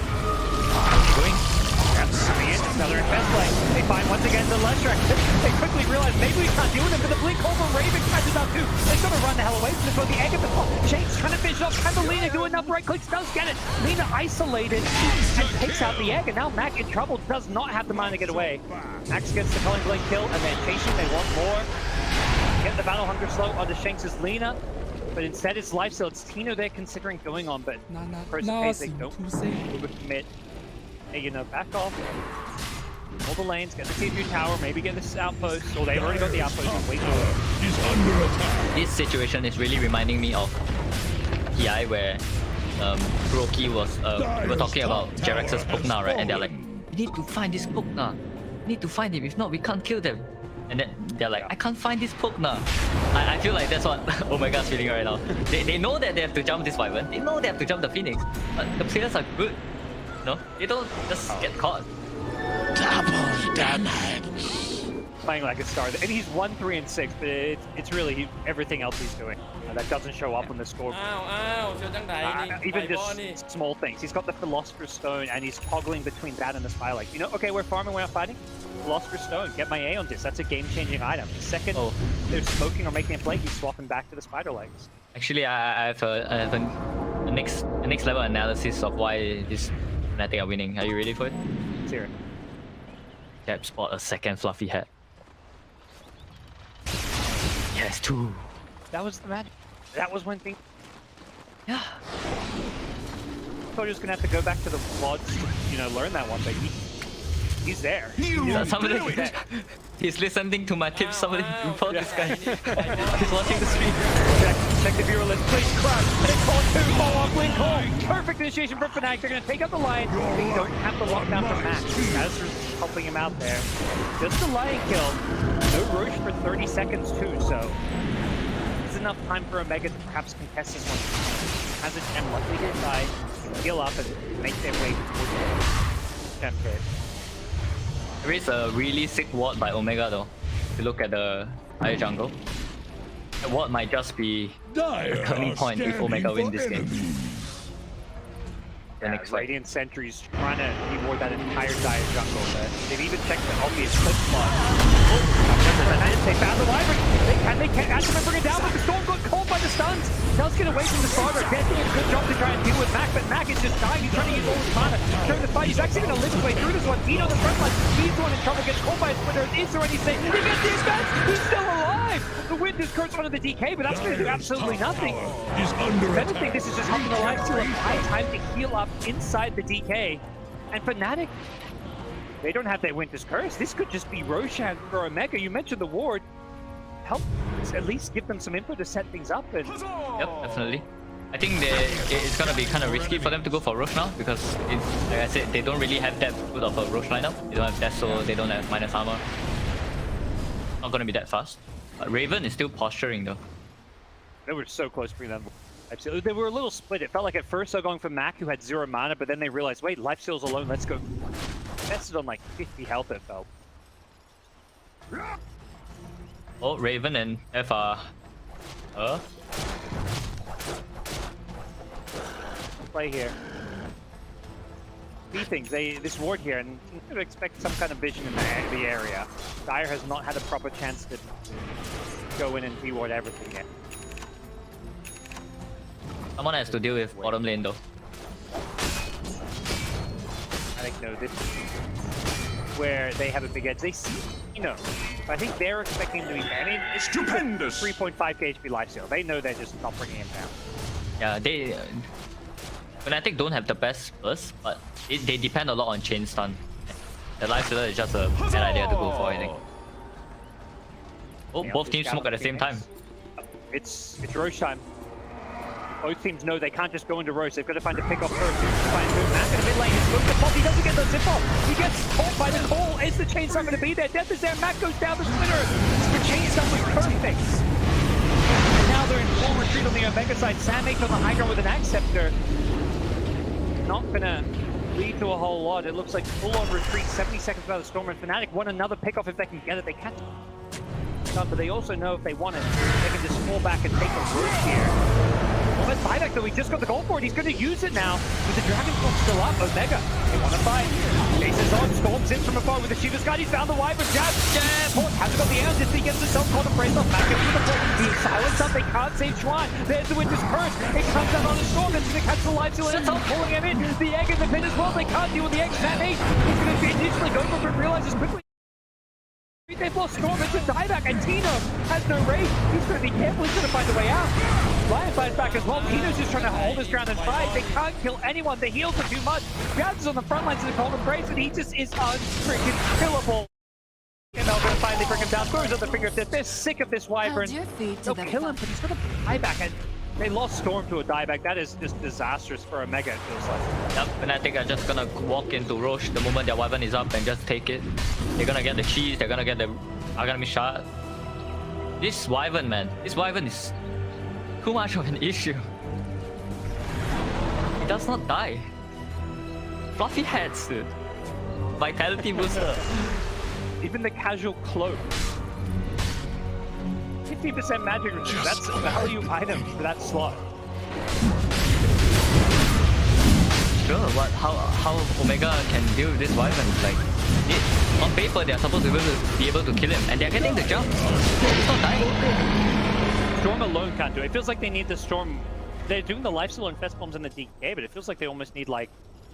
Another invest play. They find once again the Leshrac. They quickly realize maybe we can't deal with it, but the blink over Raven catches up too. They're gonna run the hell away from this one. The egg at the top. Shane's trying to finish off. Can the Lina do enough right clicks? Does get it. Lina isolated and takes out the egg, and now Mac in trouble. Does not have the mana to get away. Max gets the Culling Blade kill, and then chasing. They want more. Get the Battle Hunger slow onto Shanks' Lina. But instead it's Lifesteal. It's Tino they're considering going on, but first case they don't overcommit. Hey, you know, back off. All the lanes, get the TPU tower, maybe get this outpost, or they've already got the outpost and wait for it. He's under attack. This situation is really reminding me of PI where Kuroki was we were talking about Jerax's Pokna, right? And they're like, we need to find this Pokna. We need to find him, if not we can't kill them. And then they're like, I can't find this Pokna. I feel like that's what Omega's feeling right now. They know that they have to jump this Wyvern. They know they have to jump the Phoenix. But the players are good. No, they don't just get caught. Double damage. Playing like a star, and he's 1, 3, and 6, but it's really everything else he's doing that doesn't show up on the score. Even just small things. He's got the Philosopher's Stone, and he's toggling between that and the Spy. You know, okay, we're farming, we're not fighting. Philosopher's Stone, get my A on this. That's a game-changing item. The second they're smoking or making a play, he's swapping back to the Spider Legs. Actually, I have a next level analysis of why this Fnatic are winning. Are you ready for it? Let's hear it. Cap spot a second fluffy hat. Yes, 2. That was the magic. That was one thing. Yeah. I thought he was gonna have to go back to the VODs to, you know, learn that one, but he's there. He's listening to my tips. Somebody report this guy. He's watching the stream. Check the viewer list. Please crush. And call 2. Fall off blink call. Perfect initiation for Fnatic. They're gonna take out the lion. They don't have to lock down for Max. Azra's helping him out there. Just a lion kill. No Roche for 30 seconds too, so there's enough time for Omega to perhaps contest this one. Has a gem luckily to side, heal up and make their way towards the gem pit. There is a really sick ward by Omega though. If you look at the higher jungle, the ward might just be a turning point if Omega win this game. The next fight. Radiant Sentry's trying to reward that entire dire jungle. They've even checked the obvious clip spot. They found the Wyvern. They can't actually bring it down, but the Storm got caught by the stuns. Does get away from the starter. Dead doing a good job to try and deal with Mac, but Mac is just dying. He's trying to use all his mana during the fight. He's actually going to live his way through this one. Tino on the front line. He's the one in trouble. Gets caught by his splitter. Is there anything? He gets the advance. He's still alive. The Witness curse onto the DK, but that's going to do absolutely nothing. He's under I don't think this is just helping the Lifesteal buy time to heal up inside the DK. And Fnatic, they don't have their Winter's Curse. This could just be Roshan for Omega. You mentioned the ward. Help at least give them some info to set things up. And yep, definitely. I think it's gonna be kind of risky for them to go for Roche now because, like I said, they don't really have that good of a Roche lineup. They don't have Deso, they don't have minus armor. Not gonna be that fast. But Raven is still posturing though. They were so close to bringing them. They were a little split. It felt like at first they were going for Mac, who had 0 mana, but then they realized, wait, Lifesteal's alone, let's go. Tested on like 50 health, it felt. Oh, Raven and FR. Play here. Key things, this ward here, and you could expect some kind of vision in the area. Dire has not had a proper chance to go in and reward everything yet. Someone has to deal with bottom lane though. I think no, this is where they have a big edge. They see, you know, I think they're expecting him to be banned. It's stupendous. 3.5 HP lifesteal. They know they're just not bringing him down. Yeah, Fnatic don't have the best burst, but they depend a lot on chain stun. The life stealer is just a bad idea to go for, I think. Oh, both teams smoke at the same time. It's Roche time. Both teams know they can't just go into Roche. They've got to find a pick off first. Find Mac in the mid lane. He's moved the pop. He doesn't get the zip off. He gets caught by the call. Is the chain stun going to be there? Death is there. Mac goes down the splitter. The chain stun was perfect. And now they're in full retreat on the Omega side. SamH on the high ground with an Axe Scepter. Not gonna lead to a whole lot. It looks like full-on retreat, 70 seconds without the Storm, and Fnatic want another pick-off if they can get it. They can't, but they also know if they want it, they can just fall back and take a root here. Well, let's buyback though. He just got the gold for it. He's going to use it now with the Dragon Claw still up. Omega, they want to fight. Chases on, storms in from afar with the Shiva's Guide. He's found the Wyvern jab. Port hasn't got the answers. He gets himself caught and praised off back into the play. He's silenced up. They can't save Schwan. There's the Winter's Curse. It comes out on a storm. It's going to catch the life stealer. It's all pulling him in. The egg in the pin as well. They can't deal with the egg. SamH. He's going to initially go for it, realizes quickly. They've lost Storm, it's a dieback, and Tino has no rage. He's going to be careful, he's going to find a way out. Lion finds back as well. Tino's just trying to hold his ground and fight. They can't kill anyone, the heals are too much. Jabs is on the front lines of the Cold Embrace, and he just is unfreaking killable. And they're going to finally bring him down. Throws on the fingertip. They're sick of this Wyvern. They'll kill him, but he's got a dieback, and they lost Storm to a dieback. That is just disastrous for Omega, it feels like. Yep, Fnatic are just gonna walk into Roche the moment their Wyvern is up and just take it. They're gonna get the cheese, they're gonna get the Agami shot. This Wyvern, man, this Wyvern is too much of an issue. It does not die. Fluffy heads, dude. Vitality booster. Even the casual cloak. 50% magic resist. That's a value item for that slot. Sure, what? How Omega can deal with this Wyvern? Like, on paper they are supposed to be able to kill him, and they're getting the jump. He's not dying. Storm alone can't do it. It feels like they need the Storm. They're doing the lifesteal and Infest Bombs and the DK, but it feels like they almost need like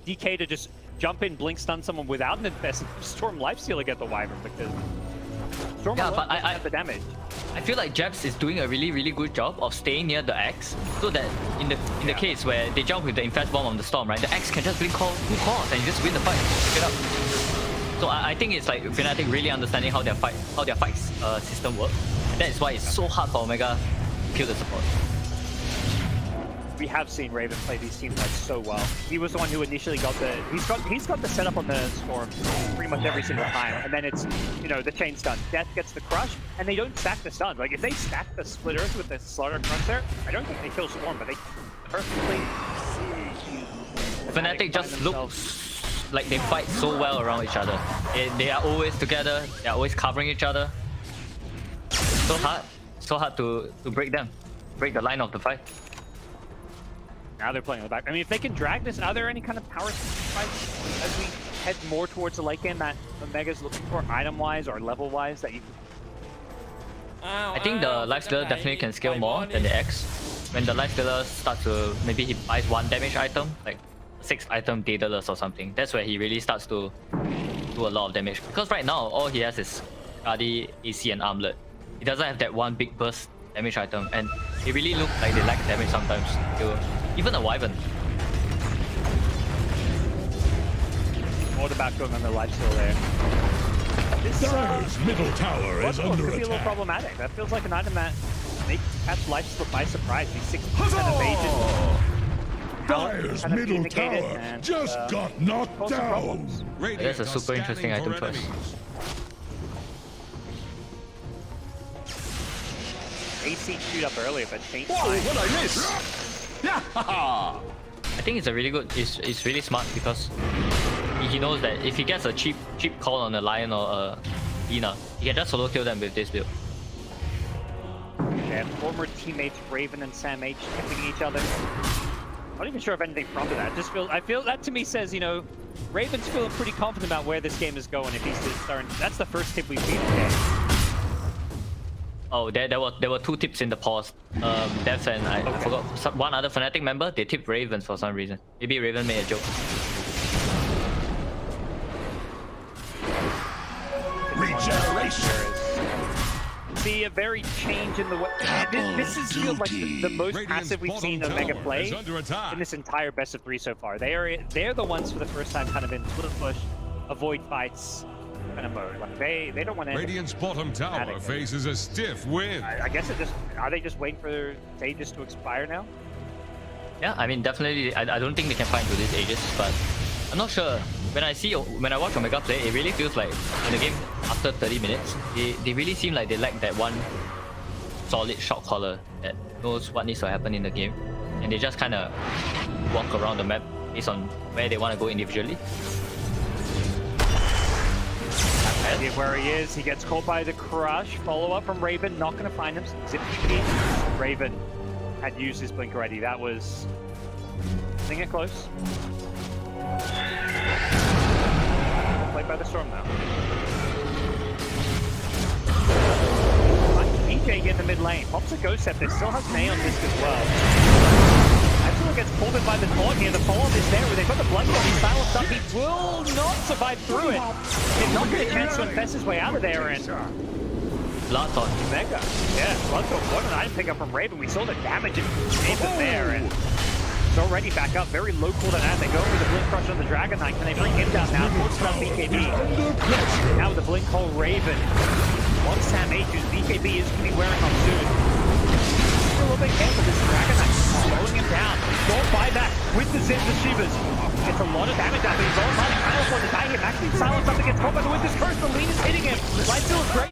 DK to just jump in, blink stun someone without an Infest, Storm lifesteal to get the Wyvern, because Storm alone doesn't have the damage. I feel like Jabs is doing a really good job of staying near the Axe, so that in the case where they jump with the Infest Bomb on the Storm, right, the Axe can just blink two calls and you just win the fight straight up. So I think it's like Fnatic really understanding how their fight system works. And that is why it's so hard for Omega to kill the support. We have seen Raven play these teams like so well. He was the one who initially got the he's got the setup on the Storm pretty much every single time, and then it's, you know, the chain stun. Death gets the crush, and they don't stack the stun. Like if they stack the splitters with the slaughter crunch there, I don't think they kill Storm, but they perfectly. Fnatic just looks like they fight so well around each other. They are always together. They are always covering each other. It's so hard to break them, break the line of the fight. Now they're playing on the back. I mean, if they can drag this, are there any kind of power fights as we head more towards the late game that Omega's looking for, item-wise or level-wise, that you can... I think the Lifestealer definitely can scale more than the X. When the Lifestealer starts to, maybe he buys one damage item, like 6 item Daedalus or something. That's where he really starts to do a lot of damage. Because right now, all he has is Guardi, AC and Armlet. He doesn't have that one big burst damage item, and they really look like they lack damage sometimes. Even a Wyvern. More the back going on the lifesteal there. This middle tower is under could be a little attack. problematic. That feels like an item that makes catch lifesteal by surprise. He's 60% evasion. Dire's middle tower just got knocked down. That's a super interesting item for us. AC shoot up earlier, but change. Whoa, what I miss? Yeah. I think it's a really good. It's really smart because he knows that if he gets a cheap call on a Lion or a Lina, he can just solo kill them with this build. Yeah, former teammates Raven and SamH tipping each other. Not even sure if anything prompted that. I feel that to me says, you know, Raven's feeling pretty confident about where this game is going. If he's just starting, that's the first tip we've seen today. Oh, there were 2 tips in the pause. Death and I forgot one other Fnatic member. They tipped Ravens for some reason. Maybe Raven made a joke. Regeneration. be a very change in the way. This is feels like the most passive we've seen Omega play in this entire best of 3 so far. They're the ones for the first time kind of in split push, avoid fights kind of mode. Like they don't want to. Radiant's bottom tower faces a stiff wind. I guess are they just waiting for Aegis to expire now? Yeah, I mean definitely. I don't think they can fight through this Aegis, but I'm not sure. When I watch Omega play, it really feels like in the game after 30 minutes, they really seem like they lack that one solid shot caller that knows what needs to happen in the game, and they just kind of walk around the map based on where they want to go individually. Where he is, he gets caught by the crush. Follow up from Raven, not going to find him. Zip Raven had used his blink already. That was getting it close. Played by the Storm now. EJ in the mid lane. Pops a Ghost Scepter, still has May on disc as well. Actually gets pulled in by the taunt here. The follow-up is there where they've got the Blood Ball. He's silenced up. He will not survive through it. Did not get a chance to infest his way out of there, and Blood Taunt. Mega. Yeah, Blood Taunt. What an item pick up from Raven. We saw the damage it gave them there, and it's already back up. Very low cooldown as they go for the Blink Crush on the Dragon Knight. Can they bring him down now? Forces on BKB. Now with the Blink Hole Raven. One Sam H, whose BKB is going to be wearing on soon. A little bit careful, this Dragon Knight slowing him down. Don't buyback with the Zip, the Shivas. It's a lot of damage out, but he's all running. Final for the die him. Actually, silence up against caught by the Winter's Curse. The lean is hitting him. Lifesteal is great.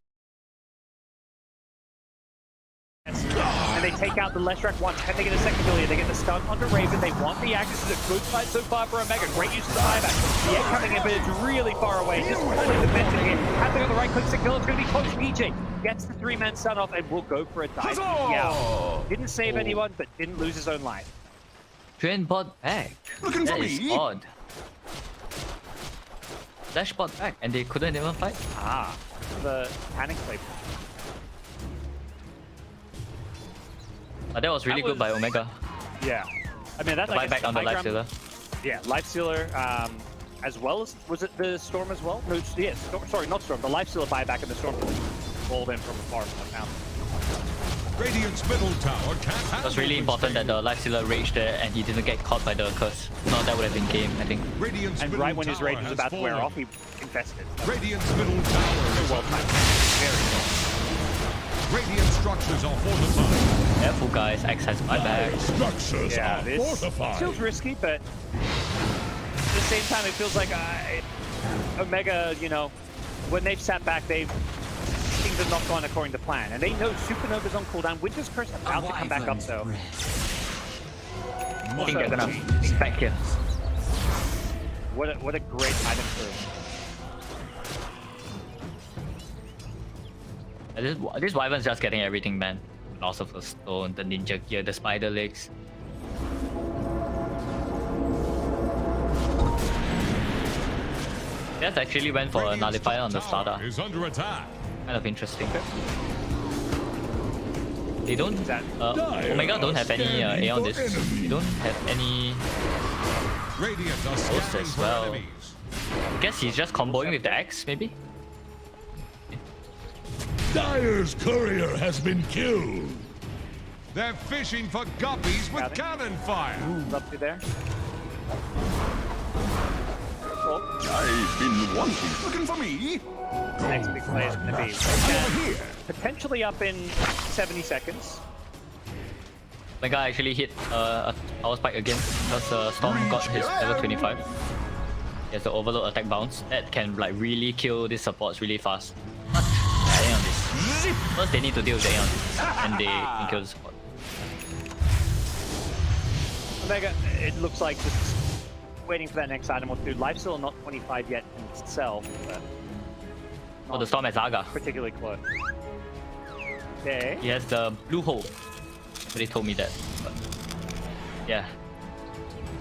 And they take out the Leshrac one. Can they get a second ability? They get the stun onto Raven. They want the Axis. This is a good fight so far for Omega. Great use of the buyback. The egg coming in, but it's really far away. Just pulling the mention here. Have to go the right click signal. It's going to be close. EJ gets the 3-man stun off and will go for a dive. Yeah. Didn't save anyone, but didn't lose his own life. Train bot back. That is odd. Flash bot back, and they couldn't even fight. Ah, the panic play. But that was really good by Omega. Yeah. I mean, that's like buyback on the Lifestealer. Yeah, Lifestealer, as well as, was it the Storm as well? No, yeah, sorry, not Storm. The Lifestealer buyback and the Storm rolled in from afar from the mountain. Radiant's middle tower can't. It was really important that the Lifestealer raged there and he didn't get caught by the curse. No, that would have been game, I think. Radiant's and right when his rage was about to wear off, he infested. Radiant's middle tower is well timed. Very well. Radiant structures are fortified. Careful guys, X has buyback. Structures are fortified. Feels risky, but at the same time, it feels like Omega, you know, when they've sat back, things have not gone according to plan. And they know Supernova's on cooldown. Winter's Curse is about to come back up, though. I think they're gonna expect here. What a great item for This Wyvern's just getting everything, man. Philosopher's Stone, the Ninja Gear, the Spider Legs. That actually went for a nullifier on the starter. Is under attack. Kind of interesting. They don't. Omega don't have any A on this. They don't have any. Radiant are Ghosts as well. I guess he's just comboing with the Axe, maybe. Dire's courier has been killed. They're fishing for guppies with cannon fire. Ooh, up to there. I've been wanting. Looking for me. Next big play is going to be potentially up in 70 seconds. The guy actually hit a power spike again because Storm got his level 25. He has the overload attack bounce. That can like really kill these supports really fast. Aeon this. First they need to deal with Aeon and they can kill the support. Omega, it looks like just waiting for that next item or two. Life's still not 25 yet in itself, but oh, the Storm has Zaga. Particularly close. Okay. He has the blue hole. They told me that. But yeah.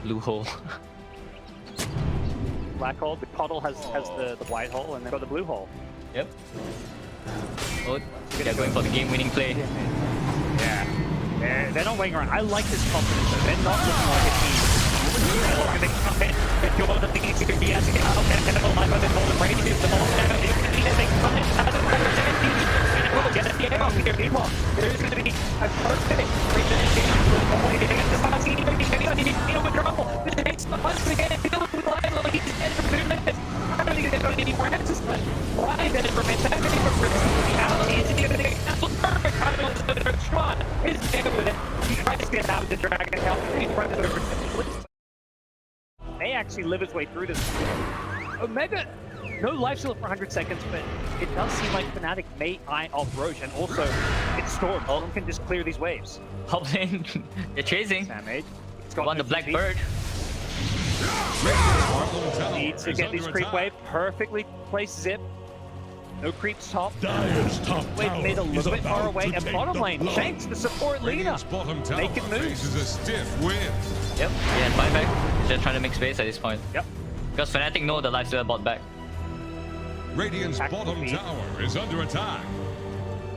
Blue hole. Black hole. The puddle has the white hole, and they've got the blue hole. Yep. Oh, they're going for the game-winning play. Yeah. They're not waiting around. I like this confidence though. They're not looking like a team. wants to get killed with Lilo. He's dead for 2 minutes. I don't think they're going to need more answers, but why dead for minutes? That many for reality is going to get canceled. Perfect. I don't know if they're trying. He's dead with it. He tries to get out of the dragon help. He's running over. They actually live his way through this. Omega, no life steal for 100 seconds, but it does seem like Fnatic may eye off Roche, and also it's Storm. Storm can just clear these waves. Top lane, they're chasing. Damage. Won the Black Bird. Needs to get this creep wave. Perfectly placed zip. No creeps top. Dire's top Wave mid a little bit far away, and bottom lane Shanks to support Lina. Making moves. Faces a stiff win. Yep, yeah, and buyback. He's just trying to make space at this point. Yep. Because Fnatic know the lifesteal bought back. Radiant's bottom tower is under attack.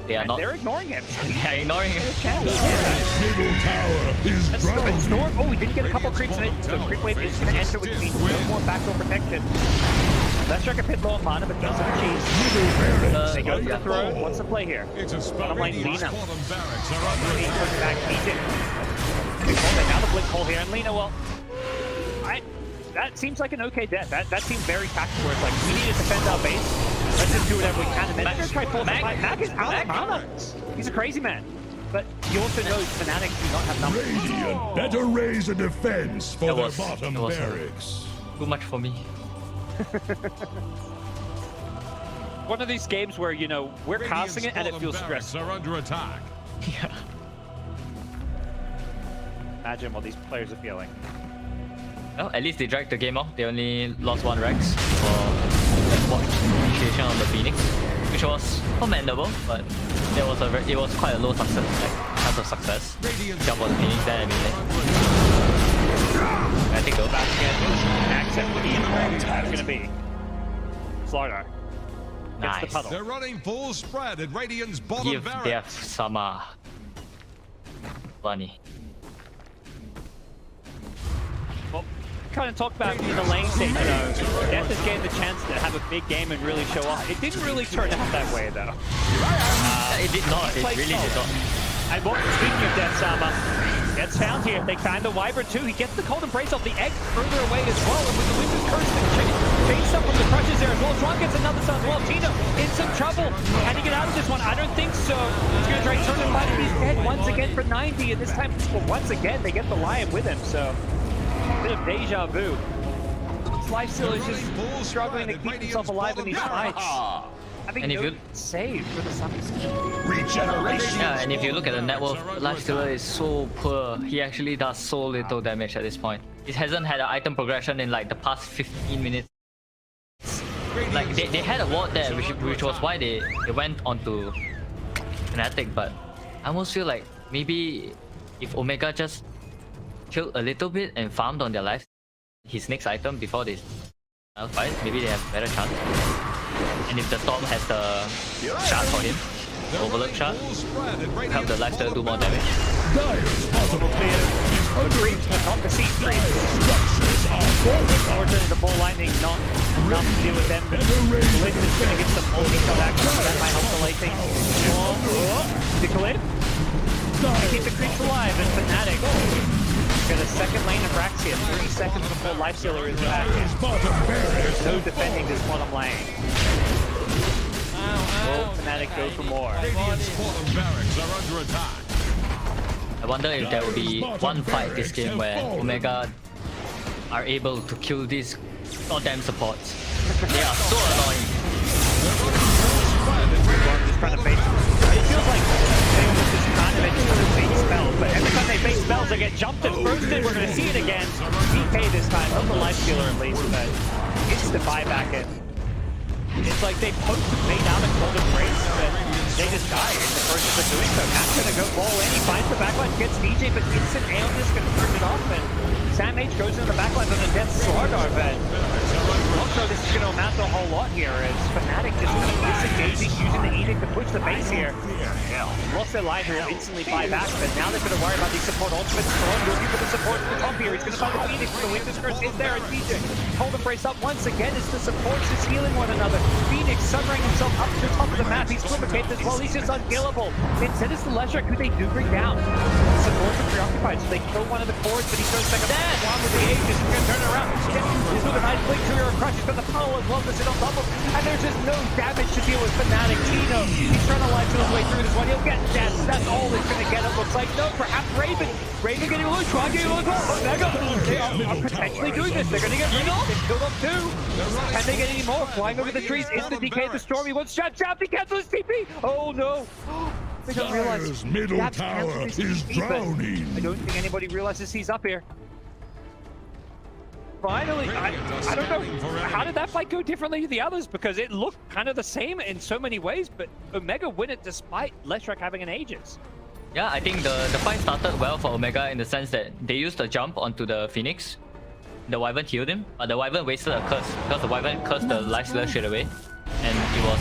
They are not. They're ignoring him. They are ignoring him. middle tower is drowned. Storm. Oh, we did get a couple creeps in it. So creep wave is going to enter, which means no more backdoor protection. Let's check a pit low on mana, but doesn't achieve. They go for the throw. What's the play here? It's a Bottom lane Lina. bottom barracks are under attack. Back Egypt. Now the blink hole here, and Lina, well, that seems like an okay death. That seems very tactical. Where it's like, we need to defend our base. Let's just do whatever we can. And then they're going to try force the fight. Mag is out of mana. He's a crazy man. But you also know Fnatic do not have numbers. Radiant better raise a defense for their bottom barracks. Too much for me. One of these games where, you know, we're casting it and it feels stressful. Are under attack. Yeah. Imagine what these players are feeling. Well, at least they dragged the game off. They only lost 1 Rex for initiation on the Phoenix, which was commendable, but it was quite a low success, like chance of success. Jump on the Phoenix there immediately. I think go back again. Accent with the impact. That's going to be Slardar. Nice. The puddle. They're running full spread at Radiant's bottom Give barracks. Death some funny. Well, kind of talk about in the lane stage, you know, Death is getting the chance to have a big game and really show off. It didn't really turn out that way, though. It did not. It really did not. And well, speaking of Death, Sama gets found here. They find the Wyvern too. He gets the Cold Embrace off the egg further away as well. And with the Wizard's Curse, chase up from the crushes there as well. Tron gets another stun as well. Tino in some trouble. Can he get out of this one? I don't think so. He's going to try to turn the fight, but he's dead once again for 90. And this time, once again, they get the Lion with him. So, a bit of deja vu. His lifesteal is just struggling to keep himself alive in these fights. And if you save for the SouthEast. Regeneration. Yeah, and if you look at the net worth, lifestealer is so poor. He actually does so little damage at this point. It hasn't had an item progression in like the past 15 minutes. Like they had a ward there, which was why they went onto Fnatic. But I almost feel like maybe if Omega just chilled a little bit and farmed on their life, his next item before this fight, maybe they have a better chance. And if the top has the shard for him, the overload shard, help the lifesteal do more damage. Possible clear. Agreed, but not the seat free. Unfortunately, the ball lightning not enough to deal with them. Blitz is going to get some multi-shot action, so that might help the late thing. The Khalid. Keep the creeps alive, and Fnatic got a second lane of Rax here. 30 seconds before Lifestealer is back in. There's no defending this bottom lane. Will Fnatic go for more? Radiant's bottom barracks are under attack. I wonder if there will be one fight this game where Omega are able to kill these goddamn supports. They are so annoying. Just trying to bait. It feels like they almost just kind of bait spells, but every time they bait spells, they get jumped and bursted. We're going to see it again. DK this time, not the Lifestealer at least, but it's the buyback it. It's like they poke the bait out of Cold Embrace, but they just die in the process of doing so. Matt's going to go ball in. He finds the backline, gets DJ, but instant Aeon is going to turn it off, and Sam H goes into the backline on the death Slardar, but not so this is going to amount to a whole lot here as Fnatic just kind of disengaging, using the Edict to push the base here. Lost their line, who will instantly buy back, but now they're going to worry about these support ultimates. Storm looking for the support at the top here. He's going to find the Phoenix, the Winter's Curse is there, and DJ hold and brace up once again as the supports just healing one another. Phoenix summering himself up to the top of the map. He's Climax as well, he's just unkillable. Instead it's the Leshrac who they do bring down. The supports are preoccupied, so they kill one of the cores, but he goes back up one with the Aegis. He's going to turn around. He's with a nice blink career of Crush. He's got the power as well to sit on top of him. And there's just no damage to deal with Fnatic. Tino, he's trying to line his way through this one. He'll get death. That's all it's going to get. It looks like. No, perhaps Raven. Raven getting low. Try getting low as well. Omega. They are potentially doing this. They're going to get rid of. They've killed off two. Can they get any more? Flying over the trees. Instant DK the Storm. He wants Jab. He cancels his TP. Oh no. They don't realize middle tower is drowning. I don't think anybody realizes he's up here. Finally, I don't know, how did that fight go differently to the others? Because it looked kind of the same in so many ways, but Omega win it despite Leshrac having an Aegis. Yeah, I think the fight started well for Omega in the sense that they used a jump onto the Phoenix. The Wyvern healed him, but the Wyvern wasted a curse because the Wyvern cursed the life stealer straight away. And it was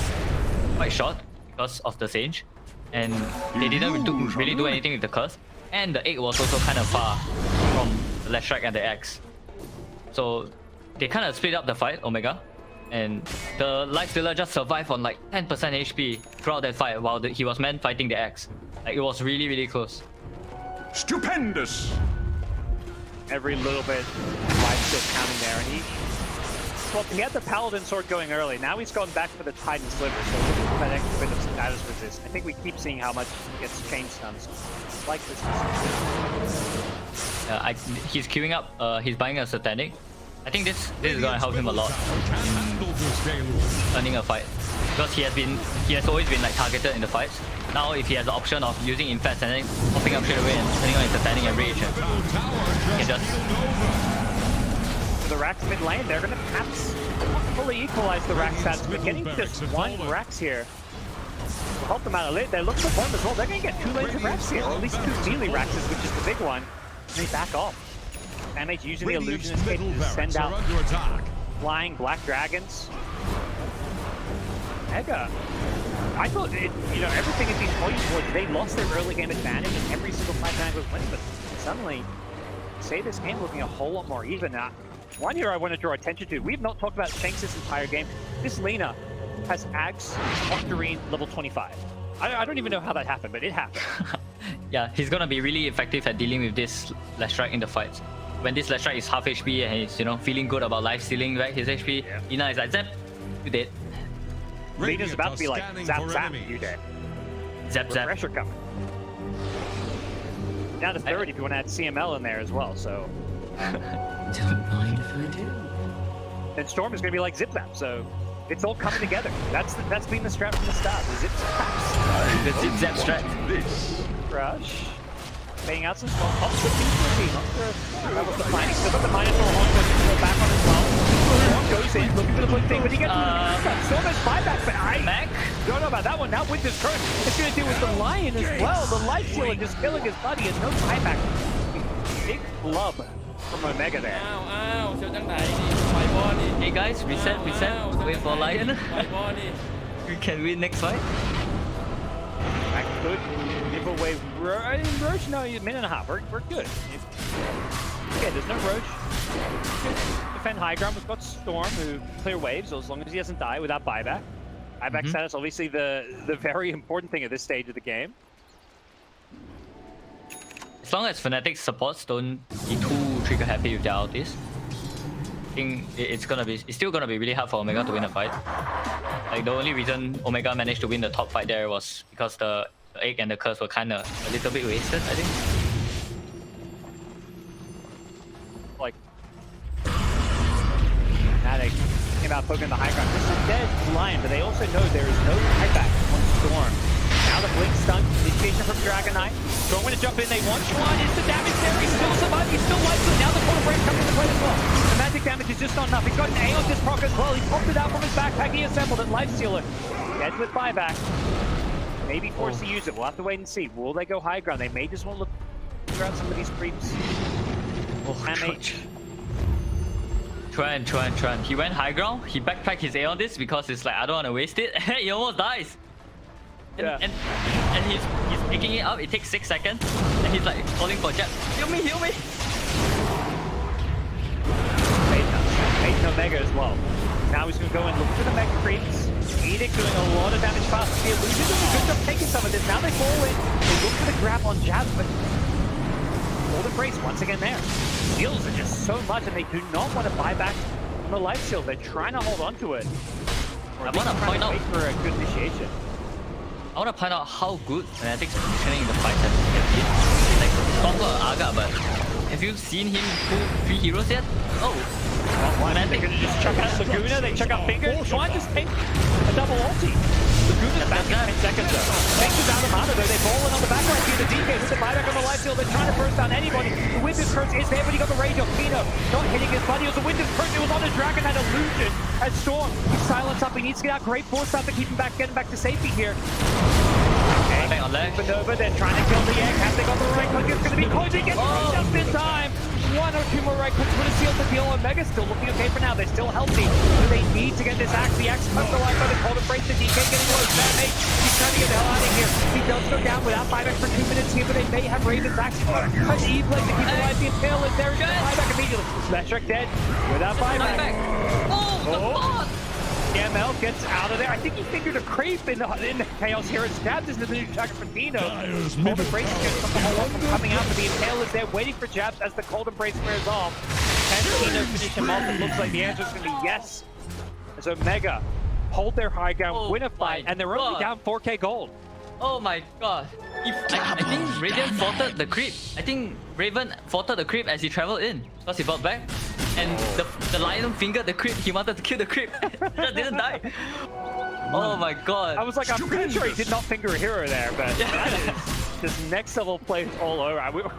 quite short because of the Sage. And they didn't really do anything with the curse. And the egg was also kind of far from the Leshrac and the axe. So they kind of split up the fight, Omega, and the Lifestealer just survived on like 10% HP throughout that fight while he was man fighting the axe. Like it was really, really close. Stupendous! Every little bit life still counting there, and he had the Paladin sword going early. Now he's gone back for the Titan Sliver, so looking for that extra bit of status resist. I think we keep seeing how much he gets chain stuns. Like this. He's queuing up, he's buying a Satanic. I think this is gonna help him a lot earning a fight. Because he has always been like targeted in the fights. Now if he has the option of using Infest and then popping up straight away and turning on his Satanic and Rage, he can just... For the Rax mid lane, they're gonna perhaps fully equalize the Rax stats, but getting just one Rax here will help them out a little. They're looking for one as well. They're gonna get 2 lanes of Rax here, or at least 2 melee Raxes, which is the big one. And they back off. Damage using the Illusionist kit to send out flying Black Dragons. Mega. I thought everything had been pointing towards they lost their early game advantage and every single fight Fnatic was winning, but suddenly say this game looking a whole lot more even now. One here I want to draw attention to. We've not talked about Shanks this entire game. This Lina has Axe Octarine level 25. I don't even know how that happened, but it happened. Yeah, he's gonna be really effective at dealing with this Leshrac in the fights. When this Leshrac is half HP and he's feeling good about life stealing back his HP, Lina is like, zap, you dead. Lina's about to be like, zap, zap, you dead. Zap, zap. Pressure coming. Down to 30 if you want to add CML in there as well, so... Don't mind if I do. And Storm is going to be like Zip Zap, so it's all coming together. That's been the strat from the start, the Zip Zaps. The Zip Zap strat. Crush. Paying out some small pops with team. Not sure that was the planning. Still got the Minotaur Horn go back on as well. Horn goes in, looking for the blue thing, but he gets Storm has buyback, but I don't know about that one. Now Winter's Curse, it's going to deal with the Lion as well. The Life Stealer just killing his buddy and no buyback. Big flub from Omega there. Hey guys, reset, wait for Lion. We can win next fight. That could give away Roach. No, a minute and a half. We're good. Okay, there's no Roach. Defend high ground. We've got Storm who clear waves as long as he doesn't die without buyback. Buyback status, obviously the very important thing at this stage of the game. As long as Fnatic supports don't be too trigger happy with their ultis, I think it's still gonna be really hard for Omega to win a fight. Like the only reason Omega managed to win the top fight there was because the egg and the curse were kind of a little bit wasted, I think. Like Fnatic came out poking the high ground. This is a dead Lion, but they also know there is no buyback on Storm. Now the blink stun, initiation from Dragon Knight. Storm going to jump in, they want Schwan, is the damage there, he's still surviving, he's still lifeless. Now the quarter break coming into play as well. The magic damage is just not enough. He's got an A on this proc as well. He popped it out from his backpack, he assembled it, Lifestealer. Dead with buyback. Maybe forced to use it, we'll have to wait and see. Will they go high ground? They may just want to look out some of these creeps. Damage. Tran. He went high ground. He backpacked his A on this because it's like, I don't want to waste it. He almost dies. And he's picking it up. It takes 6 seconds. And he's like calling for jab. Heal me. Made no Mega as well. Now he's going to go and look for the Mega creeps. Edict doing a lot of damage fast. The Illusion doing a good job taking some of this. Now they fall in. They look for the grab on jab, but Golden Brace once again there. Steals are just so much, and they do not want to buy back from the life steal. They're trying to hold on to it. I want to point out wait for a good initiation. I want to point out how good Fnatic's positioning in the fight has been. It's like Stomper or Aga, but have you seen him pull 3 heroes yet? Oh. They're going to just chuck out Laguna, they chuck out Finger, try and just take a double ulti. Laguna's back in 10 seconds though. Finger's out of mana though, they fall in on the back line here. The DK with the buyback on the life steal, they're trying to burst down anybody. The Winter's Curse is there, but he got the rage of Pino. Not hitting his buddy, it was the Winter's Curse, it was on his Dragon, had Illusion as Storm. He's silenced up, he needs to get out. Great force stuff to keep him back, getting back to safety here. Okay, Nova, they're trying to kill the egg. Have they got the right click? It's going to be Koji gets just in time. 1 or 2 more right clicks would have sealed the deal. Omega still looking okay for now. They're still healthy. But they need to get this axe. The axe comes to life by the Golden Brace. The DK getting low. He's trying to get the hell out of here. He does go down without buyback for 2 minutes here, but they may have Raven's axe. An E-play to keep alive. The Impale is there. He's going to buyback immediately. Slasher dead without buyback. Oh! ML gets out of there. I think he figured a creep in the chaos here and stabs into the new Chaka for Dino. Golden Brace is going to stop the whole lot from coming out, but the Impale is there waiting for jabs as the Golden Brace wears off. Can Dino finish him off? It looks like the answer is going to be yes. As Omega hold their high ground, win a fight, and they're only down 4k gold. Oh my god. I think Radiant faulted the creep. I think Raven faulted the creep as he traveled in. Because he bought back. And the lion fingered the creep. He wanted to kill the creep. Just didn't die. Oh my god. I was like, I'm pretty sure he did not finger a hero there, but that is just next level plays all over.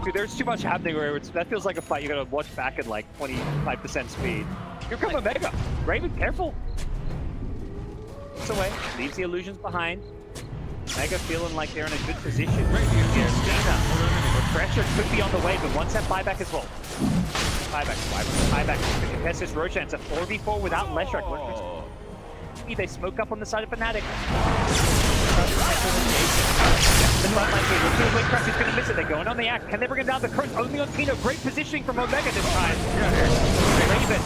Dude, there's too much happening where that feels like a fight you gotta watch back at like 25% speed. Here comes Omega. Raven, careful. It's away. Leaves the illusions behind. Mega feeling like they're in a good position. The pressure could be on the way, but once that buyback as well. Buyback. To contest this Roshan. It's a 4v4 without Leshrac. They smoke up on the side of Fnatic. The front line here. Looks like Crush is going to miss it. They're going on the act. Can they bring him down? The curse only on Tino. Great positioning from Omega this time. Raven.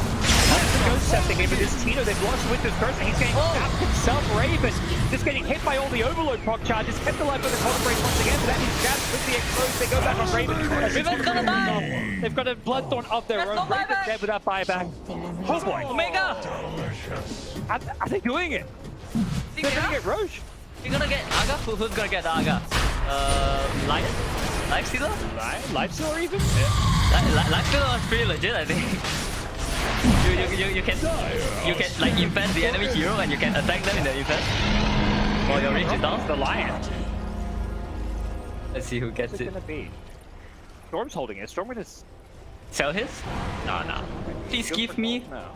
Ghost septing in with this Tino. They've lost Winter's Curse and he's getting stabbed himself. Raven just getting hit by all the Overload proc charges. Kept alive by the Golden Brace once again. But that means jabs quickly exposed. They go back on Raven. Raven's gonna die! They've got a Bloodthorn of their own. Raven's dead without buyback. Oh boy. Omega! Are they doing it? They're doing it, Roche. You're gonna get Aga? Who's gonna get Aga? Lion? Lifestealer? Lifestealer even? Lifestealer was pretty legit, I think. You can like infest the enemy hero and you can attack them in the infest. While your range is down. The Lion. Let's see who gets What's it gonna be? Storm's holding it. Storm gonna sell his? No. Please give me. No.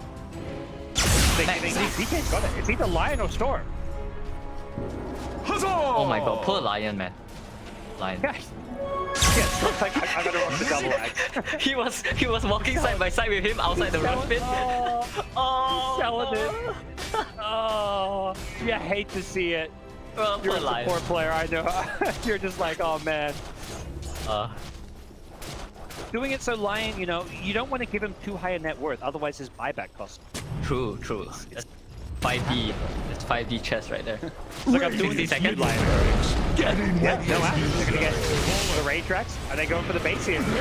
DK's got it. It's either Lion or Storm. Oh my god, poor Lion, man. Lion. Yeah, Storm's like, I gotta run the double axe. he was walking side by side with him outside the run pit. Selling it. Oh, you hate to see it. Well, You're a Lion. support player, I know. You're just like, oh man. Doing it so Lion, you know, you don't want to give him too high a net worth, otherwise his buyback costs. True. That's 5D. That's 5D chess right there. It's like I'm doing 60 seconds. Lion. Yeah, no action. They're gonna get the raid tracks. Are they going for the base here? Left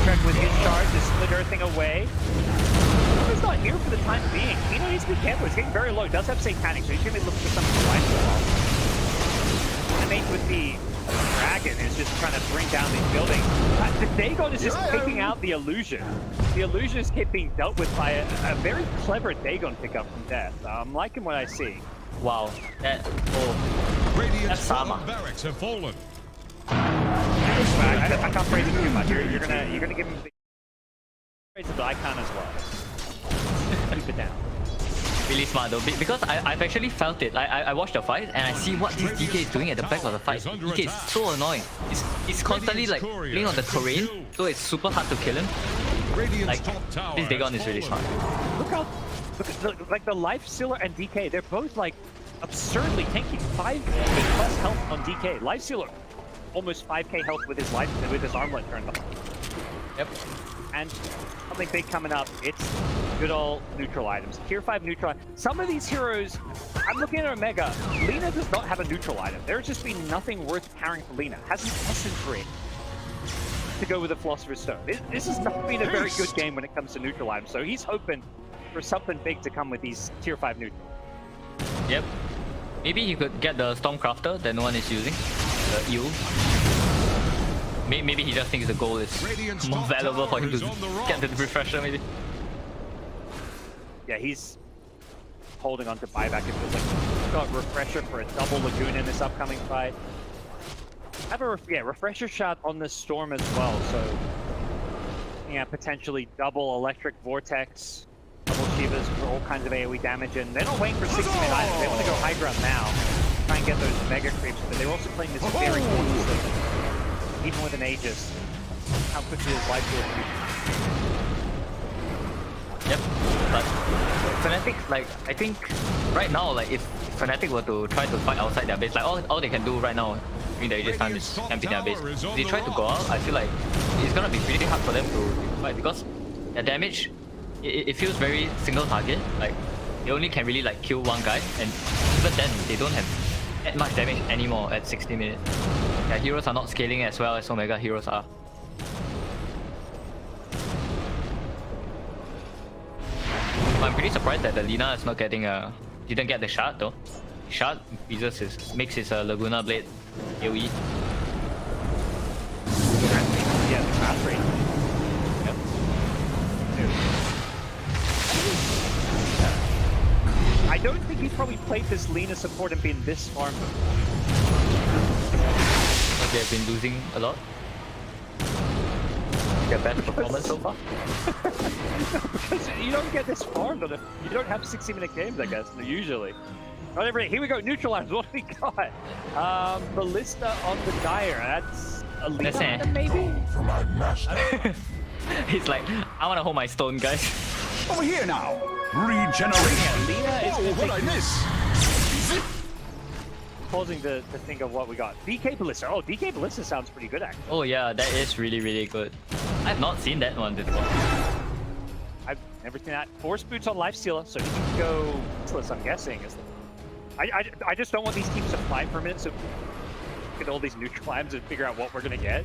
track with his charge to split everything away. He's not here for the time being. Tino needs to be careful. He's getting very low. He does have Satanic, so he's gonna be looking for something to life for a while. I think with the Dragon is just trying to bring down these buildings. The Dagon is just picking out the Illusion. The Illusion is being dealt with by a very clever Dagon pickup from Death. I'm liking what I see. Wow. That's Sama. Barracks have fallen. I can't praise him too much. You're gonna give him praise the icon as well. Keep it down. Really smart though, because I've actually felt it. I watched the fight and I see what this DK is doing at the back of the fight. DK is so annoying. He's constantly like playing on the terrain, so it's super hard to kill him. Radiant's top tower this Dagon has is really smart. fallen. Look like the Life Stealer and DK, they're both like absurdly tanky. 5 plus health on DK. Life Stealer, almost 5k health with his armlet turned on. Yep. And something big coming up. It's good old neutral items. Tier 5 neutral. Some of these heroes, I'm looking at Omega. Lina does not have a neutral item. There's just been nothing worth carrying for Lina. Has an Essence Ring to go with the Philosopher's Stone. This has not been a very good game when it comes to neutral items. So he's hoping for something big to come with these tier 5 neutral. Yep. Maybe he could get the Stormcrafter that no one is using. The eel. Maybe he just thinks the gold is more valuable for him to get the refresher, maybe. Yeah, he's holding on to buyback. It feels like he's got refresher for a double Lagoon in this upcoming fight. Have a refresher shot on this storm as well, so yeah, potentially double electric vortex, double Shivas for all kinds of AoE damage, and they're not waiting for 60-minute items. They want to go high ground now, try and get those mega creeps, but they're also playing this very cautiously. Even with an Aegis, how quickly is life will. Yep, but Fnatic, like, I think right now, like, if Fnatic were to try to fight outside their base, like, all they can do right now during the Aegis time is camping their base. If they try to go out, I feel like it's gonna be pretty hard for them to fight, because their damage, it feels very single target. Like, they only can really, like, kill one guy, and even then, they don't have that much damage anymore at 60 minutes. Their heroes are not scaling as well as Omega heroes are. I'm pretty surprised that the Lina is not getting didn't get the shard though. Shard makes his Laguna Blade AoE. Yeah, the crash rate. Yep. I don't think he's probably played this Lina support and been this farmed. But they've been losing a lot. Their best performance so far. Because you don't get this farmed on you don't have 60-minute games, I guess, usually. Not every day. Here we go, neutralize. What do we got? Ballista on the Dire. That's a Lina, maybe? He's like, I want to hold my stone, guys. Over here now. Regeneration. Yeah, Lina is what I miss? Pausing to think of what we got. DK Ballista. Oh, DK Ballista sounds pretty good, actually. Oh yeah, that is really, really good. I've not seen that one before. I've never seen that. Force Boots on Lifestealer, so he can go useless, I'm guessing. I just don't want these teams to fight for a minute, so look at all these neutral items and figure out what we're going to get.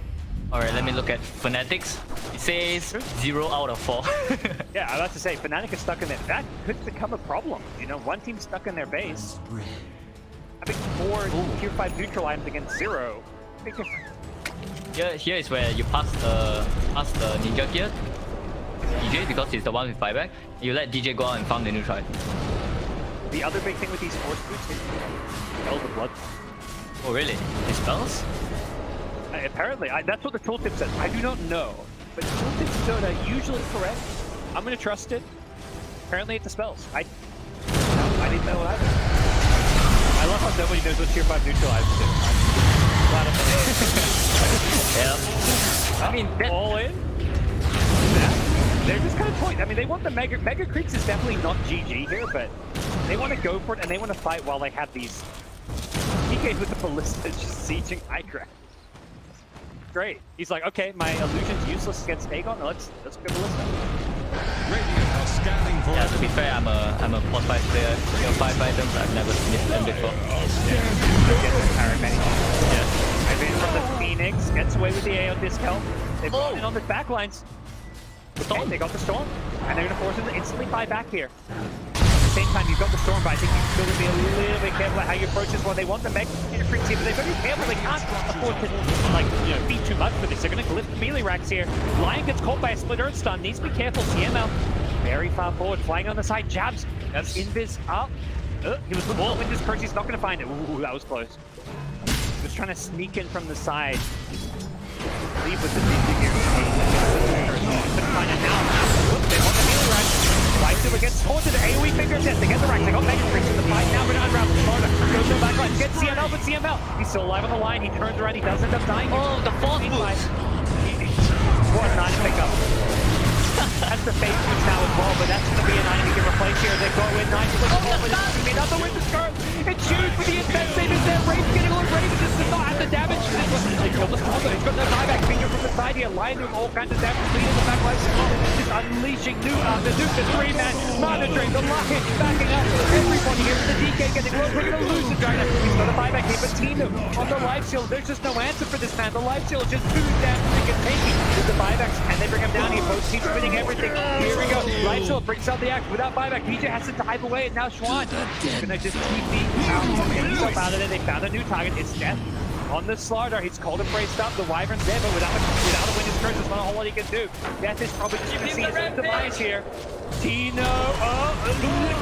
Alright, let me look at Fnatic's. It says 0 out of 4. Yeah, I was about to say, Fnatic is stuck in there. That could become a problem. You know, one team's stuck in their base. Having 4 tier 5 neutral items against 0. Big difference. Here is where you pass the ninja gear DJ, because he's the one with buyback. You let DJ go out and farm the neutral item. The other big thing with these force boots is spell the blood. Oh really? It spells? Apparently, that's what the tooltip says. I do not know, but tooltips in Dota are usually correct. I'm gonna trust it. Apparently, it's the spells. I didn't know either. I love how nobody knows what tier 5 neutral items do. Yeah. I mean, all in. Yeah. They're just kind of point. I mean, they want the mega creeps is definitely not GG here, but they want to go for it and they want to fight while they have these DK with the ballista just sieging high ground. Great. He's like, okay, my illusion's useless against Dagon. Let's go ballista. Yeah, to be fair, I'm a pot 5 player. You know, 5 items, I've never missed them before. Yeah. I've been from the Phoenix, gets away with the AO discount. They've gone in on the backlines. Okay, they got the storm, and they're gonna force him to instantly buy back here. At the same time, you've got the storm, but I think you've still gonna be a little bit careful how you approach this one. They want the mega creeps here, but they've got to be careful. They can't afford to, like, you know, feed too much for this. They're gonna lift the melee racks here. Lion gets caught by a split earth stun. Needs to be careful. CML very far forward, flying on the side. Jabs. That's invis up. He was looking for Winter's Curse. He's not gonna find it. Ooh, that was close. He was trying to sneak in from the side. Leave with the ninja gear. Couldn't find it now. They want the melee rack. Lifestealer gets taunted. AoE fingers in. They get the racks. They got mega creeps in the fight. Now we're gonna unravel the corner. Goes to the back line. Gets CML, but CML. He's still alive on the line. He turns around. He does end up dying. Oh, the force boost. What a nice pickup. in. Nice with the ball, but it's going to be another winter skirt. It's huge for the intent save is there. Raven getting all Raven just does not have the damage for this one. They kill the Storm, he's got no buyback. Finger from the side here, line doing all kinds of damage. Lead in the back line, just unleashing the Nuke, the 3-man. Mana Drain, the Locket backing up. Everybody here with the DK getting low. We're going to lose the Dragon. He's got a buyback here, but Tino on the life shield. There's just no answer for this man. The life shield is just too damn freaking tanky. With the buybacks, can they bring him down here? Both teams winning everything. Here we go. Life shield brings out the act without buyback. DJ has to dive away, and now Schwan is going to just TP out. Get himself out of there. They found a new target. It's Death on the Slardar. He's cold and braced up. The Wyvern's there, but without a Winter's Curse, there's not a whole lot he can do. Death is probably just going to see his demise here. Tino,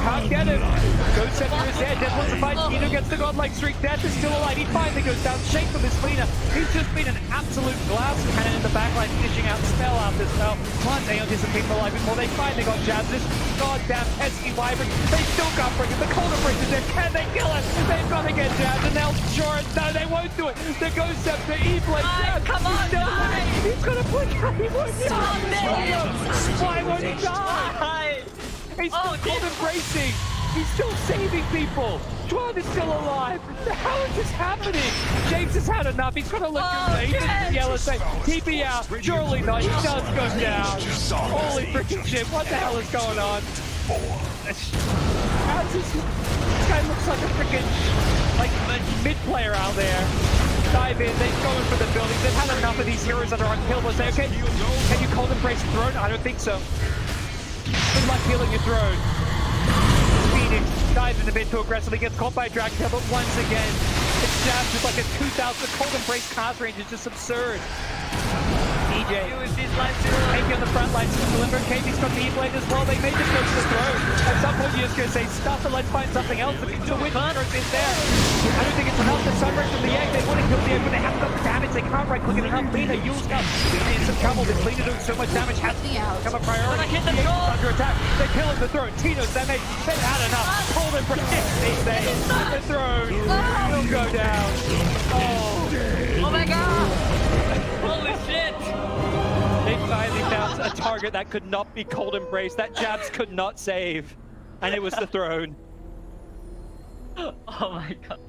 can't get him. Ghost Scepter is there. Death wants to fight. Tino gets the godlike streak. Death is still alive. He finally goes down. Shake from his cleaner. He's just been an absolute glass cannon in the backline, finishing out spell after spell. Once Aeon disappeared from life before they finally got jabs. This goddamn pesky Wyvern. They still can't bring him. The Cold Embrace is there. Can they kill him? They've got to get jabs, and they'll sure it. No, they won't do it. The Ghost Scepter, E-Blade, jabs. Come on, he's gonna blink. He won't Stop it. Why won't he die? He's still cold embracing. He's still saving people. Juan is still alive. The hell is this happening? James has had enough. He's got to look at the yellow say, TP out. Surely not. He does go down. Holy freaking shit. What the hell is going on? How's this guy looks like a freaking mid-player out there. Dive in, they're going for the buildings. They've had enough of these heroes that are unkillable. Say, okay, can you cold embrace throne? I don't think so. Good luck healing your throne. Phoenix dives in a bit too aggressively, gets caught by Dragon Tail, but once again, it's jabs with like a 2,000 cold embrace cast range. It's just absurd. DJ. Katie on the front line, deliver. Katie's got the E-Blade as well. They may just go to the throne. At some point, you're just going to say, stuff it, let's find something else. The win curse is there. I don't think it's enough. The sunrise from the egg. They want to kill the egg, but they haven't got the damage. They can't right click it enough. Lena, Yule's got in some trouble. This Lena doing so much damage has to become a priority. The under attack. They're killing the throne. Tino's they've had enough. Hold it, they say. The throne will go down. Oh my god! Holy shit! They finally found a target that could not be cold embrace. That jabs could not save. And it was the throne. Oh my god.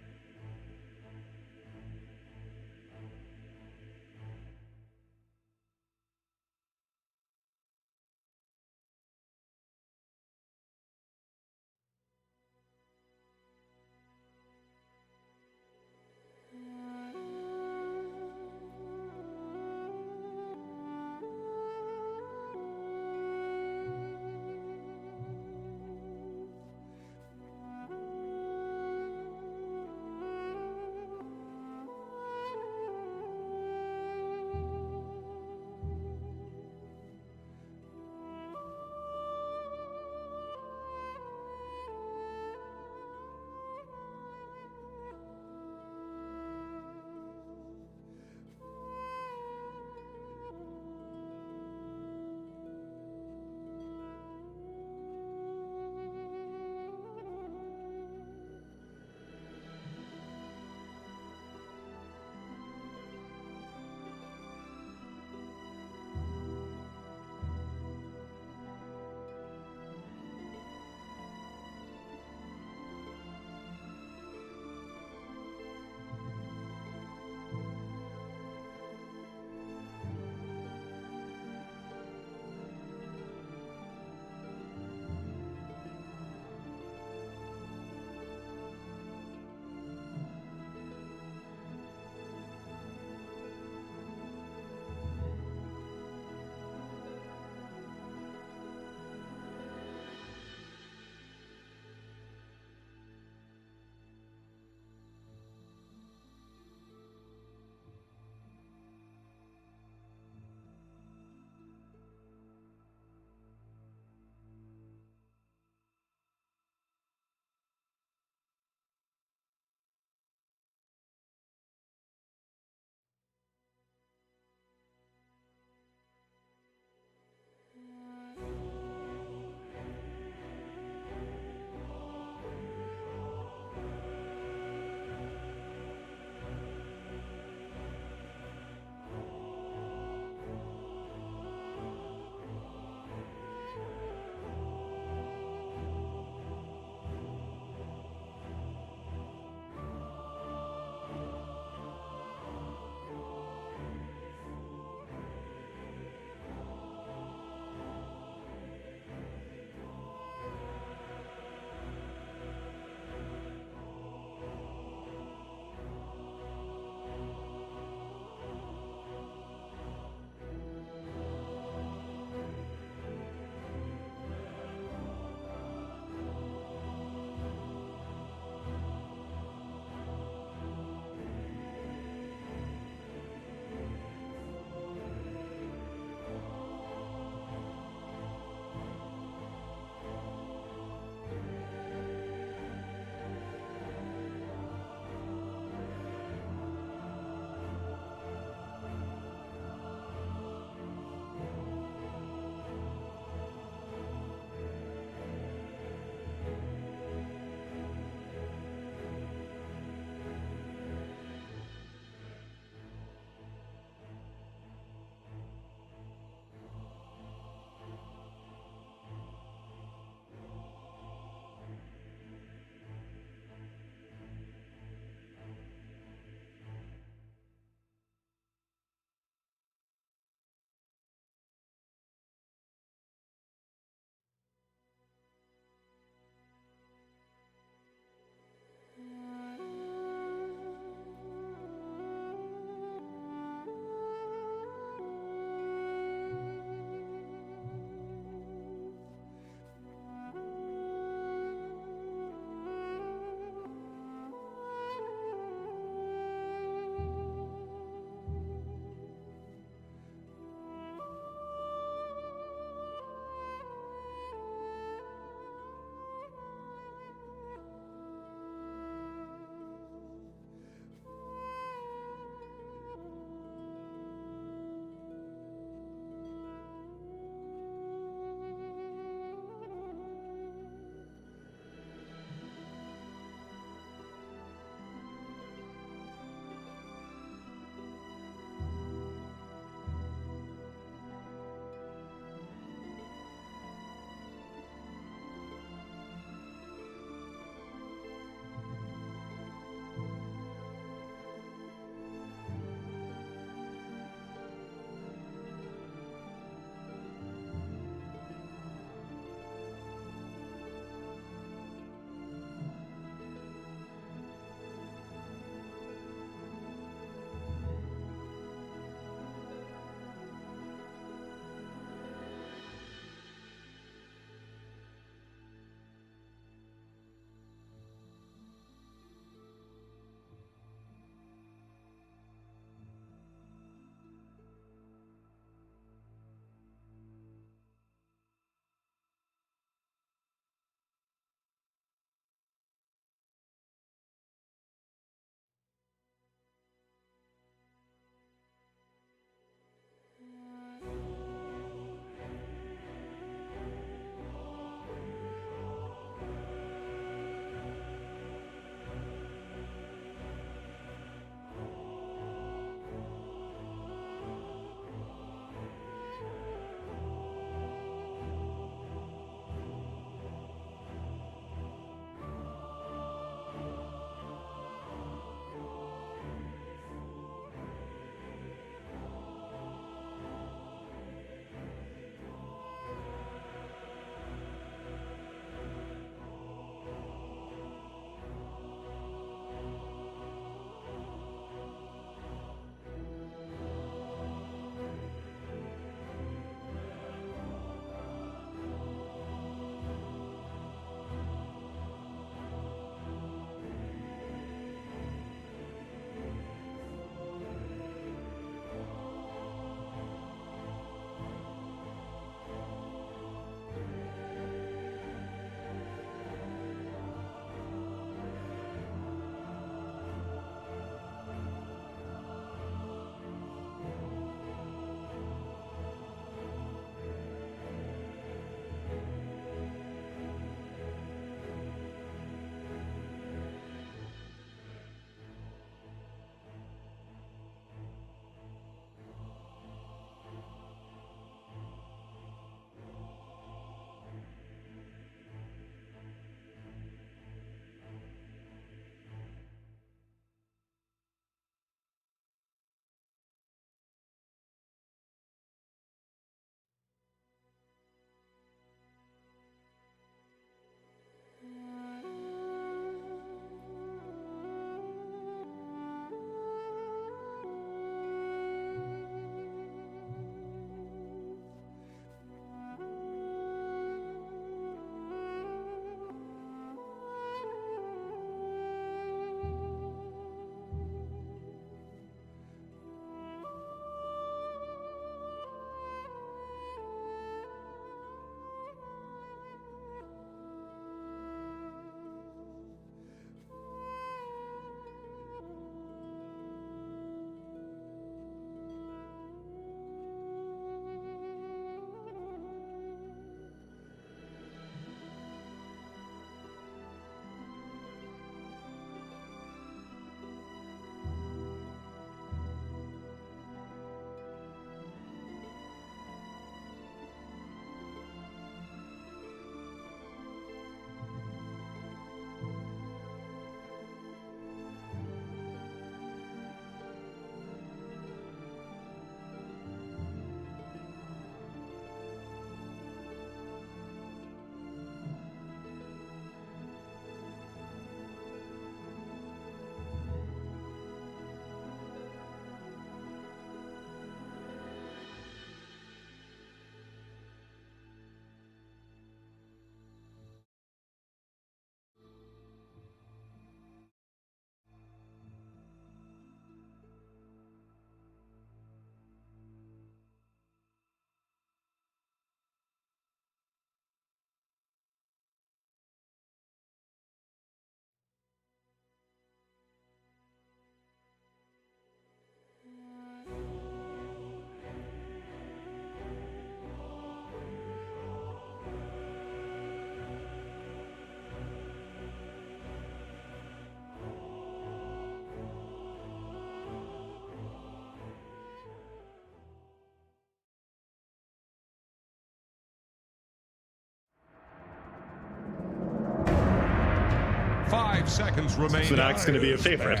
5 seconds remaining. Fnatic's going to be a favorite,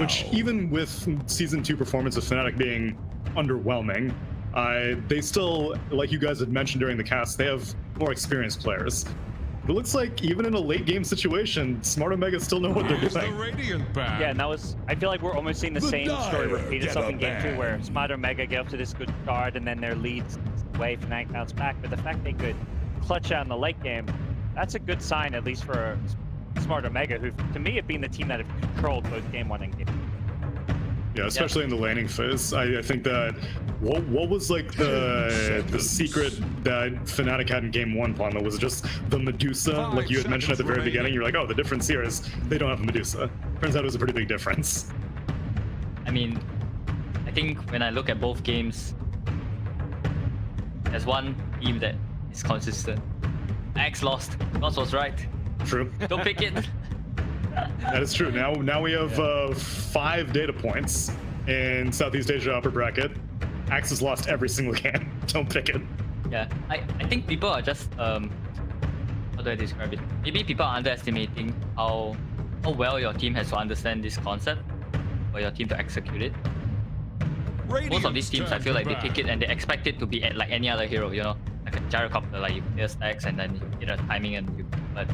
which even with Season 2 performance of Fnatic being underwhelming, they still, like you guys had mentioned during the cast, they have more experienced players. But it looks like even in a late game situation, Smart Omega still know what they're doing. Yeah, and that was, I feel like we're almost seeing the same story repeat itself in game 2, where Smart Omega get up to this good start and then their leads away, Fnatic bounce back. But the fact they could clutch out in the late game, that's a good sign, at least for Smart Omega, who to me have been the team that have controlled both game 1 and game 2. Yeah, especially in the laning phase. I think that what was like the secret that Fnatic had in game 1, Ponlo? Was it just the Medusa, like you had mentioned at the very beginning? You're like, oh, the difference here is they don't have a Medusa. Turns out it was a pretty big difference. I mean, I think when I look at both games, there's one team that is consistent. Axe lost. Ross was right. True. Don't pick it. That is true. Now we have 5 data points in Southeast Asia upper bracket. Axe has lost every single game. Don't pick it. Yeah, I think people are just how do I describe it? Maybe people are underestimating how well your team has to understand this concept for your team to execute it. Most of these teams, I feel like they pick it and they expect it to be like any other hero, you know, like a gyrocopter, like you clear stacks and then you get a timing and you. But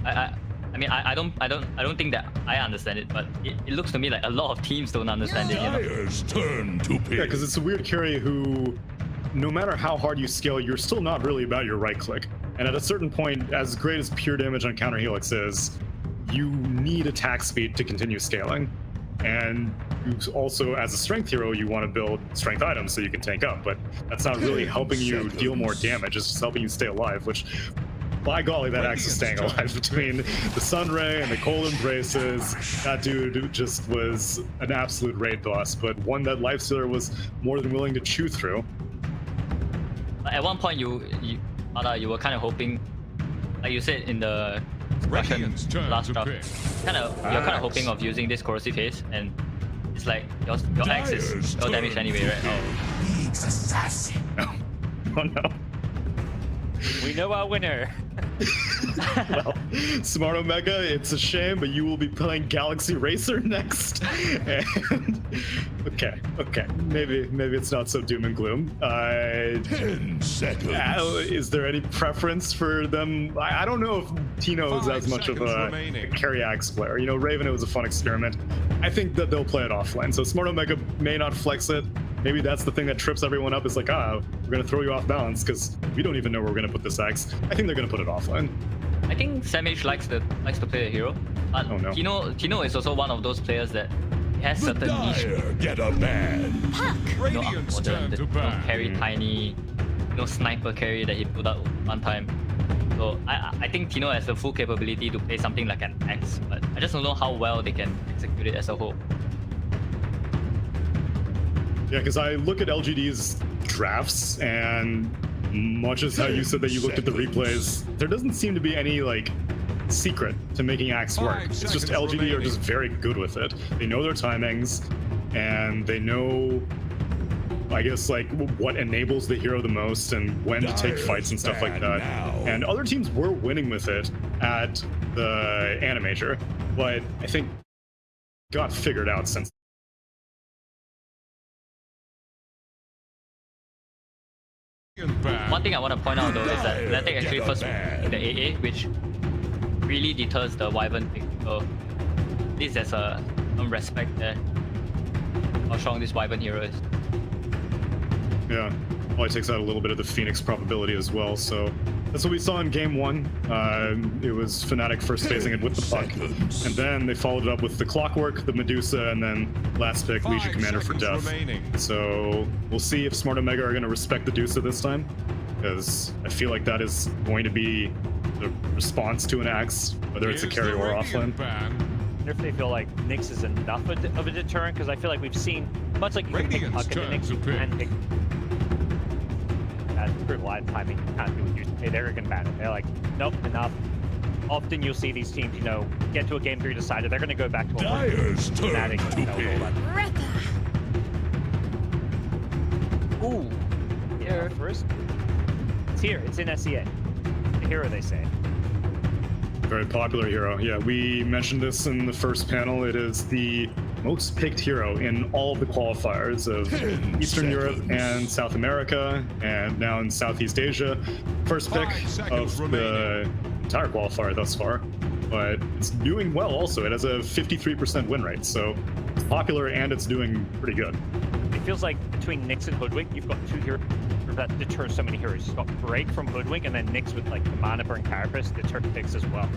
I mean, I don't think that I understand it, but it looks to me like a lot of teams don't understand it. You know? Turn to pick. Yeah, because it's a weird carry who, no matter how hard you scale, you're still not really about your right click. And at a certain point, as great as pure damage on counter helix is, you need attack speed to continue scaling. And you also, as a strength hero, you want to build strength items so you can tank up, but that's not really helping you deal more damage. It's just helping you stay alive, which, by golly, that Axe is staying alive. Between the Sunray and the Cold Embraces, that dude just was an absolute raid boss, but one that Lifestealer was more than willing to chew through. At one point, you were kind of hoping, like you said in the Russian last draft, you're kind of hoping of using this corrosive haze, and it's like your axe is no damage anyway, right? Oh. Assassin. Oh no. We know our winner. Well, Smart Omega, it's a shame, but you will be playing Galaxy Racer next. And okay, maybe it's not so doom and gloom. 10 seconds. Is there any preference for them? I don't know if Tino is as much of a carry axe player. You know, Raven, it was a fun experiment. I think that they'll play it offline. So Smart Omega may not flex it. Maybe that's the thing that trips everyone up. Is like, we're gonna throw you off balance because we don't even know where we're gonna put this axe. I think they're gonna put it offline. I think Samage likes to play a hero. Oh no. Tino is also one of those players that has certain niche. Get a ban. The carry tiny, sniper carry that he put out one time. So I think Tino has the full capability to play something like an axe, but I just don't know how well they can execute it as a whole. Yeah, because I look at LGD's drafts, and much as how you said that you looked at the replays, there doesn't seem to be any, like, secret to making Axe work. It's just LGD are just very good with it. They know their timings, and they know, I guess, like, what enables the hero the most and when to take fights and stuff like that. And other teams were winning with it at the Animator, but I think got figured out since. One thing I want to point out though is that Fnatic actually first in the AA, which really deters the Wyvern pick. So at least there's some respect there. How strong this Wyvern hero is. Yeah, probably takes out a little bit of the Phoenix probability as well. So that's what we saw in game 1. It was Fnatic first phasing it with the puck, and then they followed it up with the Clockwork, the Medusa, and then last pick Legion Commander for Death. So we'll see if Smart Omega are going to respect the Medusa this time, because I feel like that is going to be the response to an Axe, whether it's a carry or offline. I wonder if they feel like Nyx is enough of a deterrent, because I feel like we've seen, much like you can pick puck and Nyx, you can pick pretty wide timing, you can't do what you say. They're going to ban it. They're like, nope, enough. Often you'll see these teams, get to a game 3 decided they're going to go back to a Dyer's turn to pick. Ooh. Yeah, first. It's here. It's in SEA. The hero, they say. Very popular hero. Yeah, we mentioned this in the first panel. It is the most picked hero in all of the qualifiers of Eastern Europe and South America, and now in Southeast Asia. First pick of the entire qualifier thus far, but it's doing well also. It has a 53% win rate, so it's popular and it's doing pretty good. It feels like between Nyx and Hoodwink, you've got two heroes that deter so many heroes. You've got Break from Hoodwink, and then Nyx with like the Mana Burn Carapace deter picks as well.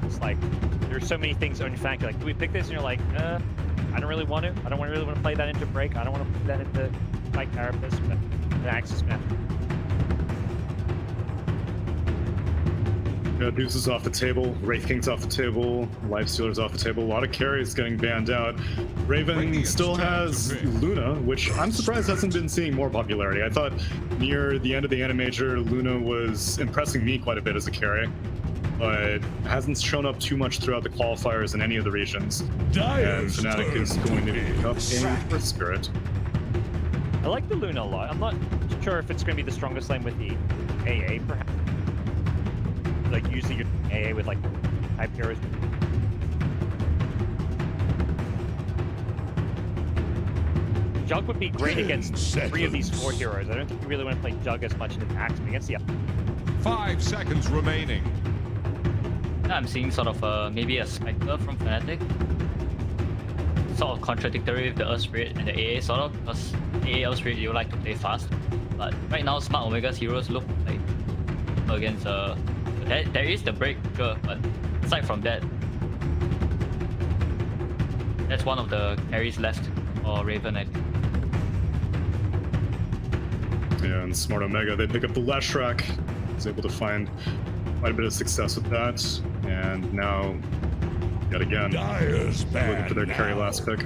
It's like there's so many things on your flank. You're like, do we pick this? And you're like, I don't really want to. I don't really want to play that into Break. I don't want to play that into my Carapace, but the Axis man. Deuce is off the table, Wraith King's off the table, Lifestealer's off the table, a lot of carries getting banned out. Raven still has Luna, which I'm surprised hasn't been seeing more popularity. I thought near the end of the Animajor, Luna was impressing me quite a bit as a carry, but hasn't shown up too much throughout the qualifiers in any of the regions. And Fnatic is going to pick up a First Spirit. I like the Luna a lot. I'm not sure if it's going to be the strongest lane with the AA, perhaps. Like usually your AA with like type heroes. Jug would be great against 3 of these 4 heroes. I don't think you really want to play Jug as much in attacks, but against the 5 seconds remaining. I'm seeing sort of maybe a Spectre from Fnatic. Sort of contradictory with the Earth Spirit and the AA sort of, because AA Earth Spirit you like to play fast. But right now Smart Omega's heroes look like against there is the break, sure, but aside from that, that's one of the carries left for Raven, I think. Yeah, and Smart Omega, they pick up the Leshrac. Was able to find quite a bit of success with that, and now yet again looking for their carry last pick.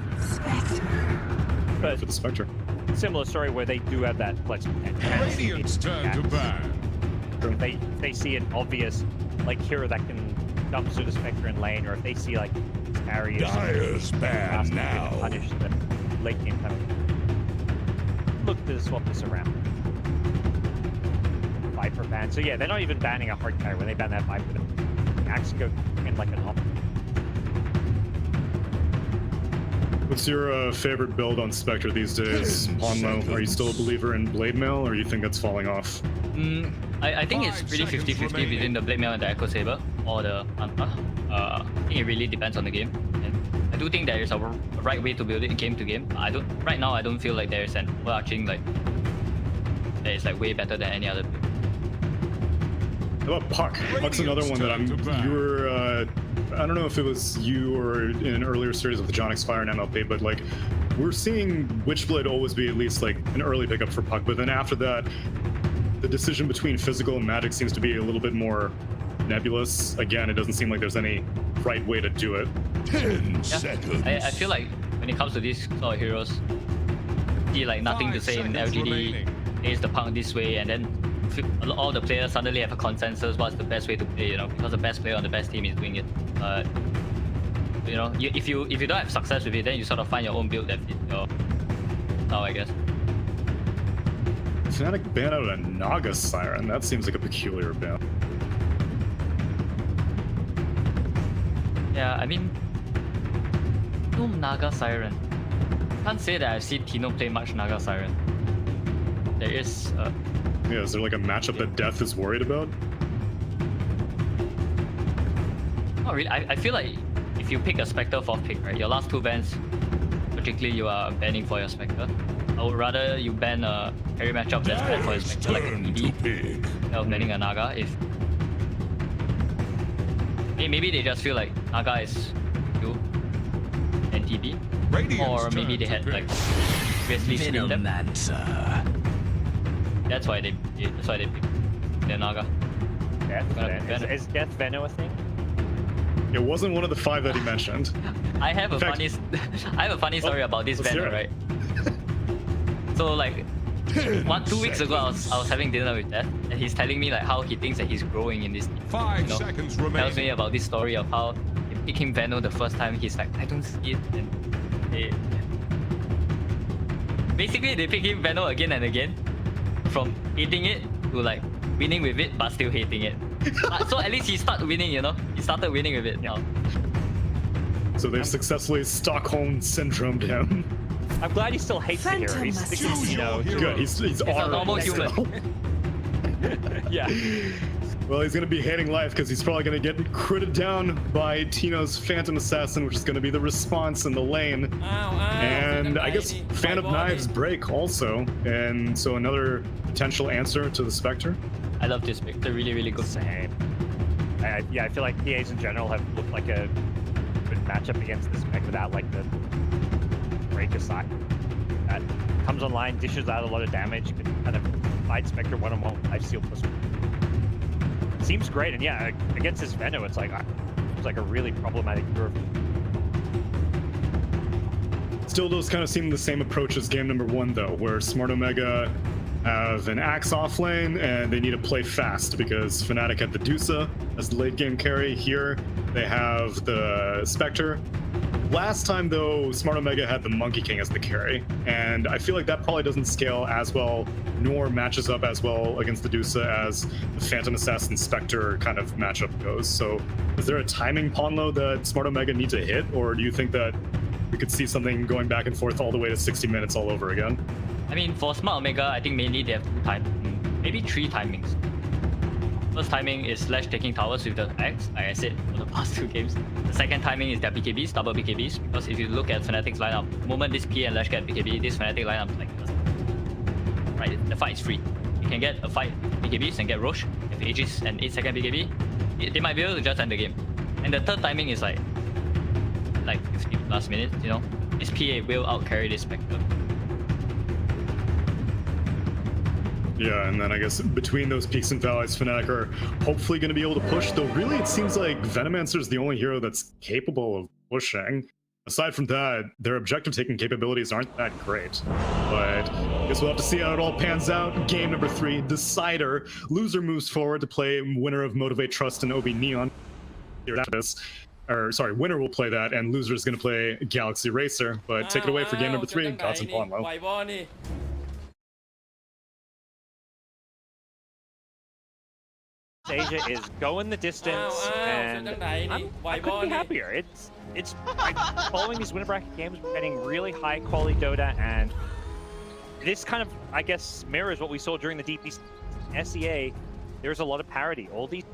But for the Spectre. Similar story where they do have that flexibility. Radiant's turn to ban. If they see an obvious like hero that can jump through the Spectre in lane, or if they see like carriers now punish the late game kind of look to swap this around. Viper ban. So yeah, they're not even banning a hard carry when they ban that Viper. The Axe go in like an op. What's your favorite build on Spectre these days, Ponlo? Are you still a believer in Blade Mail, or you think that's falling off? I think it's pretty 50-50 between the Blade Mail and the Echo Saber, or the Manta. I think it really depends on the game. And I do think there is a right way to build it game to game. Right now I don't feel like there is an overarching like that is like way better than any other build. How about Puck? Puck's another one that you were, I don't know if it was you or in an earlier series of the John X Fire and MLP, but like, we're seeing Witchblade always be at least like an early pickup for Puck, but then after that, the decision between physical and magic seems to be a little bit more nebulous. Again, it doesn't seem like there's any right way to do it. 10 seconds. I feel like when it comes to these sort of heroes, see like nothing to say in LGD, plays the Puck this way, and then all the players suddenly have a consensus what's the best way to play, you know, because the best player on the best team is doing it. You know, if you don't have success with it, then you sort of find your own build that fits your style, I guess. Fnatic banned out a Naga Siren. That seems like a peculiar ban. Yeah, I mean, no Naga Siren. Can't say that I've seen Tino play much Naga Siren. There is. Yeah, is there like a matchup that Death is worried about? Not really. I feel like if you pick a Spectre 4th pick, right, your last 2 bans, particularly you are banning for your Spectre. I would rather you ban a carry matchup that's bad for your Spectre, like an ED, instead of banning a Naga. If maybe they just feel like Naga is you and TB, or maybe they had like previously screened them. That's why they picked the Naga. Is Death Veno a thing? It wasn't one of the 5 that he mentioned. I have a funny story about this Veno, right? So like 2 weeks ago, I was having dinner with Death, and he's telling me like how he thinks that he's growing in this team. 5 seconds remaining. Tells me about this story of how he picked him Veno the first time. He's like, I don't see it, and basically they pick him Veno again and again, from hating it to like winning with it but still hating it. So at least he started winning, you know? He started winning with it now. So they've successfully Stockholm syndromed him. I'm glad he still hates the hero. He's good. He's a normal human. Yeah. Well, he's gonna be hating life because he's probably gonna get critted down by Tino's Phantom Assassin, which is gonna be the response in the lane. And I guess Fan of Knives break also, and so another potential answer to the Spectre. I love this pick. They're really, really good. Same. Yeah, I feel like PAs in general have looked like a good matchup against this spec without like the break aside. That comes online, dishes out a lot of damage, can kind of fight Spectre one-on-one lifesteal plus. Seems great, and yeah, against this Venom, it's like a really problematic hero. Still does kind of seem the same approach as game number 1 though, where Smart Omega have an Axe off lane and they need to play fast because Fnatic had the Dusa as the late game carry. Here they have the Spectre. Last time though, Smart Omega had the Monkey King as the carry, and I feel like that probably doesn't scale as well, nor matches up as well against the Dusa as the Phantom Assassin Spectre kind of matchup goes. So is there a timing pawn load that Smart Omega needs to hit, or do you think that we could see something going back and forth all the way to 60 minutes all over again? I mean, for Smart Omega, I think mainly they have 3 timings. First timing is Slash taking towers with the Axe, like I said for the past 2 games. The second timing is their BKBs, double BKBs, because if you look at Fnatic's lineup, the moment this P and Lash get BKB, this Fnatic lineup is like, right, the fight is free. You can get a fight BKBs and get Roche, if Aegis and 8-second BKB, they might be able to just end the game. And the third timing is like 50 last minutes, you know? This PA will outcarry this Spectre. Yeah, and then I guess between those peaks and valleys, Fnatic are hopefully going to be able to push, though really it seems like Venomancer is the only hero that's capable of pushing. Aside from that, their objective-taking capabilities aren't that great. But I guess we'll have to see how it all pans out. Game number 3, Decider. Loser moves forward to play winner of Motivate, Trust, and OB Neon. Winner will play that, and loser is going to play Galaxy Racer. But take it away for game number 3, Gods and Pawnlow. Asia is going the distance, and I couldn't be happier. It's like, following these winner bracket games, we're getting really high quality Dota, and this kind of, I guess, mirrors what we saw during the DPC SEA. There's a lot of parity. All these,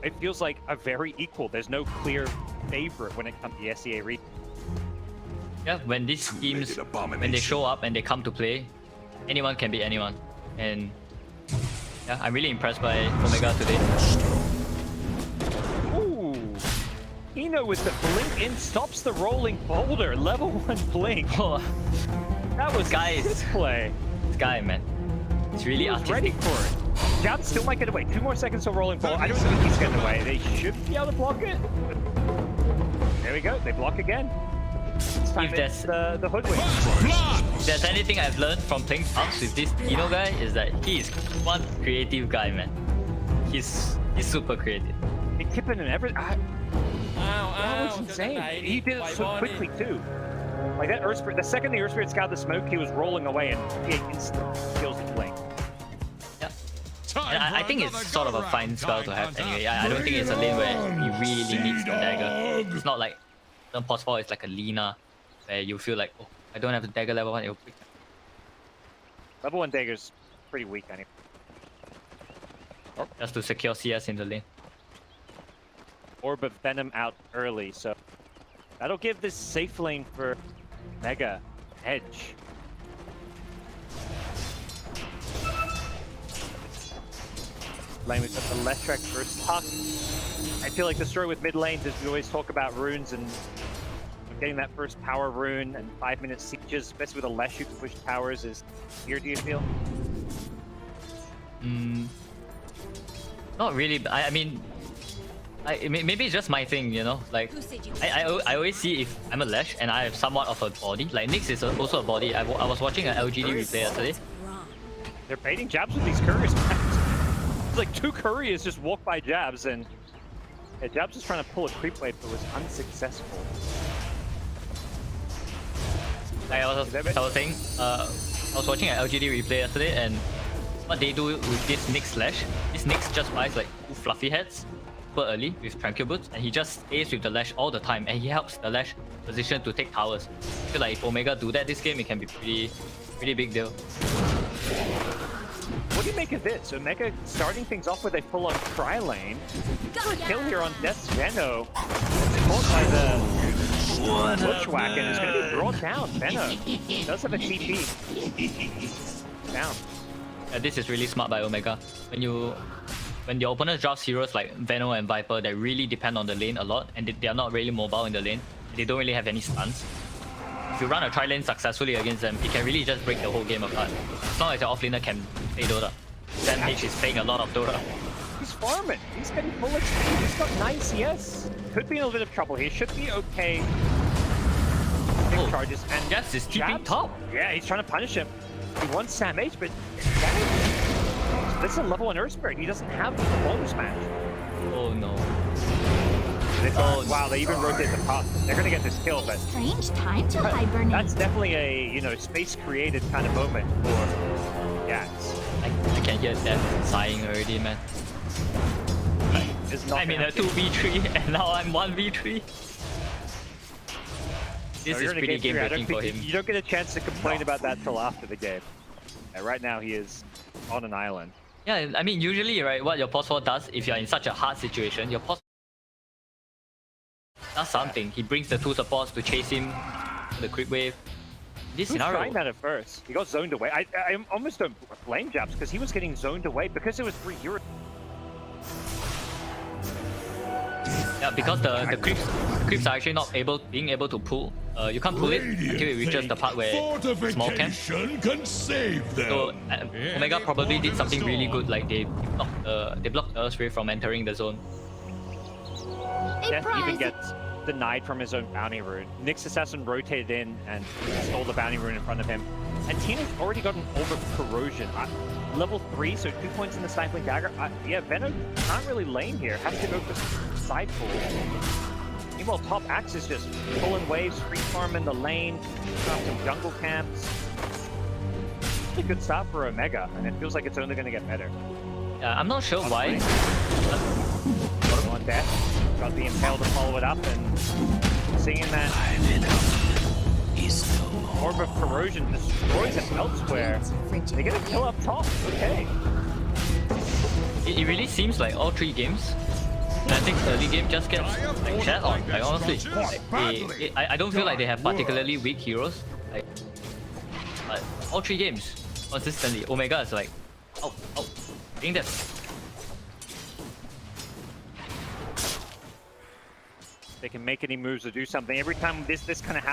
it feels like a very equal. There's no clear favorite when it comes to the SEA region. Yeah, when these teams, when they show up and they come to play, anyone can beat anyone, and yeah, I'm really impressed by Omega today. Ooh, Eno with the blink in stops the rolling boulder. Level 1 blink. Oh, that was guys. Good play. This guy, man, he's really artistic. Ready for it. Jab still might get away. 2 more seconds till rolling ball. I don't think he's getting away. They should be able to block it. There we go. They block again. This time it's the hoodwink. If there's anything I've learned from playing Pumps with this Eno guy is that he is one creative guy, man. He's super creative. He keeping in every. That was insane. He did it so quickly too. Like that Earth Spirit. The second the Earth Spirit scouted the smoke, he was rolling away and he instantly kills the blink. Yeah. And I think it's sort of a fine spell to have anyway. I don't think it's a lane where he really needs the dagger. It's not like some possible. It's like a Lina where you feel like, oh, I don't have the dagger level 1, it'll pick. Level 1 dagger's pretty weak anyway. Just to secure CS in the lane. Orb of Venom out early, so that'll give this safe lane for Mega edge. Lane, we've got the Leshrac versus Puck. I feel like the story with mid lanes is we always talk about runes and getting that first power rune and 5-minute sieges, especially with a Lesh you can push towers, is here, do you feel? Not really, but I mean, maybe it's just my thing, you know? Like, I always see if I'm a Lesh and I have somewhat of a body. Like, Nyx is also a body. I was watching an LGD replay yesterday. They're baiting jabs with these couriers. It's like 2 couriers just walk by jabs, and yeah, Jabs was trying to pull a creep wave but was unsuccessful. I was saying, I was watching an LGD replay yesterday, and what they do with this Nyx slash, this Nyx just buys like 2 fluffy heads super early with Tranquil Boots, and he just stays with the Lash all the time, and he helps the Lash position to take towers. I feel like if Omega do that this game, it can be pretty big deal. What do you make of this? Omega starting things off with a full-on Cry lane. Kill here on Death's Venno. Caught by the Bushwhack, and is going to be brought down. Venno does have a TP. Down. Yeah, this is really smart by Omega. When your opponent drops heroes like Venno and Viper that really depend on the lane a lot, and they are not really mobile in the lane, they don't really have any stuns. If you run a tri-lane successfully against them, it can really just break the whole game apart. As long as your offlaner can play Dota. Sam H is playing a lot of Dota. He's farming. He's getting full XP. He's got 9 CS. Could be in a little bit of trouble here. Should be okay. Big charges and yes, he's keeping top. Yeah, he's trying to punish him. He wants Sam H, but this is a level 1 Earth Spirit. He doesn't have the bonus match. Oh no. Wow, they even rotate the path. They're gonna get this kill, but strange time to hibernate. That's definitely a space created kind of moment for Jax. I can hear Death sighing already, man. I'm in a 2v3 and now I'm 1v3. This is pretty game breaking for him. You don't get a chance to complain about that till after the game. Yeah, right now he is on an island. Yeah, I mean usually right, what your pause 4 does if you're in such a hard situation, your pause does something. He brings the 2 supports to chase him, the creep wave. This scenario. He was trying that at first. He got zoned away. I almost don't blame Japs because he was getting zoned away because it was 3 euros. Yeah, because the creeps are actually not being able to pull. You can't pull it until it reaches the part where small camp. Can save them. So Omega probably did something really good, like they blocked the Earthspray from entering the zone. Death even gets denied from his own bounty rune. Nyx Assassin rotated in and stole the bounty rune in front of him. And Tina's already got an Orb of Corrosion. Level 3, so 2 points in the Stifling Dagger. Yeah, Venno can't really lane here. Has to go for side pull. Meanwhile, top Axe is just pulling waves, free farm in the lane, got some jungle camps. It's a good start for Omega, and it feels like it's only going to get better. I'm not sure why. On Death. Got the Impale to follow it up, and seeing that Orb of Corrosion destroys him elsewhere. They get a kill up top. Okay. It really seems like all 3 games, I think early game just gets like shat on. Like honestly, I don't feel like they have particularly weak heroes. Like all 3 games consistently, Omega is like, getting them. They can make any moves or do something. Every time this kind of happens,